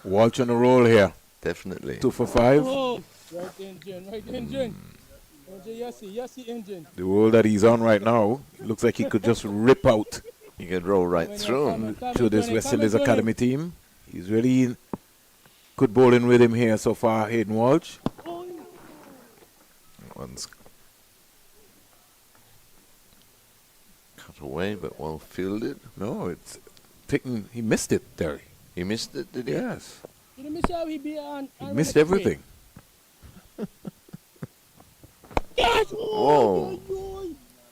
Speaker 1: Walsh on a roll here.
Speaker 2: Definitely.
Speaker 1: 2 for 5.
Speaker 20: Oh, right engine. Yes, engine.
Speaker 1: The roll that he's on right now, looks like he could just rip out.
Speaker 2: He could roll right through
Speaker 1: to this West Indies Academy team. He's really good bowling with him here so far, Hayden Walsh.
Speaker 2: One's cut away, but well fielded.
Speaker 1: No, it's taking. He missed it, Terry.
Speaker 2: He missed it, did he?
Speaker 1: Yes.
Speaker 20: You miss how he be on.
Speaker 1: He missed everything.
Speaker 20: Yes!
Speaker 2: Whoa!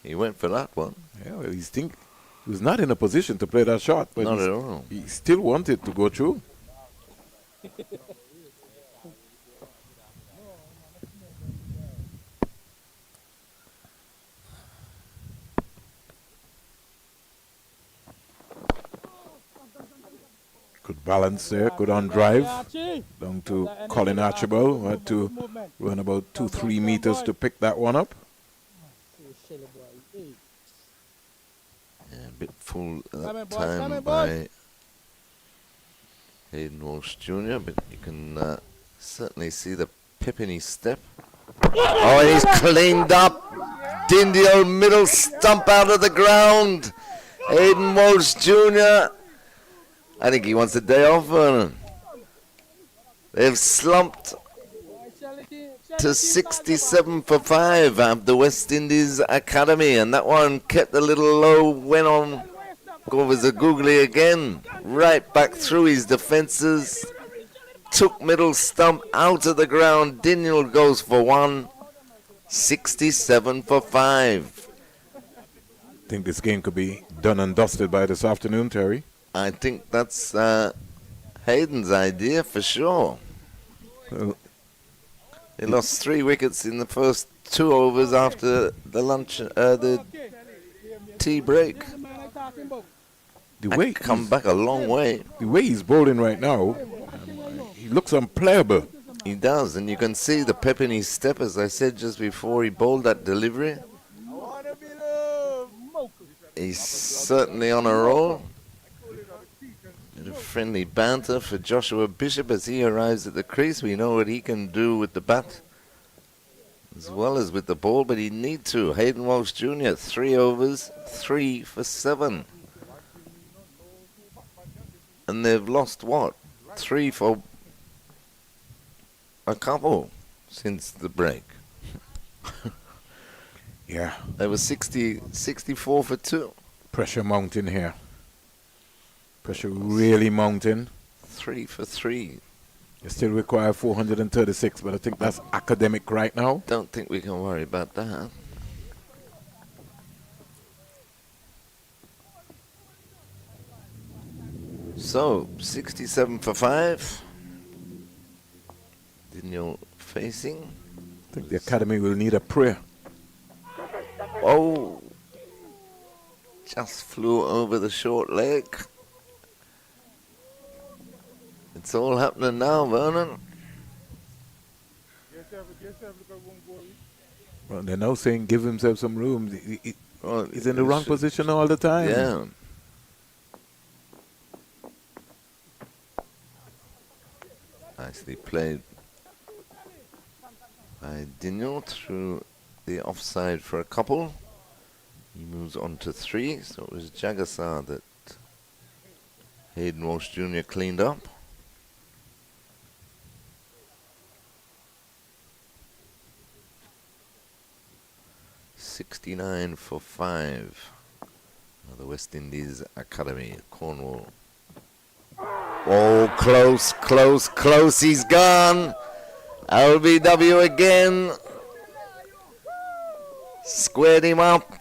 Speaker 2: He went for that one.
Speaker 1: Yeah, well, he was not in a position to play that shot, but
Speaker 2: not at all.
Speaker 1: He still wanted to go through. Good balance there, good on drive. Down to Colin Archibald, who had to run about 2-3 meters to pick that one up.
Speaker 2: Yeah, a bit full that time by Hayden Walsh Jr., but you can certainly see the pep in his step. Oh, and he's cleaned up. Dindio middle stump out of the ground. Hayden Walsh Jr. I think he wants a day off, Vernon. They've slumped to 67 for 5 at the West Indies Academy, and that one kept a little low, went on over the googly again, right back through his defences, took middle stump out of the ground. Daniel goes for 1, 67 for 5.
Speaker 1: I think this game could be done and dusted by this afternoon, Terry.
Speaker 2: I think that's Hayden's idea for sure. They lost 3 wickets in the first 2 overs after the lunch, the tea break.
Speaker 1: The way
Speaker 2: come back a long way.
Speaker 1: The way he's bowling right now, he looks unplayable.
Speaker 2: He does, and you can see the pep in his step, as I said just before he bowled that delivery. He's certainly on a roll. A friendly banter for Joshua Bishop as he arrives at the crease. We know what he can do with the bat as well as with the ball, but he need to. Hayden Walsh Jr., 3 overs, 3 for 7. And they've lost, what, 3 for a couple since the break.
Speaker 1: Yeah.
Speaker 2: They were 64 for 2.
Speaker 1: Pressure mounting here. Pressure really mounting.
Speaker 2: 3 for 3.
Speaker 1: You still require 436, but I think that's academic right now.
Speaker 2: Don't think we can worry about that. So, 67 for 5. Daniel facing.
Speaker 1: I think the academy will need a prayer.
Speaker 2: Oh! Just flew over the short leg. It's all happening now, Vernon.
Speaker 1: Well, they're now saying give himself some room. He's in the wrong position all the time.
Speaker 2: Yeah. Nicely played by Dino through the offside for a couple. He moves on to 3, so it was Jagasar that Hayden Walsh Jr. cleaned up. $69 for 5. The West Indies Academy, Cornwall. Oh, close, close, close. He's gone. LBW again. Squared him up.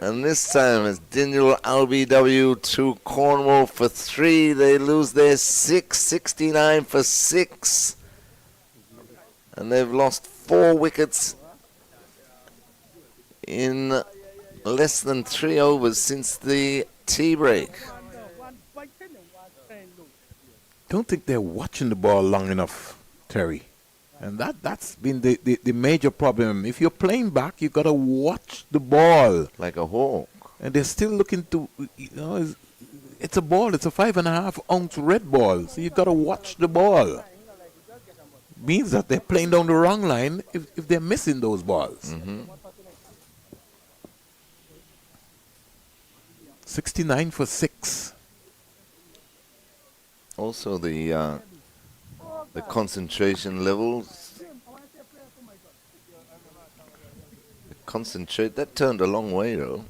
Speaker 2: And this time it's Daniel LBW to Cornwall for 3. They lose their 6, 69 for 6. And they've lost 4 wickets in less than 3 overs since the tea break.
Speaker 1: Don't think they're watching the ball long enough, Terry. And that's been the major problem. If you're playing back, you've got to watch the ball.
Speaker 2: Like a hawk.
Speaker 1: And they're still looking to, it's a ball. It's a 5.5 ounce red ball. So you've got to watch the ball. Means that they're playing down the wrong line if they're missing those balls. 69 for 6.
Speaker 2: Also the concentration levels. Concentrate. That turned a long way, though.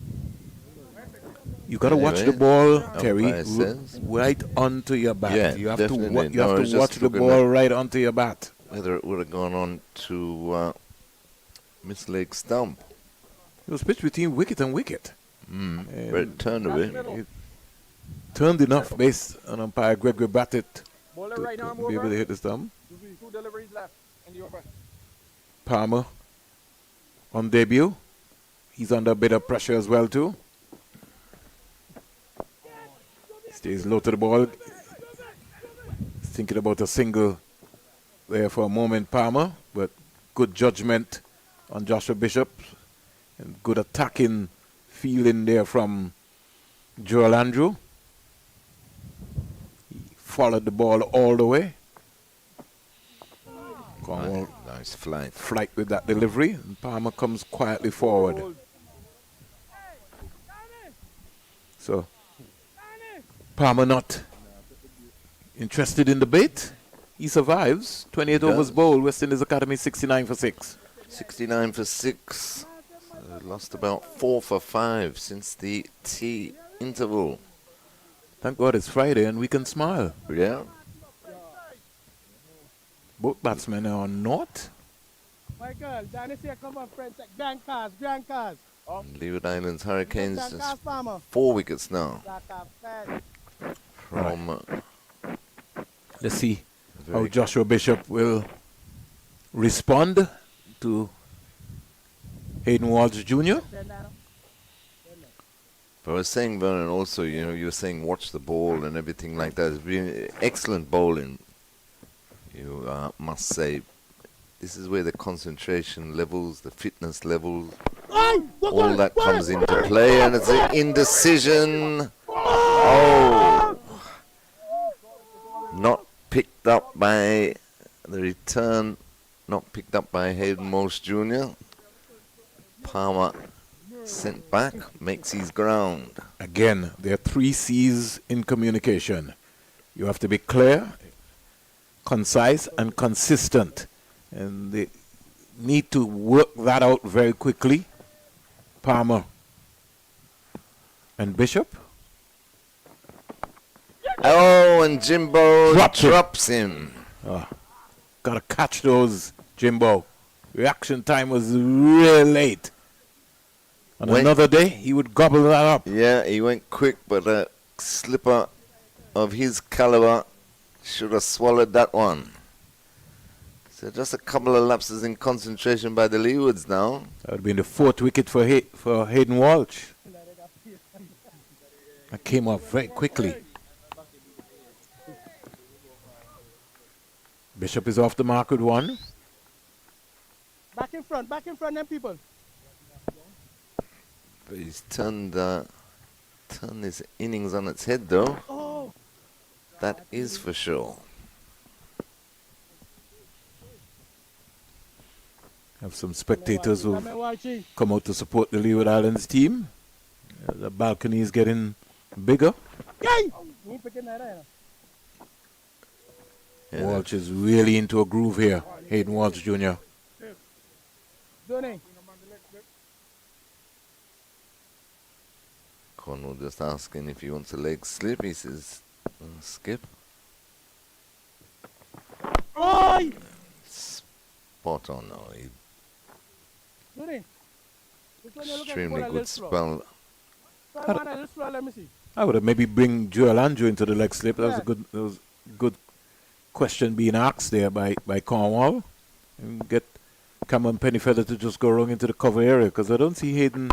Speaker 1: You got to watch the ball, Terry,
Speaker 2: umpire says.
Speaker 1: right onto your bat.
Speaker 2: Yeah,
Speaker 1: you have
Speaker 2: definitely.
Speaker 1: to watch the ball right onto your bat.
Speaker 2: Whether it would have gone on to Miss Lake stump.
Speaker 1: It was pitched between wicket and wicket.
Speaker 2: But it turned a bit.
Speaker 1: It turned enough based on umpire Gregory Battett
Speaker 20: Bowler
Speaker 1: to,
Speaker 20: right arm
Speaker 1: be able
Speaker 20: over.
Speaker 1: to hit the stump.
Speaker 20: 2 deliveries left in the over.
Speaker 1: Palmer on debut. He's under a bit of pressure as well too. Stays low to the ball. Thinking about a single there for a moment, Palmer, but good judgment on Joshua Bishop and good attacking feeling there from Joel Andrew. He followed the ball all the way. Cornwall
Speaker 2: Nice flight.
Speaker 1: Flight with that delivery, and Palmer comes quietly forward. So Palmer not interested in the bait. He survives. 28 overs bowled. West Indies Academy 69 for 6.
Speaker 2: 69 for 6. Lost about 4 for 5 since the tea interval.
Speaker 1: Thank God it's Friday and we can smile.
Speaker 2: Yeah.
Speaker 1: Both batsmen are not.
Speaker 20: Michael, Danny say come on, friends. Grand cars, grand cars.
Speaker 2: Leeward Islands Hurricanes
Speaker 20: Grand
Speaker 2: just
Speaker 20: cars, Palmer.
Speaker 2: 4 wickets now.
Speaker 20: Black up, fast.
Speaker 2: From
Speaker 1: Let's see how
Speaker 2: Very
Speaker 1: Joshua Bishop will respond to Hayden Walsh Jr.
Speaker 2: But I was saying, Vernon, also, you know, you were saying watch the ball and everything like that. It's been excellent bowling. You must say, this is where the concentration levels, the fitness levels, all that comes into play, and it's an indecision. Oh, not picked up by the return, not picked up by Hayden Walsh Jr. Palmer sent back, makes his ground.
Speaker 1: Again, there are 3 C's in communication. You have to be clear, concise, and consistent. And they need to work that out very quickly. Palmer and Bishop.
Speaker 2: Oh, and Jimbo drops him.
Speaker 1: Got to catch those, Jimbo. Reaction time was real late. On another day, he would gobble that up.
Speaker 2: Yeah, he went quick, but a slipper of his caliber should have swallowed that one. So just a couple of lapses in concentration by the Leewards now.
Speaker 1: That would have been the 4th wicket for Hayden Walsh. That came off very quickly. Bishop is off the mark with 1.
Speaker 20: Back in front, them people.
Speaker 2: But he's turned his innings on its head, though.
Speaker 20: Oh.
Speaker 2: That is for sure.
Speaker 1: Have some spectators who come out to support the Leeward Islands team. The balcony is getting bigger. Walsh is really into a groove here. Hayden Walsh Jr.
Speaker 2: Cornwall just asking if he wants a leg slip. He says, skip. Spot on now. Extremely good spell.
Speaker 1: I would have maybe bring Joel Andrew into the leg slip. That was a good question being asked there by Cornwall. And get Cameron Pennyfeather to just go wrong into the cover area, because I don't see Hayden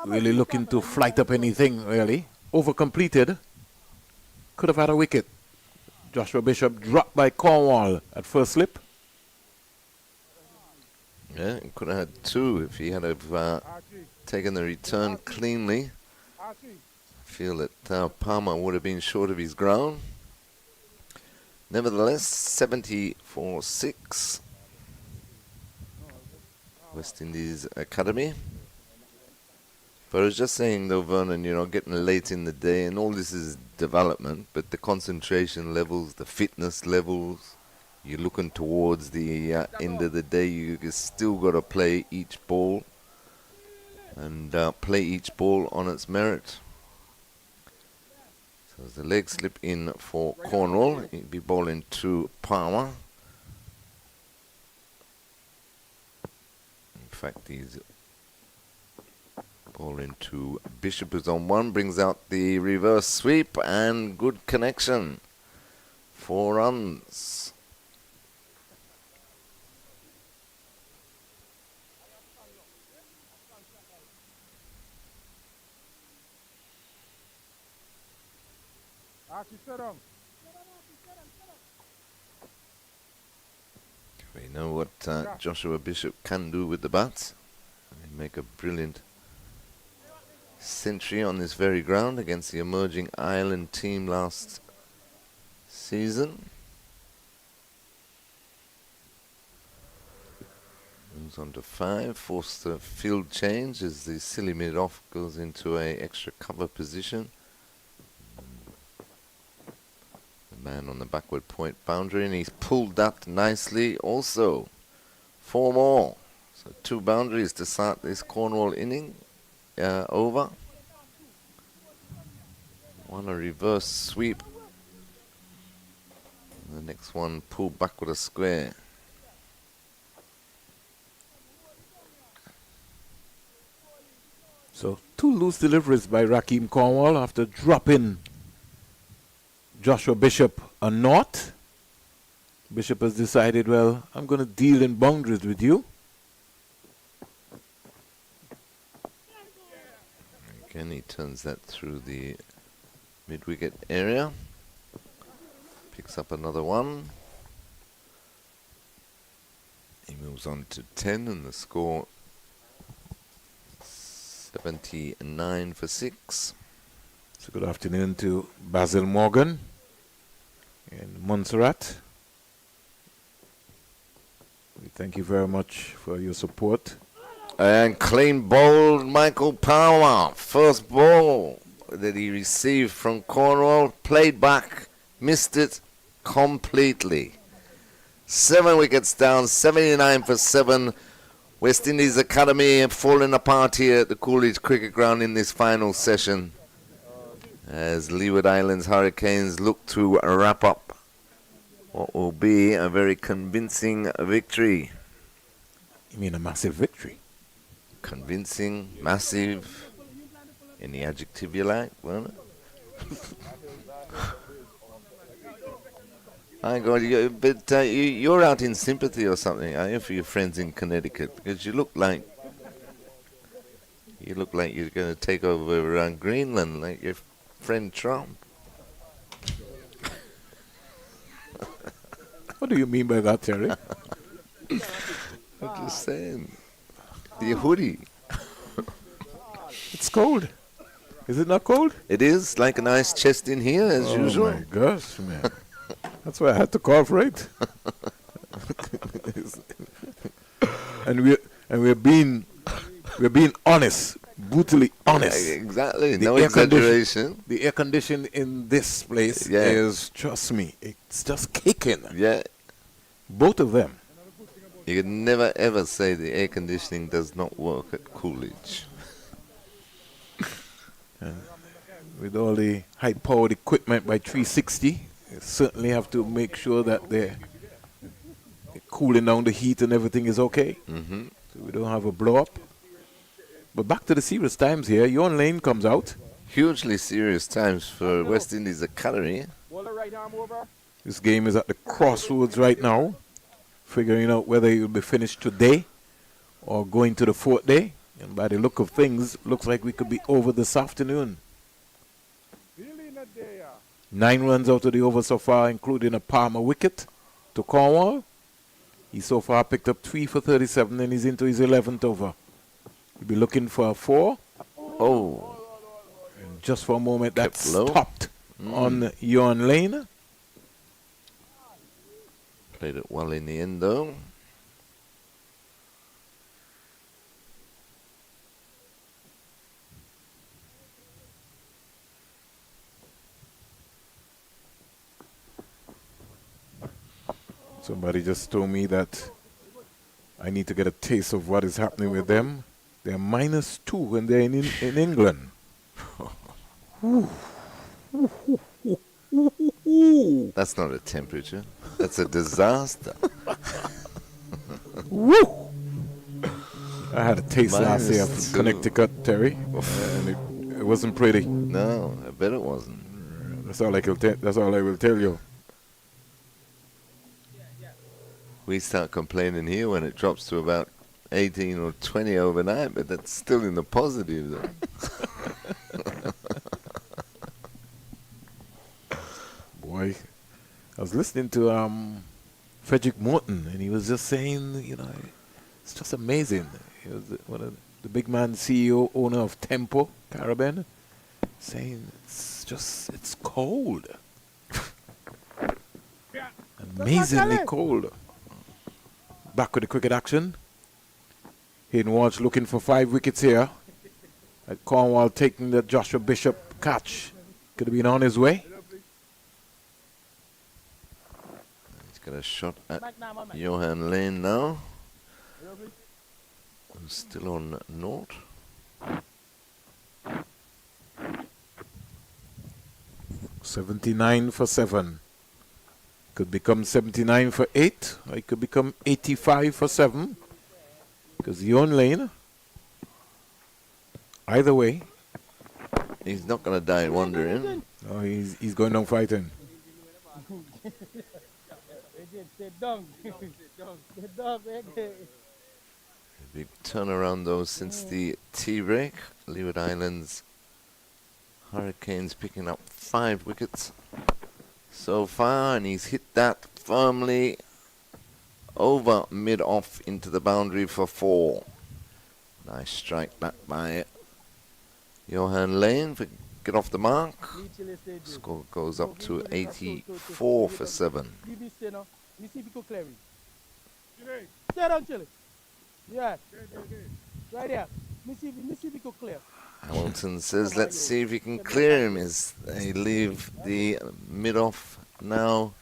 Speaker 1: really looking to flight up anything, really. Over-completed. Could have had a wicket. Joshua Bishop dropped by Cornwall at first slip.
Speaker 2: Yeah, he could have had 2 if he had have taken the return cleanly. I feel that Palmer would have been short of his ground. Nevertheless, 70 for 6. West Indies Academy. But I was just saying, though, Vernon, you know, getting late in the day, and all this is development, but the concentration levels, the fitness levels, you're looking towards the end of the day, you still got to play each ball and play each ball on its merit. So there's the leg slip in for Cornwall. He'll be bowling to Palmer. In fact, he's bowling to Bishop, who's on 1, brings out the reverse sweep and good connection 4 runs. We know what Joshua Bishop can do with the bat. He make a brilliant century on this very ground against the emerging Ireland team last season. Moves on to 5, forced the field change as the silly mid-off goes into a extra cover position. The man on the backward point boundary, and he's pulled that nicely also. 4 more. So 2 boundaries to start this Cornwall inning over. 1 a reverse sweep. And the next one pulled back with a square.
Speaker 1: So 2 loose deliveries by Rakeem Cornwall after dropping Joshua Bishop a knot. Bishop has decided, well, I'm going to deal in boundaries with you.
Speaker 2: Again, he turns that through the mid-wicket area. Picks up another 1. He moves on to 10, and the score 79 for 6.
Speaker 1: So good afternoon to Basil Morgan in Montserrat. We thank you very much for your support.
Speaker 2: And clean bowled Michael Power. First ball that he received from Cornwall. Played back. Missed it completely. 7 wickets down. 79 for 7. West Indies Academy falling apart here at the Coolidge Cricket Ground in this final session, as Leeward Islands Hurricanes look to wrap up what will be a very convincing victory.
Speaker 1: You mean a massive victory?
Speaker 2: Convincing, massive, any adjective you like, won't it? My God, you're out in sympathy or something, are you, for your friends in Connecticut? Because you look like you're going to take over around Greenland, like your friend Trump.
Speaker 1: What do you mean by that, Terry?
Speaker 2: I'm just saying. The hoodie.
Speaker 1: It's cold. Is it not cold?
Speaker 2: It is, like a nice chest in here, as usual.
Speaker 1: Oh my gosh, man. That's why I had to call for it. and we're being honest, brutally honest.
Speaker 2: Yeah, exactly. No exaggeration.
Speaker 1: The air condition in this place is, trust me, it's just kicking.
Speaker 2: Yeah.
Speaker 1: Both of them.
Speaker 2: You could never ever say the air conditioning does not work at Coolidge.
Speaker 1: With all the high-powered equipment by 360, you certainly have to make sure that they're cooling down the heat and everything is okay.
Speaker 2: Mm-hmm.
Speaker 1: So we don't have a blow-up. But back to the serious times here. Yon Lane comes out.
Speaker 2: Hugely serious times for West Indies Academy.
Speaker 1: This game is at the crossroads right now, figuring out whether it will be finished today or going to the 4th day. And by the look of things, looks like we could be over this afternoon. 9 runs out of the over so far, including a Palmer wicket to Cornwall. He so far picked up 3 for 37, and he's into his 11th over. He'll be looking for a 4.
Speaker 2: Oh.
Speaker 1: And just for a moment, that stopped on Yon Lane.
Speaker 2: Played it well in the end, though.
Speaker 1: Somebody just told me that I need to get a taste of what is happening with them. They're -2 when they're in England.
Speaker 2: That's not a temperature. That's a disaster.
Speaker 1: Woo! I had a taste last year from
Speaker 2: -2.
Speaker 1: Connecticut, Terry, and it wasn't pretty.
Speaker 2: No, I bet it wasn't.
Speaker 1: That's all I will tell you.
Speaker 2: We start complaining here when it drops to about 18 or 20 overnight, but that's still in the positive.
Speaker 1: Boy, I was listening to Frederick Morton, and he was just saying, you know, it's just amazing. He was one of the big man CEO, owner of Tempo Caribbean, saying it's cold. Amazingly cold. Back with the cricket action. Hayden Walsh looking for 5 wickets here. At Cornwall taking the Joshua Bishop catch. Could have been on his way.
Speaker 2: He's got a shot at Johan Lane now. Who's still on naught.
Speaker 1: $79 for 7. Could become 79 for 8. Or it could become 85 for 7. Because Johan Lane, either way.
Speaker 2: He's not going to die wandering.
Speaker 1: Oh, he's going down fighting.
Speaker 2: Big turnaround though since the tea break. Leeward Islands Hurricanes picking up 5 wickets so far, and he's hit that firmly over mid-off into the boundary for 4. Nice strike back by Johan Lane for get off the mark. Score goes up to 84 for 7.
Speaker 20: Yeah, right there. Me see if he could clear.
Speaker 2: Hamilton says, let's see if he can clear him as they leave the mid-off now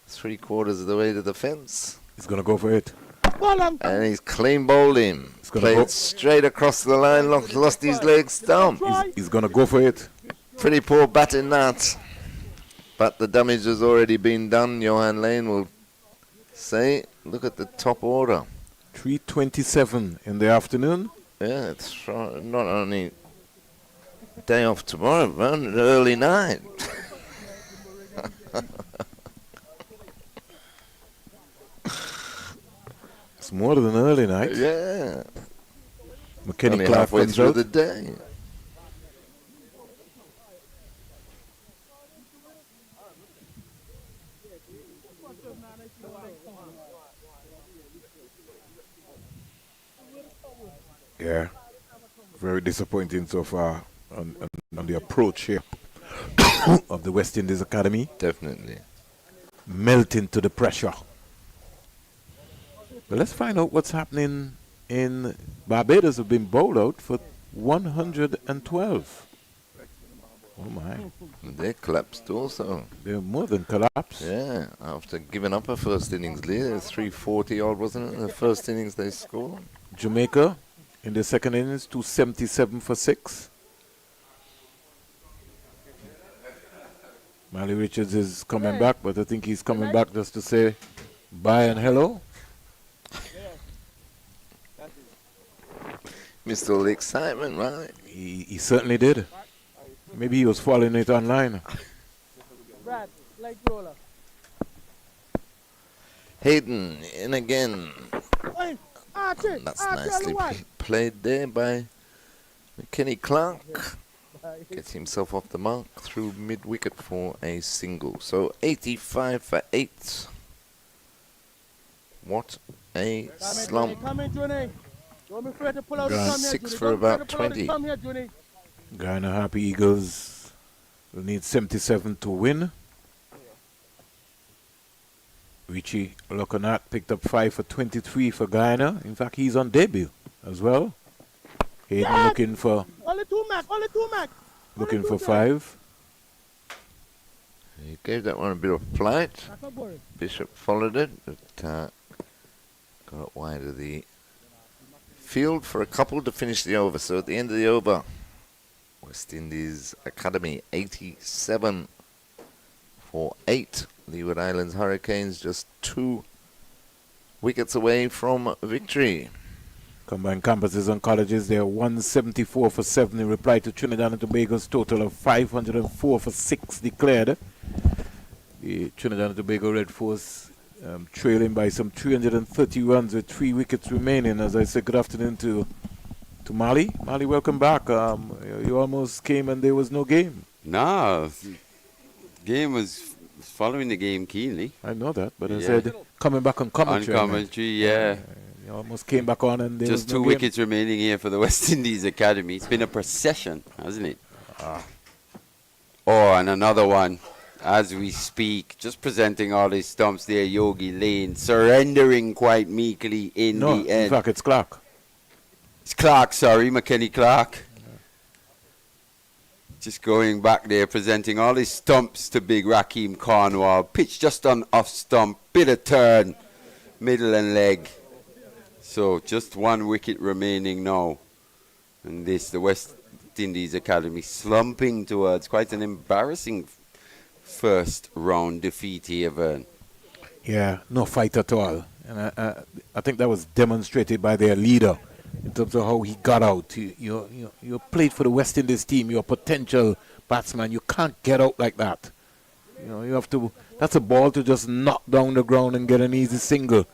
Speaker 2: 3/4 of the way to the fence.
Speaker 1: He's going to go for it.
Speaker 2: And he's clean bowled him. Played straight across the line, lost his leg stump.
Speaker 1: He's going to go for it.
Speaker 2: Pretty poor batting that. But the damage has already been done, Johan Lane will say. Look at the top order.
Speaker 1: 3:27 in the afternoon.
Speaker 2: Yeah, it's not only day off tomorrow, but an early night.
Speaker 1: It's more than an early night.
Speaker 2: Yeah.
Speaker 1: McKenny
Speaker 2: only
Speaker 1: Clark
Speaker 2: halfway
Speaker 1: comes
Speaker 2: through
Speaker 1: out.
Speaker 2: the day.
Speaker 1: Yeah, very disappointing so far on the approach here of the West Indies Academy.
Speaker 2: Definitely.
Speaker 1: Melting to the pressure. But let's find out what's happening in Barbados. Have been bowled out for 112. Oh my.
Speaker 2: They collapsed also.
Speaker 1: They're more than collapsed.
Speaker 2: Yeah, after giving up a first innings lead, 340 odd, wasn't it? The first innings they scored.
Speaker 1: Jamaica in the second innings, 277 for 6. Mally Richards is coming back, but I think he's coming back just to say bye and hello.
Speaker 2: Missed all the excitement, right?
Speaker 1: He certainly did. Maybe he was following it online.
Speaker 20: Brad, like roller.
Speaker 2: Hayden in again.
Speaker 20: Hey, Archie,
Speaker 2: That's
Speaker 20: Archie,
Speaker 2: nicely played there by McKenny Clark. Gets himself off the mark through mid-wicket for a single. So 85 for 8. What a slump.
Speaker 20: Come in, Johnny. Don't be afraid to pull out the
Speaker 2: Gone
Speaker 20: thumb here,
Speaker 2: 6
Speaker 20: Johnny.
Speaker 2: for
Speaker 20: Don't be afraid
Speaker 2: about
Speaker 20: to pull out the
Speaker 2: 20.
Speaker 20: thumb here, Johnny.
Speaker 1: Guyana Happy Eagles will need 77 to win. Richie Loconat picked up 5 for 23 for Guyana. In fact, he's on debut as well. Hayden looking for
Speaker 20: Only 2 Mac, only 2 Mac.
Speaker 1: looking for 5.
Speaker 2: He gave that one a bit of flight.
Speaker 20: That's not boring.
Speaker 2: Bishop followed it, but got wide of the field for a couple to finish the over. So at the end of the over, West Indies Academy 87 for 8. Leeward Islands Hurricanes just 2 wickets away from victory.
Speaker 1: Combined campuses and colleges, they're 174 for 7 in reply to Trinidad and Tobago's total of 504 for 6 declared. The Trinidad and Tobago Red Force trailing by some 330 runs with 3 wickets remaining. As I said, good afternoon to Mali. Mali, welcome back. You almost came and there was no game.
Speaker 3: Nah, game was following the game keenly.
Speaker 1: I know that, but I said coming back on commentary.
Speaker 3: On commentary, yeah.
Speaker 1: You almost came back on and there
Speaker 3: just
Speaker 1: was no
Speaker 3: 2
Speaker 1: game.
Speaker 3: wickets remaining here for the West Indies Academy. It's been a procession, hasn't it? Oh, and another one as we speak. Just presenting all his stumps there, Yogi Lane, surrendering quite meekly in the end.
Speaker 1: In fact, it's Clark.
Speaker 3: It's Clark, sorry, McKenny Clark. Just going back there, presenting all his stumps to big Raheem Cornwall. Pitch just on off stump, bit of turn, middle and leg. So just 1 wicket remaining now. And this, the West Indies Academy slumping towards quite an embarrassing first round defeat here, Vern.
Speaker 1: Yeah, no fight at all. And I think that was demonstrated by their leader in terms of how he got out. You played for the West Indies team. You're a potential batsman. You can't get out like that. You have to. That's a ball to just knock down the ground and get an easy single.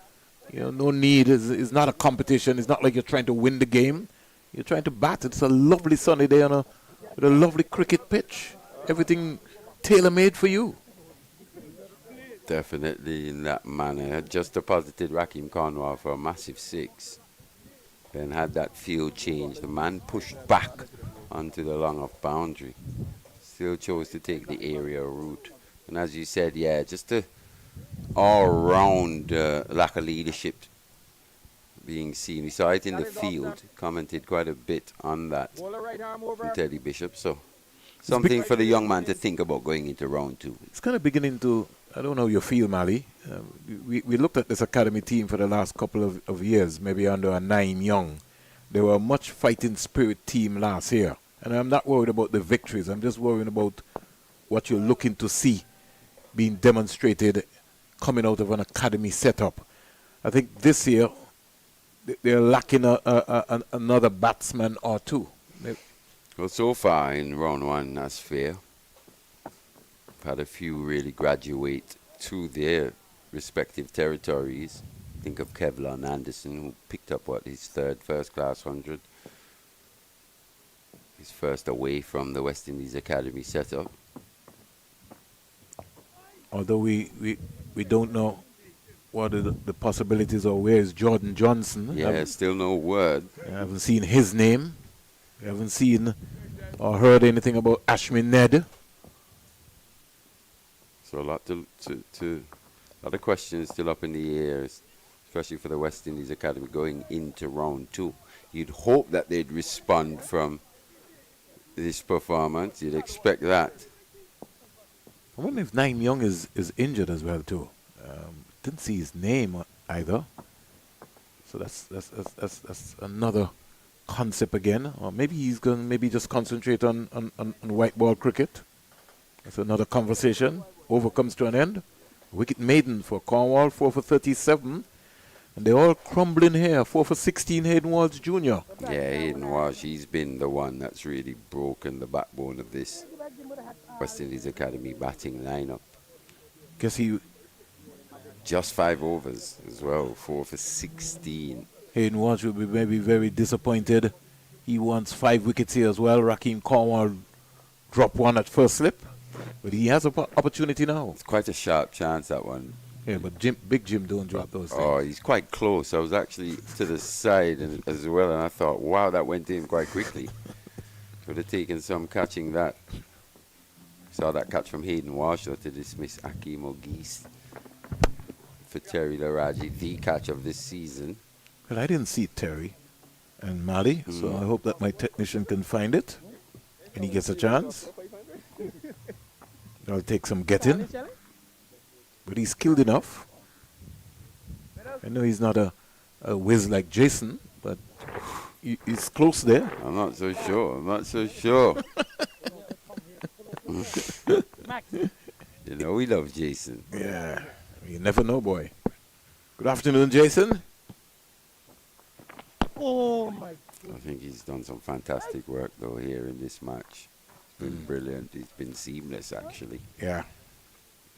Speaker 1: No need. It's not a competition. It's not like you're trying to win the game. You're trying to bat. It's a lovely sunny day with a lovely cricket pitch. Everything tailor-made for you.
Speaker 3: Definitely in that manner. Just deposited Raheem Cornwall for a massive 6. Then had that field change. The man pushed back onto the long off boundary. Still chose to take the area route. And as you said, yeah, just a all-round lack of leadership being seen. We saw it in the field. Commented quite a bit on that from Teddy Bishop. So something for the young man to think about going into round 2.
Speaker 1: It's kind of beginning to, I don't know how you feel, Mali. We looked at this academy team for the last couple of years, maybe under a 9 young. They were a much fighting spirit team last year. And I'm not worried about the victories. I'm just worrying about what you're looking to see being demonstrated coming out of an academy setup. I think this year they're lacking another batsman or two.
Speaker 3: Well, so far in round 1, that's fair. I've had a few really graduate to their respective territories. Think of Kevlon Anderson, who picked up, his 3rd first-class 100. His first away from the West Indies Academy setup.
Speaker 1: Although we don't know what are the possibilities or where is Jordan Johnson.
Speaker 3: Yeah, still no word.
Speaker 1: I haven't seen his name. We haven't seen or heard anything about Ashmin Ned.
Speaker 3: So a lot of questions still up in the air, especially for the West Indies Academy going into round 2. You'd hope that they'd respond from this performance. You'd expect that.
Speaker 1: I wonder if 9 Young is injured as well too. Didn't see his name either. So that's another concept again. Or maybe he's going to just concentrate on white ball cricket. That's another conversation. Over comes to an end. Wicket maiden for Cornwall, 4 for 37. And they're all crumbling here. 4 for 16, Hayden Walsh Jr.
Speaker 3: Yeah, Hayden Walsh, he's been the one that's really broken the backbone of this West Indies Academy batting lineup.
Speaker 1: Guess he...
Speaker 3: Just 5 overs as well, 4 for 16.
Speaker 1: Hayden Walsh will be maybe very disappointed. He wants 5 wickets here as well. Raheem Cornwall dropped 1 at first slip. But he has an opportunity now.
Speaker 3: It's quite a sharp chance, that one.
Speaker 1: Yeah, but Big Jim don't drop those things.
Speaker 3: Oh, he's quite close. I was actually to the side as well, and I thought, wow, that went in quite quickly. Could have taken some catching that. Saw that catch from Hayden Walsh to dismiss Akeem O'Geese for Terry Laraji, the catch of this season.
Speaker 1: Well, I didn't see Terry and Mali, so I hope that my technician can find it and he gets a chance. I'll take some getting. But he's skilled enough. I know he's not a whiz like Jason, but he's close there.
Speaker 3: I'm not so sure. You know we love Jason.
Speaker 1: Yeah. You never know, boy. Good afternoon, Jason.
Speaker 20: Oh, my God.
Speaker 3: I think he's done some fantastic work, though, here in this match. It's been brilliant. It's been seamless, actually.
Speaker 1: Yeah.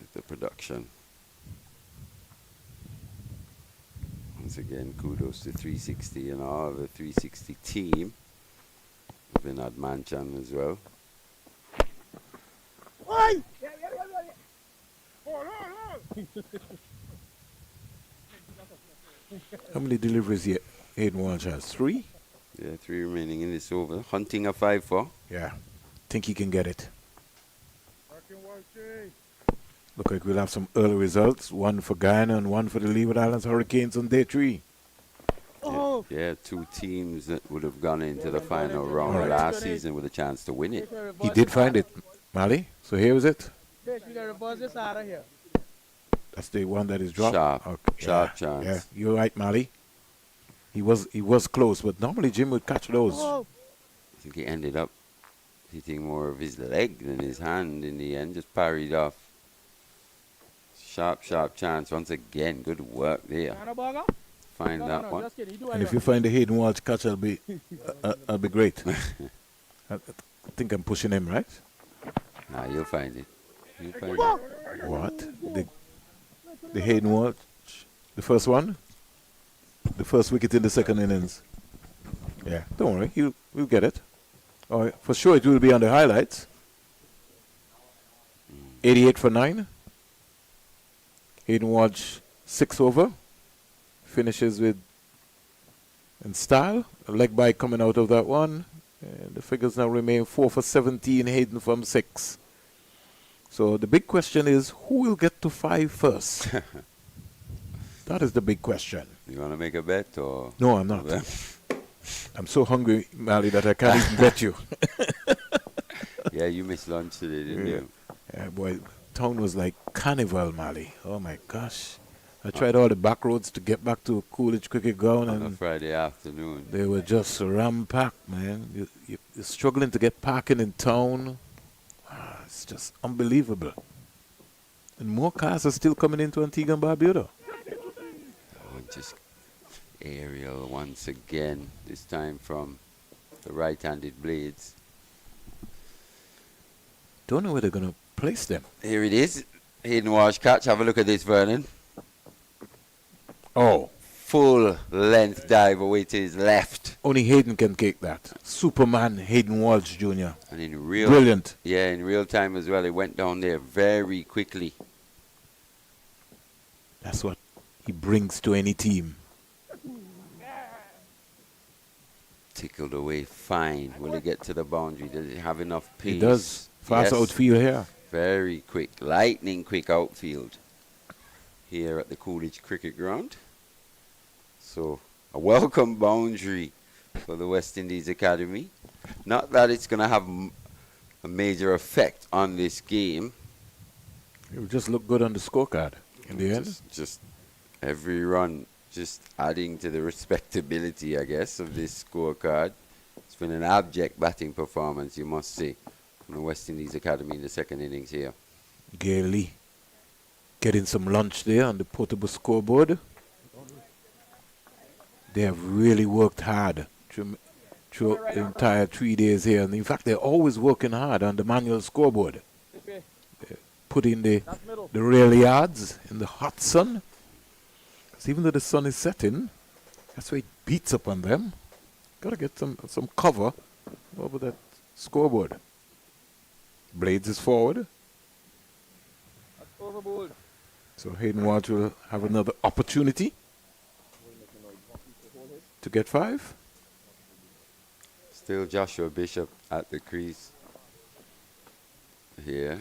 Speaker 3: With the production. Once again, kudos to 360 and all the 360 team. Vinod Manchan as well.
Speaker 20: Oi!
Speaker 1: How many deliveries yet Hayden Walsh has? 3?
Speaker 3: Yeah, 3 remaining in this over. Hunting a 5-4.
Speaker 1: Yeah. Think he can get it. Look like we'll have some early results. One for Guyana and one for the Leeward Islands Hurricanes on day 3.
Speaker 3: Yeah, 2 teams that would have gone into the final round
Speaker 1: All right.
Speaker 3: last season with a chance to win it.
Speaker 1: He did find it, Mali. So here is it.
Speaker 20: Fish, we gotta buzz this out of here.
Speaker 1: That's the one that is dropped.
Speaker 3: Sharp.
Speaker 1: Okay.
Speaker 3: Sharp chance.
Speaker 1: Yeah, you're right, Mali. He was close, but normally Jim would catch those.
Speaker 3: I think he ended up hitting more of his leg than his hand in the end. Just parried off. Sharp chance once again. Good work there. Find that one.
Speaker 1: And if you find the Hayden Walsh catch, I'll be great. I think I'm pushing him, right?
Speaker 3: Nah, you'll find it. You'll find it.
Speaker 1: What? The Hayden Walsh, the first one? The first wicket in the second innings. Yeah, don't worry, we'll get it. Oh, for sure it will be on the highlights. 88 for 9. Hayden Walsh 6 over. Finishes with in style. A leg bite coming out of that one. And the figures now remain 4 for 17. Hayden from 6. So the big question is, who will get to 5 first? That is the big question.
Speaker 3: You want to make a bet or?
Speaker 1: No, I'm not. I'm so hungry, Mali, that I can't even bet you.
Speaker 3: Yeah, you missed lunch today, didn't you?
Speaker 1: Yeah, boy, town was like carnival, Mali. Oh my gosh. I tried all the back roads to get back to Coolidge Cricket Ground,
Speaker 3: On a
Speaker 1: and
Speaker 3: Friday afternoon.
Speaker 1: they were just ram-packed, man. You're struggling to get parking in town. It's just unbelievable. And more cars are still coming into Antigua and Barbuda.
Speaker 3: Just aerial once again, this time from the right-handed blades.
Speaker 1: Don't know where they're going to place them.
Speaker 3: Here it is. Hayden Walsh catch. Have a look at this, Vernon.
Speaker 1: Oh.
Speaker 3: Full length dive away to his left.
Speaker 1: Only Hayden can kick that. Superman Hayden Walsh Jr.
Speaker 3: And in real
Speaker 1: Brilliant.
Speaker 3: Yeah, in real time as well. It went down there very quickly.
Speaker 1: That's what he brings to any team.
Speaker 3: Tickled away fine. Will it get to the boundary? Does it have enough pace?
Speaker 1: He does. Fast outfield here.
Speaker 3: Very quick. Lightning quick outfield here at the Coolidge Cricket Ground. So a welcome boundary for the West Indies Academy. Not that it's going to have a major effect on this game.
Speaker 1: It will just look good on the scorecard in the end.
Speaker 3: Just every run just adding to the respectability, I guess, of this scorecard. It's been an abject batting performance, you must say, from the West Indies Academy in the second innings here.
Speaker 1: Gail Lee getting some lunch there on the portable scoreboard. They have really worked hard through the entire 3 days here. And in fact, they're always working hard on the manual scoreboard. They put in the rail yards in the hot sun. Because even though the sun is setting, that's why it beats up on them. Got to get some cover over that scoreboard. Blades is forward. So Hayden Walsh will have another opportunity to get 5.
Speaker 3: Still Joshua Bishop at the crease here.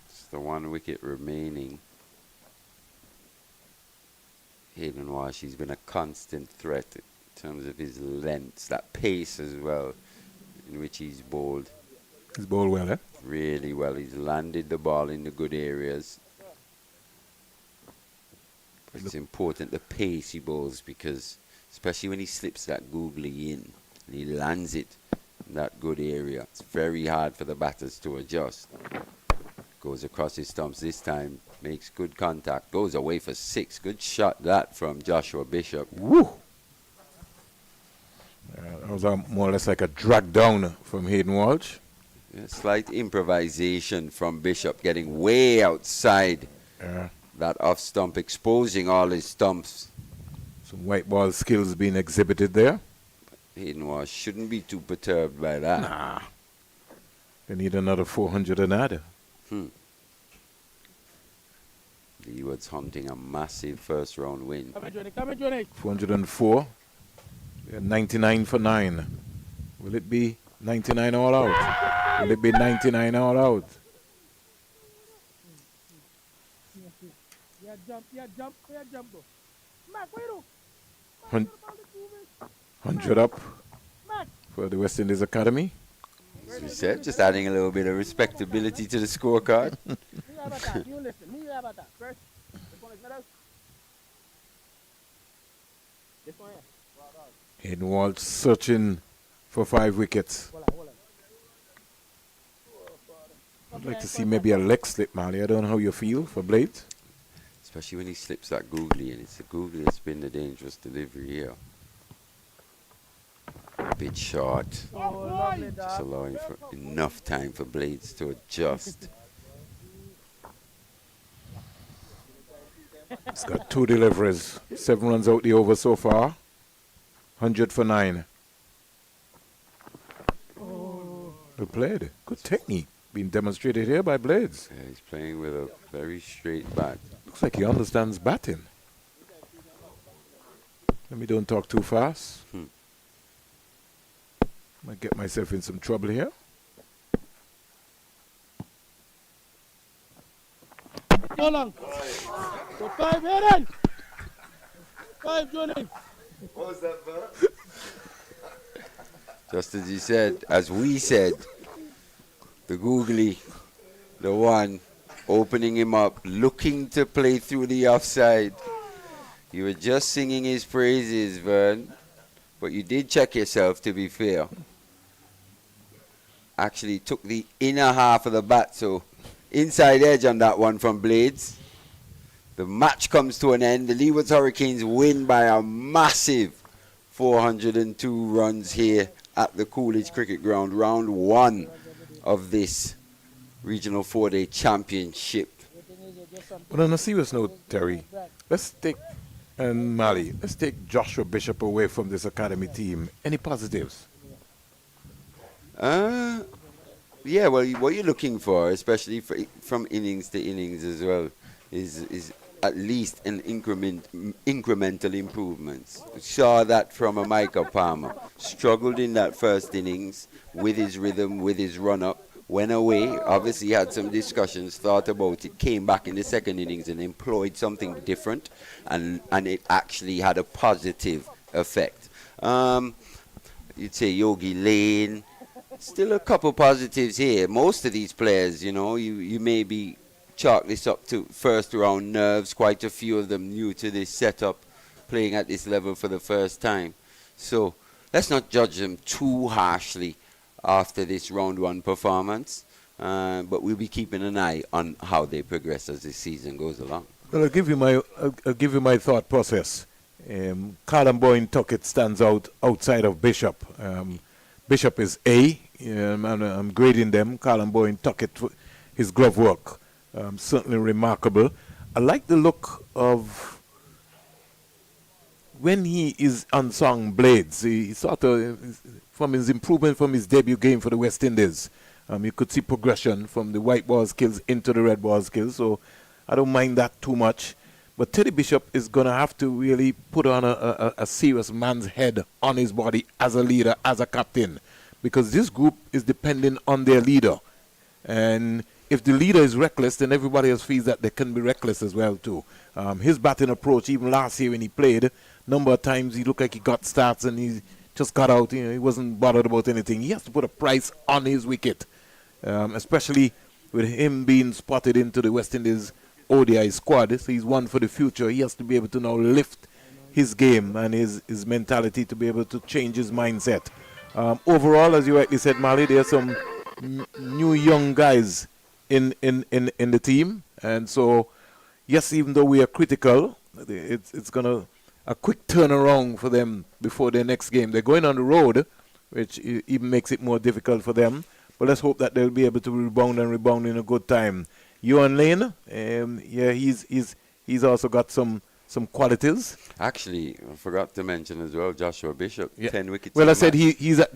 Speaker 3: It's the 1 wicket remaining. Hayden Walsh, he's been a constant threat in terms of his lengths, that pace as well, in which he's bowled.
Speaker 1: He's bowled well, eh?
Speaker 3: Really well. He's landed the ball in the good areas. It's important the pace he bowls, because especially when he slips that googly in and he lands it in that good area, it's very hard for the batters to adjust. Goes across his stumps this time, makes good contact, goes away for 6. Good shot that from Joshua Bishop.
Speaker 1: Woo! That was more or less like a drag down from Hayden Walsh.
Speaker 3: Yeah, slight improvisation from Bishop, getting way outside that off stump, exposing all his stumps
Speaker 1: Some white ball skills being exhibited there.
Speaker 3: Hayden Walsh shouldn't be too perturbed by that.
Speaker 1: Nah. They need another 400 and add.
Speaker 3: Leeward's hunting a massive first round win.
Speaker 1: 404. They're 99 for 9. Will it be 99 all out? Will it be 99 all out?
Speaker 20: Jump.
Speaker 1: 100 up for the West Indies Academy.
Speaker 3: As we said, just adding a little bit of respectability to the scorecard.
Speaker 1: Hayden Walsh searching for 5 wickets. I'd like to see maybe a leg slip, Mali. I don't know how you feel for Blades.
Speaker 3: Especially when he slips that googly, and it's the googly that's been the dangerous delivery here. A bit short. Just allowing for enough time for Blades to adjust.
Speaker 1: It's got 2 deliveries. 7 runs out the over so far. 100 for 9. Good played. Good technique being demonstrated here by Blades.
Speaker 3: Yeah, he's playing with a very straight bat.
Speaker 1: Looks like he understands batting. Let me don't talk too fast. Might get myself in some trouble here.
Speaker 20: Go long. So 5 Hayden. 5 Johnny.
Speaker 2: What was that, Bert?
Speaker 3: Just as he said, as we said, the googly, the one opening him up, looking to play through the offside. You were just singing his praises, Vern, but you did check yourself, to be fair. Actually took the inner half of the bat, so inside edge on that one from Blades. The match comes to an end. The Leeward Hurricanes win by a massive 402 runs here at the Coolidge Cricket Ground, round 1 of this Regional 4-Day Championship.
Speaker 1: But on a serious note, Terry, let's take Joshua Bishop away from this academy team. Any positives?
Speaker 3: Yeah, well, what you're looking for, especially from innings to innings as well, is at least an incremental improvements. Saw that from a Micah Palmer. Struggled in that first innings with his rhythm, with his run-up. Went away, obviously had some discussions, thought about it, came back in the second innings and employed something different, and it actually had a positive effect. You'd say Yogi Lane, still a couple positives here. Most of these players, you maybe chalk this up to first round nerves, quite a few of them new to this setup, playing at this level for the first time. So let's not judge them too harshly after this round 1 performance, but we'll be keeping an eye on how they progress as this season goes along.
Speaker 1: Well, I'll give you my thought process. Callum Boyne Tuckett stands out outside of Bishop. Bishop is A. I'm grading them. Callum Boyne Tuckett, his glove work, certainly remarkable. I like the look of when he is unsung Blades. He sort of, from his improvement from his debut game for the West Indies, you could see progression from the white ball skills into the red ball skills. So I don't mind that too much. But Teddy Bishop is going to have to really put on a serious man's head on his body as a leader, as a captain, because this group is depending on their leader. And if the leader is reckless, then everybody else feels that they can be reckless as well too. His batting approach, even last year when he played, number of times he looked like he got starts and he just got out. He wasn't bothered about anything. He has to put a price on his wicket, especially with him being spotted into the West Indies ODI squad. So he's one for the future. He has to be able to now lift his game and his mentality to be able to change his mindset. Overall, as you rightly said, Mali, there are some new young guys in the team, and so yes, even though we are critical, it's gonna a quick turnaround for them before their next game. They're going on the road, which even makes it more difficult for them. But let's hope that they'll be able to rebound in a good time. Ewan Lane, yeah, he's also got some some qualities.
Speaker 3: Actually, I forgot to mention as well, Joshua Bishop, 10 wickets.
Speaker 1: Well,
Speaker 3: in
Speaker 1: I
Speaker 3: the
Speaker 1: said
Speaker 3: match.
Speaker 1: he's A.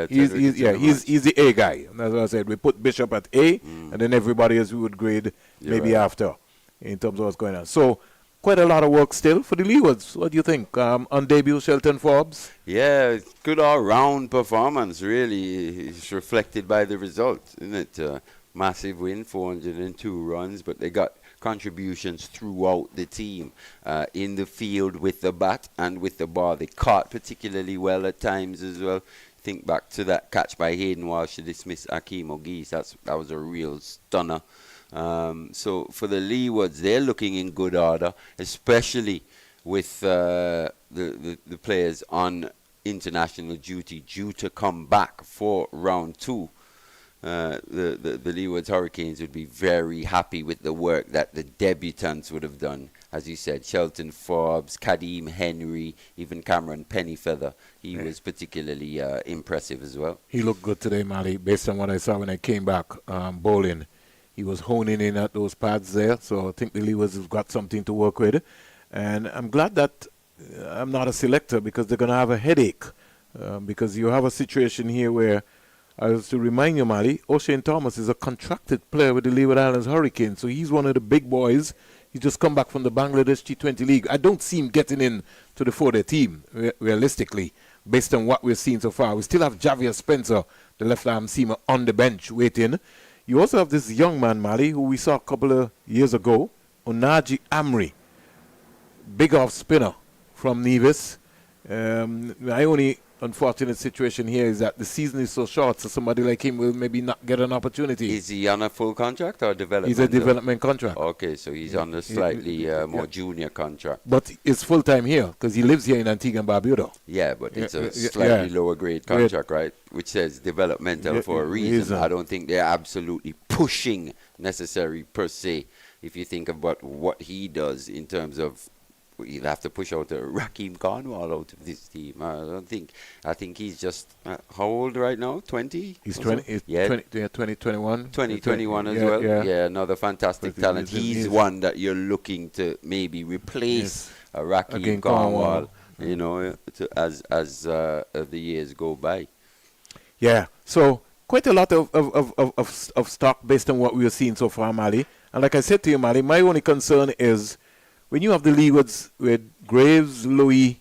Speaker 1: He's the A guy. And that's what I said. We put Bishop at A, and then everybody else we would grade maybe after in terms of what's going on. So quite a lot of work still for the Leewards. What do you think? On debut, Shelton Forbes?
Speaker 3: Yeah, it's good all-round performance, really. It's reflected by the result, isn't it? Massive win, 402 runs, but they got contributions throughout the team, in the field with the bat and with the ball. They caught particularly well at times as well. Think back to that catch by Hayden Walsh to dismiss Akeem O'Geese. That was a real stunner. So for the Leewards, they're looking in good order, especially with the players on international duty due to come back for round 2. The Leeward's Hurricanes would be very happy with the work that the debutants would have done. As you said, Shelton Forbes, Kadeem Henry, even Cameron Pennyfeather. He was particularly impressive as well.
Speaker 1: He looked good today, Mali, based on what I saw when I came back bowling. He was honing in at those pads there, so I think the Leewards have got something to work with. And I'm glad that I'm not a selector, because they're going to have a headache. Because you have a situation here where, I was to remind you, Mali, O'Shane Thomas is a contracted player with the Leeward Islands Hurricanes, so he's one of the big boys. He's just come back from the Bangladesh T20 League. I don't see him getting in to the 4-day team, realistically, based on what we're seeing so far. We still have Javier Spencer, the left-arm seamer, on the bench waiting. You also have this young man, Mali, who we saw a couple of years ago, Onaji Amri, big off spinner from Nevis. My only unfortunate situation here is that the season is so short, so somebody like him will maybe not get an opportunity.
Speaker 3: Is he on a full contract or development?
Speaker 1: He's a development contract.
Speaker 3: Okay, so he's on a slightly more junior contract.
Speaker 1: But it's full-time here, because he lives here in Antigua and Barbuda.
Speaker 3: Yeah, but it's a slightly lower grade contract, right? Which says developmental for a reason. I don't think they're absolutely pushing necessary per se. If you think about what he does in terms of, you'd have to push out Raheem Cornwall out of this team. I think he's just, how old right now? 20?
Speaker 1: He's 20,
Speaker 3: yeah.
Speaker 1: 2021.
Speaker 3: 2021 as well. Yeah, another fantastic talent. He's one that you're looking to maybe replace Raheem Cornwall, you know, as the years go by.
Speaker 1: Yeah, so quite a lot of stock based on what we are seeing so far, Mali. And like I said to you, Mali, my only concern is when you have the Leewards with Graves, Louis,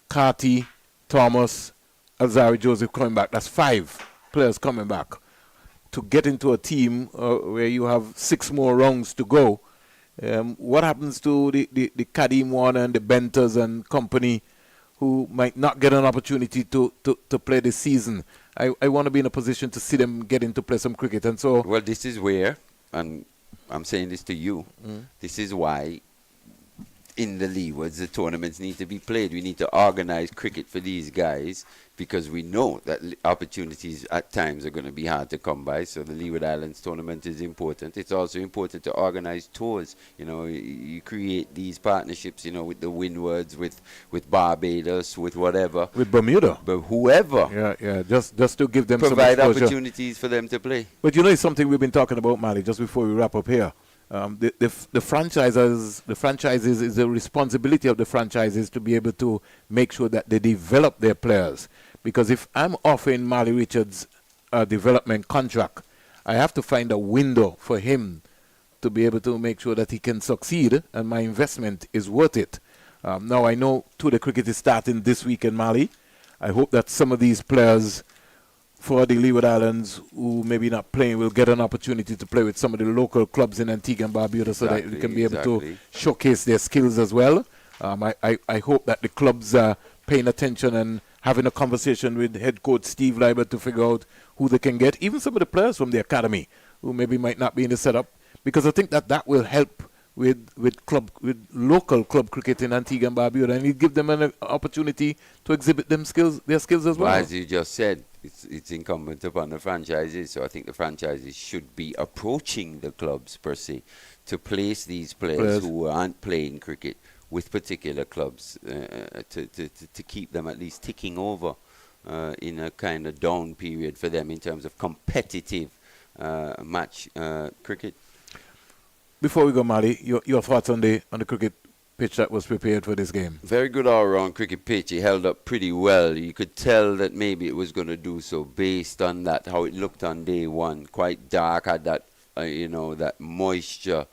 Speaker 1: Carty, Thomas, Alzari Joseph coming back, that's 5 players coming back. To get into a team where you have 6 more rounds to go, what happens to the Kadeem Warner and the Benters and company who might not get an opportunity to play this season? I want to be in a position to see them get in to play some cricket. And so,
Speaker 3: well, this is where, and I'm saying this to you, this is why in the Leewards the tournaments need to be played. We need to organize cricket for these guys, because we know that opportunities at times are going to be hard to come by. So the Leeward Islands tournament is important. It's also important to organize tours. You know, you create these partnerships, you know, with the Windwards, with Barbados, with whatever.
Speaker 1: With Bermuda.
Speaker 3: But whoever.
Speaker 1: Yeah, just to give them
Speaker 3: provide
Speaker 1: some exposure.
Speaker 3: opportunities for them to play.
Speaker 1: But you know, it's something we've been talking about, Mali, just before we wrap up here. The franchises is the responsibility of the franchises to be able to make sure that they develop their players. Because if I'm offering Mali Richards a development contract, I have to find a window for him to be able to make sure that he can succeed, and my investment is worth it. Now I know the cricket is starting this week in Mali. I hope that some of these players for the Leeward Islands who maybe not playing will get an opportunity to play with some of the local clubs in Antigua and Barbuda, so that they can be able to showcase their skills as well. I hope that the clubs are paying attention and having a conversation with head coach Steve Leibert to figure out who they can get, even some of the players from the academy who maybe might not be in the setup, because I think that will help with local club cricket in Antigua and Barbuda, and it give them an opportunity to exhibit their skills as well.
Speaker 3: As you just said, it's incumbent upon the franchises, so I think the franchises should be approaching the clubs per se to place these players who aren't playing cricket with particular clubs to keep them at least ticking over in a kind of down period for them in terms of competitive match cricket.
Speaker 1: Before we go, Mali, your thoughts on the cricket pitch that was prepared for this game.
Speaker 3: Very good all-round cricket pitch. He held up pretty well. You could tell that maybe it was going to do so based on that, how it looked on day one. Quite dark, had that, that moisture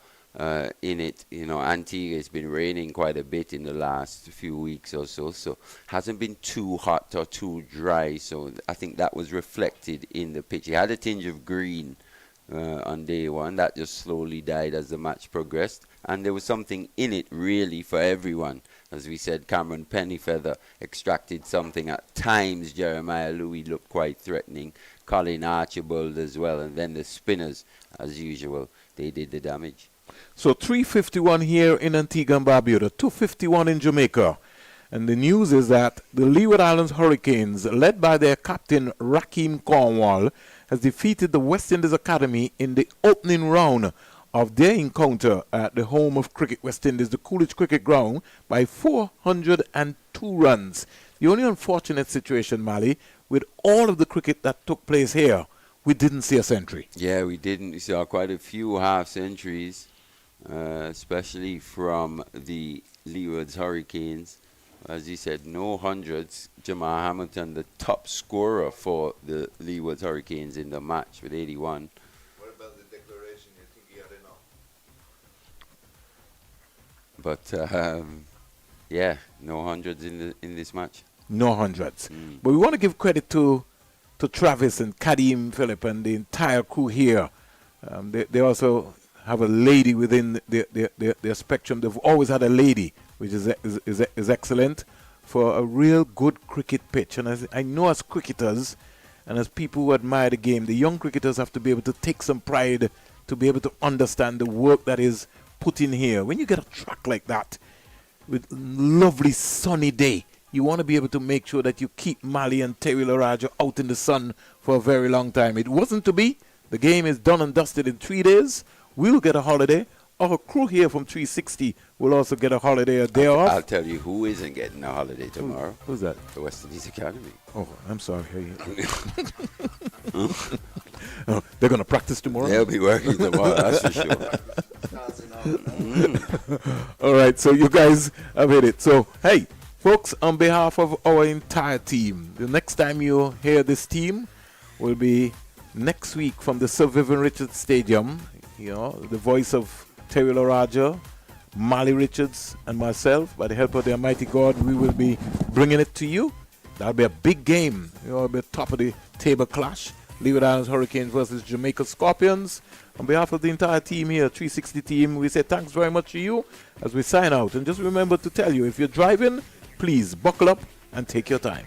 Speaker 3: in it. Antigua has been raining quite a bit in the last few weeks or so. So hasn't been too hot or too dry. So I think that was reflected in the pitch. He had a tinge of green on day one. That just slowly died as the match progressed. And there was something in it really for everyone. As we said, Cameron Pennyfeather extracted something at times. Jeremiah Louis looked quite threatening. Colin Archibald as well. And then the spinners, as usual, they did the damage.
Speaker 1: So 351 here in Antigua and Barbuda, 251 in Jamaica. And the news is that the Leeward Islands Hurricanes, led by their captain Rakeem Cornwall, has defeated the West Indies Academy in the opening round of their encounter at the home of Cricket West Indies, the Coolidge Cricket Ground, by 402 runs. The only unfortunate situation, Mali, with all of the cricket that took place here, we didn't see a century.
Speaker 3: Yeah, we didn't. We saw quite a few half-centuries, especially from the Leeward's Hurricanes. As you said, no hundreds. Jamal Hamilton, the top scorer for the Leeward's Hurricanes in the match with 81.
Speaker 2: What about the declaration? You think he had
Speaker 3: enough? But yeah, no hundreds in this match.
Speaker 1: No hundreds. But we want to give credit to Travis and Kadeem Phillip and the entire crew here. They also have a lady within their spectrum. They've always had a lady, which is excellent, for a real good cricket pitch. And as I know, as cricketers and as people who admire the game, the young cricketers have to be able to take some pride to be able to understand the work that is put in here. When you get a track like that with lovely sunny day, you want to be able to make sure that you keep Mali and Terry Laraja out in the sun for a very long time. It wasn't to be. The game is done and dusted in 3 days. We'll get a holiday. Our crew here from 360 will also get a holiday, a day off.
Speaker 3: I'll tell you who isn't getting a holiday tomorrow.
Speaker 1: Who's that?
Speaker 3: The West Indies Academy.
Speaker 1: Oh, I'm sorry. Oh, they're going to practice tomorrow?
Speaker 3: They'll be working tomorrow, that's for sure.
Speaker 1: All right, so you guys have hit it. So, hey, folks, on behalf of our entire team, the next time you hear this team will be next week from the Sir Vivian Richards Stadium. The voice of Terry Laraja, Mali Richards, and myself. By the help of the Almighty God, we will be bringing it to you. That'll be a big game. It'll be a top of the table clash. Leeward Islands Hurricanes versus Jamaica Scorpions. On behalf of the entire team here, 360 team, we say thanks very much to you as we sign out. And just remember to tell you, if you're driving, please buckle up and take your time.